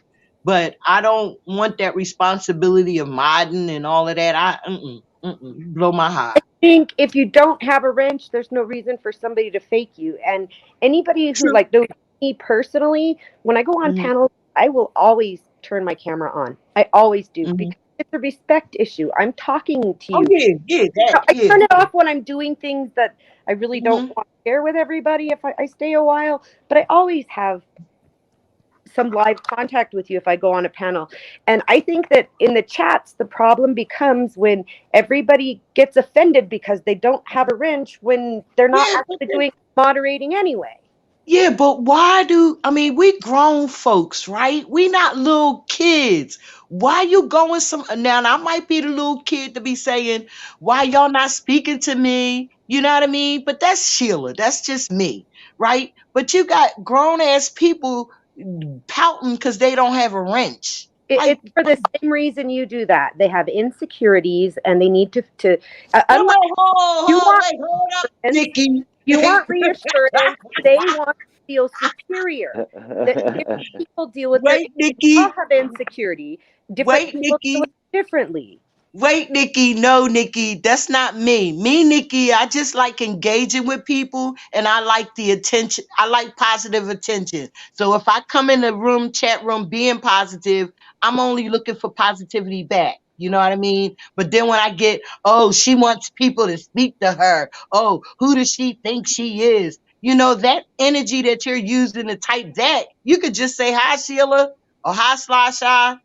but I don't want that responsibility of modding and all of that. You blow my high. I think if you don't have a wrench, there's no reason for somebody to fake you. And anybody who True. like knows me personally, when I go on Hmm. panels, I will always turn my camera on. I always do Hmm. because it's a respect issue. I'm talking to Oh you. yeah, that, I yeah. turn it off when I'm doing things that I really don't Hmm. want to share with everybody if I stay a while. But I always have some live contact with you if I go on a panel. And I think that in the chats, the problem becomes when everybody gets offended because they don't have a wrench when they're not Yeah, actually doing moderating anyway. yeah, but we grown folks, right? We not little kids. Why you going now? I might be the little kid to be saying, why y'all not speaking to me? You know what I mean? But that's Sheila. That's just me, right? But you got grown ass people pouting because they don't have a wrench. Like, It's for the same reason you do that. They have insecurities and they need to unlike you want hold up, reassurance, Nikki. you want reassurance, they want to feel superior. That different people deal with their Wait, we all Nikki. have insecurity. Different Wait, people deal with Nikki. it differently. Wait, Nikki. No, Nikki, that's not me. Me, Nikki, I just like engaging with people and I like the attention. I like positive attention. So if I come in the room, chat room, being positive, I'm only looking for positivity back. You know what I mean? But then when I get, oh, she wants people to speak to her. Oh, who does she think she is? You know, that energy that you're using to type that, you could just say, hi, Sheila, or hi, Slasha.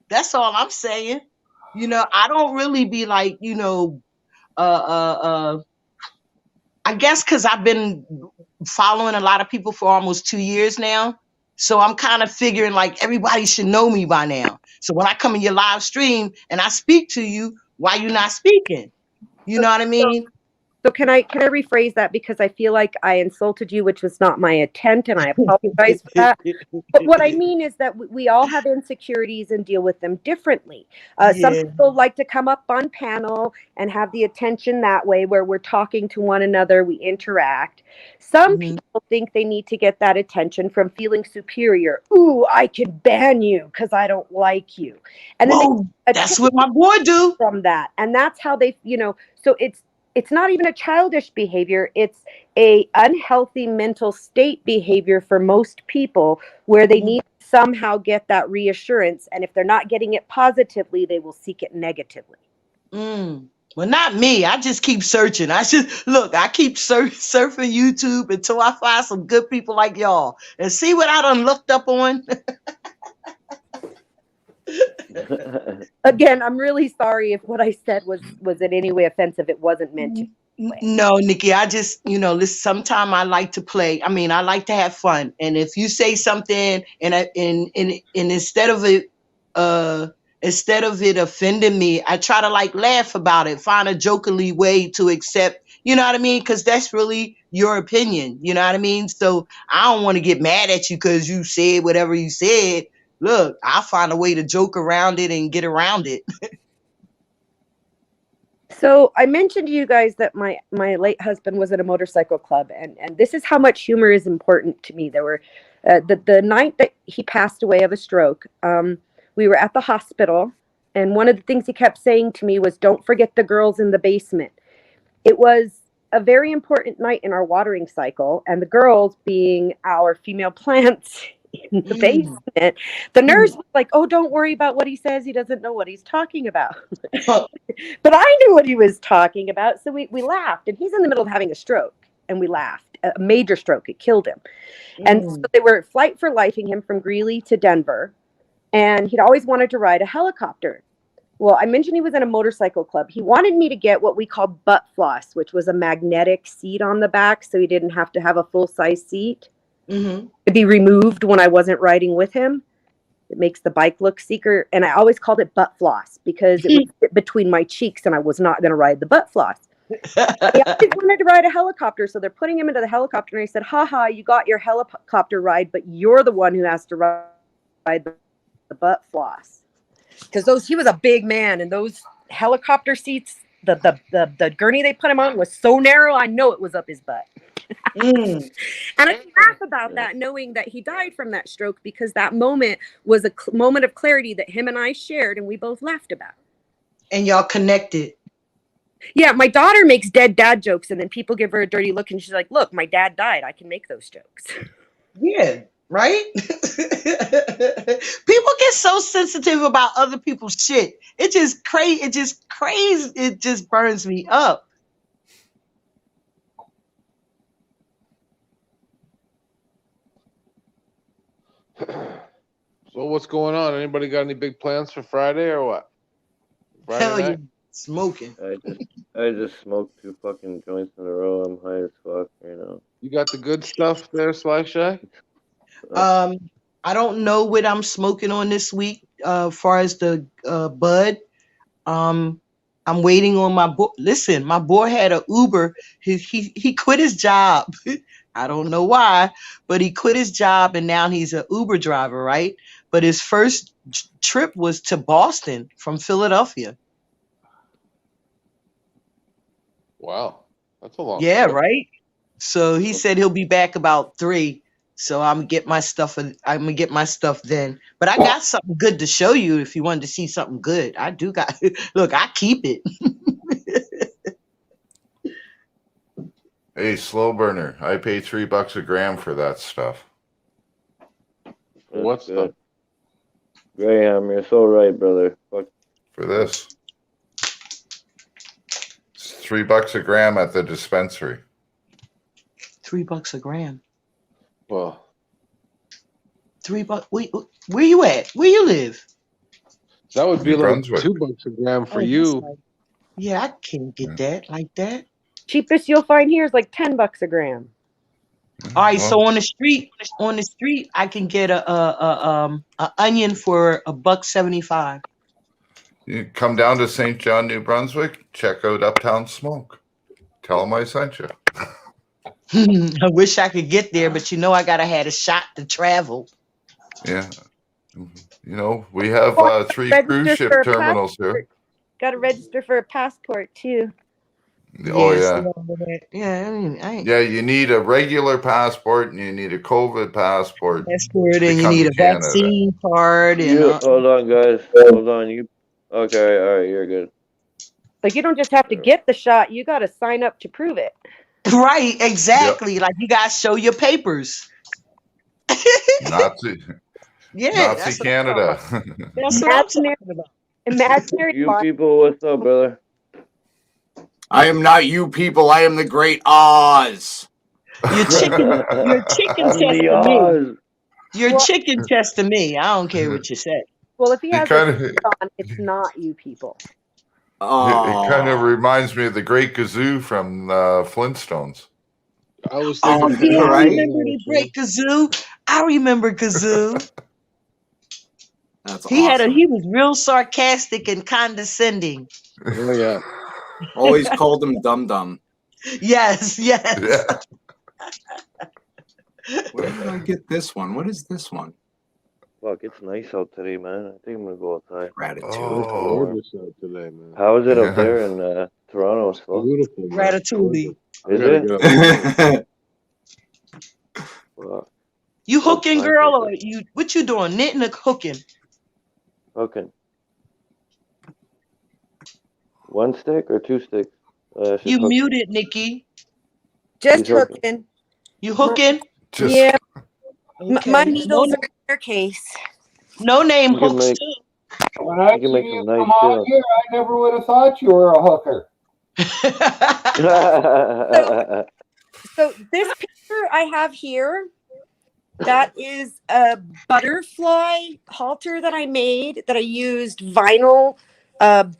That's all I'm saying. You know, I don't really be like, uh, uh, uh, I guess because I've been following a lot of people for almost 2 years now. So I'm kind of figuring like everybody should know me by now. So when I come in your live stream and I speak to you, why you not speaking? You know what I mean? So can I rephrase that, because I feel like I insulted you, which was not my intent, and I apologize for that. But what I mean is that we all have insecurities and deal with them differently. Some Yeah. people like to come up on panel and have the attention that way, where we're talking to one another, we interact. Some Mhm. people think they need to get that attention from feeling superior. Ooh, I can ban you because I don't like you, and then they Whoa, that's what my boy do. from that, and that's how they, so it's not even a childish behavior, it's a unhealthy mental state behavior for most people, where they need to somehow get that reassurance, and if they're not getting it positively, they will seek it negatively. Well, not me. I just keep searching. I keep surfing YouTube until I find some good people like y'all and see what I done looked up on. Again, I'm really sorry if what I said was in any way offensive. It wasn't meant to. No, Nikki, I just, listen, sometime I like to play. I mean, I like to have fun. And if you say something and instead of it offending me, I try to like laugh about it, find a jokingly way to accept, you know what I mean? Because that's really your opinion, you know what I mean? So I don't want to get mad at you because you said whatever you said. Look, I'll find a way to joke around it and get around it. So I mentioned to you guys that my late husband was at a motorcycle club, and this is how much humor is important to me. There were the night that he passed away of a stroke. We were at the hospital, and one of the things he kept saying to me was, "Don't forget the girls in the basement." It was a very important night in our watering cycle, and the girls being our female plants in the basement. The nurse was like, "Oh, don't worry about what he says. He doesn't know what he's talking about." But I knew what he was talking about. So we laughed, and he's in the middle of having a stroke, and we laughed. A major stroke. It killed him. And so they were flight for lifing him from Greeley to Denver. And he'd always wanted to ride a helicopter. Well, I mentioned he was in a motorcycle club. He wanted me to get what we called butt floss, which was a magnetic seat on the back, so he didn't have to have a full-size seat. Mm-hmm. It'd be removed when I wasn't riding with him. It makes the bike look sleeker. And I always called it butt floss because it would fit between my cheeks and I was not going to ride the butt floss. He always wanted to ride a helicopter, so they're putting him into the helicopter. And I said, haha, you got your helicopter ride, but you're the one who has to ride the butt floss. Because he was a big man, and those helicopter seats, the gurney they put him on was so narrow, I know it was up his butt. And I laugh about that, knowing that he died from that stroke, because that moment was a moment of clarity that him and I shared, and we both laughed about. And y'all connected. Yeah, my daughter makes dead dad jokes, and then people give her a dirty look, and she's like, "Look, my dad died. I can make those jokes." Yeah, right? People get so sensitive about other people's shit. It just crazy. It just burns me up. So what's going on? Anybody got any big plans for Friday or what? Friday Hell yeah, night? smoking. I just smoked 2 fucking joints in a row. I'm high as fuck right now. You got the good stuff there, Sly Shy? I don't know what I'm smoking on this week, far as the bud. I'm waiting on my boy. Listen, my boy had a Uber. He quit his job. I don't know why, but he quit his job and now he's an Uber driver, right? But his first trip was to Boston from Philadelphia. Wow, that's a long Yeah, trip. right. So he said he'll be back about 3. So I'm gonna get my stuff. I'm gonna get my stuff then. But I got something good to show you if you wanted to see something good. I do got. Look, I keep it. Hey, slow burner. I pay $3 a gram for that stuff. What's good. Graham, you're so right, brother. Fuck. For this. It's $3 a gram at the dispensary. $3 a gram. Well, $3. Where you at? Where you live? that would be New like Brunswick. $2 a gram for Oh, that's you. right. Yeah, I can't get that like that. Cheapest you'll find here is like $10 a gram. All right, so on the street, I can get a onion for $1.75. You come down to St. John, New Brunswick, check out Uptown Smoke. Tell them I sent you. I wish I could get there, but I gotta have a shot to travel. Yeah. You know, we have 3 cruise ship terminals here. Got to register for a passport too. Oh, Yes, yeah. Yeah, you need a regular passport and you need a COVID passport. Passport, to and you come need to a Canada. vaccine card. And Hold on, guys. Hold on. You okay? All right, you're good. Like you don't just have to get the shot; you got to sign up to prove it. Right, exactly. Like you guys show your papers. Nazi, Yeah, Nazi that's what Canada. That's what I'm talking about. Imaginary. You people, what's up, brother? I am not you people. I am the Great Oz. You're chicken testing me. You're chicken testing me. I don't care what you say. Well, if he has kind a of- suit on, it's not you people. It kind of reminds me of the Great Gazoo from I Flintstones. was Oh, thinking, yeah, I right? remember the Great Kazoo. I remember Kazoo. That's He awesome. he was real sarcastic and condescending. oh yeah. Always called him Dum Dum. Yes. Yeah. Where did I get this one? What is this one? Fuck, it's nice out today, man. I think I'm gonna go outside. Ratatouille. Oh, Gorgeous out today, man. How is it Yeah. up there in Toronto? Fuck? Beautiful. Man. Ratatouille. Is Gotta it? get up. Fuck. You Well, hooking, fine, girl, okay. or what you doing? Knitting or hooking? Hooking. 1 stick or 2 sticks? She's You hooking. muted, Nikki. Just He's hooking. hooking. You hooking? Just Yeah, Okay. my needles are in their case. No name You can hooks make- too. When I You can see make you some nice come on shit. here, I never would have thought you were a hooker. So this picture I have here, that is a butterfly halter that I made that I used vinyl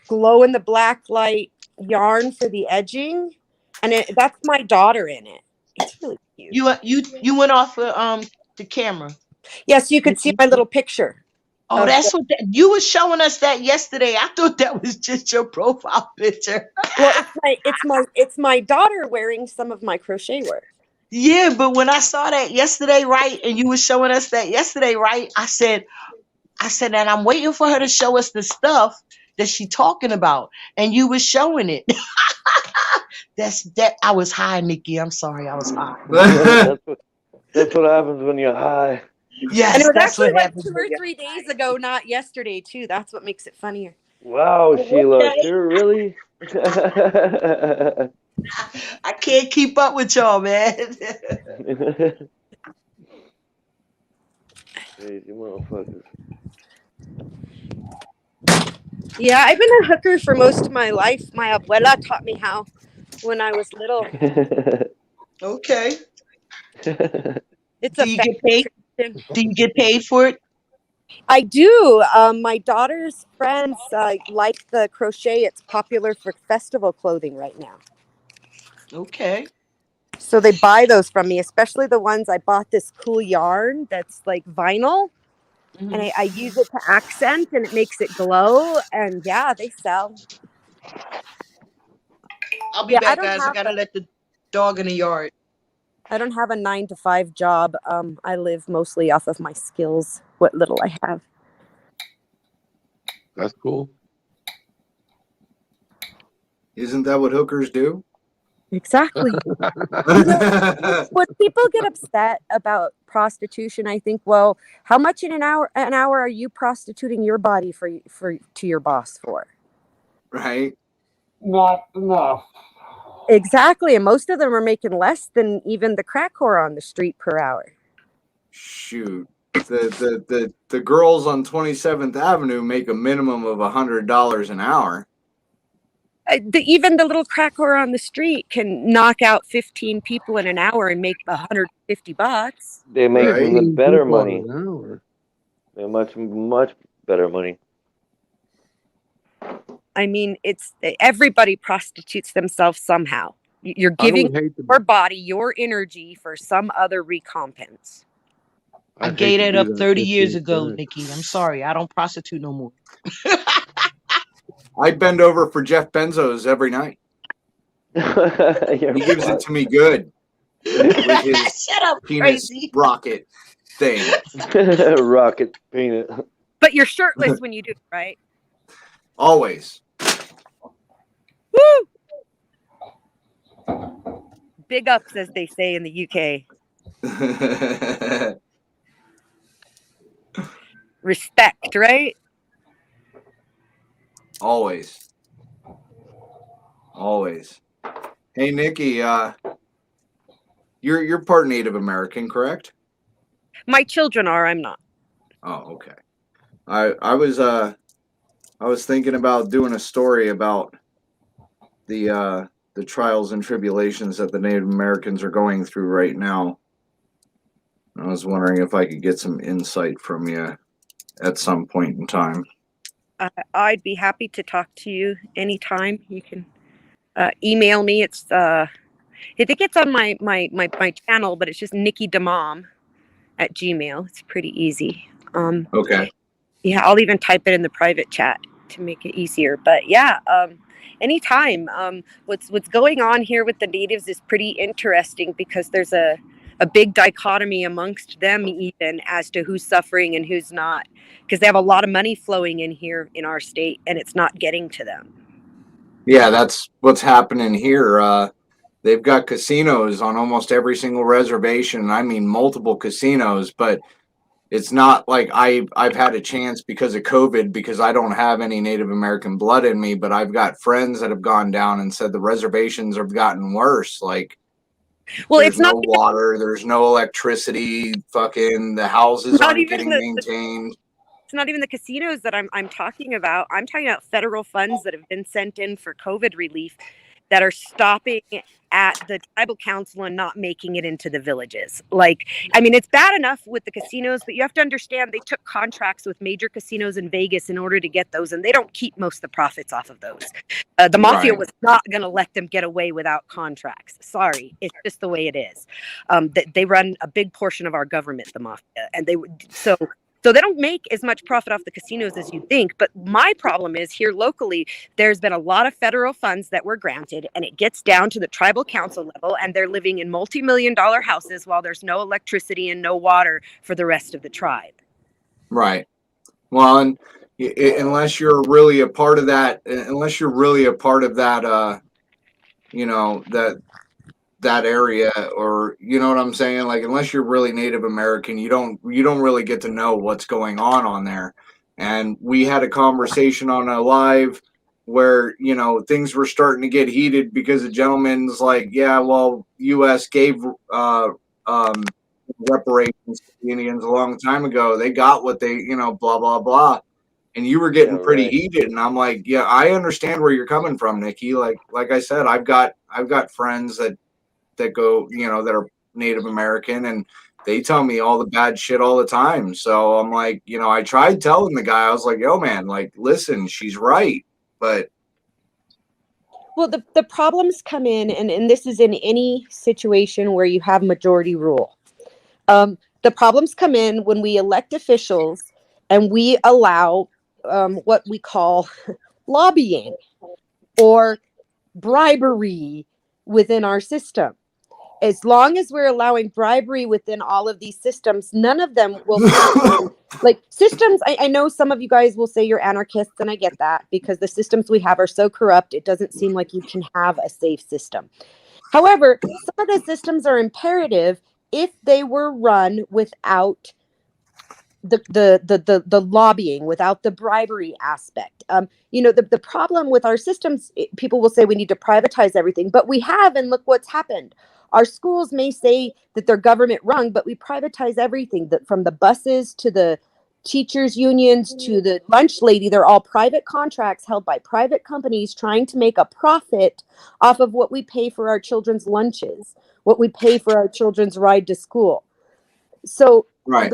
glow in the black light yarn for the edging, and that's my daughter in it. It's really cute. You went off the camera. Yes, you could see my little picture. Oh, that's what you were showing us that yesterday. I thought that was just your profile picture. Well, it's my daughter wearing some of my crochet wear. Yeah, but when I saw that yesterday, right, and you were showing us that yesterday, right, I said, and I'm waiting for her to show us the stuff that she talking about, and you were showing it. I was high, Nikki. I'm sorry, I was high. That's what happens when you're high. Yes, and it was that's actually what like happened. 2 or 3 days ago, not yesterday too. That's what makes it funnier. Wow, Sheila, Okay. sure, really? I can't keep up with y'all, man. Crazy motherfuckers. Yeah, I've been a hooker for most of my life. My abuela taught me how when I was little. Okay. It's Do you get paid? Do you get paid for it? I do. My daughter's friends like the crochet. It's popular for festival clothing right now. Okay. So they buy those from me, especially the ones I bought this cool yarn that's like vinyl. Mhm. And I use it to accent and it makes it glow. And yeah, they sell. I'll be I back, don't guys. I have gotta let the dog in the yard. I don't have a 9-to-5 job. I live mostly off of my skills, what little I have. That's cool. Isn't that what hookers do? Exactly. You know, when people get upset about prostitution, I think, well, how much in an hour are you prostituting your body for to your boss for? Right? Not enough. Exactly, and most of them are making less than even the crack whore on the street per hour. Shoot. The girls on 27th Avenue make a minimum of $100 an hour. Even the little crack whore on the street can knock out 15 people in an hour and make $150. They make Right. even better People money. an hour. They're much better money. I mean, it's everybody prostitutes themselves somehow. You're I giving would hate your to. body, your energy for some other recompense. I I'd hate gave to that be up that 30 years 15th ago, guy. Nikki. I'm sorry. I don't prostitute no more. I bend over for Jeff Bezos every night. He gives it to me good with his Shut up, penis crazy. rocket thing. Rocket peanut. But you're shirtless when you do it, right? Always. Woo! Big ups, as they say in the UK. Respect, right? Always. Always. Hey Nikki, you're part Native American, correct? My children are, I'm not. Oh, okay. I was thinking about doing a story about the trials and tribulations that the Native Americans are going through right now. I was wondering if I could get some insight from you at some point in time. I'd be happy to talk to you anytime. You can email me. It's I think it's on my channel, but it's just Nikki DeMom at Gmail. It's pretty easy. Okay. Yeah, I'll even type it in the private chat to make it easier. But yeah, anytime. What's going on here with the natives is pretty interesting because there's a big dichotomy amongst them even as to who's suffering and who's not, because they have a lot of money flowing in here in our state and it's not getting to them. Yeah, that's what's happening here. They've got casinos on almost every single reservation. I mean, multiple casinos, but it's not like I've had a chance because of COVID because I don't have any Native American blood in me, but I've got friends that have gone down and said the reservations have gotten worse. Like, well, there's it's not no water, there's no electricity, fucking the houses not aren't even getting maintained. it's not even the casinos that I'm talking about. I'm talking about federal funds that have been sent in for COVID relief that are stopping at the tribal council and not making it into the villages. Like, I mean, it's bad enough with the casinos, but you have to understand they took contracts with major casinos in Vegas in order to get those, and they don't keep most of the profits off of those. The mafia Right. was not going to let them get away without contracts. Sorry, it's just the way it is. They run a big portion of our government, the mafia, and so they don't make as much profit off the casinos as you think. But my problem is here locally, there's been a lot of federal funds that were granted, and it gets down to the tribal council level, and they're living in multi-million-dollar houses while there's no electricity and no water for the rest of the tribe. Right. Well, and unless you're really a part of that, you know, that area, or you know what I'm saying, like unless you're really Native American, you don't really get to know what's going on there. And we had a conversation on a live where, you know, things were starting to get heated because the gentleman's like, yeah, well, US gave reparations to the Indians a long time ago. They got what they, you know, blah blah blah. And you were getting pretty right. heated, and I'm like, yeah, I understand where you're coming from, Nikki. Like I said, I've got friends that go, you know, that are Native American, and they tell me all the bad shit all the time. So I'm like, you know, I tried telling the guy, I was like, yo, man, like, listen, she's right. But Well, the problems come in, and this is in any situation where you have majority rule. The problems come in when we elect officials and we allow what we call lobbying or bribery within our system. As long as we're allowing bribery within all of these systems, none of them will function. Like systems, I know some of you guys will say you're anarchists, and I get that because the systems we have are so corrupt, it doesn't seem like you can have a safe system. However, some of the systems are imperative if they were run without the lobbying, without the bribery aspect. The problem with our systems, people will say we need to privatize everything, but we have, and look what's happened. Our schools may say that they're government run, but we privatize everything, from the buses to the teachers unions to the lunch lady. They're all private contracts held by private companies trying to make a profit off of what we pay for our children's lunches, what we pay for our children's ride to school. So Right.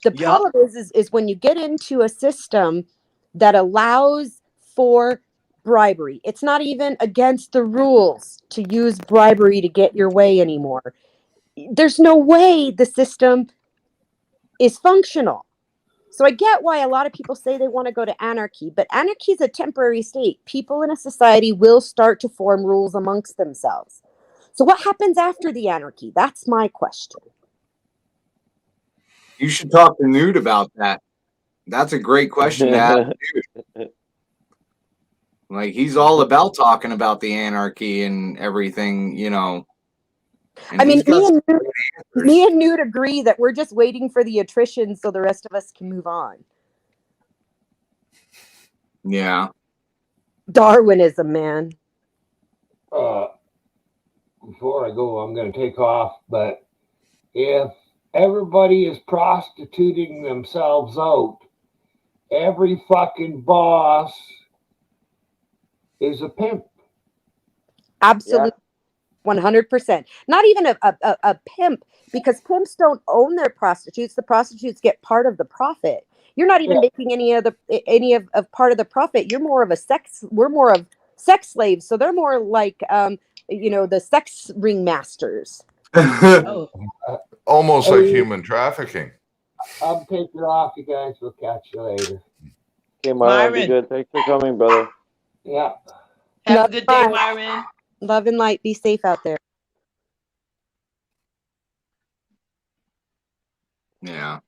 the problem is when you get into a system that allows for bribery. It's not even against the rules to use bribery to get your way anymore. There's no way the system is functional. So I get why a lot of people say they want to go to anarchy, but anarchy is a temporary state. People in a society will start to form rules amongst themselves. So what happens after the anarchy? That's my question. You should talk to Newt about that. That's a great question to ask. Like, he's all about talking about the anarchy and everything, And I mean, he's got me and Newt agree that we're just waiting for the attrition so the rest of us can move on. Yeah. Darwinism, man. Before I go, I'm going to take off. But if everybody is prostituting themselves out, every fucking boss is a pimp. Absolutely. 100%. Not even a pimp, because pimps don't own their prostitutes. The prostitutes get part of the profit. You're not even making any of part of the profit. We're more of sex slaves. So they're more like the sex ring masters. Oh, Almost like human trafficking. I'll take it off, you guys. We'll catch you later. Okay, Myron, be Myron. good. Thanks for coming, brother. Yeah. Have a good day, Myron. Love and light. Be safe out there. Yeah.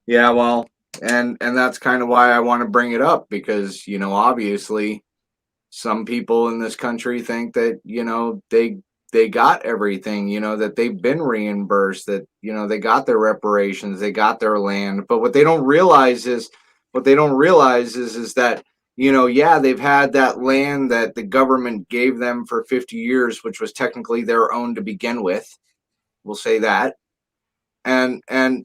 Yeah, well, and that's kind of why I want to bring it up, because, obviously some people in this country think that, they got everything, that they've been reimbursed, that, they got their reparations, they got their land. But what they don't realize is that, they've had that land that the government gave them for 50 years, which was technically their own to begin with. We'll say that. And then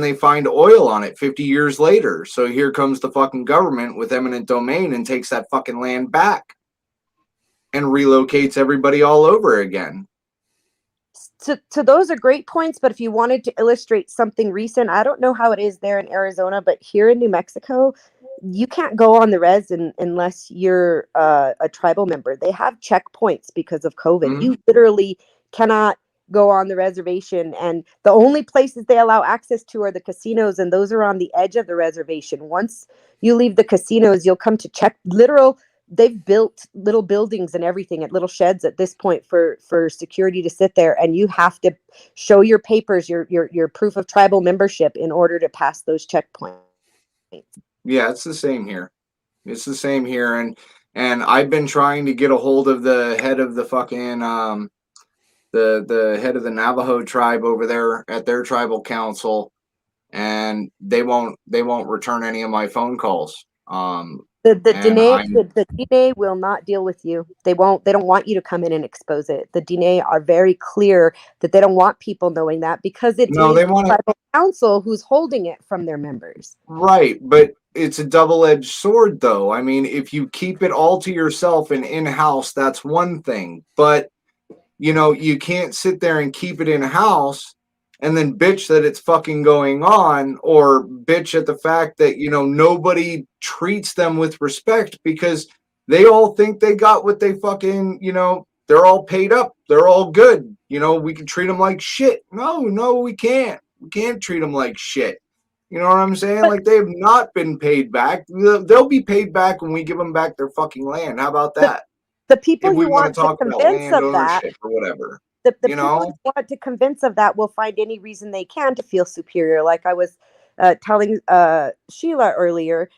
they find oil on it 50 years later. So here comes the fucking government with eminent domain and takes that fucking land back and relocates everybody all over again. So those are great points, but if you wanted to illustrate something recent, I don't know how it is there in Arizona, but here in New Mexico, you can't go on the res unless you're a tribal member. They have checkpoints because of COVID. Mm-hmm. You literally cannot go on the reservation, and the only places they allow access to are the casinos, and those are on the edge of the reservation. Once you leave the casinos, you'll come to check they've built little buildings and everything at little sheds at this point for security to sit there, and you have to show your papers, your proof of tribal membership in order to pass those checkpoints. Yeah, it's the same here. And I've been trying to get a hold of the head of the fucking the head of the Navajo tribe over there at their tribal council, and they won't return any of my phone calls. The Dene will not deal with you. They don't want you to come in and expose it. The Dene are very clear that they don't want people knowing that, because it is the tribal council who's holding it from their members. Right, but it's a double-edged sword, though. I mean, if you keep it all to yourself and in-house, that's one thing. But, you can't sit there and keep it in-house and then bitch that it's fucking going on, or bitch at the fact that, nobody treats them with respect, because they all think they got what they fucking, they're all paid up. They're all good. We can treat them like shit. No, we can't. We can't treat them like shit. You know what I'm saying? Like, they have not been paid back. They'll be paid back when we give them back their fucking land. How about that? The people if we you want want to talk to about convince land of that, ownership or whatever. the people you want to convince of that will find any reason they can to feel superior. Like I was telling Sheila earlier,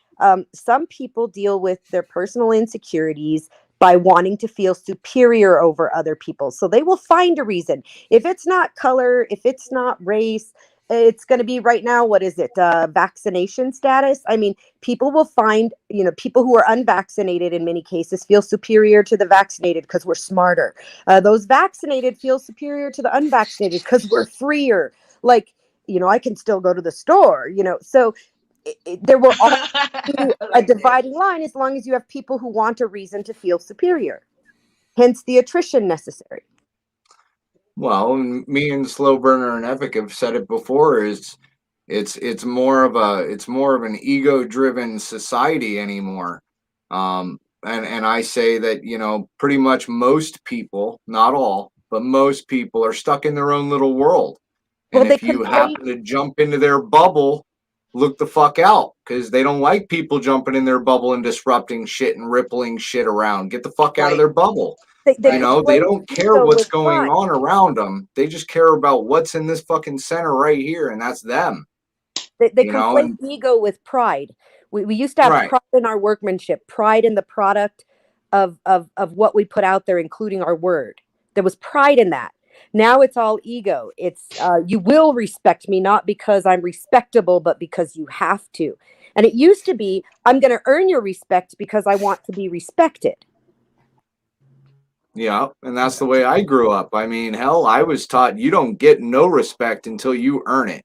some people deal with their personal insecurities by wanting to feel superior over other people. So they will find a reason. If it's not color, if it's not race, it's going to be right now, what is it? Vaccination status. I mean, people will find, people who are unvaccinated in many cases feel superior to the vaccinated because we're smarter. Those vaccinated feel superior to the unvaccinated because we're freer. Like, I can still go to the store, so there will always be a dividing line as long as you have people who want a reason to feel superior. Hence the attrition necessary. Well, me and Slowburner and Epic have said it before. It's more of an ego-driven society anymore. And I say that pretty much most people, not all, but most people are stuck in their own little world. And if you happen to jump into their bubble, look the fuck out, because they don't like people jumping in their bubble and disrupting shit and rippling shit around. Get the fuck out of their bubble. They don't care what's going on around them. They just care about what's in this fucking center right here, and that's them. They conflate ego with pride. We used to have pride in our workmanship, pride in the product of what we put out there, including our word. There was pride in that. Now it's all ego. It's you will respect me, not because I'm respectable, but because you have to. And it used to be, I'm going to earn your respect because I want to be respected. Yeah, and that's the way I grew up. I mean, hell, I was taught you don't get no respect until you earn it.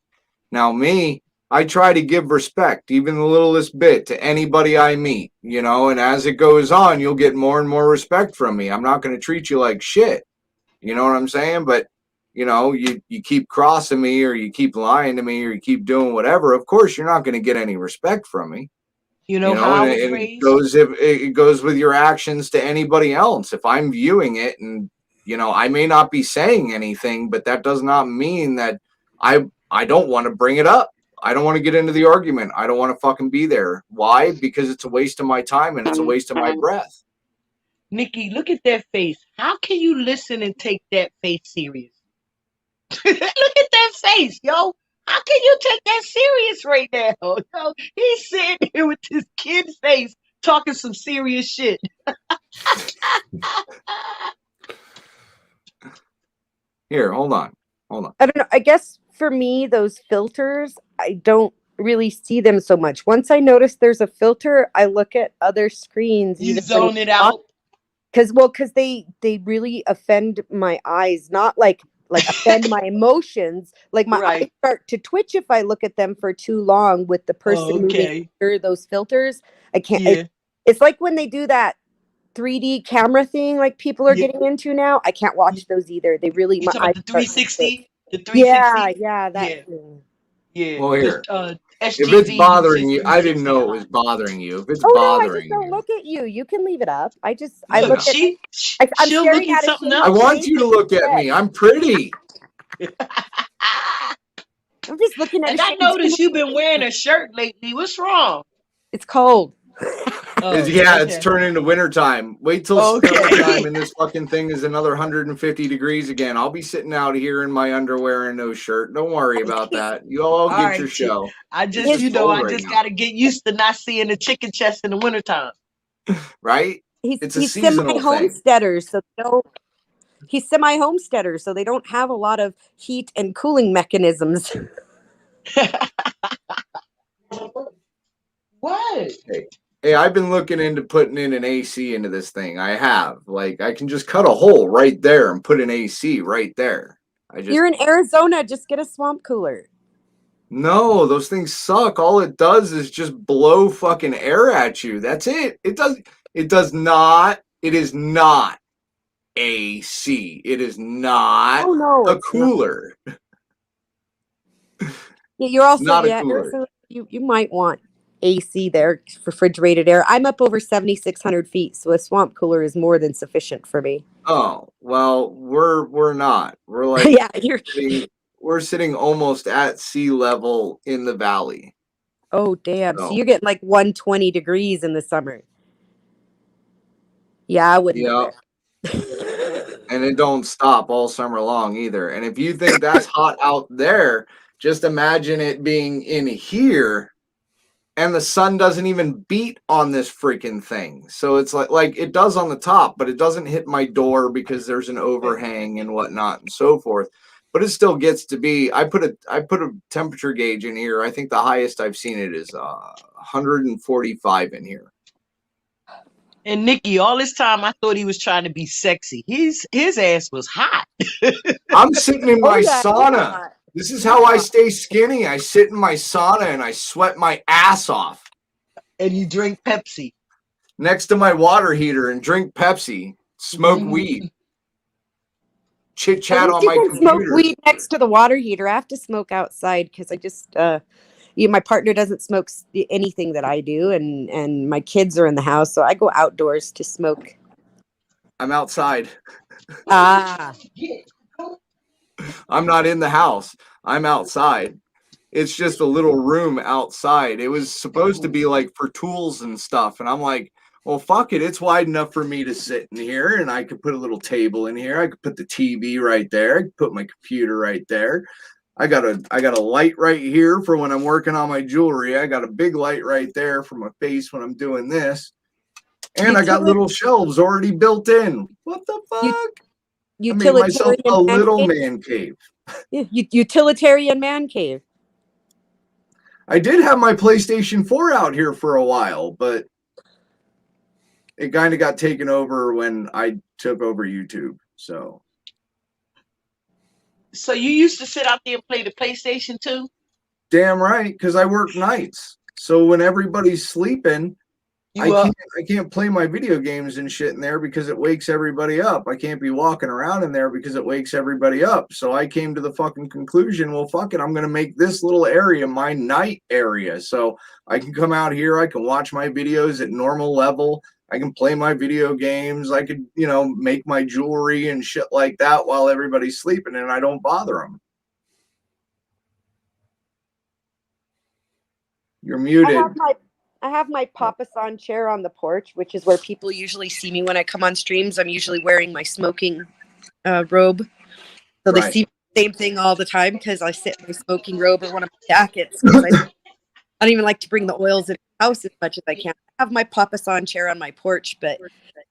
Now, me, I try to give respect, even the littlest bit, to anybody I meet, and as it goes on, you'll get more and more respect from me. I'm not going to treat you like shit. You know what I'm saying? But, you keep crossing me, or you keep lying to me, or you keep doing whatever, of course, you're not going to get any respect from me. How I was raised? It goes with your actions to anybody else. If I'm viewing it and, I may not be saying anything, but that does not mean that I don't want to bring it up. I don't want to get into the argument. I don't want to fucking be there. Why? Because it's a waste of my time and it's a waste of my breath. Nikki, look at that face. How can you listen and take that face serious? Look at that face, yo. How can you take that serious right now? Yo, he's sitting here with his kid's face talking some serious shit. Here, hold on. I don't know. I guess for me, those filters, I don't really see them so much. Once I notice there's a filter, I look at other screens. You zone it out. Because they really offend my eyes, not like offend my emotions. Like my eyes start to twitch if I look at them for too long with the person moving through those filters. I can't. Yeah. It's like when they do that 3D camera thing, like people are getting into now. I can't watch those either. They really. You talking about the 360? The 360? Yeah, that thing. Yeah. Well, here. If it's bothering you, I didn't know it was bothering you. If it's bothering no, I just don't look at you. You can leave it up. I I'm look staring at something it. else. I want you to look at me. I'm pretty. I'm just looking at. And I noticed you've been wearing a shirt lately. What's wrong? It's cold. It's turning to wintertime. Wait till summertime and this fucking thing is another 150 degrees again. I'll be sitting out here in my underwear and no shirt. Don't worry about that. You all get your show. I just got to get used to not seeing the chicken chest in the wintertime. Right? It's a seasonal homesteader, so he's semi-homesteader, so they don't have a lot of heat and cooling mechanisms. What? Hey, I've been looking into putting in an AC into this thing. I have. Like, I can just cut a hole right there and put an AC right there. You're in Arizona. Just get a swamp cooler. No, those things suck. All it does is just blow fucking air at you. That's it. It does not. It is not AC. It is not a cooler. Yeah, you're also not a cooler. Arizona, you might want AC there, refrigerated air. I'm up over 7,600 feet, so a swamp cooler is more than sufficient for me. Oh, well, we're not. We're like we're sitting almost at sea level in the valley. Oh, damn. So you're getting like 120 degrees in the summer. Yeah, I wouldn't. Yeah. And it don't stop all summer long either. And if you think that's hot out there, just imagine it being in here and the sun doesn't even beat on this freaking thing. So it's like it does on the top, but it doesn't hit my door because there's an overhang and whatnot and so forth. But it still gets to be. I put a temperature gauge in here. I think the highest I've seen it is 145 in here. And Nikki, all this time I thought he was trying to be sexy. His ass was hot. I'm sitting in Oh, my yeah, sauna. This is how I stay skinny. I sit in my sauna and I sweat my ass off And you drink Pepsi. next to my water heater and drink Pepsi, smoke weed, chit chat At on least my you can smoke computer. weed next to the water heater. I have to smoke outside because I just my partner doesn't smoke anything that I do, and my kids are in the house, so I go outdoors to smoke. I'm outside. Ah, I'm not in the house. I'm outside. It's just a little room outside. It was supposed to be like for tools and stuff. And I'm like, well, fuck it. It's wide enough for me to sit in here, and I could put a little table in here. I could put the TV right there. I could put my computer right there. I got a light right here for when I'm working on my jewelry. I got a big light right there for my face when I'm doing this. And I got little shelves already built in. What the fuck? I made myself a little man cave. Yeah, utilitarian man cave. I did have my PlayStation 4 out here for a while, but it kind of got taken over when I took over YouTube. So you used to sit out there and play the PlayStation too? damn right, because I work nights. So when everybody's sleeping, I can't play my video games and shit in there because it wakes everybody up. I can't be walking around in there because it wakes everybody up. So I came to the fucking conclusion, well, fuck it, I'm going to make this little area my night area. So I can come out here, I can watch my videos at normal level. I can play my video games. I could, make my jewelry and shit like that while everybody's sleeping, and I don't bother them. You're muted. I have my Papasan chair on the porch, which is where people usually see me when I come on streams. I'm usually wearing my smoking robe. So they see the same thing all the time because I sit in my smoking robe or one of my jackets. I don't even like to bring the oils in the house as much as I can. I have my Papasan chair on my porch, but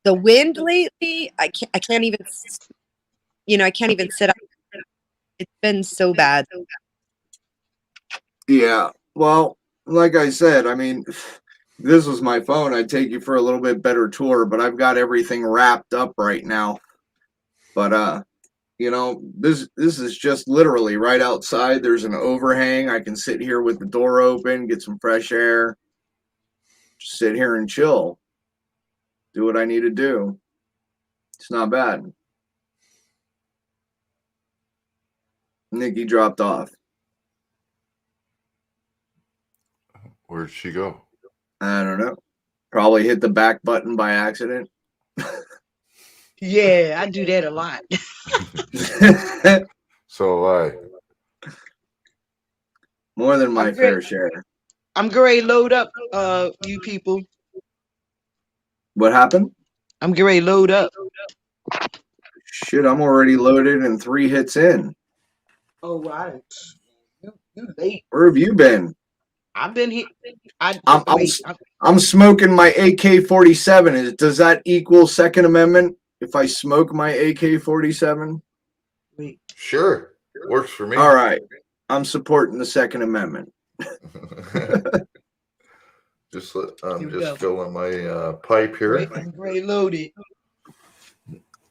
the wind lately, I can't even sit up. It's been so bad. Yeah. Well, like I said, I mean, if this was my phone, I'd take you for a little bit better tour, but I've got everything wrapped up right now. But this is just literally right outside. There's an overhang. I can sit here with the door open, get some fresh air, just sit here and chill. Do what I need to do. It's not bad. Nikki dropped off. Where'd she go? I don't know. Probably hit the back button by accident. Yeah, I do that a lot. So more than my fair share. I'm going to load up, you people. What happened? I'm going to load up. Shit, I'm already loaded and 3 hits in. Oh, right. You late. Where have you been? I've been here. I'm smoking my AK-47. Does that equal Second Amendment if I smoke my AK-47? Sure. Works for me. All right. I'm supporting the Second Amendment. Just filling my pipe here. Gray loaded.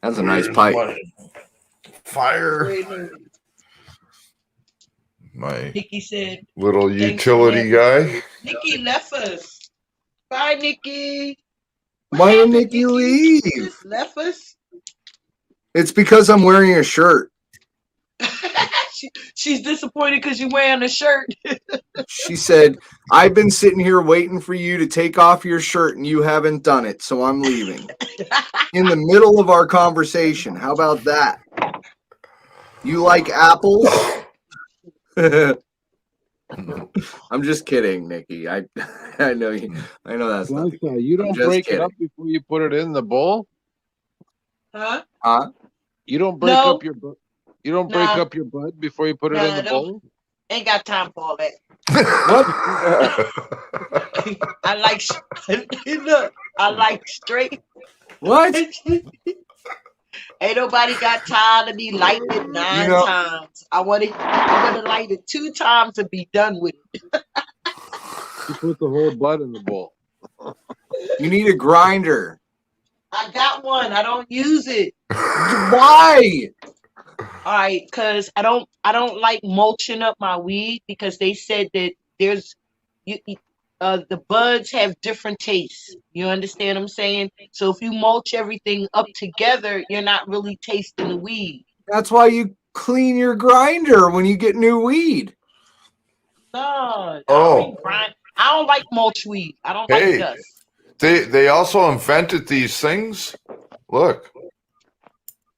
That's a nice pipe. Fire. My Nikki said, little utility guy. Nikki left us. Bye, Nikki. Why did Nikki leave? Left us. It's because I'm wearing a shirt. She's disappointed because you're wearing a shirt. She said, I've been sitting here waiting for you to take off your shirt and you haven't done it, so I'm leaving. In the middle of our conversation. How about that? You like apples? I'm just kidding, Nikki. I know you. I know that's not. You don't break it up before you put it in the bowl. Huh? Huh? You don't break up your. You don't break up your bud before you put it in the bowl. Ain't got time for all that. What? I like look. I like straight. What? Ain't nobody got time to be lighting it You 9 know, times. I want to light it 2 times and be done with it. You put the whole bud in the bowl. you need a grinder. I got one. I don't use it. Why? All right, because I don't like mulching up my weed because they said that there's the buds have different tastes. You understand what I'm saying? So if you mulch everything up together, you're not really tasting the weed. That's why you clean your grinder when you get new weed. No, Oh, I don't like mulch weed. I don't like hey, dust. they also invented these things. Look.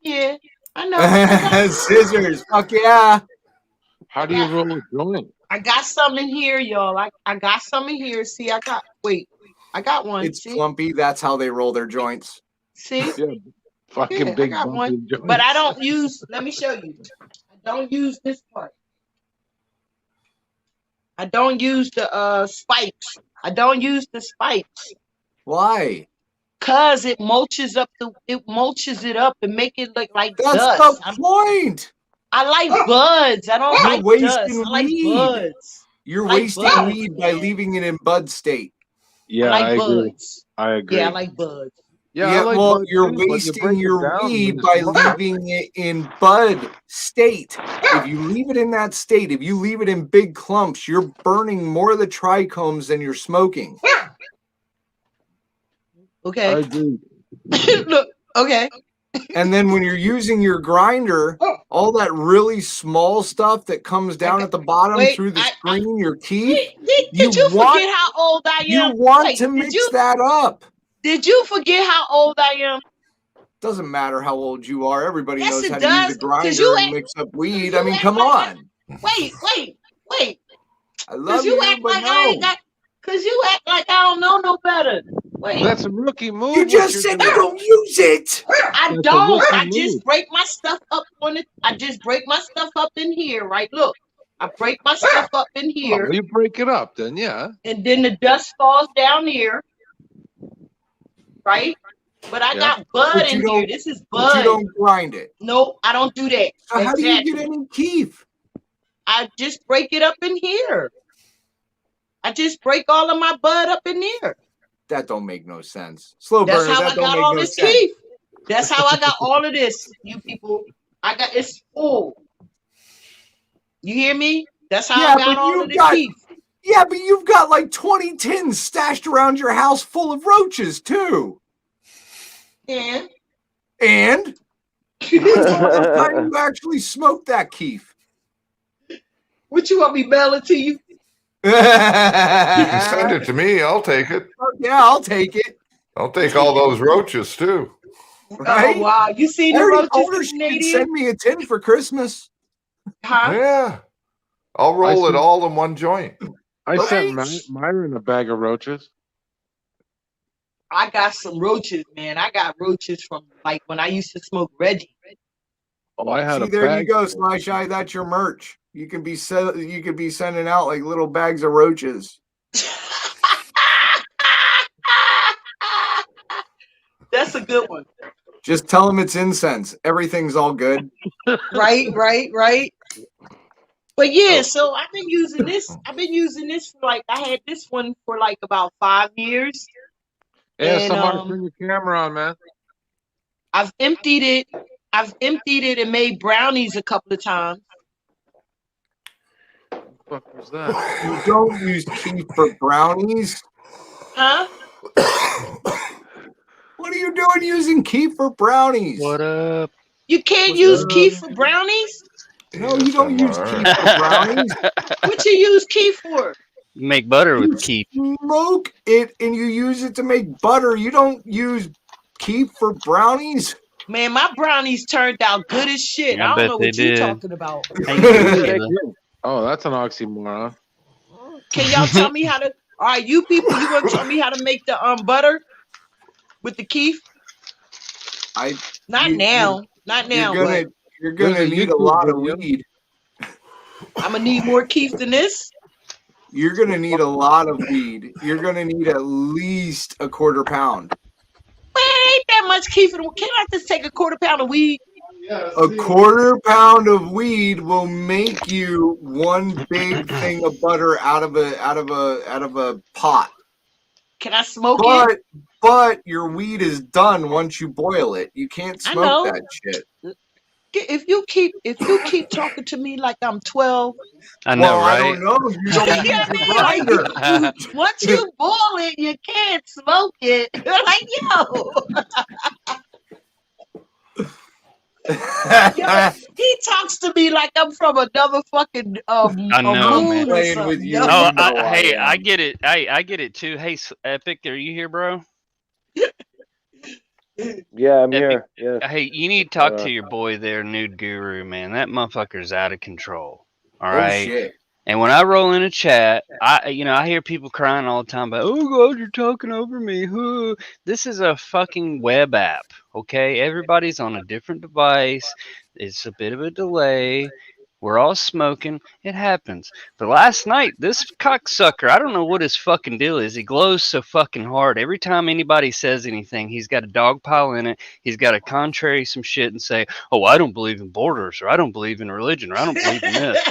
Yeah, I know. I got, Scissors. Fuck yeah. How do you roll a joint? I got some in here, y'all. I got some in here. See, I got one. It's See, clumpy. That's how they roll their joints. see, Yeah, fucking yeah, I big got bumpy one. joints. But I don't use. Let me show you. I don't use this part. I don't use the spikes. I don't use the spikes. Why? Cause it mulches it up and make it look like That's dust. the point. I like buds. I don't You're like dust. wasting I like weed. buds. You're I like wasting buds, weed by man. leaving it in bud state. I Yeah, I like agree. buds. I agree. Yeah, I like buds. Yeah, I Yeah, like well, bud you're too, but you wasting break it your down and weed you by smoke it. leaving it in bud state. If you leave it in that state, if you leave it in big clumps, you're burning more of the trichomes than you're smoking. Okay. I agree. Look. Okay. And then when you're using your grinder, all that really small stuff that comes down at the bottom Wait, through the screen, your keef, did you forget how old I am? you want Wait, to mix that up. Did you forget how old I am? Doesn't matter how old you are. Everybody Yes, knows it how to use a does. grinder and mix up weed. I mean, come on. Wait. I love you, but I no. ain't got. Cause you act like I don't know no better. Wait. That's a rookie move. You what just you're said doing. you don't use it. I That's a don't. rookie I just move. break my stuff up on it. I just break my stuff up in here, right? Look, I break my stuff up in Oh, here, well, you break it up then, yeah. and then the dust falls down here, right? But I Yeah. got bud But you in here. don't. This is But you bud. don't grind it. No, I don't do that. So how do you get Exactly. any keef? I just break it up in here. I just break all of my bud up in here. That don't make no sense. Slow That's burner. how That I don't got make all no this sense. keef. That's how I got all of this, you people. It's full. You hear me? That's how Yeah, I got but all of you've this got. keef. Yeah, but you've got like 20 tins stashed around your house full of roaches too. And And when's the last time you actually smoked that keef? what you want me mail it to you? You can send it to me. I'll take it. Yeah, I'll take it. I'll take all those roaches too. Right? Oh wow, you seen I the already roaches, told her she could Canadian? send me a tin for Christmas. Huh? Yeah. I'll roll it all in one joint. I sent Right? Myron a bag of roaches. I got some roaches, man. I got roaches from like when I used to smoke Reggie. Oh, I had See, a there bag. you go, Slash Eye. That's your merch. You could be sending out like little bags of roaches. That's a good one. Just tell them it's incense. Everything's all good. Right. But yeah, so I've been using this. For like I had this one for like about 5 years. Yeah, And somebody turn your camera on, man. I've emptied it and made brownies a couple of times. What the fuck was that? You don't use keef for brownies. Huh? What are you doing using keef for brownies? What up? You can't use keef for brownies? No, you don't use keef for brownies. What you use keef for? Make butter You with keef. smoke it and you use it to make butter. You don't use keef for brownies. Man, my brownies turned out good as shit. I I don't bet know they what you're did. talking about. How you do, Sheila? Oh, that's an oxymoron. Can y'all tell me how to? All right, you people, you gonna tell me how to make the butter with the keef? Not now. You're But gonna need a YouTube lot of video. weed. I'm gonna need more keef than this. You're gonna need a lot of weed. You're gonna need at least a quarter pound. Well, ain't that much keef. Can I just take a quarter pound of weed? A quarter pound of weed will make you one big thing of butter out of a pot. Can I smoke it? But your weed is done once you boil it. You can't I smoke know. that shit. If you keep talking to me like I'm 12, I know, Well, right? I don't know. You don't use yeah, your I mean, like grinder. once you boil it, you can't smoke it. You're like, yo, he talks to me like I'm from another fucking I a know, moon man. or Playing something. with you. Yo. Oh, You know hey, I I am. get it. I get it too. Hey, Epic, are you here, bro? Yeah, I'm Epic. here. Yes. Hey, you need to talk to your boy there, Nude Guru, man. That motherfucker's out of control. All Oh right. shit. And when I roll in a chat, I hear people crying all the time about, oh God, you're talking over me. Huh. This is a fucking web app, okay? Everybody's on a different device. It's a bit of a delay. We're all smoking. It happens. But last night, this cocksucker, I don't know what his fucking deal is. He glows so fucking hard. Every time anybody says anything, he's got a dog pile in it. He's got to contrary some shit and say, oh, I don't believe in borders, or I don't believe in religion, or I don't believe in this.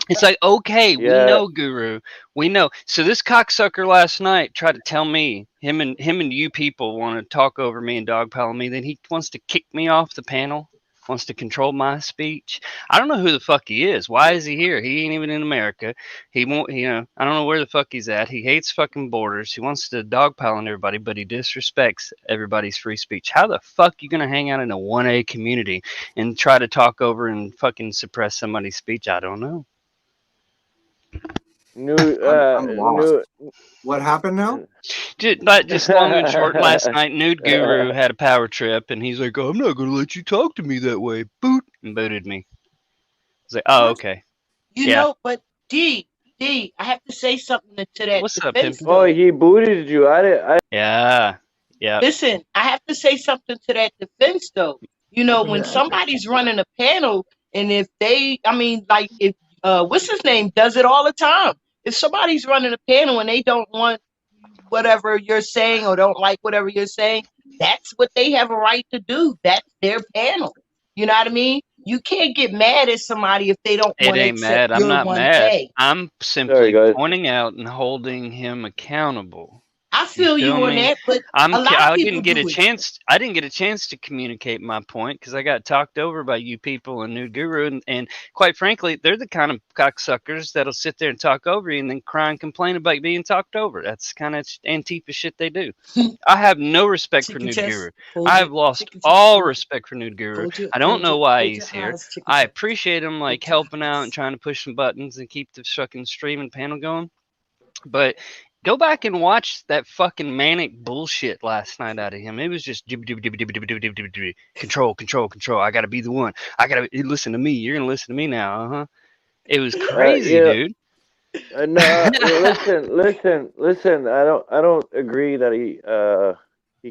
It's like, okay, we Yeah. know, Guru. We know. So this cocksucker last night tried to tell me him and you people want to talk over me and dogpile me. Then he wants to kick me off the panel, wants to control my speech. I don't know who the fuck he is. Why is he here? He ain't even in America. He won't. I don't know where the fuck he's at. He hates fucking borders. He wants to dogpile on everybody, but he disrespects everybody's free speech. How the fuck you gonna hang out in a 1A community and try to talk over and fucking suppress somebody's speech? I don't know. I'm lost. What happened now? Just long and short, last night, Nude Guru had a power trip, and he's like, oh, I'm not going to let you talk to me that way. Boot. And booted me. I was like, oh, okay. You know, but D, I have to say something to that What's up, defense. Pimpin'? Oh, he booted you. Yeah. Listen, I have to say something to that defense, though. You know, when somebody's running a panel, and if they, if what's his name does it all the time. If somebody's running a panel and they don't want whatever you're saying or don't like whatever you're saying, that's what they have a right to do. That's their panel. You know what I mean? You can't get mad at somebody if they don't It want to ain't accept mad. I'm your not one mad. K. I'm simply pointing out and holding him accountable. I feel you on that, but a lot of I people didn't get a do it. chance. I didn't get a chance to communicate my point because I got talked over by you people and Nude Guru, and quite frankly, they're the kind of cocksuckers that'll sit there and talk over you and then cry and complain about being talked over. That's kind of Antifa shit they do. I have no respect for Nude Guru. I have lost all respect for Nude Guru. I don't know why he's here. I appreciate him like helping out and trying to push some buttons and keep the fucking stream and panel going, but go back and watch that fucking manic bullshit last night out of him. It was just control. I gotta be the one. I gotta listen to me. You're gonna listen to me now, It was crazy, dude. No, listen. I don't agree that he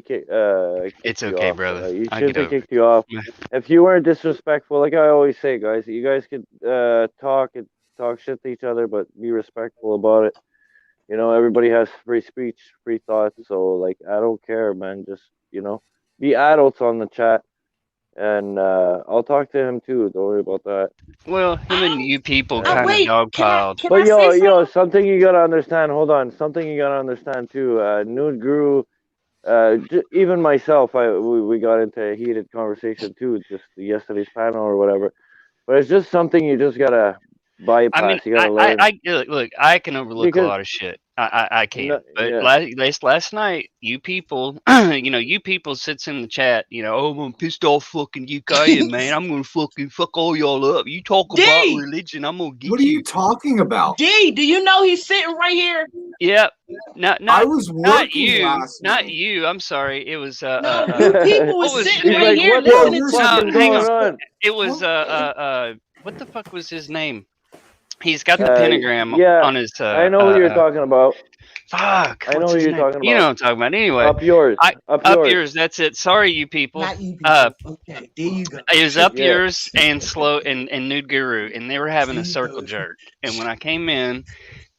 kicked It's you okay, off. brother. You I shouldn't get have over kicked you off. If you weren't disrespectful, like I always say, guys, you guys could talk shit to each other, but be respectful about it. You know, everybody has free speech, free thoughts. So, like, I don't care, man. Just, be adults on the chat. And I'll talk to him too. Don't worry about that. Well, him and you people kind of dogpiled. But yo, something you gotta understand. Hold on, something you gotta understand too. Nude Guru, even myself, we got into a heated conversation too, just yesterday's panel or whatever. But it's just something you just gotta bypass. I mean, you gotta learn. look, I can overlook a lot of shit. I can. No, But yeah. last night, you people, you people sits in the chat, oh, I'm pissed off fucking UK, man. I'm gonna fucking fuck all y'all up. You talk about religion, I'm gonna get you. What are you talking about? D, do you know he's sitting right here? Yep. I was working last not night. you. I'm sorry. It was no, you people were sitting right here listening to you. Hang on. It was what the fuck was his name? He's got the pentagram yeah, on his. I know who you're talking about. Fuck. I know What's what his you're name? talking You know about. what I'm talking about. Anyway, Up yours. up yours. That's it. Sorry, you people. Not you people. Okay, there you go. It was up Yeah. yours and slow and Nude Guru, and they were having There a you circle go. jerk. And when I came in,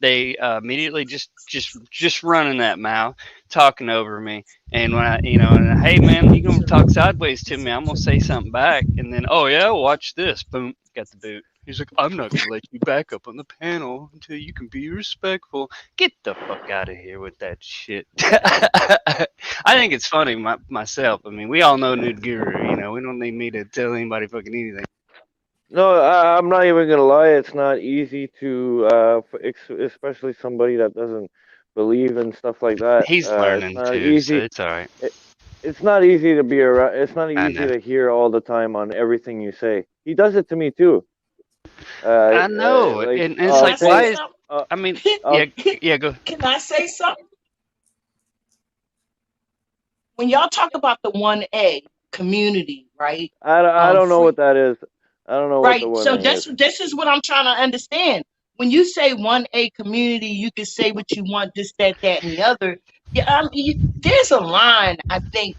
they immediately just running that mouth, talking over me. And when I, and hey man, you gonna talk sideways to me? I'm gonna say something back, and then oh yeah, watch this. Boom, got the boot. He's like, I'm not gonna let you back up on the panel until you can be respectful. Get the fuck out of here with that shit. I think it's funny myself. I mean, we all know Nude Guru. We don't need me to tell anybody fucking anything. No, I'm not even gonna lie. It's not easy to, especially somebody that doesn't believe in stuff like that. He's It's learning not too, so easy. it's all right. It's not easy to be around. It's not I easy know. to hear all the time on everything you say. He does it to me too. I know, Like and it's Can I like, say why is? something? I mean, I'll, yeah, go. Can I say something? When y'all talk about the 1A community, right? I don't know Free, what that is. I don't know what the right. one So A is. this is what I'm trying to understand. When you say 1A community, you can say what you want, this, that, and the other. Yeah, there's a line, I think,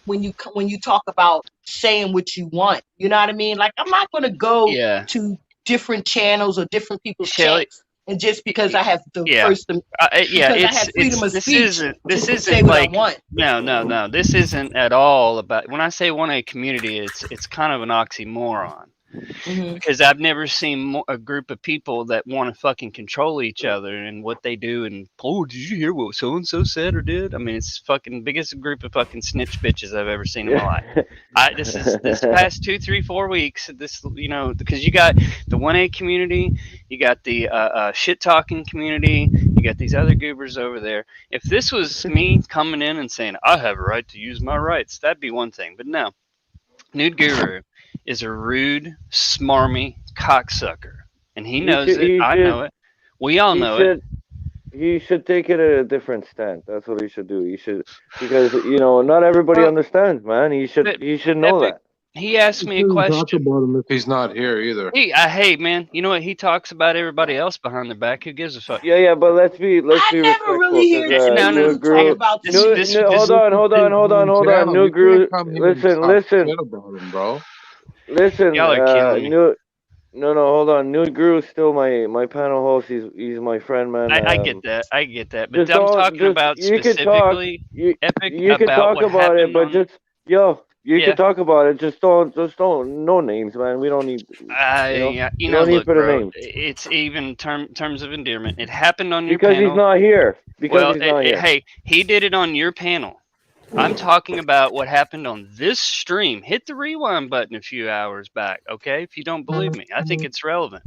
when you talk about saying what you want. You know what I mean? Like, I'm not gonna go Yeah, to different channels or different people's Shelly. chats, and just because I have the Yeah, yeah. because I have freedom of This speech, this just say isn't what I like want. no. This isn't at all about. When I say 1A community, it's kind of an oxymoron. Hmm. Because I've never seen a group of people that want to fucking control each other and what they do. And oh, did you hear what so and so said or did? I mean, it's fucking biggest group of fucking snitch bitches I've ever seen in my life. This past 2, 3, 4 weeks. Because you got the 1A community, you got the shit talking community, you got these other goobers over there. If this was me coming in and saying I have a right to use my rights, that'd be one thing. But no, Nude Guru is a rude, smarmy cocksucker, and he knows it. I know it. We all He know it. should. He should take it at a different stand. That's what he should do. He should, because not everybody Well, understands, man. He should know Epic. that. He asked me a question. About him if he's not here either. Hey man, you know what? He talks about everybody else behind their back. Who gives a fuck? Yeah, but let's be I never respectful, really hear because No, New you talk Guru. about the Hold on, hold on. New You Guru, can't come here and talk shit about him, bro. listen. Y'all are killing me. No, hold on. New Guru is still my panel host. He's my friend, man. I get that. I get that. But Just I'm don't. talking about You could talk. specifically You Epic could about talk what about it, happened but on. you Yeah. could talk about it. Just don't no names, man. We don't need. We don't need Look, for the bro. names. It's even terms of endearment. It happened on your Because panel. he's not here. Because Well, he's not here. hey, he did it on your panel. I'm talking about what happened on this stream. Hit the rewind button a few hours back, okay? If you don't believe me, I think it's relevant.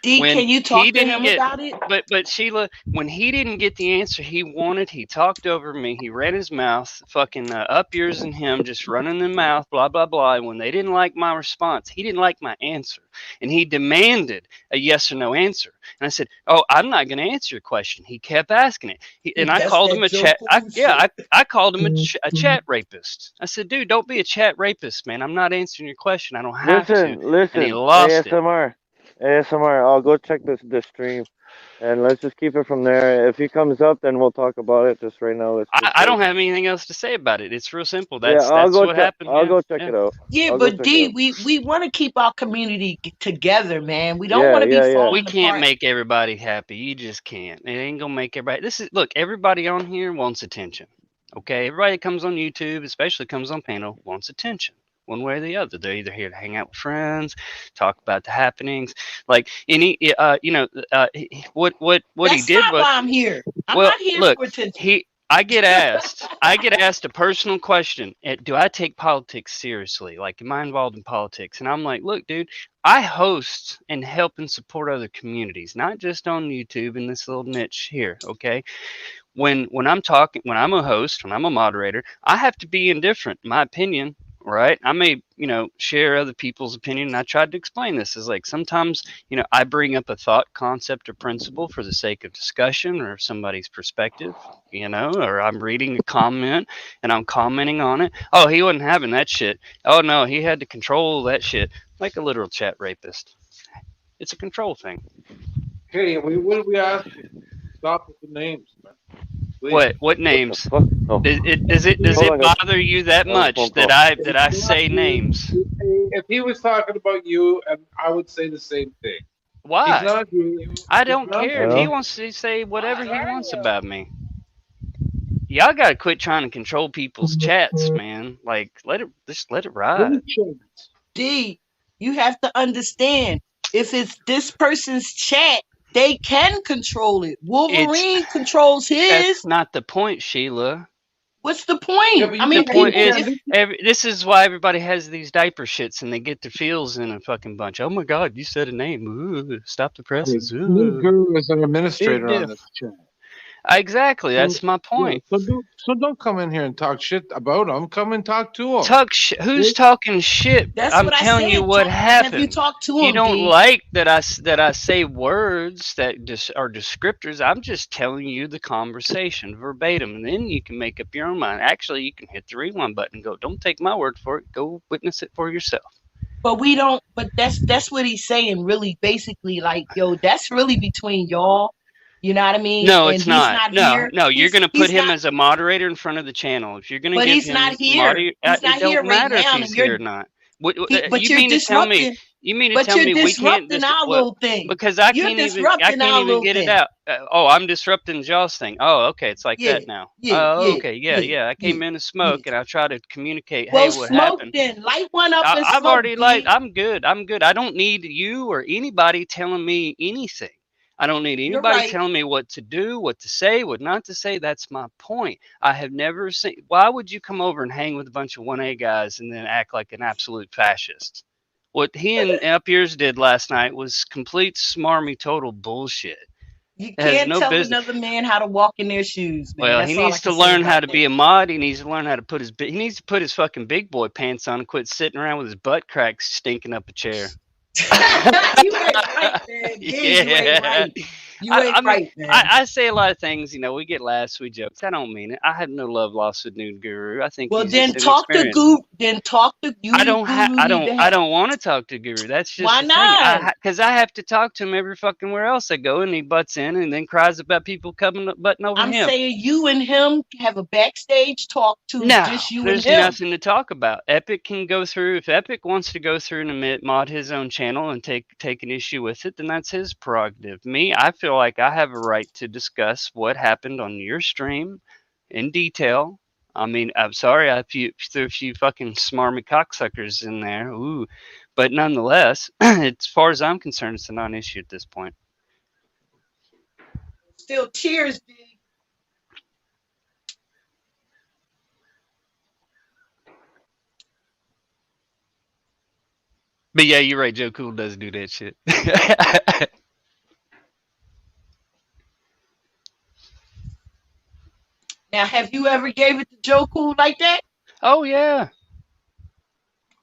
D, When can you he talk to didn't him get, about it? but Sheila, when he didn't get the answer he wanted, he talked over me. He ran his mouth, fucking up yours and him, just running the mouth, blah blah blah. And when they didn't like my response, he didn't like my answer, and he demanded a yes or no answer. And I said, "Oh, I'm not going to answer your question." He kept asking it, and I That's called that him a Joe chat. bullshit. I called him a chat rapist. I said, "Dude, don't be a chat rapist, man. I'm not answering your question. I don't have to." And he Listen. lost it. ASMR. I'll go check this stream, and let's just keep it from there. If he comes up, then we'll talk about it. Just right now, let's. I don't have anything else to say about it. It's real simple. Yeah, That's what happened. I'll Yeah, go check yeah. it out. Yeah, I'll go but check D, it out. we want to keep our community together, man. We don't want to be Yeah. falling We can't apart. make everybody happy. You just can't. It ain't gonna make everybody. Look. Everybody on here wants attention. Okay, everybody that comes on YouTube, especially comes on panel, wants attention. One way or the other, they're either here to hang out with friends, talk about the happenings. Like what he That's did not was, why I'm here. I'm well, not here look, for attention. I get asked a personal question. Do I take politics seriously? Like, am I involved in politics? And I'm like, look, dude, I host and help and support other communities, not just on YouTube in this little niche here. Okay. When I'm talking, when I'm a host, when I'm a moderator, I have to be indifferent, in my opinion. Right. I may, share other people's opinion. And I tried to explain this as like sometimes, I bring up a thought, concept, or principle for the sake of discussion or somebody's perspective, or I'm reading a comment and I'm commenting on it. Oh, he wasn't having that shit. Oh, no, he had to control that shit like a literal chat rapist. It's a control thing. Hey, what did we ask you? stop with the names, man. Please. What names? Fuck? Oh, Does it hold on, guys. bother you that That was a much phone that call. I say names? If he was talking about you, and I would say the same thing. He's Why? not you. I He's don't not care if he Well, wants to say whatever he wants about me. Y'all gotta quit trying to control people's chats, man. Like, just let it ride. D, you have to understand, if it's this person's chat, they can control it. Wolverine controls That's his. not the point, Sheila. What's the point? Yeah, but I you mean, The point people. is, this is why everybody has these diaper shits and they get their feels in a fucking bunch. Oh my God, you said a name. Ooh, stop the presses. New Guru is an administrator Big on deal. this chat. Exactly, that's my Yeah, point. so don't come in here and talk shit about him. Come and talk to him. Who's talking shit? That's I'm what I telling you said. what Have you happened. talked to You him, don't D? like that I say words that are descriptors. I'm just telling you the conversation verbatim, and then you can make up your own mind. Actually, you can hit the rewind button and go, don't take my word for it. Go witness it for yourself. But we don't. But that's what he's saying. Really, basically, like, yo, that's really between y'all. You know what I mean? No, And it's he's not. not here. No, you're going to put He's him not. as a moderator in front of the channel. If you're going to But give he's him not here. He's not it here don't right matter if now, he's and here or not. but You you're mean to tell me? disrupting. You mean to But tell you're me we can't disrupting our little thing. because I You're can't even disrupting our little get it thing. out. I'm disrupting Jaw's thing. Oh, okay, it's like Yeah, that now. yeah, Oh, yeah, okay, yeah, yeah. I came in to smoke and I try to communicate, hey, Well, what smoke happened? then. Light one up and I've smoke, already D. I'm good. I'm good. I don't need you or anybody telling me anything. I don't need You're anybody right. telling me what to do, what to say, what not to say. That's my point. I have never seen. Why would you come over and hang with a bunch of 1A guys and then act like an absolute fascist? What he and Up Yours did last night was complete smarmy total bullshit. You It has can't no tell business. another man how to walk in their shoes, man. Well, That's he all I needs can to say learn how about to that. be a mod. He needs to learn how to put his he needs to put his fucking big boy pants on and quit sitting around with his butt crack stinking up a chair. You ain't right, man. D, you ain't right. You ain't I mean, right, man. I say a lot of things. You know, we get laughs, we joke. I don't mean it. I have no love lost with Nude Guru. I think Well, he's then just talk to inexperienced. Guru. Then talk to you. I And don't Guru need to I have. don't want to talk to Guru. That's just Why the thing. not? Because I have to talk to him every fucking where else I go, and he butts in and then cries about people butting over I'm him. saying you and him have a backstage talk to No, just you and there's him. nothing to talk about. Epic can go through. If Epic wants to go through and mod his own channel and take an issue with it, then that's his prerogative. Me, I feel like I have a right to discuss what happened on your stream in detail. I mean, I'm sorry I threw a few fucking smarmy cocksuckers in there. Ooh, but nonetheless, as far as I'm concerned, it's a non-issue at this point. Still cheers, D. But yeah, you're right. Joe Cool does do that shit. Now, have you ever gave it to Joe Cool like that? Oh yeah.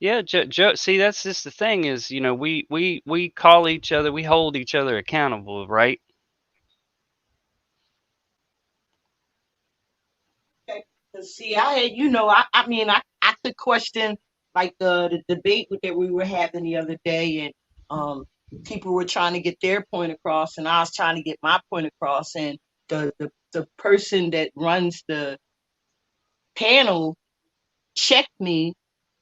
Yeah, Joe. See, that's just the thing is, you know, we call each other, we hold each other accountable, right? Okay. 'Cause see, I had, I mean, I could question like the debate that we were having the other day, and people were trying to get their point across, and I was trying to get my point across, and the person that runs the panel checked me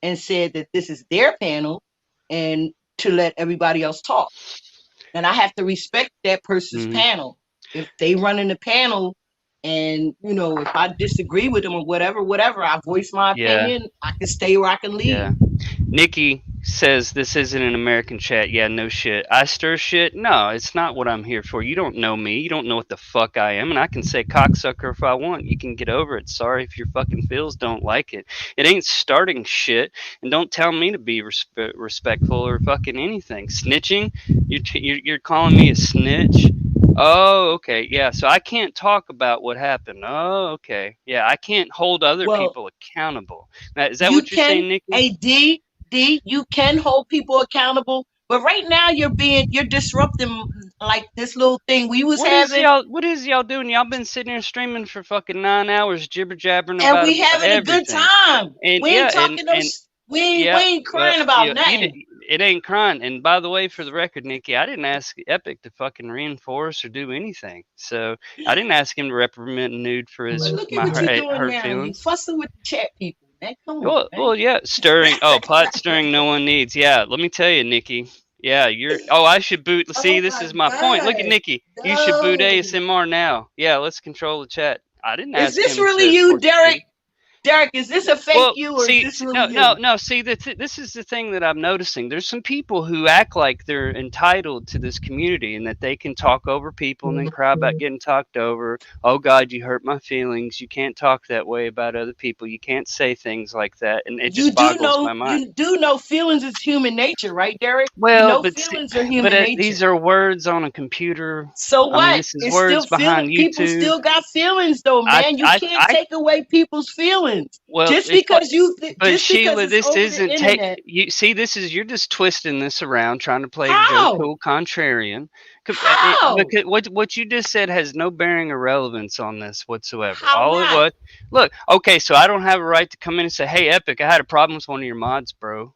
and said that this is their panel and to let everybody else talk. And I have to respect that person's panel. If they run in the panel and, if I disagree with them or whatever, I voice my opinion, I can stay or I can leave. Yeah. Nikki says this isn't an American chat. Yeah, no shit. I stir shit? No, it's not what I'm here for. You don't know me. You don't know what the fuck I am. And I can say cocksucker if I want. You can get over it. Sorry if your fucking feels don't like it. It ain't starting shit. And don't tell me to be respectful or fucking anything. Snitching? You're calling me a snitch? Oh, okay. Yeah, so I can't talk about what happened. Oh, okay. Yeah, I can't hold other people accountable. Now, is that what you're saying, Nikki? Hey, D, you can hold people accountable, but right now you're disrupting like this little thing we was having. What is y'all doing? Y'all been sitting here streaming for fucking 9 hours, jibber jabbering and about we having everything. a good time. And we ain't talking we ain't crying about nothing. it ain't crying. And by the way, for the record, Nikki, I didn't ask Epic to fucking reinforce or do anything. So I didn't ask him to reprimand Nude for his Look at what you're doing hurt now. You feelings. fussing with the chat people, man. Come on, man. Well, yeah, stirring. Oh, pot stirring no one needs. Yeah, let me tell you, Nikki. Yeah, you're. Oh, I should boot. See, this is my point. Look at Nikki. You should boot ASMR now. Yeah, let's control the chat. I didn't ask Is this him really to you, force Derek? you. Derek, is this a fake Well, you or see, is this really you? no. See, this is the thing that I'm noticing. There's some people who act like they're entitled to this community and that they can talk over people and then cry about getting talked over. Oh God, you hurt my feelings. You can't talk that way about other people. You can't say things like that, and it just boggles my mind. You do know feelings is human nature, right, Derek? Well, you know but feelings are human nature. these are words on a computer. So what? I mean, this is It's words still behind feeling. People YouTube. still got feelings, though, man. You can't take away people's feelings. Well, just because you. But just Sheila, because this over isn't the take. internet. You see, you're just twisting this around, trying to play How? Joe Cool contrarian. How? Because what you just said has no bearing or relevance on this whatsoever. How All not? it was. Look, okay, so I don't have a right to come in and say, "Hey, Epic, I had a problem with one of your mods, bro."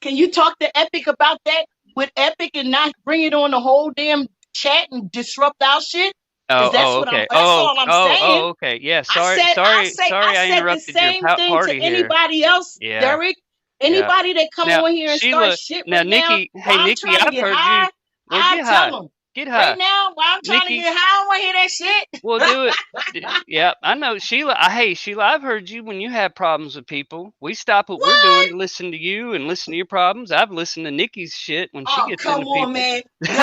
Can you talk to Epic about that with Epic and not bring it on the whole damn chat and disrupt our shit? That's okay. That's all I'm saying. Okay. Yeah. I said interrupted the same your thing party to here. anybody else, Yeah. Derek. Anybody that come Now, on here and Sheila, start shit now, right Nikki, now, hey, while I'm Nikki, trying to I've get heard high, you. Well, I'll get tell high. them. Get high. Right now, while I'm trying Nikki, to get high, I don't want to hear that shit. Well, do it. Yeah, I know, Sheila. Hey, Sheila, I've heard you when you have problems with people. We stop what we're doing to listen to you and listen to your problems. I've listened to Nikki's shit when she gets Come into on, people. man. Yo,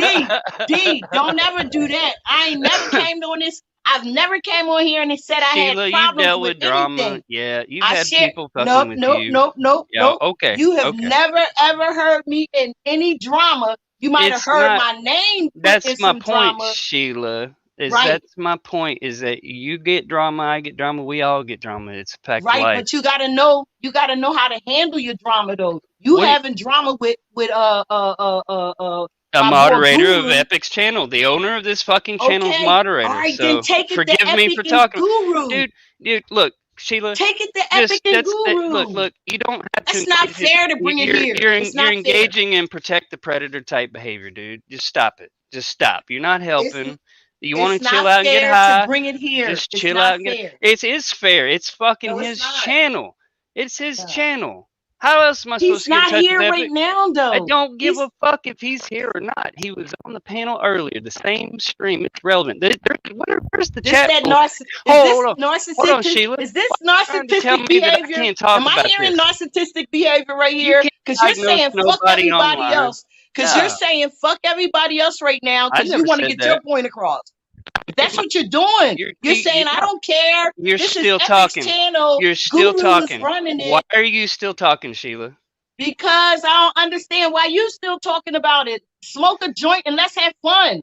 hey, D, don't ever do that. I ain't never came on this. I've never came on here and said I Sheila, had you problems dealt with with drama. anything. Yeah, you've had people fucking with you. Nope. Okay. You have okay. never ever heard me in any drama. You might have It's heard not- my name put in That's my some point, drama. Sheila. Right. That's my point. Is that you get drama, I get drama, we all get drama. It's a fact of Right, life. but you gotta know how to handle your drama though. You having drama with a my moderator boy of Guru. Epic's channel, the owner of this fucking channel's moderator. All right, so then take it forgive to me Epic for and talking. Guru. Dude, look, Sheila. Take it to Epic and Guru. Look, you don't have to. That's not fair to bring it here. You're engaging in protect the predator type behavior, dude. Just stop it. Just stop. You're not helping. You want to chill out and get high. To bring it here. Just chill out and get. It is fair. It's fucking his channel. It's his channel. How else am I supposed to get in touch with Epic? He's not here right now, though. I don't give a fuck if he's here or not. He was on the panel earlier, the same stream. It's relevant. Where's the chat? Hold on, Sheila. Is this narcissistic behavior? Am I hearing narcissistic behavior right here? Because you're saying fuck everybody else. Because you're saying fuck everybody else right now because you want to get your point across. That's what you're doing. You're saying I don't care. You're this still is talking. Channel. You're still Guru talking. is running it. Why are you still talking, Sheila? Because I don't understand why you still talking about it. Smoke a joint and let's have fun.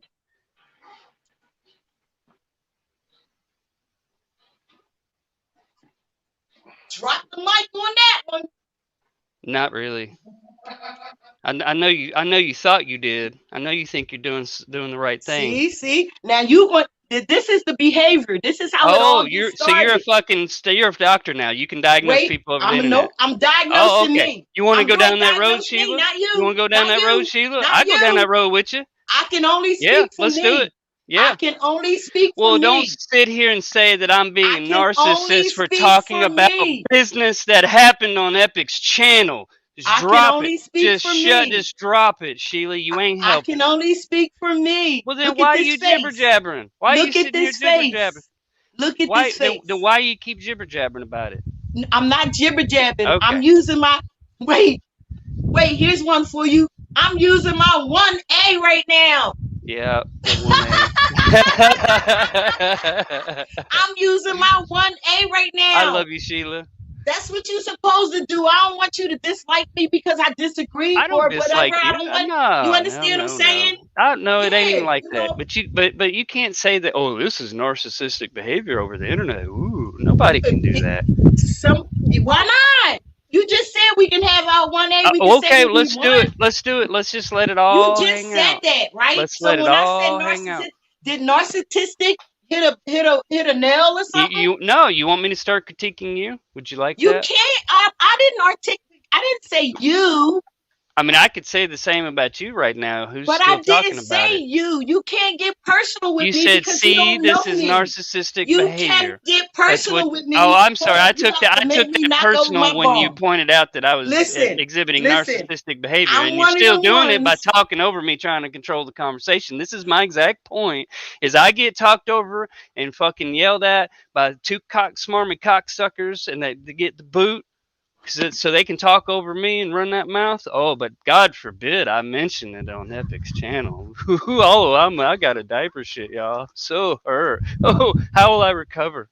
Drop the mic on that one. Not really. I know you. I know you thought you did. I know you think you're doing the right thing. See. Now you want. This is the behavior. This is how it all gets started. You're a doctor now. You can diagnose people over the internet. I'm diagnosing me. You want to go down that road, Sheila? Not you. You want to go down that road, Sheila? I go down that road with you. I can only speak for me. Let's do it. Yeah. I can only speak for me. Well, don't sit here and say that I'm being a narcissist for talking about a business that happened on Epic's channel. Just drop it. Just drop it, Sheila. You ain't helping. I can only speak for me. Well, then why are you jibber jabbering? Why are you sitting here jibber jabbering? Look at this face. Then why you keep jibber jabbering about it? I'm not jibber jabbing. Okay. I'm using my wait. Here's one for you. I'm using my 1A right now. Yeah, the 1A. I'm using my 1A right now. I love you, Sheila. That's what you're supposed to do. I don't want you to dislike me because I disagree or dislike whatever. You. You understand what I'm saying? No, it ain't even like that. But you can't say that. Oh, this is narcissistic behavior over the internet. Ooh, nobody can do that. Why not? You just said we can have our 1A. Okay, let's do it. Let's do it. Let's just let it all hang out. You just said that, right? Let's let it all hang out. Did narcissistic hit a nail or something? You want me to start critiquing you? Would you like that? You can't. I didn't say you. I mean, I could say the same about you right now. Who's But still I didn't talking about say it? you. You can't get personal with You me said, because you "See, don't know this is me. narcissistic You can't behavior." get That's what. personal with Oh, me. I'm sorry. Or you have I to took make me that knock over personal my when you bone. pointed out that I was Listen, exhibiting listen. narcissistic behavior, I'm and you're one of still them doing it by ones. talking over me, trying to control the conversation. This is my exact point: is I get talked over and fucking yelled at by two smarmy cocksuckers, and they get the boot. So they can talk over me and run that mouth. Oh, but God forbid I mention it on Epic's channel. Oh, I got a diaper shit, y'all. So hurt. Oh, how will I recover?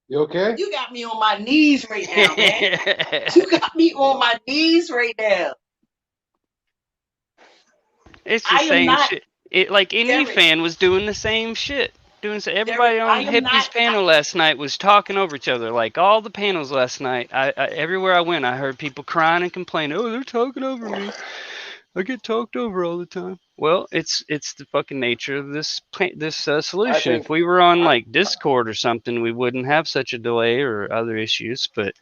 You okay? You got me on my knees right now, man. You got me on my knees right now. It's the I am same not, shit. It like any Derek. fan was doing the same shit. Everybody Derek, I on am Hippie's not. panel last night was talking over each other. Like all the panels last night, everywhere I went, I heard people crying and complaining. Oh, they're talking over me. I get talked over all the time. Well, it's the fucking nature of this solution. think If we were on like Discord or something, we wouldn't have such a delay or other issues. But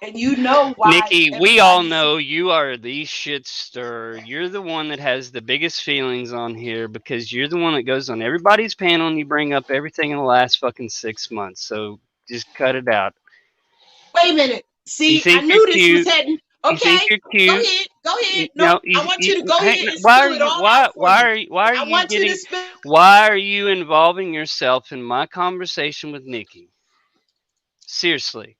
And you know why Nikki, we all everybody's. know you are the shit stirrer. You're the one that has the biggest feelings on here because you're the one that goes on everybody's panel and you bring up everything in the last fucking 6 months. So just cut it out. Wait a minute. You See, I think you're knew this was cute. heading. You think Okay, you're go cute. ahead. Go ahead. No, No, I want you to go hang, ahead and why are spill it you all out for me. why are I you want you to getting spill. why are you involving yourself in my conversation with Nikki? Seriously.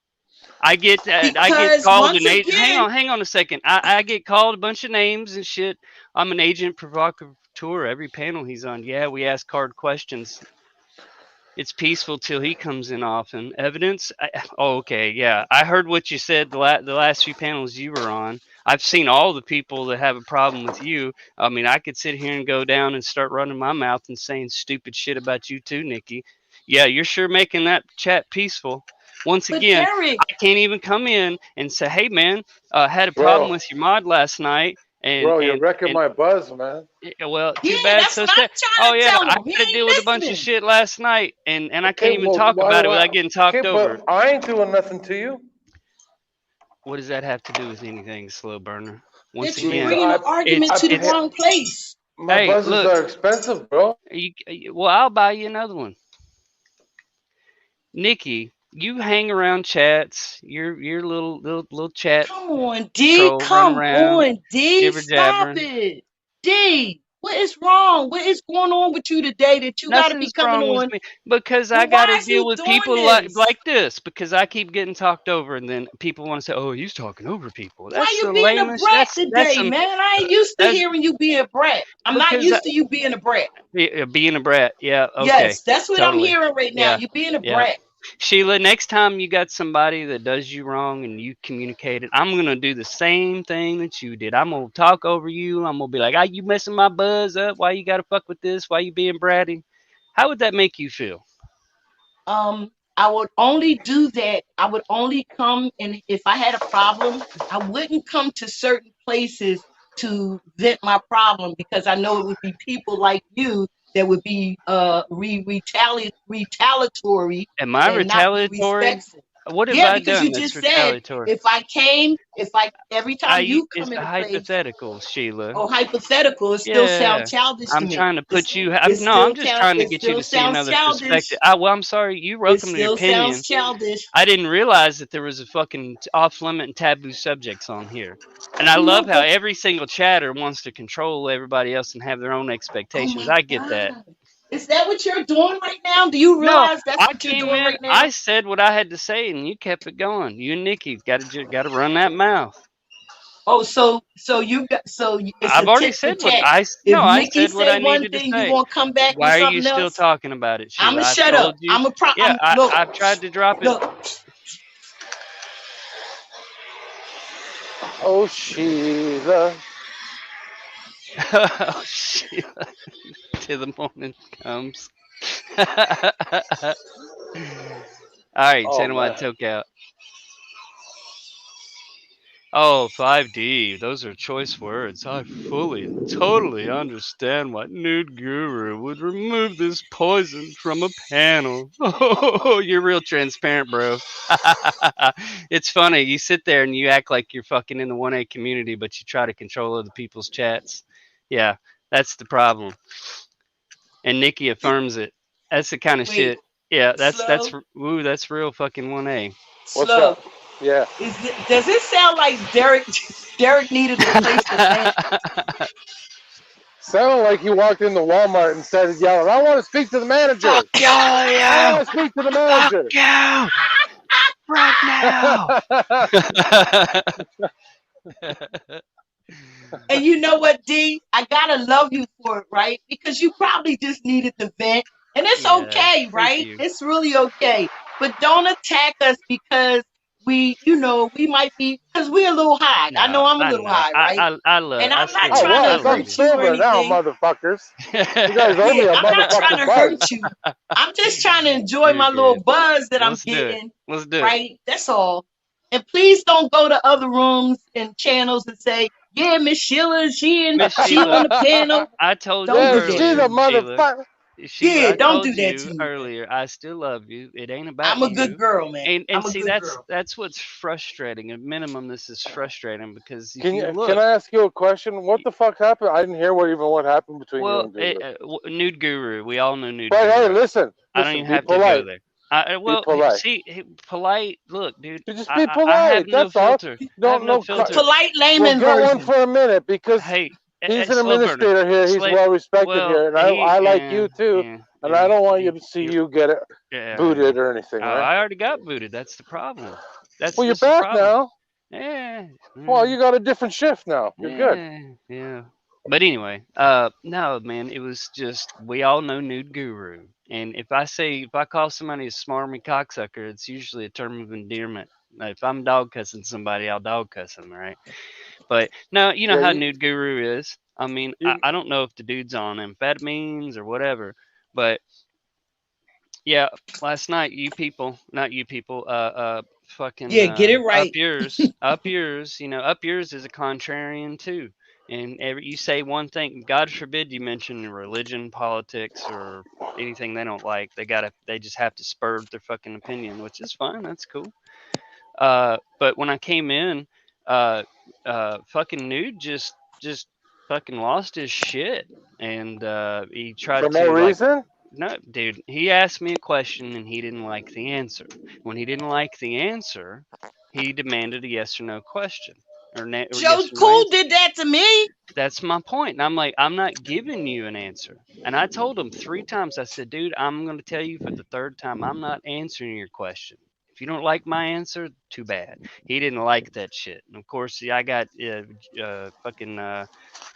I get Because called once an agent. again, Hang on a second. I get called a bunch of names and shit. I'm an agent provocateur every panel he's on. Yeah, we ask hard questions. It's peaceful till he comes in often. Evidence? Okay, yeah. I heard what you said the last few panels you were on. I've seen all the people that have a problem with you. I mean, I could sit here and go down and start running my mouth and saying stupid shit about you too, Nikki. Yeah, you're sure making that chat peaceful. Once but again, Derek, I can't even come in and say, "Hey, man, had a problem Bro, with your mod last night," and bro, you're and wrecking and my buzz, man. well, yeah, too bad, that's so what I'm sad. trying Oh to yeah, tell I him. He had to deal ain't with a bunch of listening. shit last night, and I can't Okay, even well, talk why about do it I? without getting okay, talked but over. I ain't doing nothing to you. What does that have to do with anything, slow burner? Once That you Means again, bringing the argument I to the it's. pay, wrong place. my Hey, buzzes look, are expensive, bro. well, I'll buy you another one, Nikki. You hang around chats. You're little chat Come on, D. troll, run Come around, on, D. jibber Stop jabbering. it. D. What is wrong? What is going on with you today that you got to be Nothing's coming wrong with on? me because I Well, got why to is deal you with doing people this? like this because I keep getting talked over, and then people want to say, "Oh, he's talking over people." Why That's you the being a lamest. brat That's today, some man? I ain't used to that's hearing you be a brat. I'm not because used to you being a brat. being a brat. Yeah, okay, Yes, that's what I'm totally. hearing right now. Yeah, You being a yeah. brat. Sheila, next time you got somebody that does you wrong and you communicate it, I'm gonna do the same thing that you did. I'm gonna talk over you. I'm gonna be like, "Ah, you messing my buzz up? Why you gotta fuck with this? Why you being bratty?" How would that make you feel? I would only do that. I would only come, and if I had a problem, I wouldn't come to certain places to vent my problem because I know it would be people like you that would be retaliatory Am I and not be retaliatory? respectful. What have Yeah, I because done you that's just said retaliatory? if I came, if I every time you It's come a in a place hypothetical, Sheila. or hypothetical, it still Yeah, sounds childish to I'm me. trying to put you. It No, I'm still just count. trying to It get you still to see sounds another perspective. childish. Well, I'm sorry. You It welcome to your still sounds opinion. childish. I didn't realize that there was a fucking off limit and taboo subjects on here. And I love No, how but every single chatter wants to control everybody else and have their own oh expectations. my I get that. God. Is that what you're doing right now? Do you No, realize that's I what you're came doing in, right now? I said what I had to say, and you kept it going. You and Nikki got to run that mouth. Oh, so you got it's I've a already tit for said what tat. no, If I Nikki said what say I one needed to thing, you say. gonna come back with Why are you something still else? talking about it, I'ma Sheila? I've shut up. told you. Yeah, I'm look, I tried to drop it. look. Oh, Sheila. Oh, Sheila, till the morning comes. All right, Oh channel wide man. toke out. Oh, 5D. Those are choice words. I fully and totally understand why Nude Guru would remove this poison from a panel. Oh, you're real transparent, bro. It's funny. You sit there and you act like you're fucking in the 1A community, but you try to control other people's chats. Yeah, that's the problem. And Nikki affirms it. That's the kind of Wait, shit. Yeah, that's slow, that's real fucking 1A. What's slow. up? Yeah. Does it sound like Derek needed a place to vent? Sounded like he walked into Walmart and started yelling, I want to speak to the manager. Fuck you! I want to speak to the manager. Fuck you! Right now! And you know what, D? I gotta love you for it, right? Because you probably just needed the vent. And it's Yeah, okay, thank right? you. It's really okay. But don't attack us because we might be, because we're a little high. I know No, I'm a I little know. high, right? I love. And I I'm not still, Oh, trying I well, to I'm love hurt you or sober now, anything. motherfuckers. you. You guys owe me Yeah, a I'm not trying motherfucking to buzz. hurt you. I'm just trying to enjoy my You're little good. buzz that I'm Let's do it. getting, Let's do it. right? That's all. And please don't go to other rooms and channels and say, yeah, Miss Sheila, she Miss on Sheila, the panel. I told Don't you do Yeah, that, she's a earlier, please. Sheila. motherfucker. Sheila, Yeah, I don't told do that you to me. earlier. I still love you. It ain't about I'm a you. good girl, man. And I'm a see, good girl. that's what's frustrating. At minimum, this is frustrating because if Can you you? look, Can I ask you a question? What the fuck happened? I didn't hear what happened between you well, and Guru. Nude Guru. We all know Nude But hey, Guru. listen, I don't even be have to go polite. there. Be Well, polite. see, polite. Look, dude, You just be I have polite. no That's all. filter. I have Don't no no. filter. Polite Well, layman get one version. for a minute because Hey, he's an slow burner. administrator here. He's well respected Well, here, and he, I like you too. yeah, And I don't want you he, to see he, you get it yeah. booted or anything, Oh, right? I already got booted. That's the problem. Well, you're That's the back problem. now. Yeah. Well, you got a different shift now. You're good. Yeah. But anyway, no, man, it was just we all know Nude Guru, and if I call somebody a smarmy cocksucker, it's usually a term of endearment. If I'm dog cussing somebody, I'll dog cuss them, right? But no, you know Yeah, how Nude Guru is. I mean, you I don't know if the dude's on amphetamines or whatever, but yeah, last night not you people, fucking Yeah, get it right. up yours, up yours is a contrarian too. And you say one thing, God forbid you mention religion, politics, or anything they don't like. They just have to spur their fucking opinion, which is fine. That's cool. But when I came in, fucking Nude just fucking lost his shit, and he tried for no to like. reason. No, dude, he asked me a question and he didn't like the answer. When he didn't like the answer, he demanded a yes or no question or Joe yes or no Cool answer. did that to me. That's my point. And I'm like, I'm not giving you an answer. And I told him 3 times, I said, dude, I'm going to tell you for the third time, I'm not answering your question. If you don't like my answer, too bad. He didn't like that shit. And of course, see, I got fucking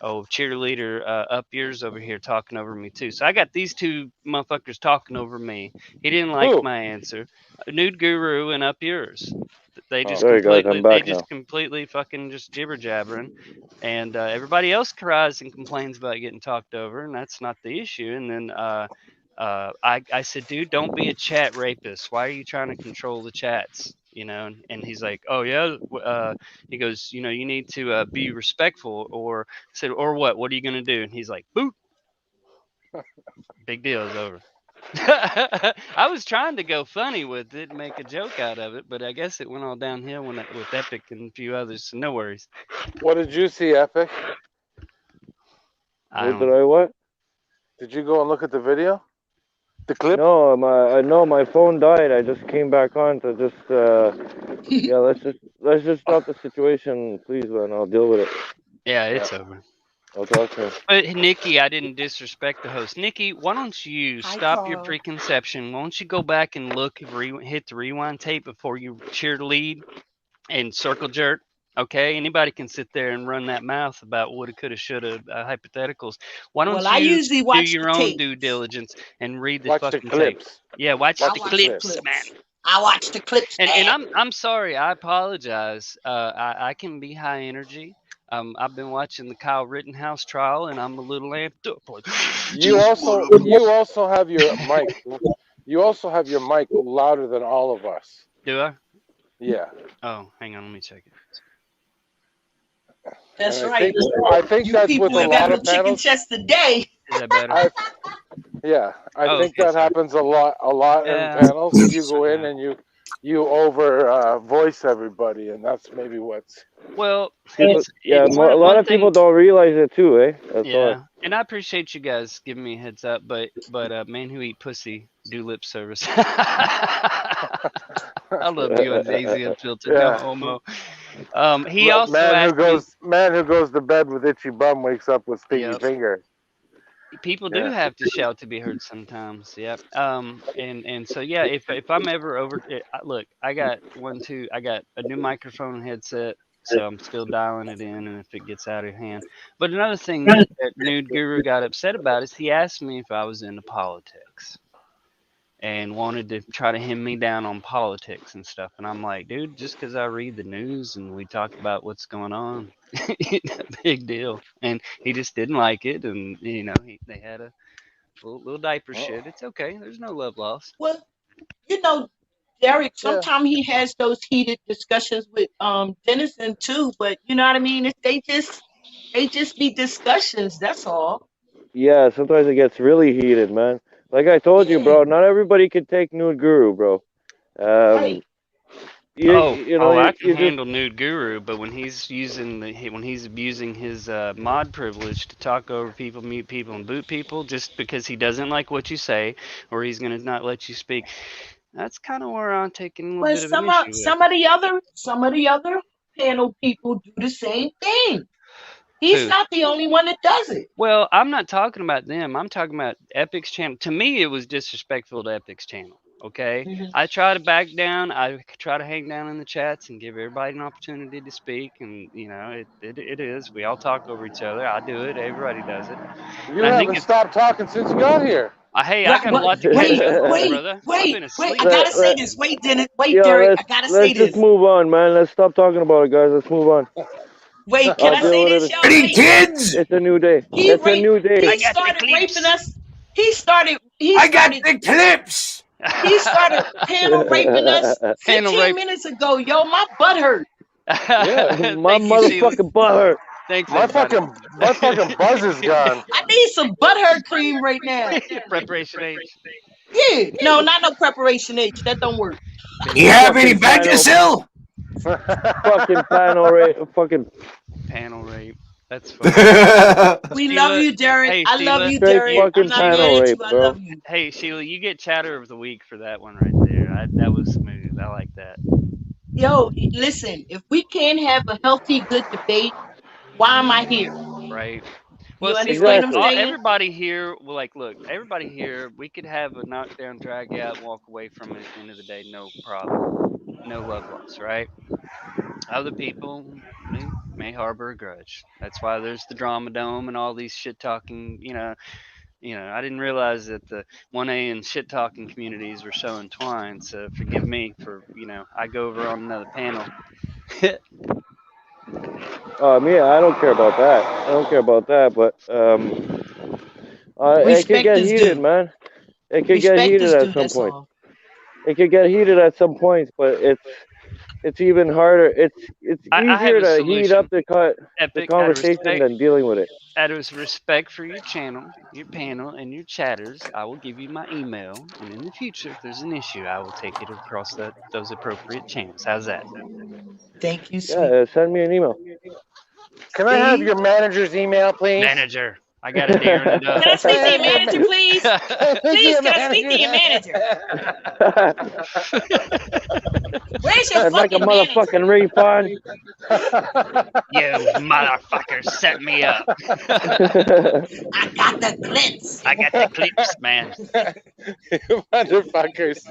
cheerleader up yours over here talking over me too. So I got these two motherfuckers talking over me. He didn't like Who? my answer. Nude Guru and up yours. They just Sorry guys, I'm back now. completely fucking just jibber jabbering, and everybody else cries and complains about getting talked over, and that's not the issue. And then I said, dude, don't be a chat rapist. Why are you trying to control the chats? And he's like, oh yeah. He goes, you need to be respectful. Or I said, or what? What are you gonna do? And he's like, boot. Big deal is over. I was trying to go funny with it, and make a joke out of it, but I guess it went all downhill with Epic and a few others. So no worries. What did you see, Epic? What? Did you go and look at the video? The clip? No, my phone died. I just came back on to just yeah. Let's just stop the situation, please, and I'll deal with it. Yeah, it's over. I'll talk to him. But Nikki, I didn't disrespect the host. Nikki, why don't you stop your preconception? Why don't you go back and look, hit the rewind tape before you cheerlead and circle jerk? Okay, anybody can sit there and run that mouth about woulda, coulda, shoulda hypotheticals. Why don't I you usually do watch your the own tape. due diligence and read the Watch the fucking clips. tape? Yeah, watch the clips, man. I watch the clips. And I'm sorry. I apologize. I can be high energy. I've been watching the Kyle Rittenhouse trial, and I'm a little amped up. You also have your mic. You also have your mic louder than all of us. Do I? Yeah. Oh, hang on. Let me check it. That's And right. I think You that's people with a ain't got lot no of chicken panels. chest today. Is that better? I Oh, think okay, that sorry. happens a lot in Yeah. panels. You go in Yeah. and you over voice everybody, and that's maybe what's. Well, People, it's yeah, it's a lot one of people thing. don't realize it too, eh? That's Yeah, why. and I appreciate you guys giving me a heads up, but men who eat pussy do lip service. I love you on AZ Unfiltered, no Yeah. homo. He also Man asked me. who goes to bed with itchy bum wakes up with sticky Yep. finger. People do Yeah. have to shout to be heard sometimes. Yep. And so yeah, if I'm ever over, look, I got a new microphone and headset, so I'm still dialing it in, and if it gets out of hand. But another thing that Nude Guru got upset about is he asked me if I was into politics and wanted to try to hem me down on politics and stuff. And I'm like, dude, just because I read the news and we talk about what's going on, big deal. And he just didn't like it, and they had a little diaper shit. It's okay. There's no love lost. Well, you know, Derek, Yeah. sometimes he has those heated discussions with Dennison too, but you know what I mean? They just be discussions, that's all. Yeah, sometimes it gets really heated, man. Like I told you, Yeah, bro, not everybody can take Nude Guru, bro. right. I can You just handle Nude Guru, but when he's abusing his mod privilege to talk over people, mute people, and boot people, just because he doesn't like what you say, or he's gonna not let you speak, that's kind of where I'm taking a little But bit of an issue with. some of the other panel people do the same thing. He's Who? not the only one that does it. Well, I'm not talking about them. I'm talking about Epic's channel. To me, it was disrespectful to Epic's channel. Okay, I try to back down. I try to hang down in the chats and give everybody an opportunity to speak. And it is. We all talk over each other. I do it. Everybody does it. You And I think haven't it's. stopped talking since you got here. Hey, I got a lot to catch up on, brother. I've been asleep. I gotta say this. Wait, Yo, Derek, I gotta say let's just this. move on, man. Let's stop talking about it, guys. Let's move on. Wait, can I I'll deal say with this, it. y'all? Wait. Kids, It's a new day. It's a new day. He started raping us. He started the clips. He started panel raping us Panel 15 rape. minutes ago. Yo, my butt hurt. Yeah, my Thank you, Sheila. motherfucking butt hurt. Thanks, My everybody. fucking buzz is gone. I need some butt hurt cream right now. Preparation H. Yeah, no, not no preparation H. That don't work. You have any Fucking panel- Vagisil? Fucking panel rape. Fucking Panel rape. That's funny. We Sheila, love you, Derek. hey, I love Sheila. you, straight Derek. I'm fucking not mad panel at rape, you. I bro. love you. Hey, Sheila, you get chatter of the week for that one right there. That was smooth. I like that. Yo, listen, if we can't have a healthy, good debate, why am I here? Right. You Well, see, understand what I'm saying? everybody here, look, everybody here, we could have a knockdown, drag out, walk away from it at the end of the day, no problem. No love loss, right? Other people may harbor a grudge. That's why there's the drama dome and all these shit talking, I didn't realize that the 1A and shit talking communities were so entwined. So forgive me for, I go over on another panel. Yeah, I don't care about that. But it Respect could get is heated, due. man. It could get Respect heated is at due, some that's point. all. It could get heated at some points, but it's even harder. It's I have easier a to heat solution. up the Epic, conversation than dealing with it. out of respect for your channel, your panel, and your chatters, I will give you my email. And in the future, if there's an issue, I will take it across those appropriate channels. How's that? Thank you, sweet. Yeah, send me an email. Can I have your manager's email, please? Manager. I got a deer in the Can I speak to your manager, please? Please, can I speak to your manager? Where's your I'd like a fucking manager? motherfucking refund. You motherfuckers set me up. I got the clips. I got the clips, man. You motherfuckers.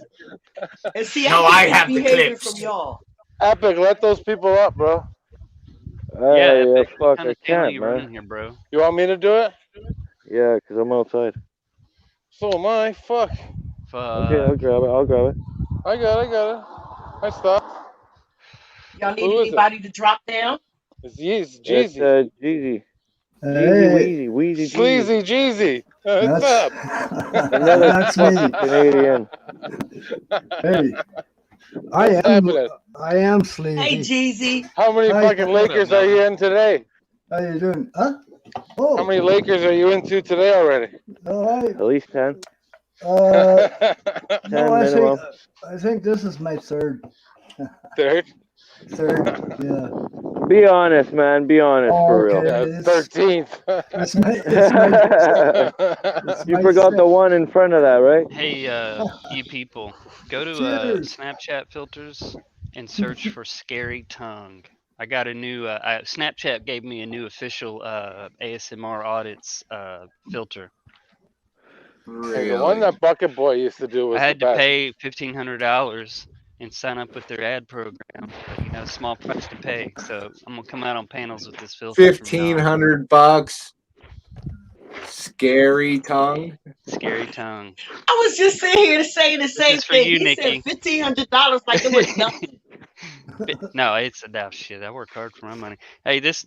And see, No, I I get have this the behavior clips. from y'all. Epic, let those people up, bro. Yeah, Yeah, Epic, what fuck, kind I of channel can't, you man. running here, bro? You want me to do it? Yeah, because I'm outside. So am I. Fuck. Okay, I'll grab it. I got it. I stopped. Y'all need Who is it? anybody to drop down? It's It's Jeezy. Jeezy. Hey, Wheezy, Sleazy Jeezy. What's up? Another that's me. fucking Canadian. Hey, What's happening? I am Hey, sleazy. Jeezy. How many Hi. fucking Lakers are you in today? How you doing? Huh? Oh. How many Lakers are you into today already? All right. At least 10. 10 10 minimum. I think this is my third. Third? Third, yeah. Be honest, man. Be honest for real. Okay, Yeah, 13th. It's my You forgot the one in front of that, right? Hey, you people, go to Cheers. Snapchat filters and search for Scary Tongue. I got a new, Snapchat gave me a new official ASMR audits filter. Hey, the one that Bucket Boy used to do was I had the to best. pay $1,500 and sign up with their ad program, but you know, small price to pay. So I'm gonna come out on panels with this filter. $1,500. Scary Tongue. Scary Tongue. I was just sitting here saying the same is for thing. you, He Nikki. said $1,500 like it was nothing. No, it's enough shit. I work hard for my money. Hey, this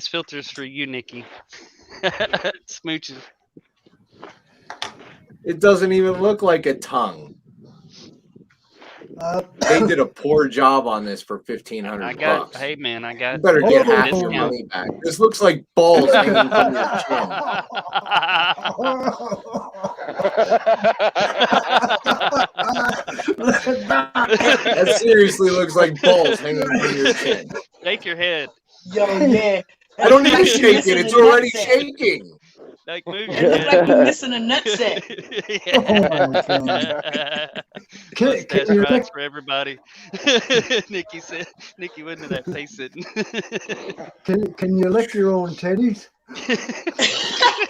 filter is for you, Nikki. Smooches. It doesn't even look like a tongue. They did a poor job on this for $1,500. Hey man, I got. You better get half your discount. money back. This looks like balls hanging from your chin. That seriously looks like balls hanging from your chin. Shake your head. Yo, yeah. I don't need to shake it. It's already shaking. Like move your It's head. like you're missing a nutsack. Mustache you rides lick, for everybody. Nikki said. Nikki went into that pace sitting. can you lick your own titties?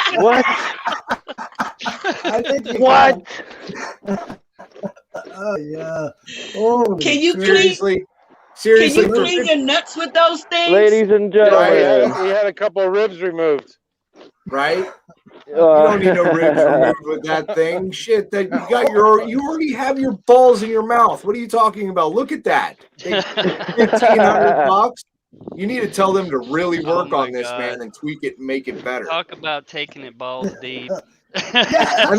What? I think you What? can. Oh yeah. Oh, Can you clean? Seriously, Can you for clean your nuts with those things? Ladies and Yeah, gentlemen. he had a couple of ribs removed. right? You don't need no ribs removed with that thing. Shit, that you already have your balls in your mouth. What are you talking about? Look at that. $1,500. You need to tell them to really work on this, man, and tweak it and make it better. Talk about taking it balls deep. I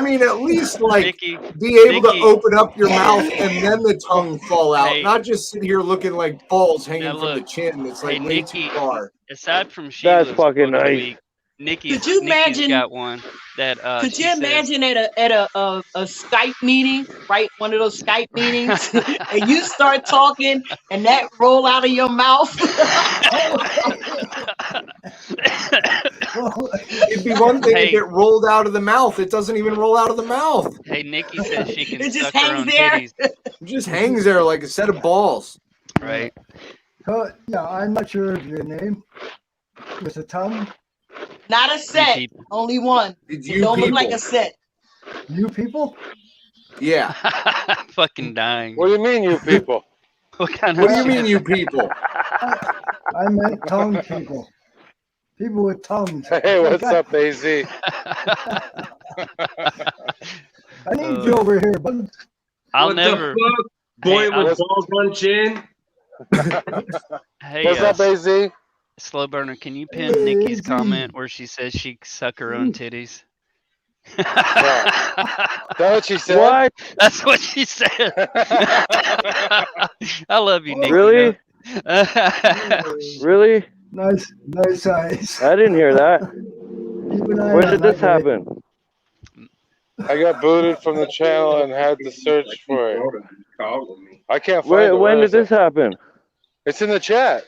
mean, at least like Nikki, be able to open up your mouth and then the tongue fall out, Hey. not just sit here looking like balls hanging Now from the look, chin. It's like hey, way Nikki, too far. Aside from Sheila's That's fucking quote of the nice. week, Nikki's Could you imagine? got one that Could she you says, imagine at a Skype meeting, right? One of those Skype meetings, and you start talking, and that roll out of your mouth. It'd be one thing Hey. if it rolled out of the mouth. It doesn't even roll out of the mouth. Hey, Nikki says she can It just suck her hangs own there. titties. It just hangs there like a set of balls. Right. Yeah, I'm not sure of your name. With a tongue. Not a set, people. only one. It's It you don't people. look like a set. You people? Yeah. I'm fucking dying. What do you mean, you people? What kind What of do you shit? mean, you people? I meant tongue people. People with tongues. Hey, what's up, AZ? I need you over here, bud. I'll What never. the fuck? Boy Hey, with balls on chin. Hey, What's up, AZ? Slow burner, can you pin Nikki's comment where she says she suck her own titties? Is that what she said? What? That's what she said. I love you, Nikki. Really? Really? Nice eyes. I didn't hear that. Keep an eye When on did that this guy. happen? I got booted from the channel and had to search for it. I can't find it. When Where did is it? this happen? It's in the chat.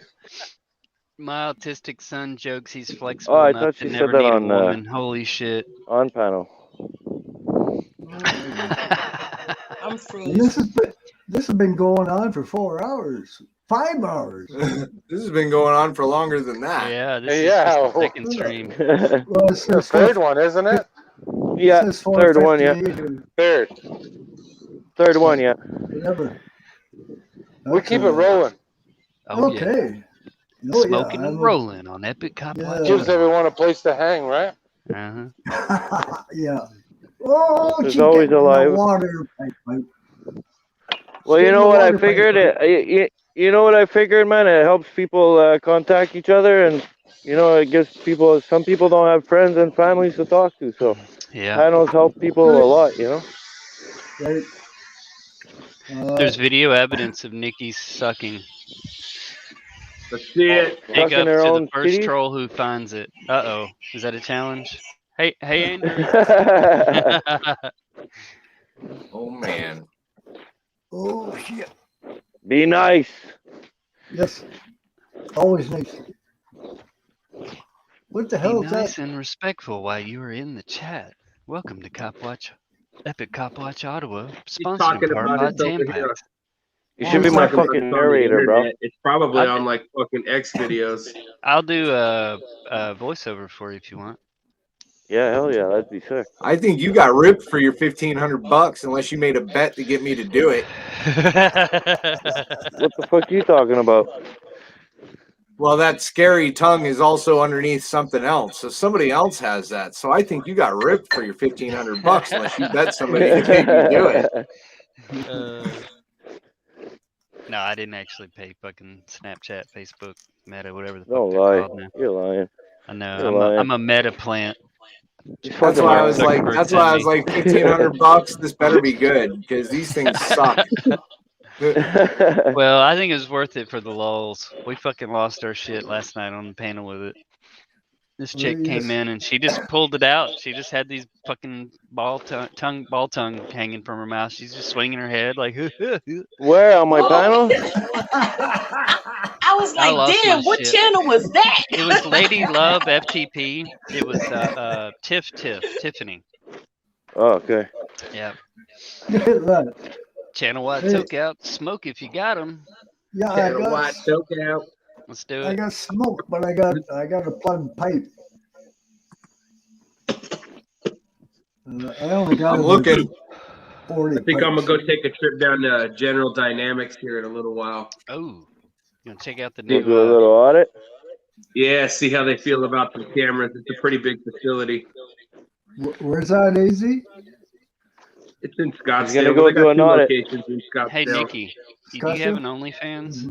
My autistic son jokes he's flexible Oh, I enough thought to she never said that need a on woman. Holy shit. on panel. I'm And frozen. this has been going on for 4 hours. 5 hours. This has been going on for longer than that. Yeah, this is Yeah. just the second stream. Well, it's The third one, isn't it? Yeah, says third one, yeah. 4:58 Third. Third one, yeah. or whatever. We keep it rolling. Oh, yeah. Okay. Smoking and rolling on Epic Compilation. Gives everyone a place to hang, right? Uh-huh. Yeah. Oh, There's she always getting alive. the water pipe out. Well, you Getting know the what I water figured? pipe You know what I figured, man? It helps people contact each other, and you know, it gives people. Some people don't have friends and families to talk to, so Yeah. panels help people a lot. You know. Right. There's video evidence of Nikki's sucking. Let's see it. Big Sucking up their to the own first titties? troll who finds it. Uh-oh. Is that a challenge? Hey, Andrew. Oh man. Oh shit. Be nice. Yes. Always nice. What the Be hell is nice that? and respectful while you are in the chat. Welcome to Cop Watch, Epic Cop Watch Ottawa, He's sponsored in talking part about by it over here. Tampax. You Oh, should be He's my talking about fucking it on the narrator, bro. internet. It's probably I'd- on like fucking X videos. I'll do a voiceover for you if you want. Yeah, hell yeah, that'd be sick. I think you got ripped for your $1,500 unless you made a bet to get me to do it. What the fuck are you talking about? Well, that scary tongue is also underneath something else. So somebody else has that. So I think you got ripped for your $1,500 unless you bet somebody to get you to do it. No, I didn't actually pay fucking Snapchat, Facebook, Meta, whatever the fuck Don't they're lie. called now. You're lying. I know. You're lying. I'm a meta plant. That's why I was like, Zuckerberg that's sent why I me. was like, $1,500. This better be good because these things suck. Well, I think it was worth it for the lulz. We fucking lost our shit last night on the panel with it. This chick came in and she just pulled it out. She just had these fucking ball tongue hanging from her mouth. She's just swinging her head like. Where on my panel? I was I like, lost damn, my what shit. channel was that? It was Lady Love FTP. It was Tiffany. Oh, okay. Yeah. Right. Channel wide Hey. toke out. Smoke if you got them. Yeah, I got, out. Let's do I it. got smoke, but I got a plug pipe. I only got I'm about looking. 40 I think I'm pipes. gonna go take a trip down to General Dynamics here in a little while. Oh, you gonna check out the We'll new? do a little audit. Yeah, see how they feel about the cameras. It's a pretty big facility. Where's that, AZ? It's in He's Scottsdale. gonna Well, go they do got an two audit. locations in Scottsdale. Hey Nikki, do you have an OnlyFans?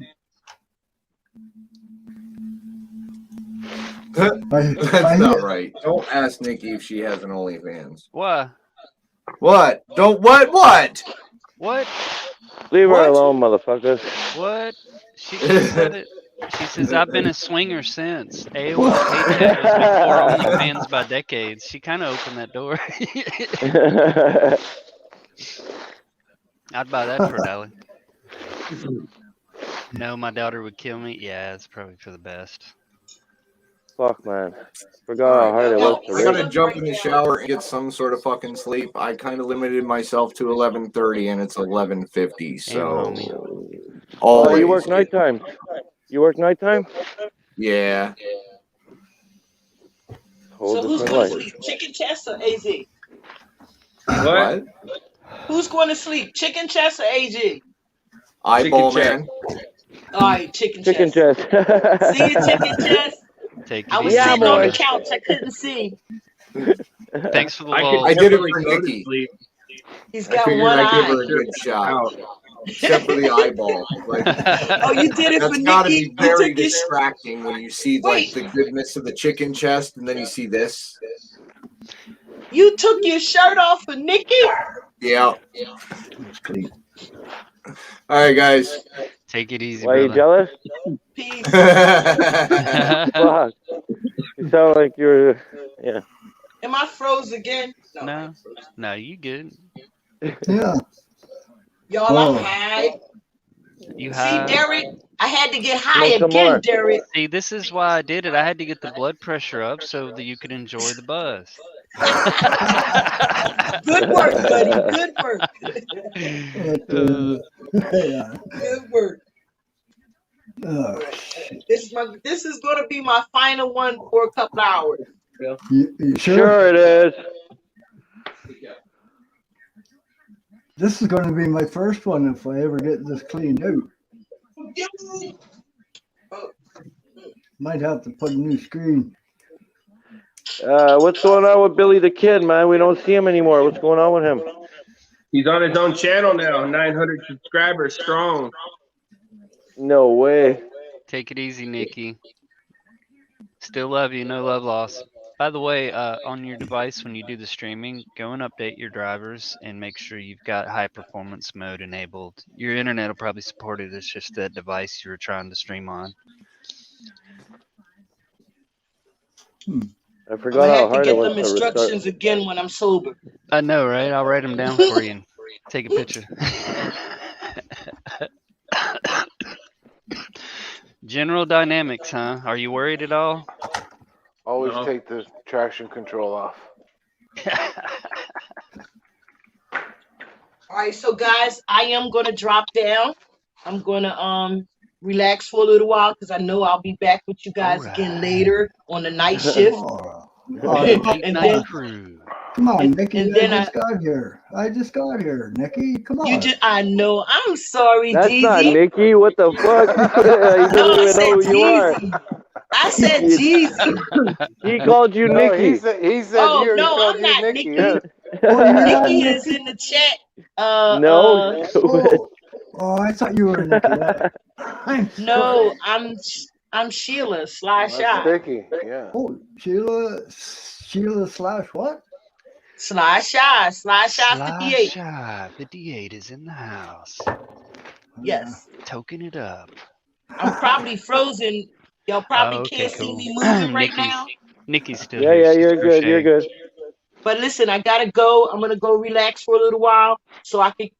That's not right. Don't ask Nikki if she has an OnlyFans. Why? What? Don't what? What? What? Leave her What? alone, motherfuckers. What? She said it. She says I've been a swinger since. AOL paycheck was before OnlyFans by decades. She kind of opened that door. I'd buy that for $1. No, my daughter would kill me. Yeah, it's probably for the best. Fuck, man. Forgot how hard it was to I gotta raise. jump in the shower and get some sort of fucking sleep. I kind of limited myself to 11:30, and it's 11:50. So, Oh, you work always nighttime. You work nighttime? yeah. Whole So who's different going life. to sleep? Chicken chest or AZ? What? Who's going to sleep? Chicken chest or AG? Eyeball man. All right, chicken Chicken chest. chest. See you, chicken chest. Take it I was easy, sitting on the brother. couch. I couldn't see. Thanks for the I lulz. I did it definitely for go to Nikki. sleep. He's I got figured one I'd give her eye. a good shot, except for the eyeball. Like, Oh, you did it for that's got to Nikki. be You very took your distracting when you see like the goodness of the chicken chest, and then you see this. you took your shirt off for Nikki. Yeah. All right, guys. Take it easy, Why, you brother. jealous? Peace. Fuck. You sound like you're, yeah. Am I froze again? No, you good. Yeah. Y'all, Oh. I'm high. You See, high? Derek, I had to get high Smoke some again, more. Derek. See, this is why I did it. I had to get the blood pressure up so that you could enjoy the buzz. Good work, buddy. Good work. Yeah. Good work. Oh, shit. This is going to be my final one for a couple hours. You sure? Sure it is. This is going to be my first one if I ever get this cleaned out. Might have to put a new screen. What's going on with Billy the Kid, man? We don't see him anymore. What's going on with him? He's on his own channel now, 900 subscribers strong. No way. Take it easy, Nikki. Still love you. No love lost. By the way, on your device when you do the streaming, go and update your drivers and make sure you've got high performance mode enabled. Your internet will probably support it. It's just that device you were trying to stream on. I I'm forgot gonna how have to hard it get was them to restart. instructions again when I'm sober. I know, right? I'll write them down for you and take a picture. General Dynamics, huh? Are you worried at all? Always No. take the traction control off. All right, so guys, I am gonna drop down. I'm gonna relax for a little while because I know I'll be back with you guys again later on the night shift. Late and night then crew. Come on, Nikki. and I then just got here. Nikki. Come you on. just I know. I'm sorry, That's not Jeezy. Nikki. What the fuck? He No, doesn't I even know who said you are. Jeezy. I said Jeezy. He called you No, Nikki. he said Oh here. He no, called I'm you not Nikki. Nikki. Oh, you're not Nikki is Nikki? in the chat. No. Oh, I thought you were Nikki. I'm sorry. No, I'm Sheila That's /Shy. sticky. Yeah. Oh, Sheila slash what? /Shy 58. Shy 58 is in the house. Yes. Toking it up. I'm probably frozen. Y'all probably Okay, can't see cool. me moving right now. Nikki's still Yeah, here. yeah, She's you're good. You're crocheting. good. But listen, I gotta go. I'm gonna go relax for a little while so I can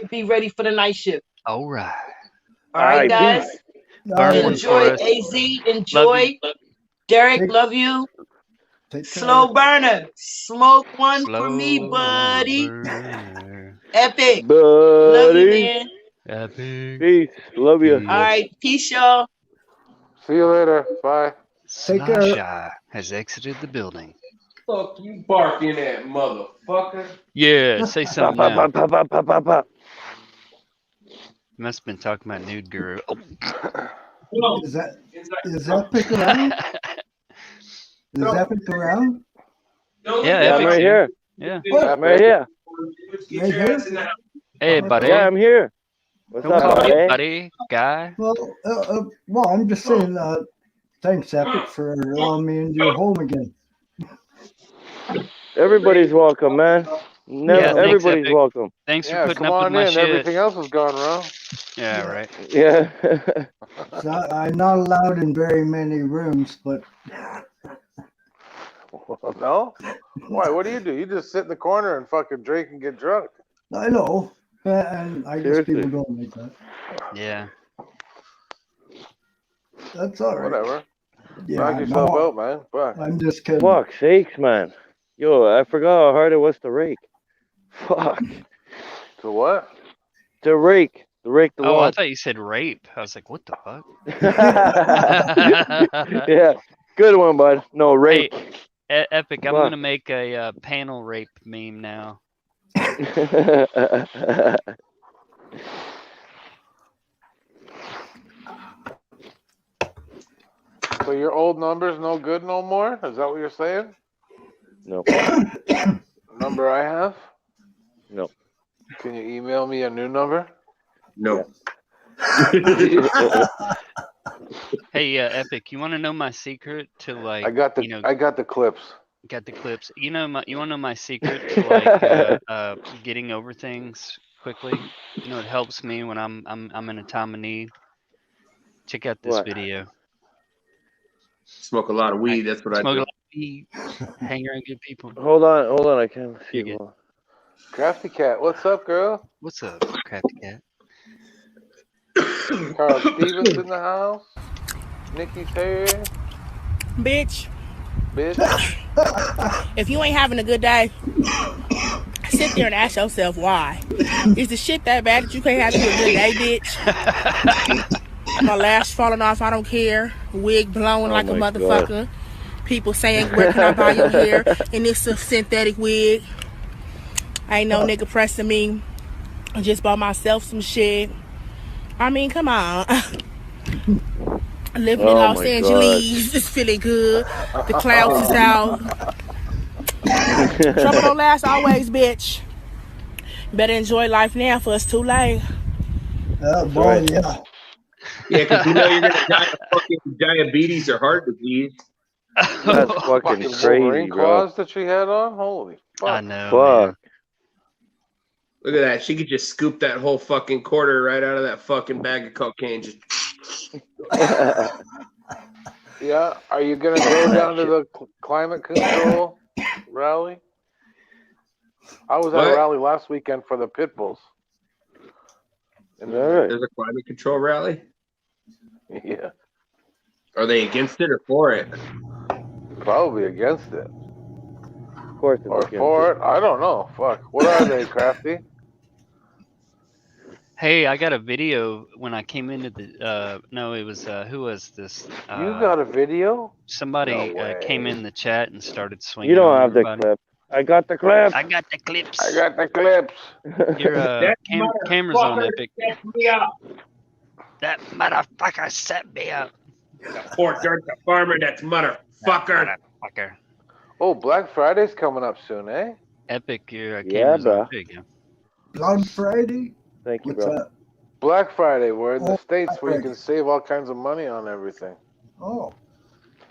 be ready for the night shift. All right. All right, guys. Burn one for Enjoy us. AZ. Love Enjoy. you. Derek, love you. Slow burner. Smoke one for me, buddy. Epic. Love you, Buddy. man. Epic. Peace. Love you. All right. Peace, y'all. See you later. Bye. Shy has exited the building. Fuck you barking at, motherfucker. Yeah, say something now. Pop, pop, pop, pop, pop. Must have been talking about Nude Guru. Is Epic around? Is Epic around? Yeah, I'm right here. Yeah. I'm right here. Right here? Hey, buddy. Yeah, I'm here. What's Don't up, call me buddy? buddy, guy. Well, I'm just saying, thanks, Epic, for allowing me into your home again. Everybody's welcome, man. Yeah, thanks, Everybody's Epic. welcome. Thanks for Yeah, putting come up with on my in. shit. Everything else has gone wrong. Yeah, right. Yeah. So I'm not allowed in very many rooms, but No? Why? What do? You just sit in the corner and fucking drink and get drunk. I know. And I guess Seriously. people don't like that. Yeah. That's all right. Whatever. Yeah, Knock yourself no, out, man. Fuck. I'm just kidding. Fuck sakes, man. Yo, I forgot how hard it was to rake. Fuck. To what? To rake. To rake the Oh, I lawn. thought you said rape. I was like, what the fuck? Yeah. Good one, bud. No, rake. Hey, Epic, I'm Fuck. going to make a panel rape meme now. So your old number's no good no more? Is that what you're saying? No. Number I have? No. Can you email me a new number? No. Hey, Epic, you want to know my secret to like? I got the clips. Got the clips. You want to know my secret to like getting over things quickly? You know, it helps me when I'm in a time of need. Check out this What? video. Smoke a lot of weed. That's what I Smoke a do. lot of weed. Hang around good people. Hold on. I can't see. You're good. Hold on. Crafty Cat, what's up, girl? What's up, Crafty Cat? Carl Stevens in the house. Nikki's here. Bitch, Bitch. if you ain't having a good day, sit there and ask yourself why. Is the shit that bad that you can't have you a good day, bitch? My lash falling off, I don't care. Wig blowing like a my motherfucker. People saying, where can I buy your hair? And it's a synthetic wig. Ain't no nigga pressing me. I just bought myself some shit. I mean, come on. Living in Los Angeles, it's feeling good. The clouds is out. Trouble don't last always, bitch. Better enjoy life now for it's too late. Oh, boy, yeah. Yeah, because you know you're gonna die of fucking diabetes or heart disease. That's fucking crazy, Wolverine bro. claws that she had on? Holy fuck. I know. Fuck. Look at that. She could just scoop that whole fucking quarter right out of that fucking bag of cocaine. Just Yeah. Are you gonna go down to the climate control rally? I was at a What? rally last weekend for the pit bulls. All right. There's a climate control rally. Yeah. Are they against it or for it? Probably against it. Of course it's Or against for it. I don't know. Fuck. What are they, Crafty? Hey, I got a video when I came into the. No, it was who was this? You got a video? Somebody No came way. in the chat and started swinging. You don't on have the everybody. clip. I got the clip. I got the clips. I got the clips. Your That camera's on motherfucker Epic. set me up. That motherfucker set me up. The poor dirt the farmer. That's motherfucker. Motherfucker. Oh, Black Friday's coming up soon, eh? Epic, your Yeah, camera's bro. on. There you go. Black Friday? Thank you, What's bro. that? Black Friday, we're in the Oh, States Black where you Friday. can save all kinds of money on everything. Oh.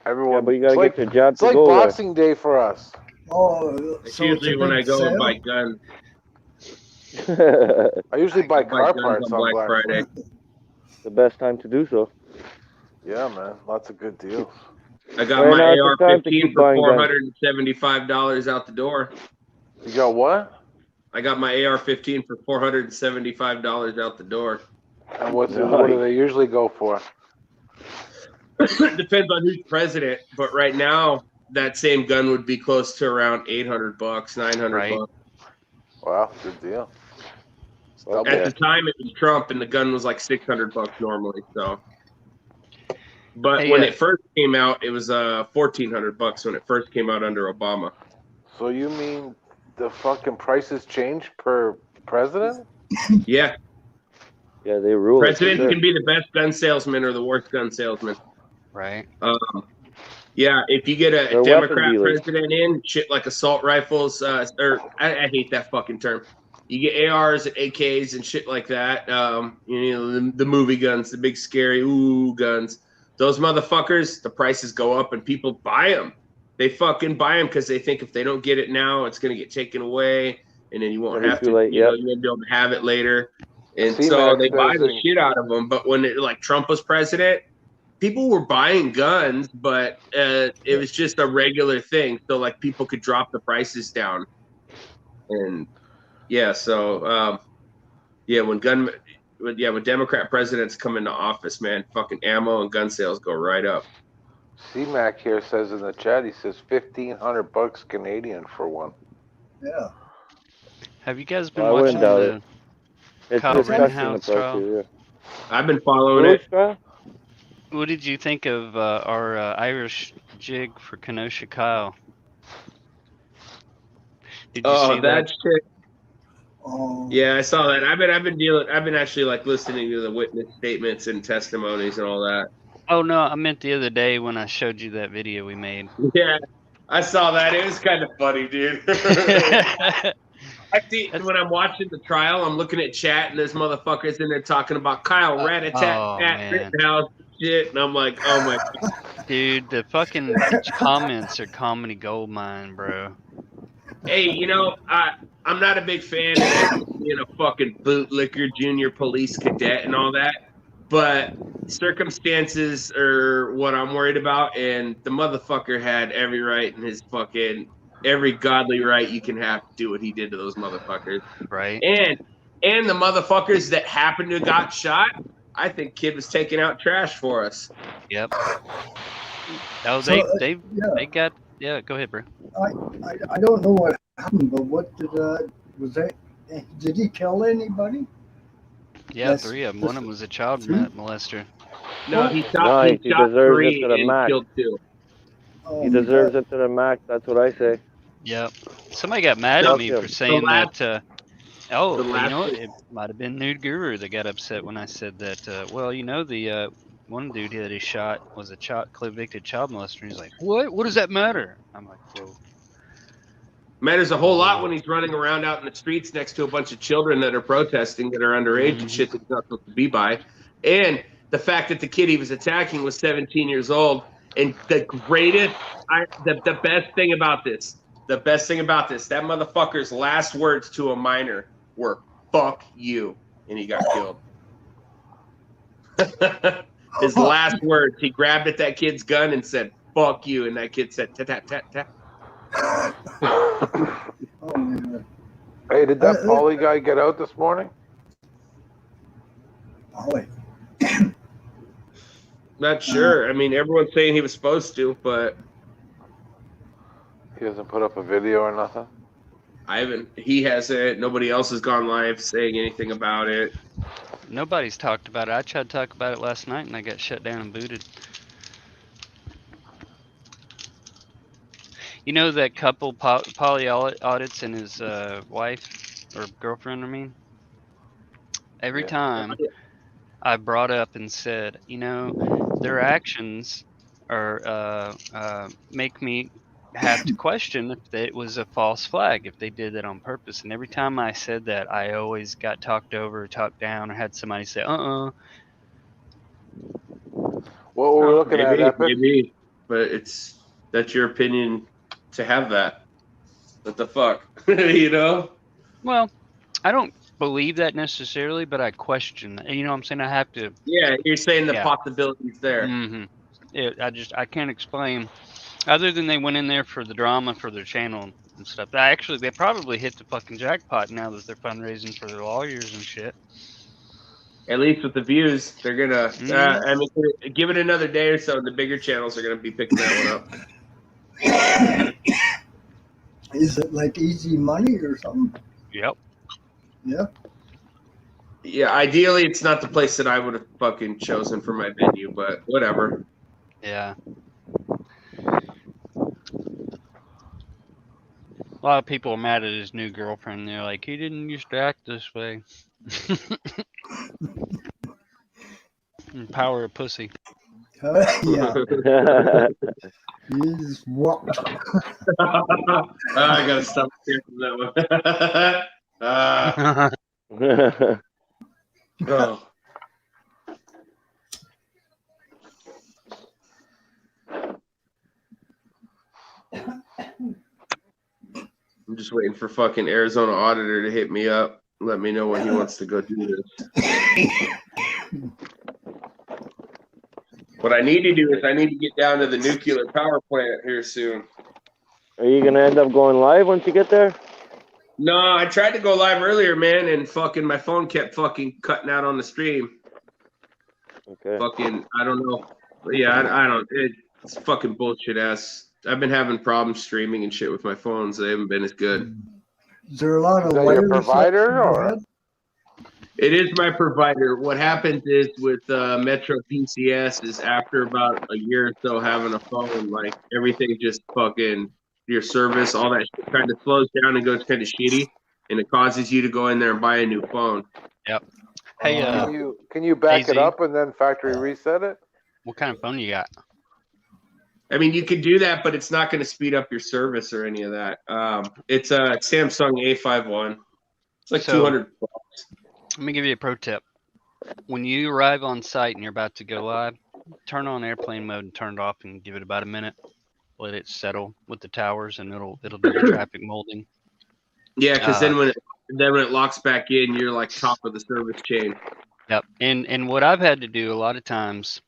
Everyone, Yeah, but you gotta it's get your job it's to like go there. Boxing Day for us. Oh, It's so usually it's a when I big go and sale? buy guns. I usually buy Buy car guns parts on on Black Friday. The best time to do so. Yeah, man, lots of good deals. I got Right now my it's the time to AR-15 keep for buying guns. $475 out the door. You got what? I got my AR-15 for $475 out the door. And what do they usually go for? Depends on who's president, but right now that same gun would be close to around $800, $900. Right. Wow, good deal. At the time, it was Trump, and the gun was like $600 normally. So, but Hey, when it first came out, it was $1,400 when it first came out under Obama. So you mean the fucking prices change per president? Yeah, Yeah, they rule it. for presidents sure. can be the best gun salesman or the worst gun salesman. Right. Yeah, if you get a They're weapon Democrat dealers. president in, shit like assault rifles, or I hate that fucking term. You get ARs and AKs and shit like that. You know, the movie guns, the big scary guns. Those motherfuckers, the prices go up and people buy them. They fucking buy them because they think if they don't get it now, it's gonna get taken away, and then you won't It'll be have too to. late, You know, yep. you won't be able to have it later. And C-Mac so they buy says the in- shit out of them. But when like Trump was president, people were buying guns, but it was just a regular thing. So like people could drop the prices down. And yeah, so when Democrat presidents come into office, man, fucking ammo and gun sales go right up. C-Mac here says in the chat, he says $1,500 Canadian for one. Yeah. Have you guys been I watching wouldn't doubt the it. It's Kyle disgusting the Rittenhouse price trial? here. I've been following Which it. trial? What did you think of our Irish jig for Kenosha Kyle? Did you see That shit. Oh. Yeah, I saw that. I've been actually like listening to the witness statements and testimonies and all that. Oh no, I meant the other day when I showed you that video we made. Yeah, I saw that. It was kind of funny, dude. I see when I'm watching the trial, I'm looking at chat and there's motherfuckers in there talking about Kyle Rat-a-tat-tat Rittenhouse shit, and I'm like, oh my god, dude, the fucking comments are comedy gold mine, bro. Hey, you know, I'm not a big fan of being a fucking bootlicker, junior police cadet, and all that, but circumstances are what I'm worried about, and the motherfucker had every right in his fucking every godly right you can have to do what he did to those motherfuckers. Right. And the motherfuckers that happened to got shot, I think kid was taking out trash for us. Yep. Oh, So, they got go ahead, bro. I don't know what happened, but what did he kill anybody? Yeah, That's- 3 of them. One of them was a child Two? molester. No, he shot, Nice, he he shot deserves 3 it to the and max. killed 2. Oh, He deserves it to the max. That's what I say. Yep. Somebody got mad Fuck at me him. for saying last- that. the You last- know what? It might have been Nude Guru that got upset when I said that. Well, you know, the one dude that he shot was a convicted child molester. He's like, what? What does that matter? I'm like, whoa. Matters a whole lot when he's running around out in the streets next to a bunch of children that are protesting that are underage and shit that he's not supposed to be by. And the fact that the kid he was attacking was 17 years old. And the best thing about this, that motherfucker's last words to a minor were, fuck you. And he got killed. His last words, he grabbed at that kid's gun and said, "Fuck you," and that kid said, "Tat tat tat tat." Oh, man. Hey, did that Polly guy get out this morning? Polly. Not sure. I mean, everyone's saying he was supposed to, but He hasn't put up a video or nothing? I haven't. He hasn't. Nobody else has gone live saying anything about it. Nobody's talked about it. I tried to talk about it last night and I got shut down and booted. You know that couple Polly audits and his wife or girlfriend, I mean? Every time I brought up and said, you know, their actions are make me have to question if it was a false flag, if they did that on purpose. And every time I said that, I always got talked over, talked down, or had somebody say, What were we looking at, Epic? Maybe, but that's your opinion to have that. What the fuck, you know? Well, I don't believe that necessarily, but I question. You know what I'm saying? I have to. Yeah, you're saying the possibilities there. Mm-hmm. I can't explain. Other than they went in there for the drama for their channel and stuff. They probably hit the fucking jackpot now that they're fundraising for their lawyers and shit. At least with the views, they're gonna. I mean, give it another day or so, and the bigger channels are gonna be picking that one up. Is it like easy money or something? Yep. Yeah. Yeah, ideally, it's not the place that I would have fucking chosen for my venue, but whatever. Yeah. A lot of people are mad at his new girlfriend. They're like, he didn't used to act this way. Power of pussy. Yeah. He's what? I gotta stop from that one. Oh. I'm just waiting for fucking Arizona Auditor to hit me up. Let me know when he wants to go do this. What I need to do is I need to get down to the nuclear power plant here soon. Are you gonna end up going live once you get there? No, I tried to go live earlier, man, and fucking my phone kept fucking cutting out on the stream. Okay. Fucking, I don't know. But yeah, I don't. It's fucking bullshit ass. I've been having problems streaming and shit with my phones. They haven't been as good. Is there a lot of Is that your provider or? It is my provider. What happens is with Metro PCS is after about a year or so having a phone, like everything just fucking your service, all that shit kind of slows down and goes kind of shitty, and it causes you to go in there and buy a new phone. Yep. Hey, can you back AZ? it up and then factory reset it? What kind of phone you got? I mean, you could do that, but it's not going to speed up your service or any of that. It's a Samsung A51. It's like $200. Let me give you a pro tip. When you arrive on site and you're about to go live, turn on airplane mode and turn it off and give it about a minute. Let it settle with the towers and it'll do the traffic molding. Yeah, because then when it locks back in, you're like top of the service chain. Yep. And what I've had to do a lot of times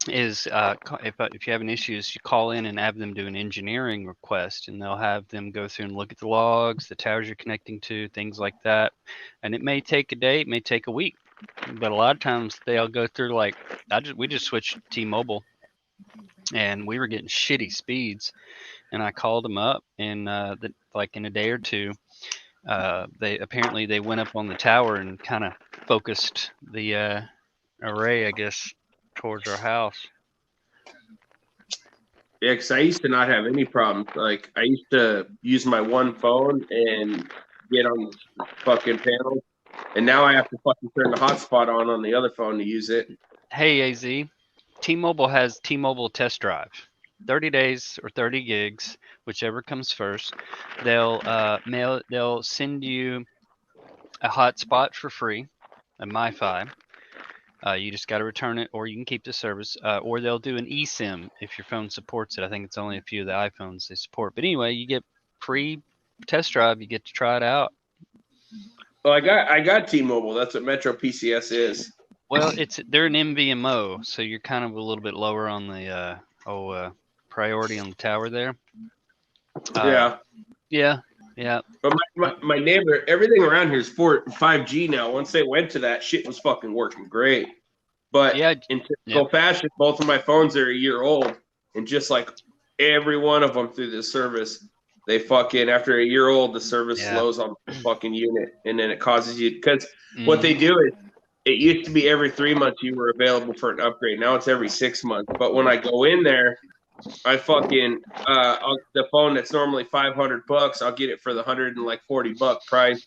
is if you have an issue, is you call in and have them do an engineering request, and they'll have them go through and look at the logs, the towers you're connecting to, things like that. And it may take a day, it may take a week, but a lot of times they'll go through like we just switched to T-Mobile, and we were getting shitty speeds, and I called them up, and like in a day or two, they went up on the tower and kind of focused the array, I guess, towards our house. Yeah, because I used to not have any problems. Like, I used to use my one phone and get on the fucking panel, and now I have to fucking turn the hotspot on the other phone to use it. Hey, AZ, T-Mobile has T-Mobile Test Drive. 30 days or 30 gigs, whichever comes first. They'll send you a hotspot for free, a MiFi. You just got to return it, or you can keep the service, or they'll do an eSIM if your phone supports it. I think it's only a few of the iPhones they support. But anyway, you get free test drive. You get to try it out. Well, I got T-Mobile. That's what Metro PCS is. Well, they're an MVMO, so you're kind of a little bit lower on the priority on the tower there. Yeah. Yeah. But my neighbor, everything around here is 5G now. Once they went to that, shit was fucking working great. But in typical fashion, both of my phones are a year old, and just like every one of them through this service, they fucking after a year old, the service slows on the fucking unit, and then it causes you because what they do is it used to be every 3 months you were available for an upgrade. Now it's every 6 months. But when I go in there, I fucking the phone that's normally $500, I'll get it for the $140 price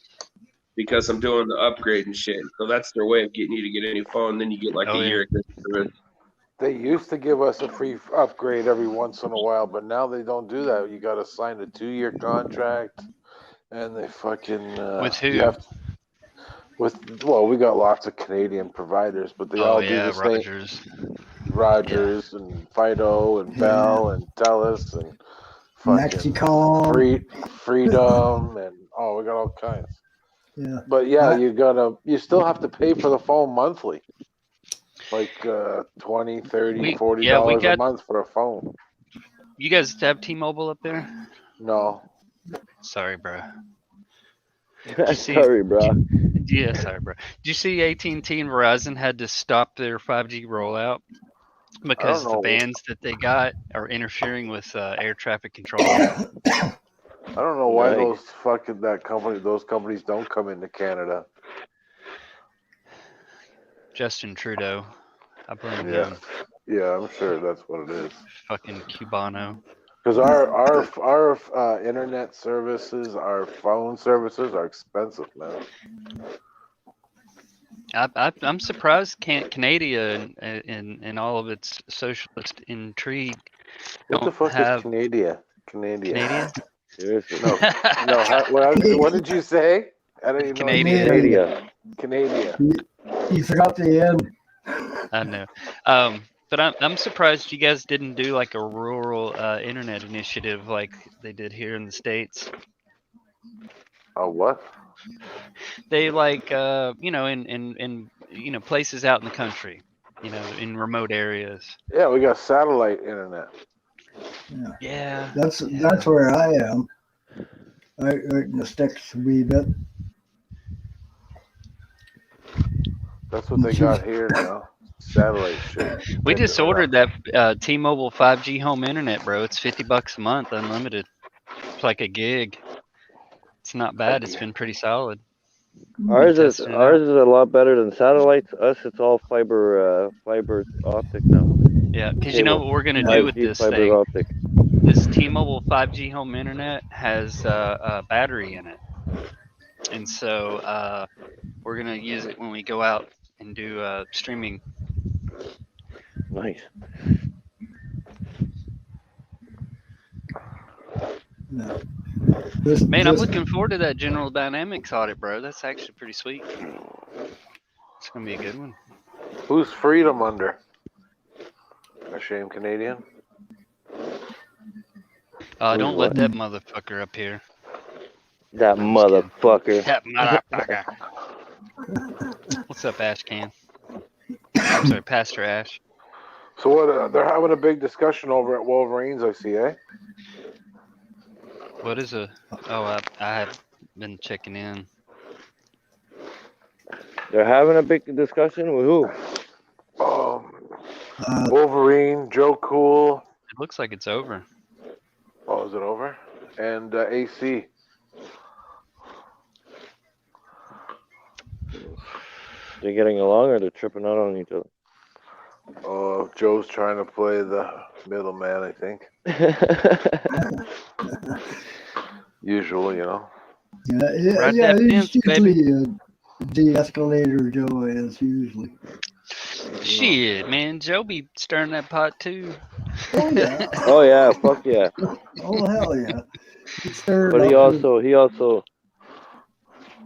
because I'm doing the upgrade and shit. So that's their way of getting you to get a new phone. Then you get like a year of good service. They used to give us a free upgrade every once in a while, but now they don't do that. You got to sign a 2-year contract, and they fucking with who? You have to, well, we got lots of Canadian providers, but they all do the same. Rogers and Fido and Bell and Telus and fucking Mexico. Freedom and we got all kinds. Yeah. But you still have to pay for the phone monthly. Like $20, $30, $40 a month for a phone. You guys have T-Mobile up there? No. Sorry, bro. Sorry, bro. Yeah, sorry, bro. Did you see AT&T and Verizon had to stop their 5G rollout because the bands that they got are interfering with air traffic control? I don't know why those companies don't come into Canada. Justin Trudeau. I blame him. Yeah, I'm sure that's what it is. Fucking Cubano. Because our internet services, our phone services are expensive, man. I'm surprised Canada and all of its socialist intrigue What the fuck is Canada? Canadian? Seriously. No. What did you say? I don't even know. Canadian. You forgot the end. I know. But I'm surprised you guys didn't do like a rural internet initiative like they did here in the States. Oh, what? They like in places out in the country, in remote areas. Yeah, we got satellite internet. Yeah. That's where I am. Right in the sticks a wee bit. That's what they got here now. Satellite shit. We just ordered that T-Mobile 5G home internet, bro. It's $50 a month, unlimited. It's like a gig. It's not bad. It's been pretty solid. Ours is a lot better than satellites. Us, it's all fiber optic now. Yeah, because you know what we're gonna do with this thing. Optic. This T-Mobile 5G home internet has a battery in it, and so we're gonna use it when we go out and do streaming. Nice. No. Man, I'm looking forward to that General Dynamics audit, bro. That's actually pretty sweet. It's gonna be a good one. Who's Freedom under? A shame Canadian. Don't let that motherfucker up here. That motherfucker. That motherfucker. What's up, Ash Can? I'm sorry, Pastor Ash. So what? They're having a big discussion over at Wolverines, I see, eh? What is a? Oh, I have been checking in. They're having a big discussion with who? Wolverine, Joe Cool. It looks like it's over. Oh, is it over? And AC. They're getting along or they're tripping out on each other? Oh, Joe's trying to play the middleman, I think. Usually, Yeah, he's usually a de-escalator, Joe is usually. Shit, man, Joe be stirring that pot too. Oh yeah. Oh yeah, fuck yeah. Oh hell yeah. But he also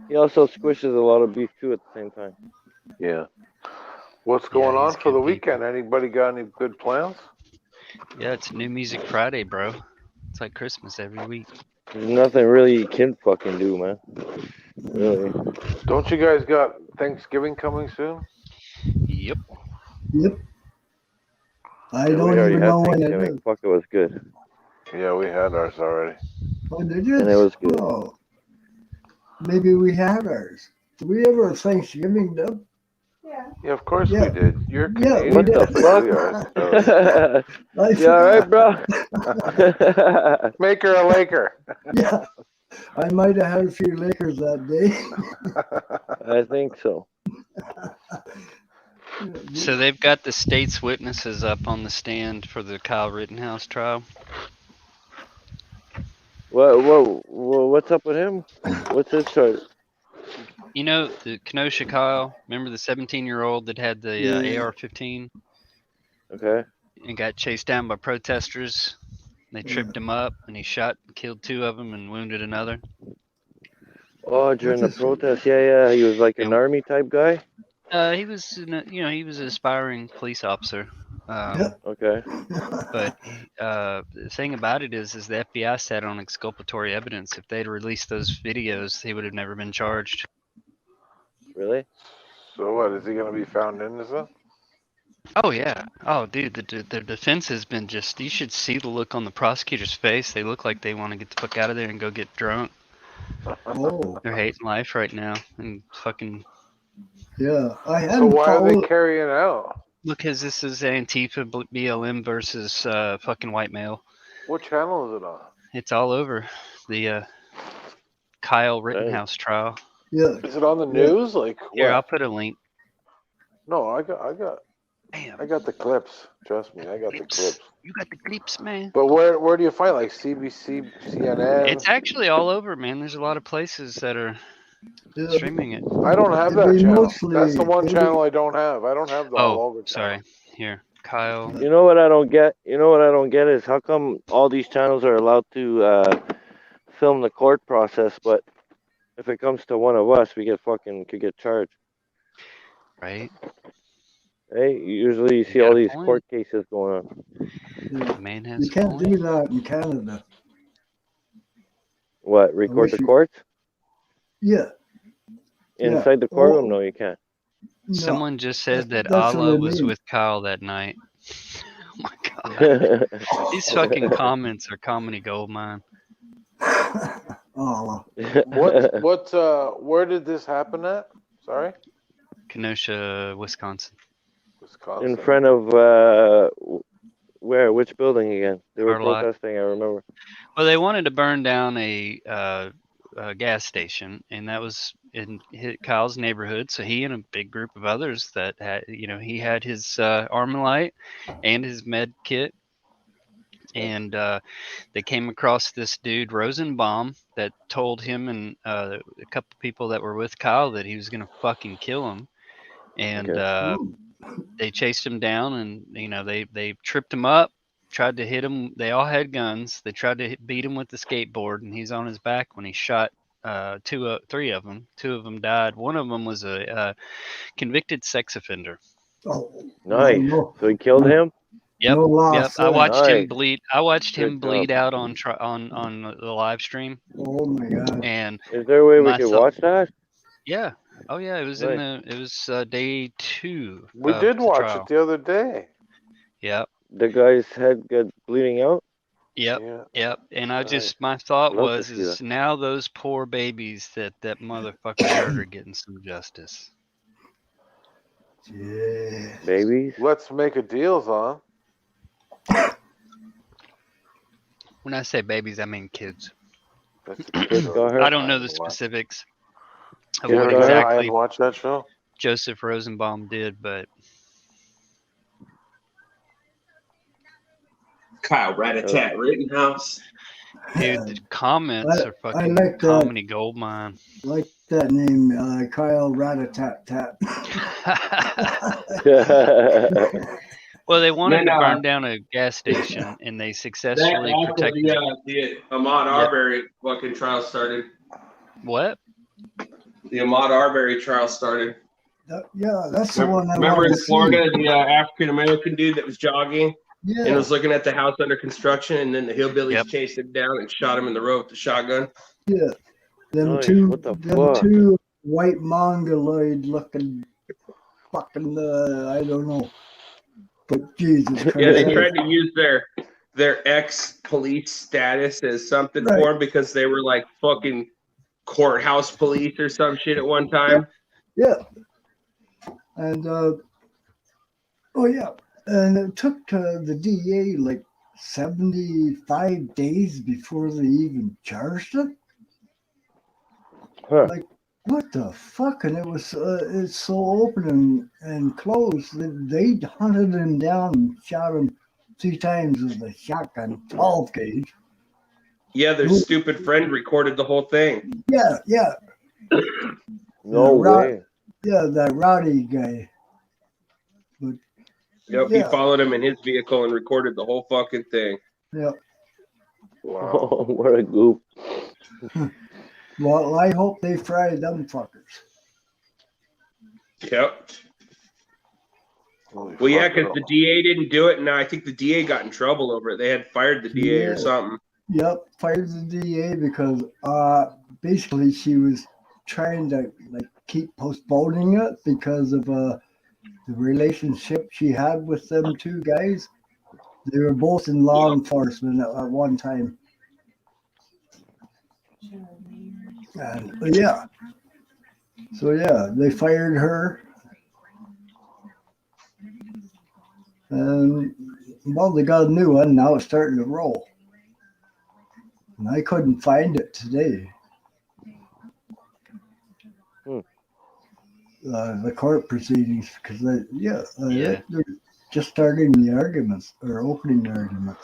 squishes a lot of beef too at the same time. Yeah. What's going on for the weekend? Anybody got any good plans? Yeah, it's New Music Friday, bro. It's like Christmas every week. There's nothing really you can fucking do, man. Really. Don't you guys got Thanksgiving coming soon? Yep. Yep. I Yeah, we don't already even had know when it Thanksgiving. is. Fuck, it was good. Yeah, we had ours already. Oh, did you? And it was good. Oh, maybe we had ours. Did we ever Thanksgiving, Deb? Yeah, of course Yeah. we did. You're Yeah, Canadian. we What the did. fuck? We are. So. I You alright, bro? Make her a Laker. Yeah, I might have had a few Lakers that day. I think so. So they've got the state's witnesses up on the stand for the Kyle Rittenhouse trial. What's up with him? What's his charge? You know the Kenosha Kyle. Remember the 17-year-old that had the Yeah. AR-15 Okay. and got chased down by protesters. They tripped him up, and he shot and killed 2 of them and wounded another. Oh, during the protest, yeah. He was like an army type guy. He was, he was an aspiring police officer. Okay. But the thing about it is the FBI sat on exculpatory evidence. If they'd released those videos, he would have never been charged. Really? So what? Is he going to be found innocent? Oh yeah. Oh dude, the defense has been just. You should see the look on the prosecutor's face. They look like they want to get the fuck out of there and go get drunk. Oh. They're hating life right now and fucking. Yeah, I So hadn't why are they followed. carrying it out? Because this is Antifa BLM versus fucking white male. What channel is it on? It's all over the Kyle Rittenhouse trial. Yeah. Is it on the news? Like Here, what? I'll put a link. No, I got the clips. Trust me, I got the clips. You got the clips, man. But where do you find like CBC, CNN? It's actually all over, man. There's a lot of places that are streaming it. I don't have that channel. That's the one channel I don't have. I don't have the all over channel. Sorry. Here, Kyle. You know what I don't get? Is how come all these channels are allowed to film the court process, but if it comes to one of us, we could get charged. Right. Hey, usually you see all these court cases going on. Yeah. Man has You can't do that in Canada. What? Record the courts? Yeah. Inside the courtroom? No, you can't. Someone just said that that's what Allah I was mean. with Kyle that night. Oh my god. These fucking comments are comedy gold, man. Oh. Where did this happen at? Sorry? Kenosha, Wisconsin. In front of where? Which building again? They were Carlock. protesting. I remember. Well, they wanted to burn down a gas station, and that was in Kyle's neighborhood. So he and a big group of others that had, he had his Armalite and his med kit, and they came across this dude Rosenbaum that told him and a couple people that were with Kyle that he was gonna fucking kill him, and they chased him down, and they tripped him up, tried to hit him. They all had guns. They tried to beat him with the skateboard, and he's on his back when he shot 3 of them. 2 of them died. One of them was a convicted sex offender. Oh, nice. So he killed him. Yep. No loss, yep. I watched nice. him bleed. I watched him Good bleed job. out on the live stream. Oh my god. And is there a way we could watch that? Yeah. Oh yeah. It was nice. It was day 2. We did watch trial. it the other day. Yep. The guy's head got bleeding out. Yep. Yeah. Yep. And my thought Love to was, see is that. now those poor babies that motherfucker hurt are getting some justice. Yeah. Babies. Let's make a deal, Zon. When I say babies, I mean kids. Kids got hurt. I don't know the specifics of You what ever get high exactly and watch that show? Joseph Rosenbaum did, but Kyle Rat-a-tat Rittenhouse. dude, the comments are I fucking like that. comedy gold mine. Like that name, Kyle Rat-a-tat-tat. Well, they wanted Then, to burn down a gas station, and they successfully That after protected. the Ahmaud Arbery fucking trial started. What? The Ahmaud Arbery trial started. Yeah, that's the one I Remember wanted in to Florida, the African American dude that was jogging Yeah. and was looking at the house under construction, and then the hillbillies Yep. chased him down and shot him in the road with the shotgun. Yeah. Them Nice. two What the them fuck? two white mongoloid looking fucking, I don't know. But Jesus Christ. Yeah, they tried to use their ex-police status as something Right. for them because they were like fucking courthouse police or some shit at one time. Yeah. And, oh, yeah. And it took the DA like 75 days before they even charged it. Huh. Like, what the fuck? And it was, it's so open and closed that they hunted him down and shot him 3 times with a shotgun, 12 gauge. Yeah, their stupid friend recorded the whole thing. Yeah, yeah. No way. Yeah, that rowdy guy. But Yep, yeah. he followed him in his vehicle and recorded the whole fucking thing. Yeah. Wow. Oh, what a goof. Well, I hope they fry them fuckers. Yep. Well, yeah, because the DA didn't do it, and I think the DA got in trouble over it. They had fired the DA or something. Yep, fired the DA because basically she was trying to like keep postponing it because of the relationship she had with them 2 guys. They were both in law enforcement at one time. And yeah. So yeah, they fired her. And well, they got a new one. Now it's starting to roll. And I couldn't find it today. The court proceedings, because they're just starting the arguments or opening the arguments.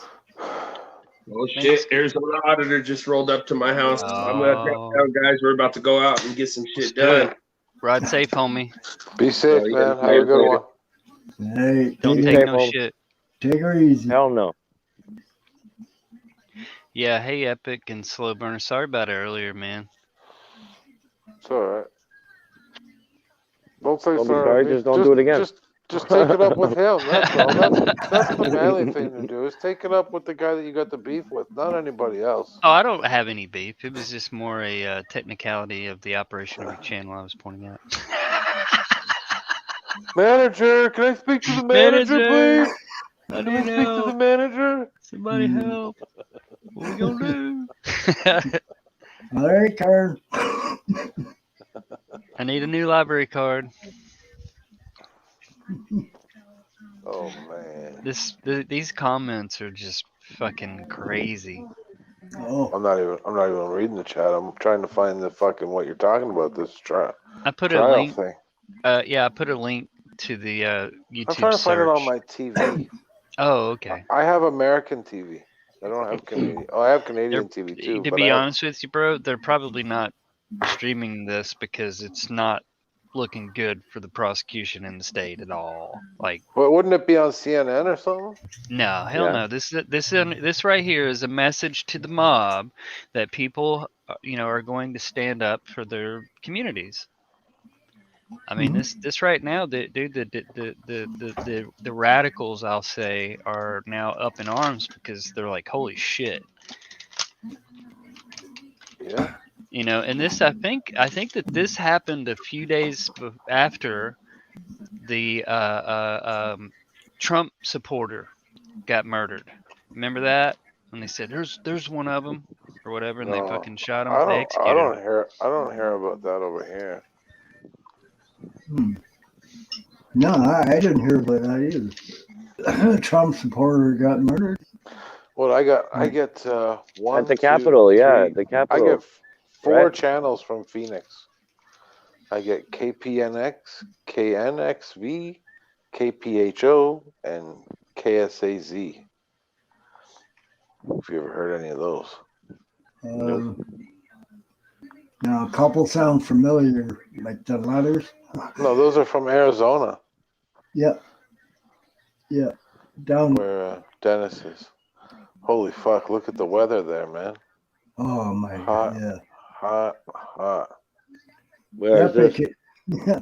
Oh shit! Arizona auditor just rolled up to my house. I'm gonna drop down, guys. We're about to go out and get some shit done. Ride safe, homie. Be safe, man. Have a good one. Hey, don't take no shit. Take her easy. Hell no. Yeah, hey, Epic and Slowburner. Sorry about it earlier, man. It's all right. Don't say Don't be sorry. sorry, just don't do it again. Just take it up with him. That's all. That's the manly thing to do. Is take it up with the guy that you got the beef with, not anybody else. Oh, I don't have any beef. It was just more a technicality of the operation of your channel I was pointing out. Manager, can I speak to the manager, please? I Can I need speak to help. the manager? Somebody help. What we gonna do? All right, Karen. I need a new library card. Oh man. These comments are just fucking crazy. Oh. I'm not even reading the chat. I'm trying to find the fucking what you're talking about. This trial. I put trial a link. Thing. Yeah, I put a link to the YouTube I'm trying to find it on search. my TV. Oh, okay. I have American TV. I don't have Canadian. Oh, I have Canadian TV too. To but be I have- honest with you, bro, they're probably not streaming this because it's not looking good for the prosecution in the state at all. Like, Well, wouldn't it be on CNN or something? no, hell no. This right here is a message to the mob that people, are going to stand up for their communities. I mean, this right now, the radicals, I'll say, are now up in arms because they're like, holy shit. Yeah. And this, I think that this happened a few days after the Trump supporter got murdered. Remember that? When they said there's one of them or whatever, and they fucking shot him. They executed him. I don't hear about that over here. No, I didn't hear about that either. Trump supporter got murdered. Well, I get one at the Capitol. Yeah, the Capitol. I get 4 right? channels from Phoenix. I get KPNX, KNXV, KPHO, and KSAZ. If you ever heard any of those. Now, a couple sound familiar, like the letters. No, those are from Arizona. Yeah. Yeah. Down where Dennis is. Holy fuck, look at the weather there, man. Oh my hot, God, yeah. Hot. Where is this? Yeah.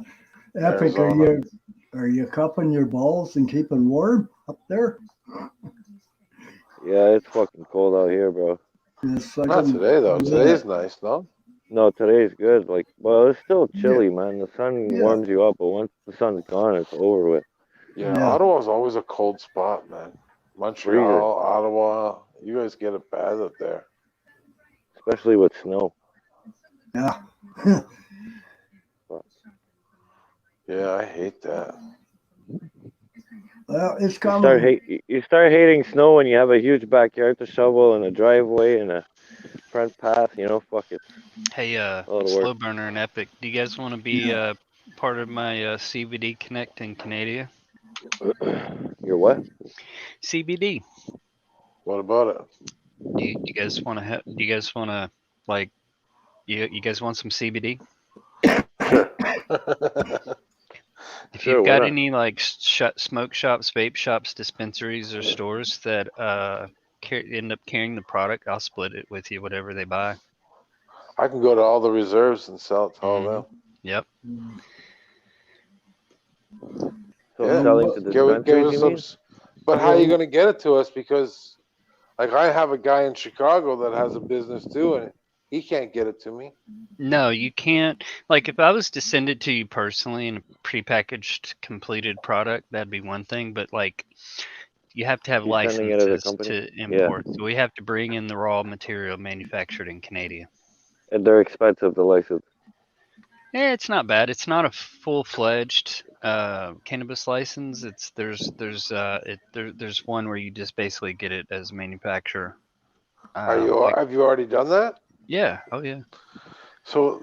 Epic, are you cupping your balls and keeping warm up there? Yeah, it's fucking cold out here, bro. It's Not today though. Today's nice, no? No, today's good. Like, well, it's still Yeah. chilly, man. The sun Yeah. warms you up, but once the sun's gone, it's over with. Yeah, Yeah. Ottawa's always a cold spot, man. Freezer, Montreal, Ottawa, you guys get it bad up there. especially with snow. Yeah. But Yeah, I hate that. Well, it's you coming. start hating snow when you have a huge backyard to shovel and a driveway and a front path. You know, fuck it. Hey, A lot of work. Slowburner and Epic, do you guys want to be Yeah. part of my CBD Connect in Canada? You're what? CBD. What about it? Do you guys want to? Do you guys want to like? You guys want some CBD? Sure. If Sure, you've why got not? any like smoke shops, vape shops, dispensaries, or stores that end up carrying the product, I'll split it with you, whatever they buy. I can go to all the reserves and sell it to all of them. Yep. So Yeah, selling to give dispensaries, us you some. mean? But how are you Well, going to get it to us? Because, like, I have a guy in Chicago that has a business too, and he can't get it to me. No, you can't. Like, if I was to send it to you personally in a prepackaged, completed product, that'd be one thing. But like, you have to have You're sending it as a licenses company? to Yeah. import. So we have to bring in the raw material manufactured in Canada. And they're expensive, the license. Yeah, it's not bad. It's not a full-fledged cannabis license. There's one where you just basically get it as a manufacturer. Have you already done that? Yeah. Oh yeah. So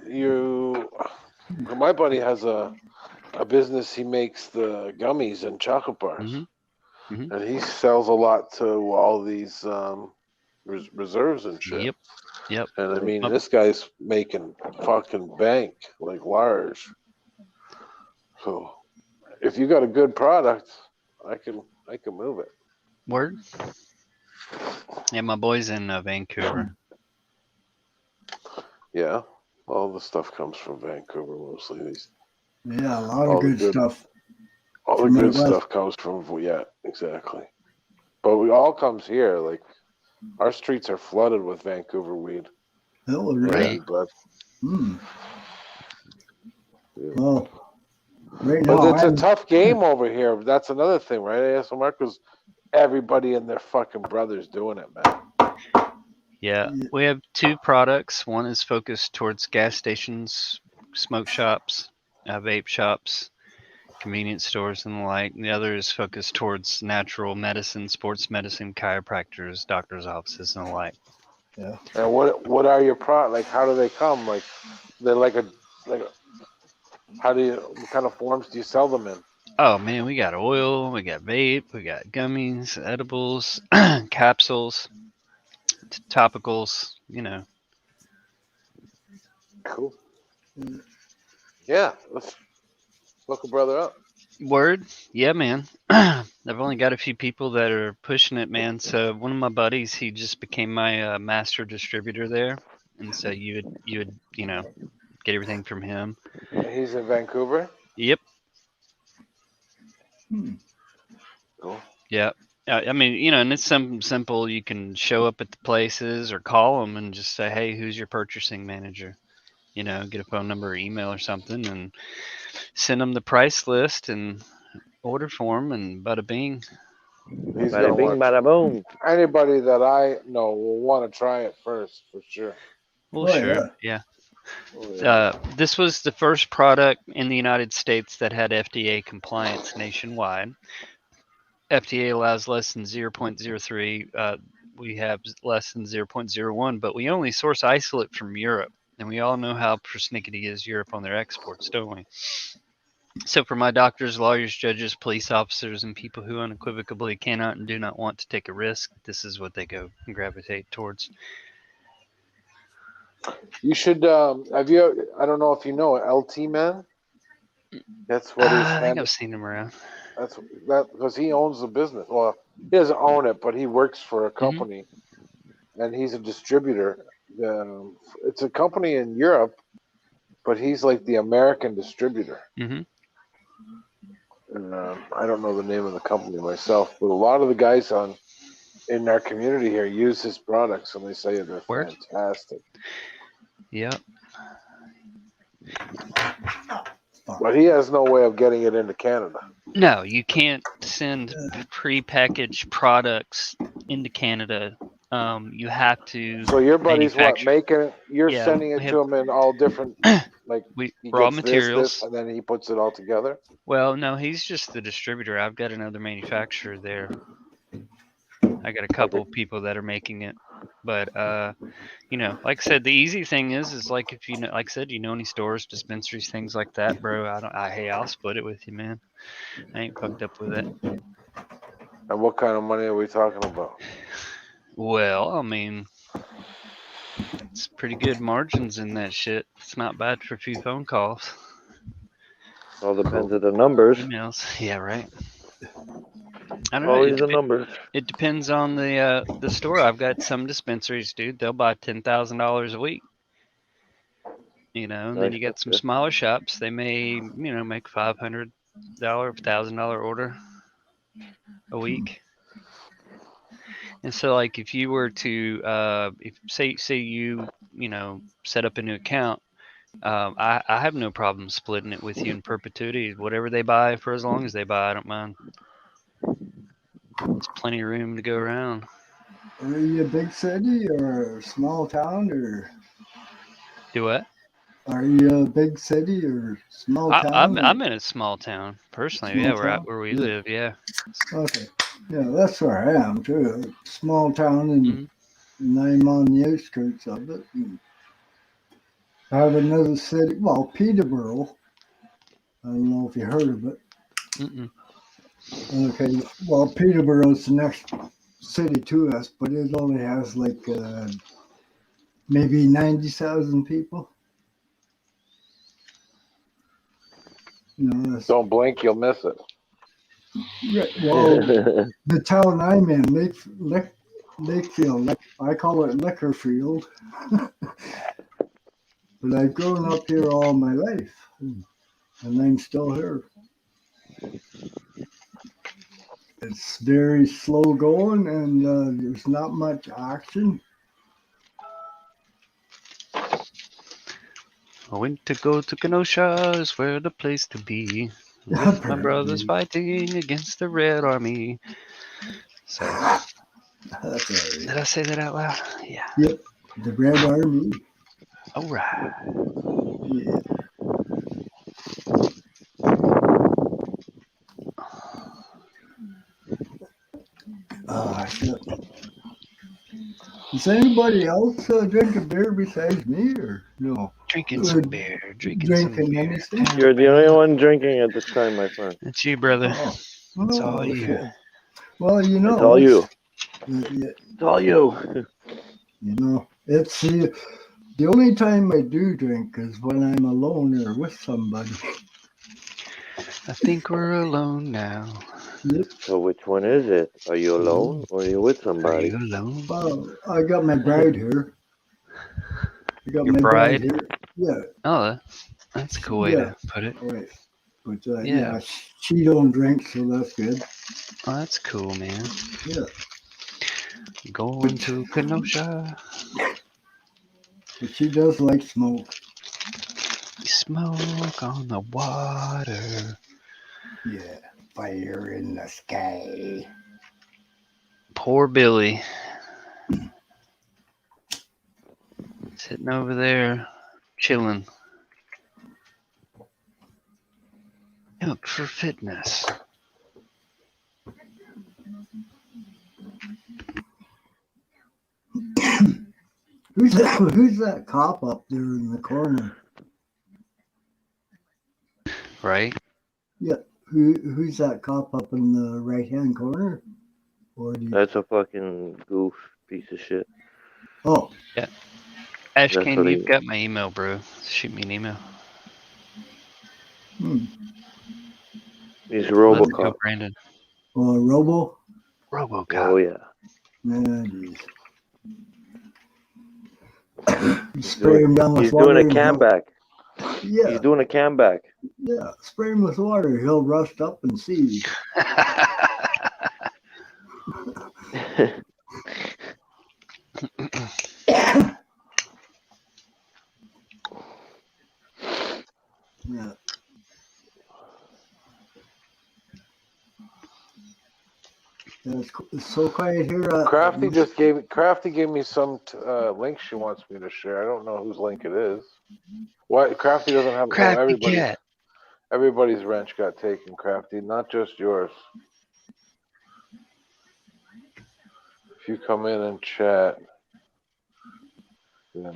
my buddy has a business. He makes the gummies and chocolate bars, and he sells a lot to all these reserves and shit. Yep. Yep. And I mean, this guy's making fucking bank, like large. So if you got a good product, I can move it. Word. Yeah, my boy's in Vancouver. Yeah, all the stuff comes from Vancouver mostly. yeah, a lot of good stuff. All the from good out west. stuff comes from exactly. But we all comes here. Like our streets are flooded with Vancouver weed. Oh, really? But well, right but now, it's a tough game over here. That's another thing, right? ASMR, because everybody and their fucking brother's doing it, man. Yeah, we have two products. One is focused towards gas stations, smoke shops, vape shops, convenience stores, and the like. And the other is focused towards natural medicine, sports medicine, chiropractors, doctors' offices, and the like. Yeah. And what are your like? How do they come? Like they're like a what kind of forms do you sell them in? Oh man, we got oil, we got vape, we got gummies, edibles, capsules, topicals. You know. Cool. Yeah, let's look a brother up. Word, yeah, man. I've only got a few people that are pushing it, man. So one of my buddies, he just became my master distributor there, and so you would get everything from him. He's in Vancouver. Yep. Cool. Yeah. I mean, and it's simple. You can show up at the places or call them and just say, "Hey, who's your purchasing manager?" Get a phone number or email or something, and send them the price list and order for them, and bada bing. He's Bada bing, bada boom. Anybody that I know will want to try it first for sure. Well, sure, yeah. This was the first product in the United States that had FDA compliance nationwide. FDA allows less than 0.03. We have less than 0.01, but we only source isolate from Europe. And we all know how persnickety is Europe on their exports, don't we? So for my doctors, lawyers, judges, police officers, and people who unequivocally cannot and do not want to take a risk, this is what they go and gravitate towards. You should have you. I don't know if you know LT Man. That's what he's. I think I've seen him around. That's because he owns the business. Well, he doesn't own it, but he works for a company, and he's a distributor. It's a company in Europe, but he's like the American distributor. And I don't know the name of the company myself, but a lot of the guys in our community here use his products, and they say they're fantastic. Yep. But he has no way of getting it into Canada. No, you can't send prepackaged products into Canada. You have to. So your buddy's what, manufacture. making it? You're Yeah, sending we it have- to him in all different, like he raw gets materials. this, and then he puts it all together. Well, no, he's just the distributor. I've got another manufacturer there. I got a couple people that are making it, but you know, like I said, the easy thing is like if you know, like I said, you know any stores, dispensaries, things like that, bro. Hey, I'll split it with you, man. I ain't fucked up with it. And what kind of money are we talking about? Well, I mean, it's pretty good margins in that shit. It's not bad for a few phone calls. All depends on the numbers. Emails. Yeah, right. I don't know. Always the numbers. It depends on the store. I've got some dispensaries, dude. They'll buy $10,000 a week. You know, and then Nice, you got that's some good. smaller shops. They may, make $500, $1,000 order a week. And so, like, if you were to, if say you, set up a new account, I have no problem splitting it with you in perpetuity. Whatever they buy for as long as they buy, I don't mind. There's plenty of room to go around. Are you a big city or a small town, or Do what? are you a big city or small town? I'm in a small town personally. Small Yeah, town? where we Yeah. live. Yeah. Okay. Yeah, that's where I am too. Small town, Mhm. and I'm on the outskirts of it. And I have another city, well, Peterborough. I don't know if you heard of it. Mm-mm. Okay, well, Peterborough's the next city to us, but it only has like maybe 90,000 people. Don't blink, you'll miss it. Yeah, well, the town I'm in, Lakefield, I call it Liquorfield. But I've grown up here all my life, and I'm still here. It's very slow going, and there's not much action. I went to go to Kenosha, is where the place to be. With my brothers fighting against the Red Army. So, That's all right. did I say that out loud? Yeah. Yep, the Red Army. All right. Yeah. Shit. Is anybody else drinking beer besides me, or no? Drinking some beer. Drinking some beer. Anything? You're the only one drinking at this time, my friend. It's you, brother. Oh. It's all you. Shit. Well, It's all you. Yeah, It's all you. It's the only time I do drink is when I'm alone or with somebody. I think we're alone now. Yep. So which one is it? Are you alone or are you with somebody? Are you alone? Well, I got my bride here. I got Your my bride? here. Yeah. Oh, that's a cool way to put it. Right. But Yeah. she don't drink, so that's good. Oh, that's cool, man. Yeah. Going to Kenosha. But she does like smoke. Smoke on the water. Yeah. Fire in the sky. Poor Billy. Sitting over there, chilling. Look for fitness. Who's that cop up there in the corner? Right? Yeah. Who's that cop up in the right hand corner? Or do you... That's a fucking goof piece of shit. Oh. Yeah. Ash That's Kane, what you've got my email, bro. Shoot me an email. He's Let's go, RoboCop. Brandon. Oh, Robo? RoboCop. Oh yeah. Spray him down with He's water. doing a cam back. Yeah. He's doing a cam back. Yeah. Spray him with water. He'll rust up and see. Yeah. Yeah, it's so quiet here. Crafty gave me some link she wants me to share. I don't know whose link it is. Why Crafty doesn't have? Crafty cat. Everybody's wrench got taken, Crafty, not just yours. If you come in and chat, then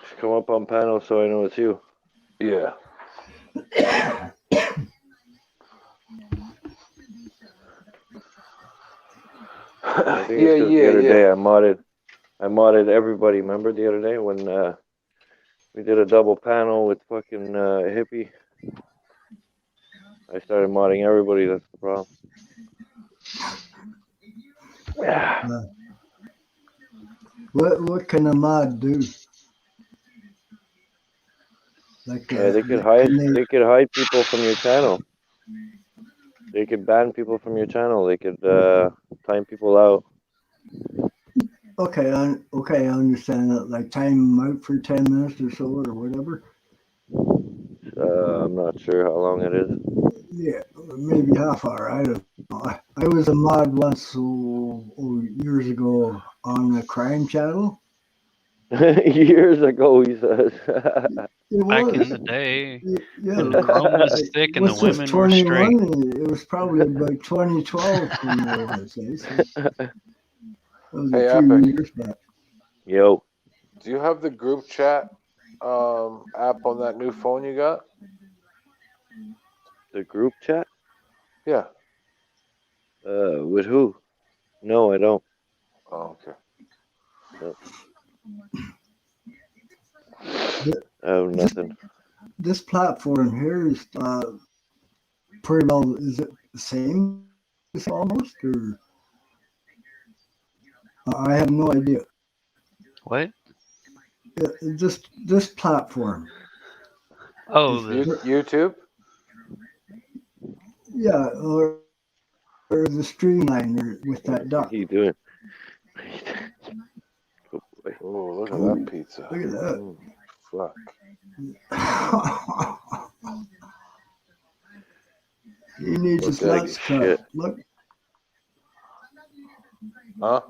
Just come up on panel so I know it's you. yeah. I think it's 'cause the other day I modded everybody. Remember the other day when we did a double panel with fucking hippie? I started modding everybody. That's the problem. Yeah. What can a mod do? Like They could hide. They could hide people from your channel. They could ban people from your channel. They could time people out. Okay, I understand that. Like time them out for 10 minutes or so, or whatever. I'm not sure how long it is. Yeah, maybe half hour. I don't know. I was a mod once years ago on a crime channel. Years ago, he says. Back in the day, Yeah, when Rome was thick and the what's this, women were straight. 21? It was probably about 2012 when I was there. So that was Hey, a few Epic. years back. Yo. Do you have the group chat app on that new phone you got? The group chat? Yeah. With who? No, I don't. Oh, okay. No. I have nothing. This platform here is pretty well. Is it the same almost, or I have no idea. What? This platform. Oh, YouTube. Yeah, or the streamliner with that duck. What are you doing? Oh, look at that pizza. Look at that. Fuck. He needs his Look like nuts cut. shit. Look. Huh?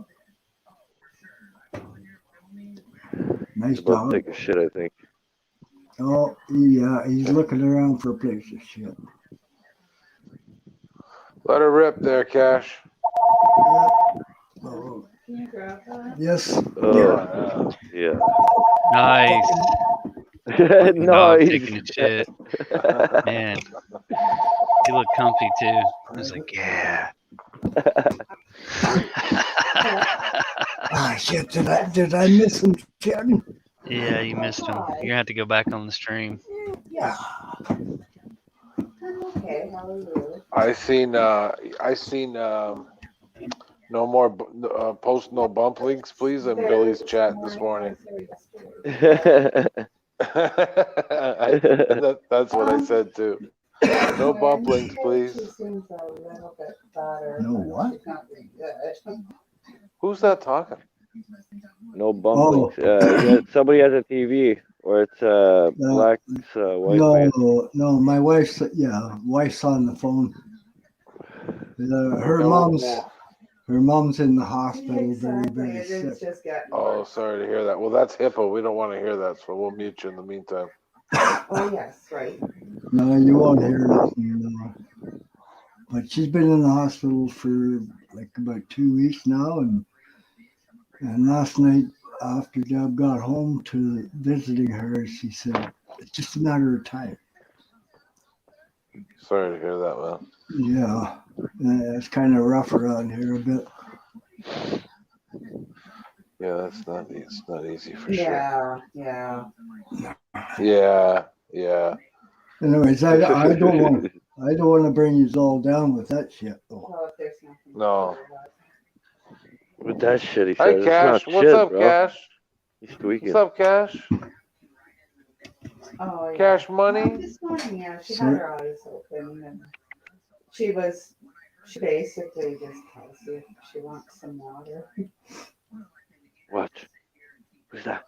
Nice He's about dog. to take a shit, I think. Oh, yeah, he's looking around for a place to shit. Let her rip there, Cash. Oh. Yes. Oh, yeah. nice. Fucking dog Nice. taking a shit. Man, he looked comfy too. I was like, yeah. Ah, shit! Did I miss him chatting? Yeah, you missed him. You're gonna have to go back on the stream. Yeah. Okay, how are you? I seen no more post no bump links, please, in Billy's chat this morning. That's what I said too. No bump links, please. No what? Who's that talking? No bump links. Yeah, somebody has a TV or it's Black's wife. No, my wife's on the phone. Her mom's in the hospital, very sick. Oh, sorry to hear that. Well, that's HIPAA. We don't want to hear that, so we'll mute you in the meantime. Oh yes, right. No, you won't hear nothing. No. But she's been in the hospital for like about 2 weeks now, and last night after Deb got home to visiting her, she said it's just a matter of time. Sorry to hear that, man. Yeah, it's kind of rough around here a bit. Yeah, that's not easy for Yeah. Yeah. Anyways, I don't want to bring you all down with that shit though. Well, if there's nothing. No. With that shit, he Hi, says. Cash. It's not What's shit, up, bro. Cash? He's squeaking. What's up, Cash? Oh, yeah. Cash money? This morning, yeah, she had her eyes open and she basically just tells you if she wants some water. Watch. Who's that?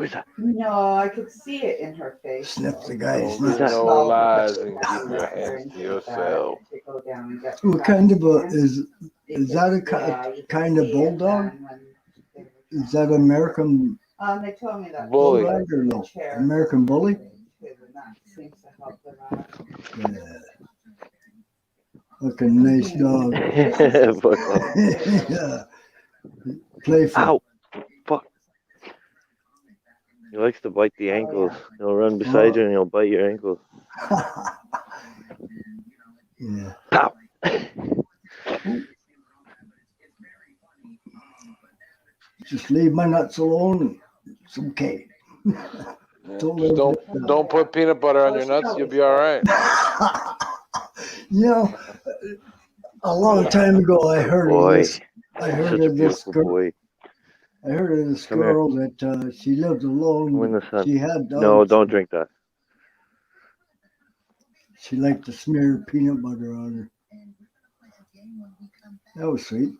Who's that? No, I could see it in her face. Sniff the though. guy's Don't nuts. do no lies and keep your There hands and to take that yourself. to go down and get What kind of a vaccinated. is that a Yeah, you could kind of see it bulldog? then when they were Is that American They told me that Bully. bulldog or the no? chair American bully? too, and that seems to help them out. Yeah. Looking nice dog. Fuck off. Yeah. Playful. Ow! Fuck. He likes to bite the ankles. He'll run beside you and he'll bite your ankles. Yeah. Pow! Just leave my nuts alone. It's okay. Just don't put peanut butter on your nuts. You'll be all right. You know, a long time ago, I heard of this. I heard Such a of this beautiful girl. boy. I heard of this Come here. girl that she lived alone. Go in the sun. She had dogs. No, don't drink that. She liked to smear peanut butter on her. That was sweet.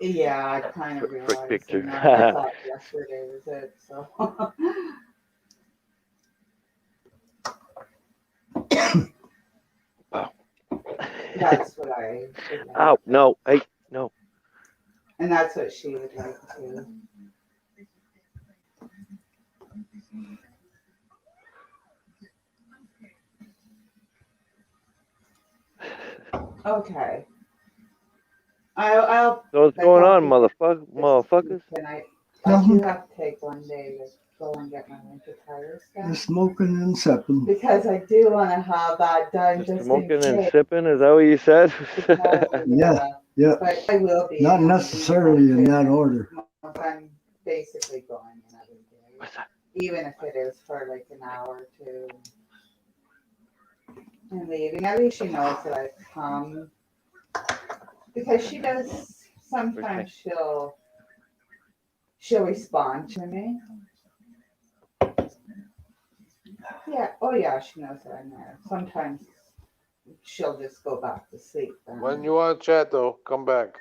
Yeah, I kind of realized. picture. And I thought yesterday was it. So. That's what I. Ow! No! Hey! No! And that's what she would like too. Okay. I'll. So what's going on, motherfuckers? Can I do have to take one day to go and get my winter tires done. Just smoking and sipping. Because I do want to have that done just Smoking in and case. sipping? Is that what you said? Yeah. But I will be. Not necessarily in that order. I'm basically going another day. Even if it is for like an hour or two. And leaving. At least she knows that I've come. Because she does, sometimes she'll respond to me. Yeah, oh yeah, she knows that I'm there. Sometimes she'll just go back to sleep. When you want to chat, though, come back.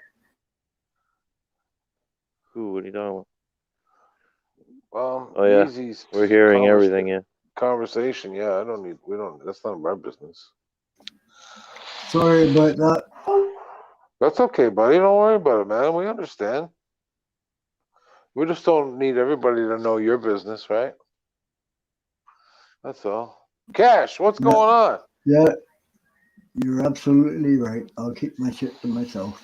Who? What are you talking about? Oh yeah, Easy's we're hearing everything. Yeah. Conversation. Yeah, that's none of our business. Sorry about that. That's okay, buddy. Don't worry about it, man. We understand. We just don't need everybody to know your business, right? That's all. Cash, what's going on? Yeah, you're absolutely right. I'll keep my shit to myself.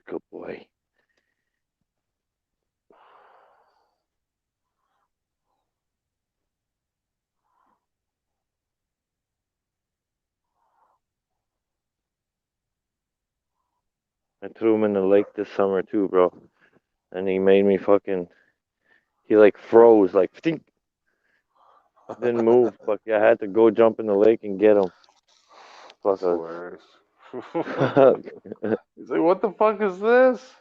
Good boy. I threw him in the lake this summer too, bro. And he made me he like froze, like didn't move. But I had to go jump in the lake and get him. He's like, what the fuck is this?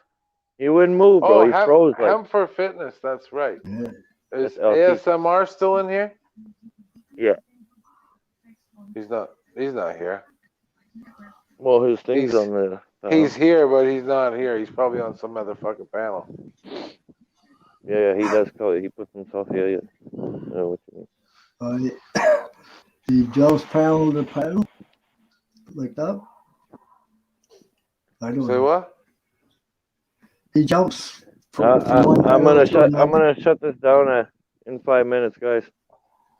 He wouldn't move, bro. Oh, He froze like. Hem for Fitness. That's right. Yeah. Is ASMR still in here? Yeah. He's not here. Well, his thing's on the. He's here, but he's not here. He's probably on some other fucking panel. Yeah, he does call it. He puts himself. Yeah. I know what you mean. He jumps panel to panel like that. I don't Say know. what? He jumps. I'm gonna shut this down in 5 minutes, guys.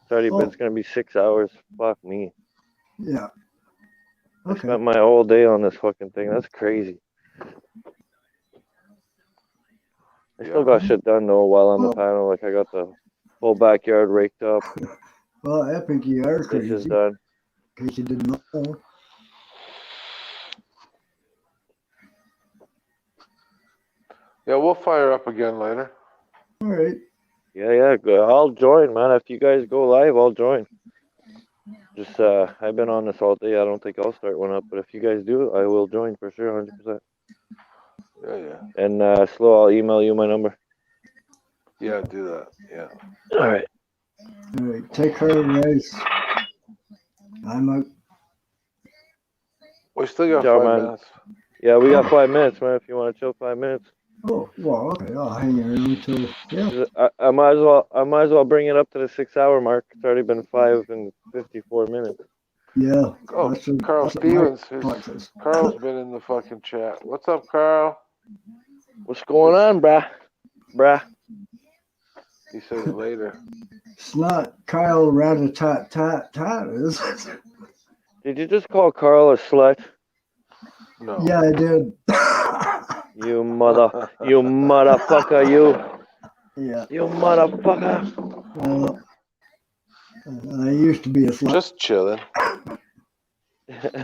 Sorry, but it's gonna be 6 hours. Fuck me. Yeah. I spent my whole day on this fucking thing. That's crazy. I still got shit done though while on the panel. Like I got the whole backyard raked up. Well, I think you are crazy. Dishes done. In case you didn't know. Yeah, we'll fire up again later. All right. Yeah, good. I'll join, man. If you guys go live, I'll join. Just I've been on this all day. I don't think I'll start one up, but if you guys do, I will join for sure, 100%. Yeah. And Slow, I'll email you my number. Yeah, do that. Yeah. All right. All right. Take care, guys. I'm out. We still got Ciao, 5 man. minutes. Yeah, we got 5 minutes, man. If you want to chill 5 minutes, Oh, well, okay. I'll hang around until, yeah. I might as well bring it up to the 6 hour mark. It's already been 5 and 54 minutes. Yeah. Oh, That's what, Carl that's what my Stevens. clock says. Carl's been in the fucking chat. What's up, Carl? What's going on, brah? Brah. He says later. It's not Kyle Rat-a-tat-tat-tat, is it? Did you just call Carl a slut? No. Yeah, I did. You motherfucker, you. Yeah. You motherfucker. Well, I used to be a slut. Just chilling.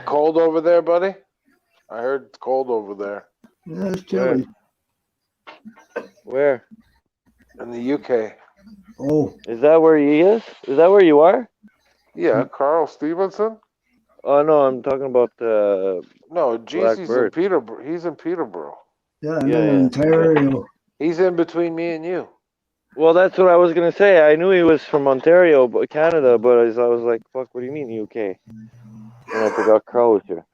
Cold over there, buddy? I heard it's cold over there. Yeah, it's chilly. Where? In the UK. Oh. Is that where he is? Is that where you are? Yeah, Carl Stevenson? Oh no, I'm talking about No, Black Jeezy's in Bird. Peterborough. He's in Peterborough. Yeah, I'm in Ontario. He's in between me and you. Well, that's what I was gonna say. I knew he was from Ontario, but Canada, but I was like, "Fuck, what do you mean UK?" And I forgot Carl was here.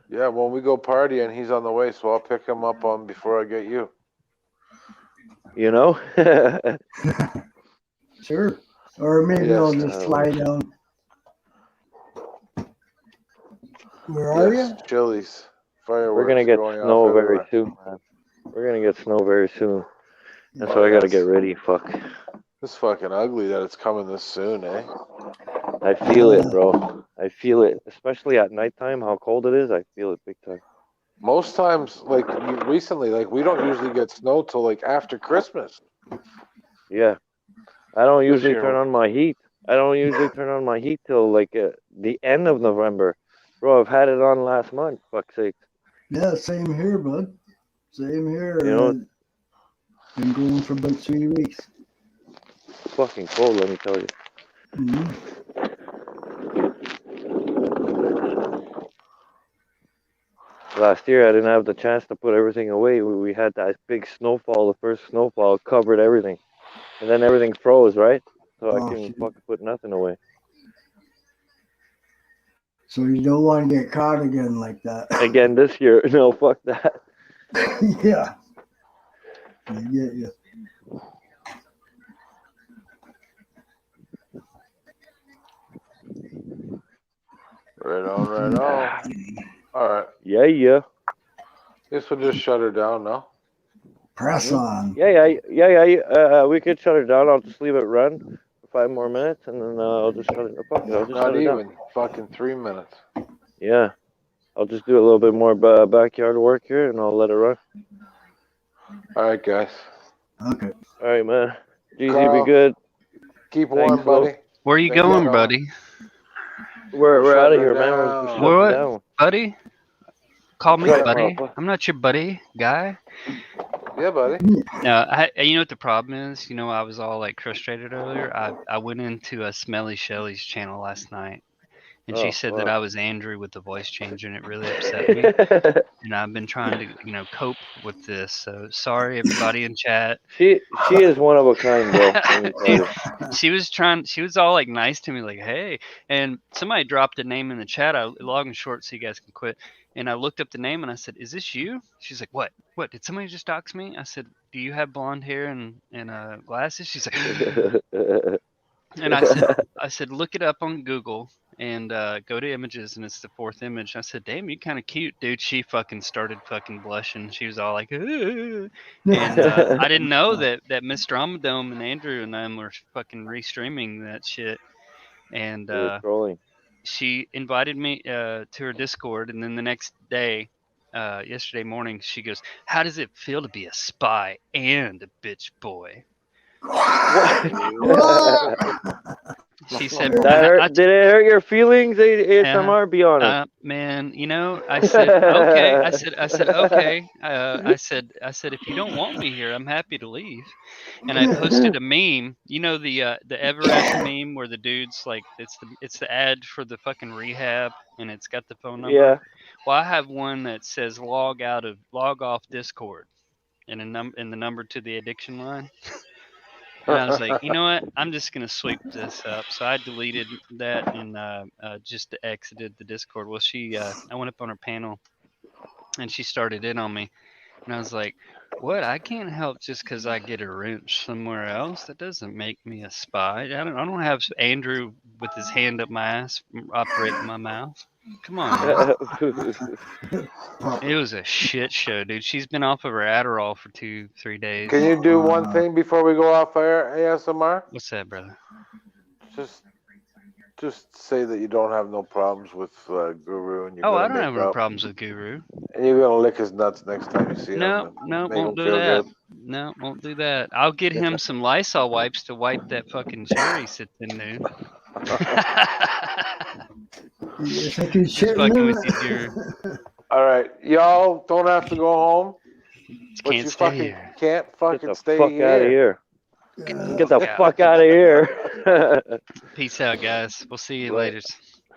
Yeah, when we go partying, he's on the way, so I'll pick him up on before I get you. You know? Sure. Or maybe I'll just fly down. Where are you? Chili's. Fireworks We're gonna get going snow off very everywhere. soon, man. We're gonna get snow very soon. And so I gotta get ready. Fuck. It's fucking ugly that it's coming this soon, eh? I feel it, bro. I feel it. Especially at nighttime, how cold it is. I feel it big time. Most times, like recently, like we don't usually get snow till like after Christmas. Yeah. I don't This usually year- turn on my heat. I don't usually turn on my heat till like the end of November. Bro, I've had it on last month. Fuck's sake. Yeah, same here, bud. Same here. You know, been going for about 3 weeks. it's fucking cold, let me tell you. Mm-hmm. Last year, I didn't have the chance to put everything away. We had that big snowfall. The first snowfall covered everything. And then everything froze, right? So I couldn't fucking put nothing away. So you don't want to get caught again like that. Again this year. No, fuck that. Yeah. I get you. Right on, right on. All right. Yeah. Guess we'll just shut her down now. Press on. Yeah. We could shut it down. I'll just leave it run for 5 more minutes, and then I'll just shut it. Fuck it, I'll just Not shut it even. down. Fucking 3 minutes. Yeah. I'll just do a little bit more backyard work here, and I'll let it run. All right, guys. Okay. All right, man. GZ, Carl, be good. Keep Thanks, warm, buddy. Where are you Thank going, Carl. buddy? We're out of shutting here, her man. down. We're shutting What, down. buddy? Call me What? buddy. Oh, I'm not your buddy, guy. Yeah, buddy. No, you know what the problem is? You know, I was all like frustrated earlier. I went into a Smelly Shelly's channel last night, and she said that I was Andrew with the voice change, and it really upset me. And I've been trying to, cope with this. So sorry, everybody in chat. She is one of a kind, bro. Let me tell you. She was all like nice to me, like, hey. And somebody dropped a name in the chat. Long and short, so you guys can quit. And I looked up the name and I said, "Is this you?" She's like, "What? What? Did somebody just dox me?" I said, "Do you have blonde hair and glasses?" She's like, and I said, "Look it up on Google and go to images, and it's the 4th image." I said, "Damn, you kind of cute, dude." She fucking started fucking blushing. She was all like, "Ugh." And I didn't know that Miss Dramadome and Andrew and them were fucking restreaming that shit. And They were trolling. she invited me to her Discord, and then the next day, yesterday morning, she goes, "How does it feel to be a spy and a bitch boy?" What? She said, did it hurt your feelings, ASMR? Be honest. Man, I said, okay. I said, okay. I said, if you don't want me here, I'm happy to leave. And I posted a meme, the Everest meme where the dude's like, it's the ad for the fucking rehab, and it's got the phone number. Yeah. Well, I have one that says log off Discord, and the number to the addiction line. And I was like, you know what? I'm just gonna sweep this up. So I deleted that and just exited the Discord. Well, I went up on her panel, and she started in on me, and I was like, what? I can't help just because I get a wrench somewhere else. That doesn't make me a spy. I don't have Andrew with his hand up my ass operating my mouth. Come on, man. It was a shit show, dude. She's been off of her Adderall for 2-3 days. Can you do one thing before we go off air, ASMR? What's that, brother? Just say that you don't have no problems with Guru, and you're Oh, gonna I don't make have no up, problems with Guru. and you're gonna lick his nuts next time you see him. No, and make won't him do feel that. good. No, won't do that. I'll get him some Lysol wipes to wipe that fucking chair he sits in, dude. Just fucking with you, Guru. All right, y'all don't have to go home, but Can't you stay fucking here. can't fucking stay Fuck here. out of here. Get the out. fuck out of here. Peace out, guys. We'll see you Later.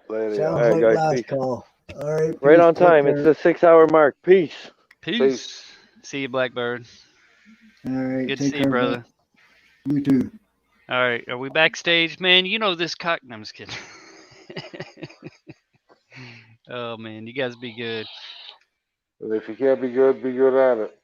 later. Sounds All right, like guys, last peace. call. All right. Right peace, on take time. care. It's the 6-hour mark. Peace. Peace. See you, Blackbird. All right. Good to take see you, care, brother. You too. All right, are we backstage, man? You know this cock. No, I'm just kidding. Oh man, you guys be good. And if you can't be good at it.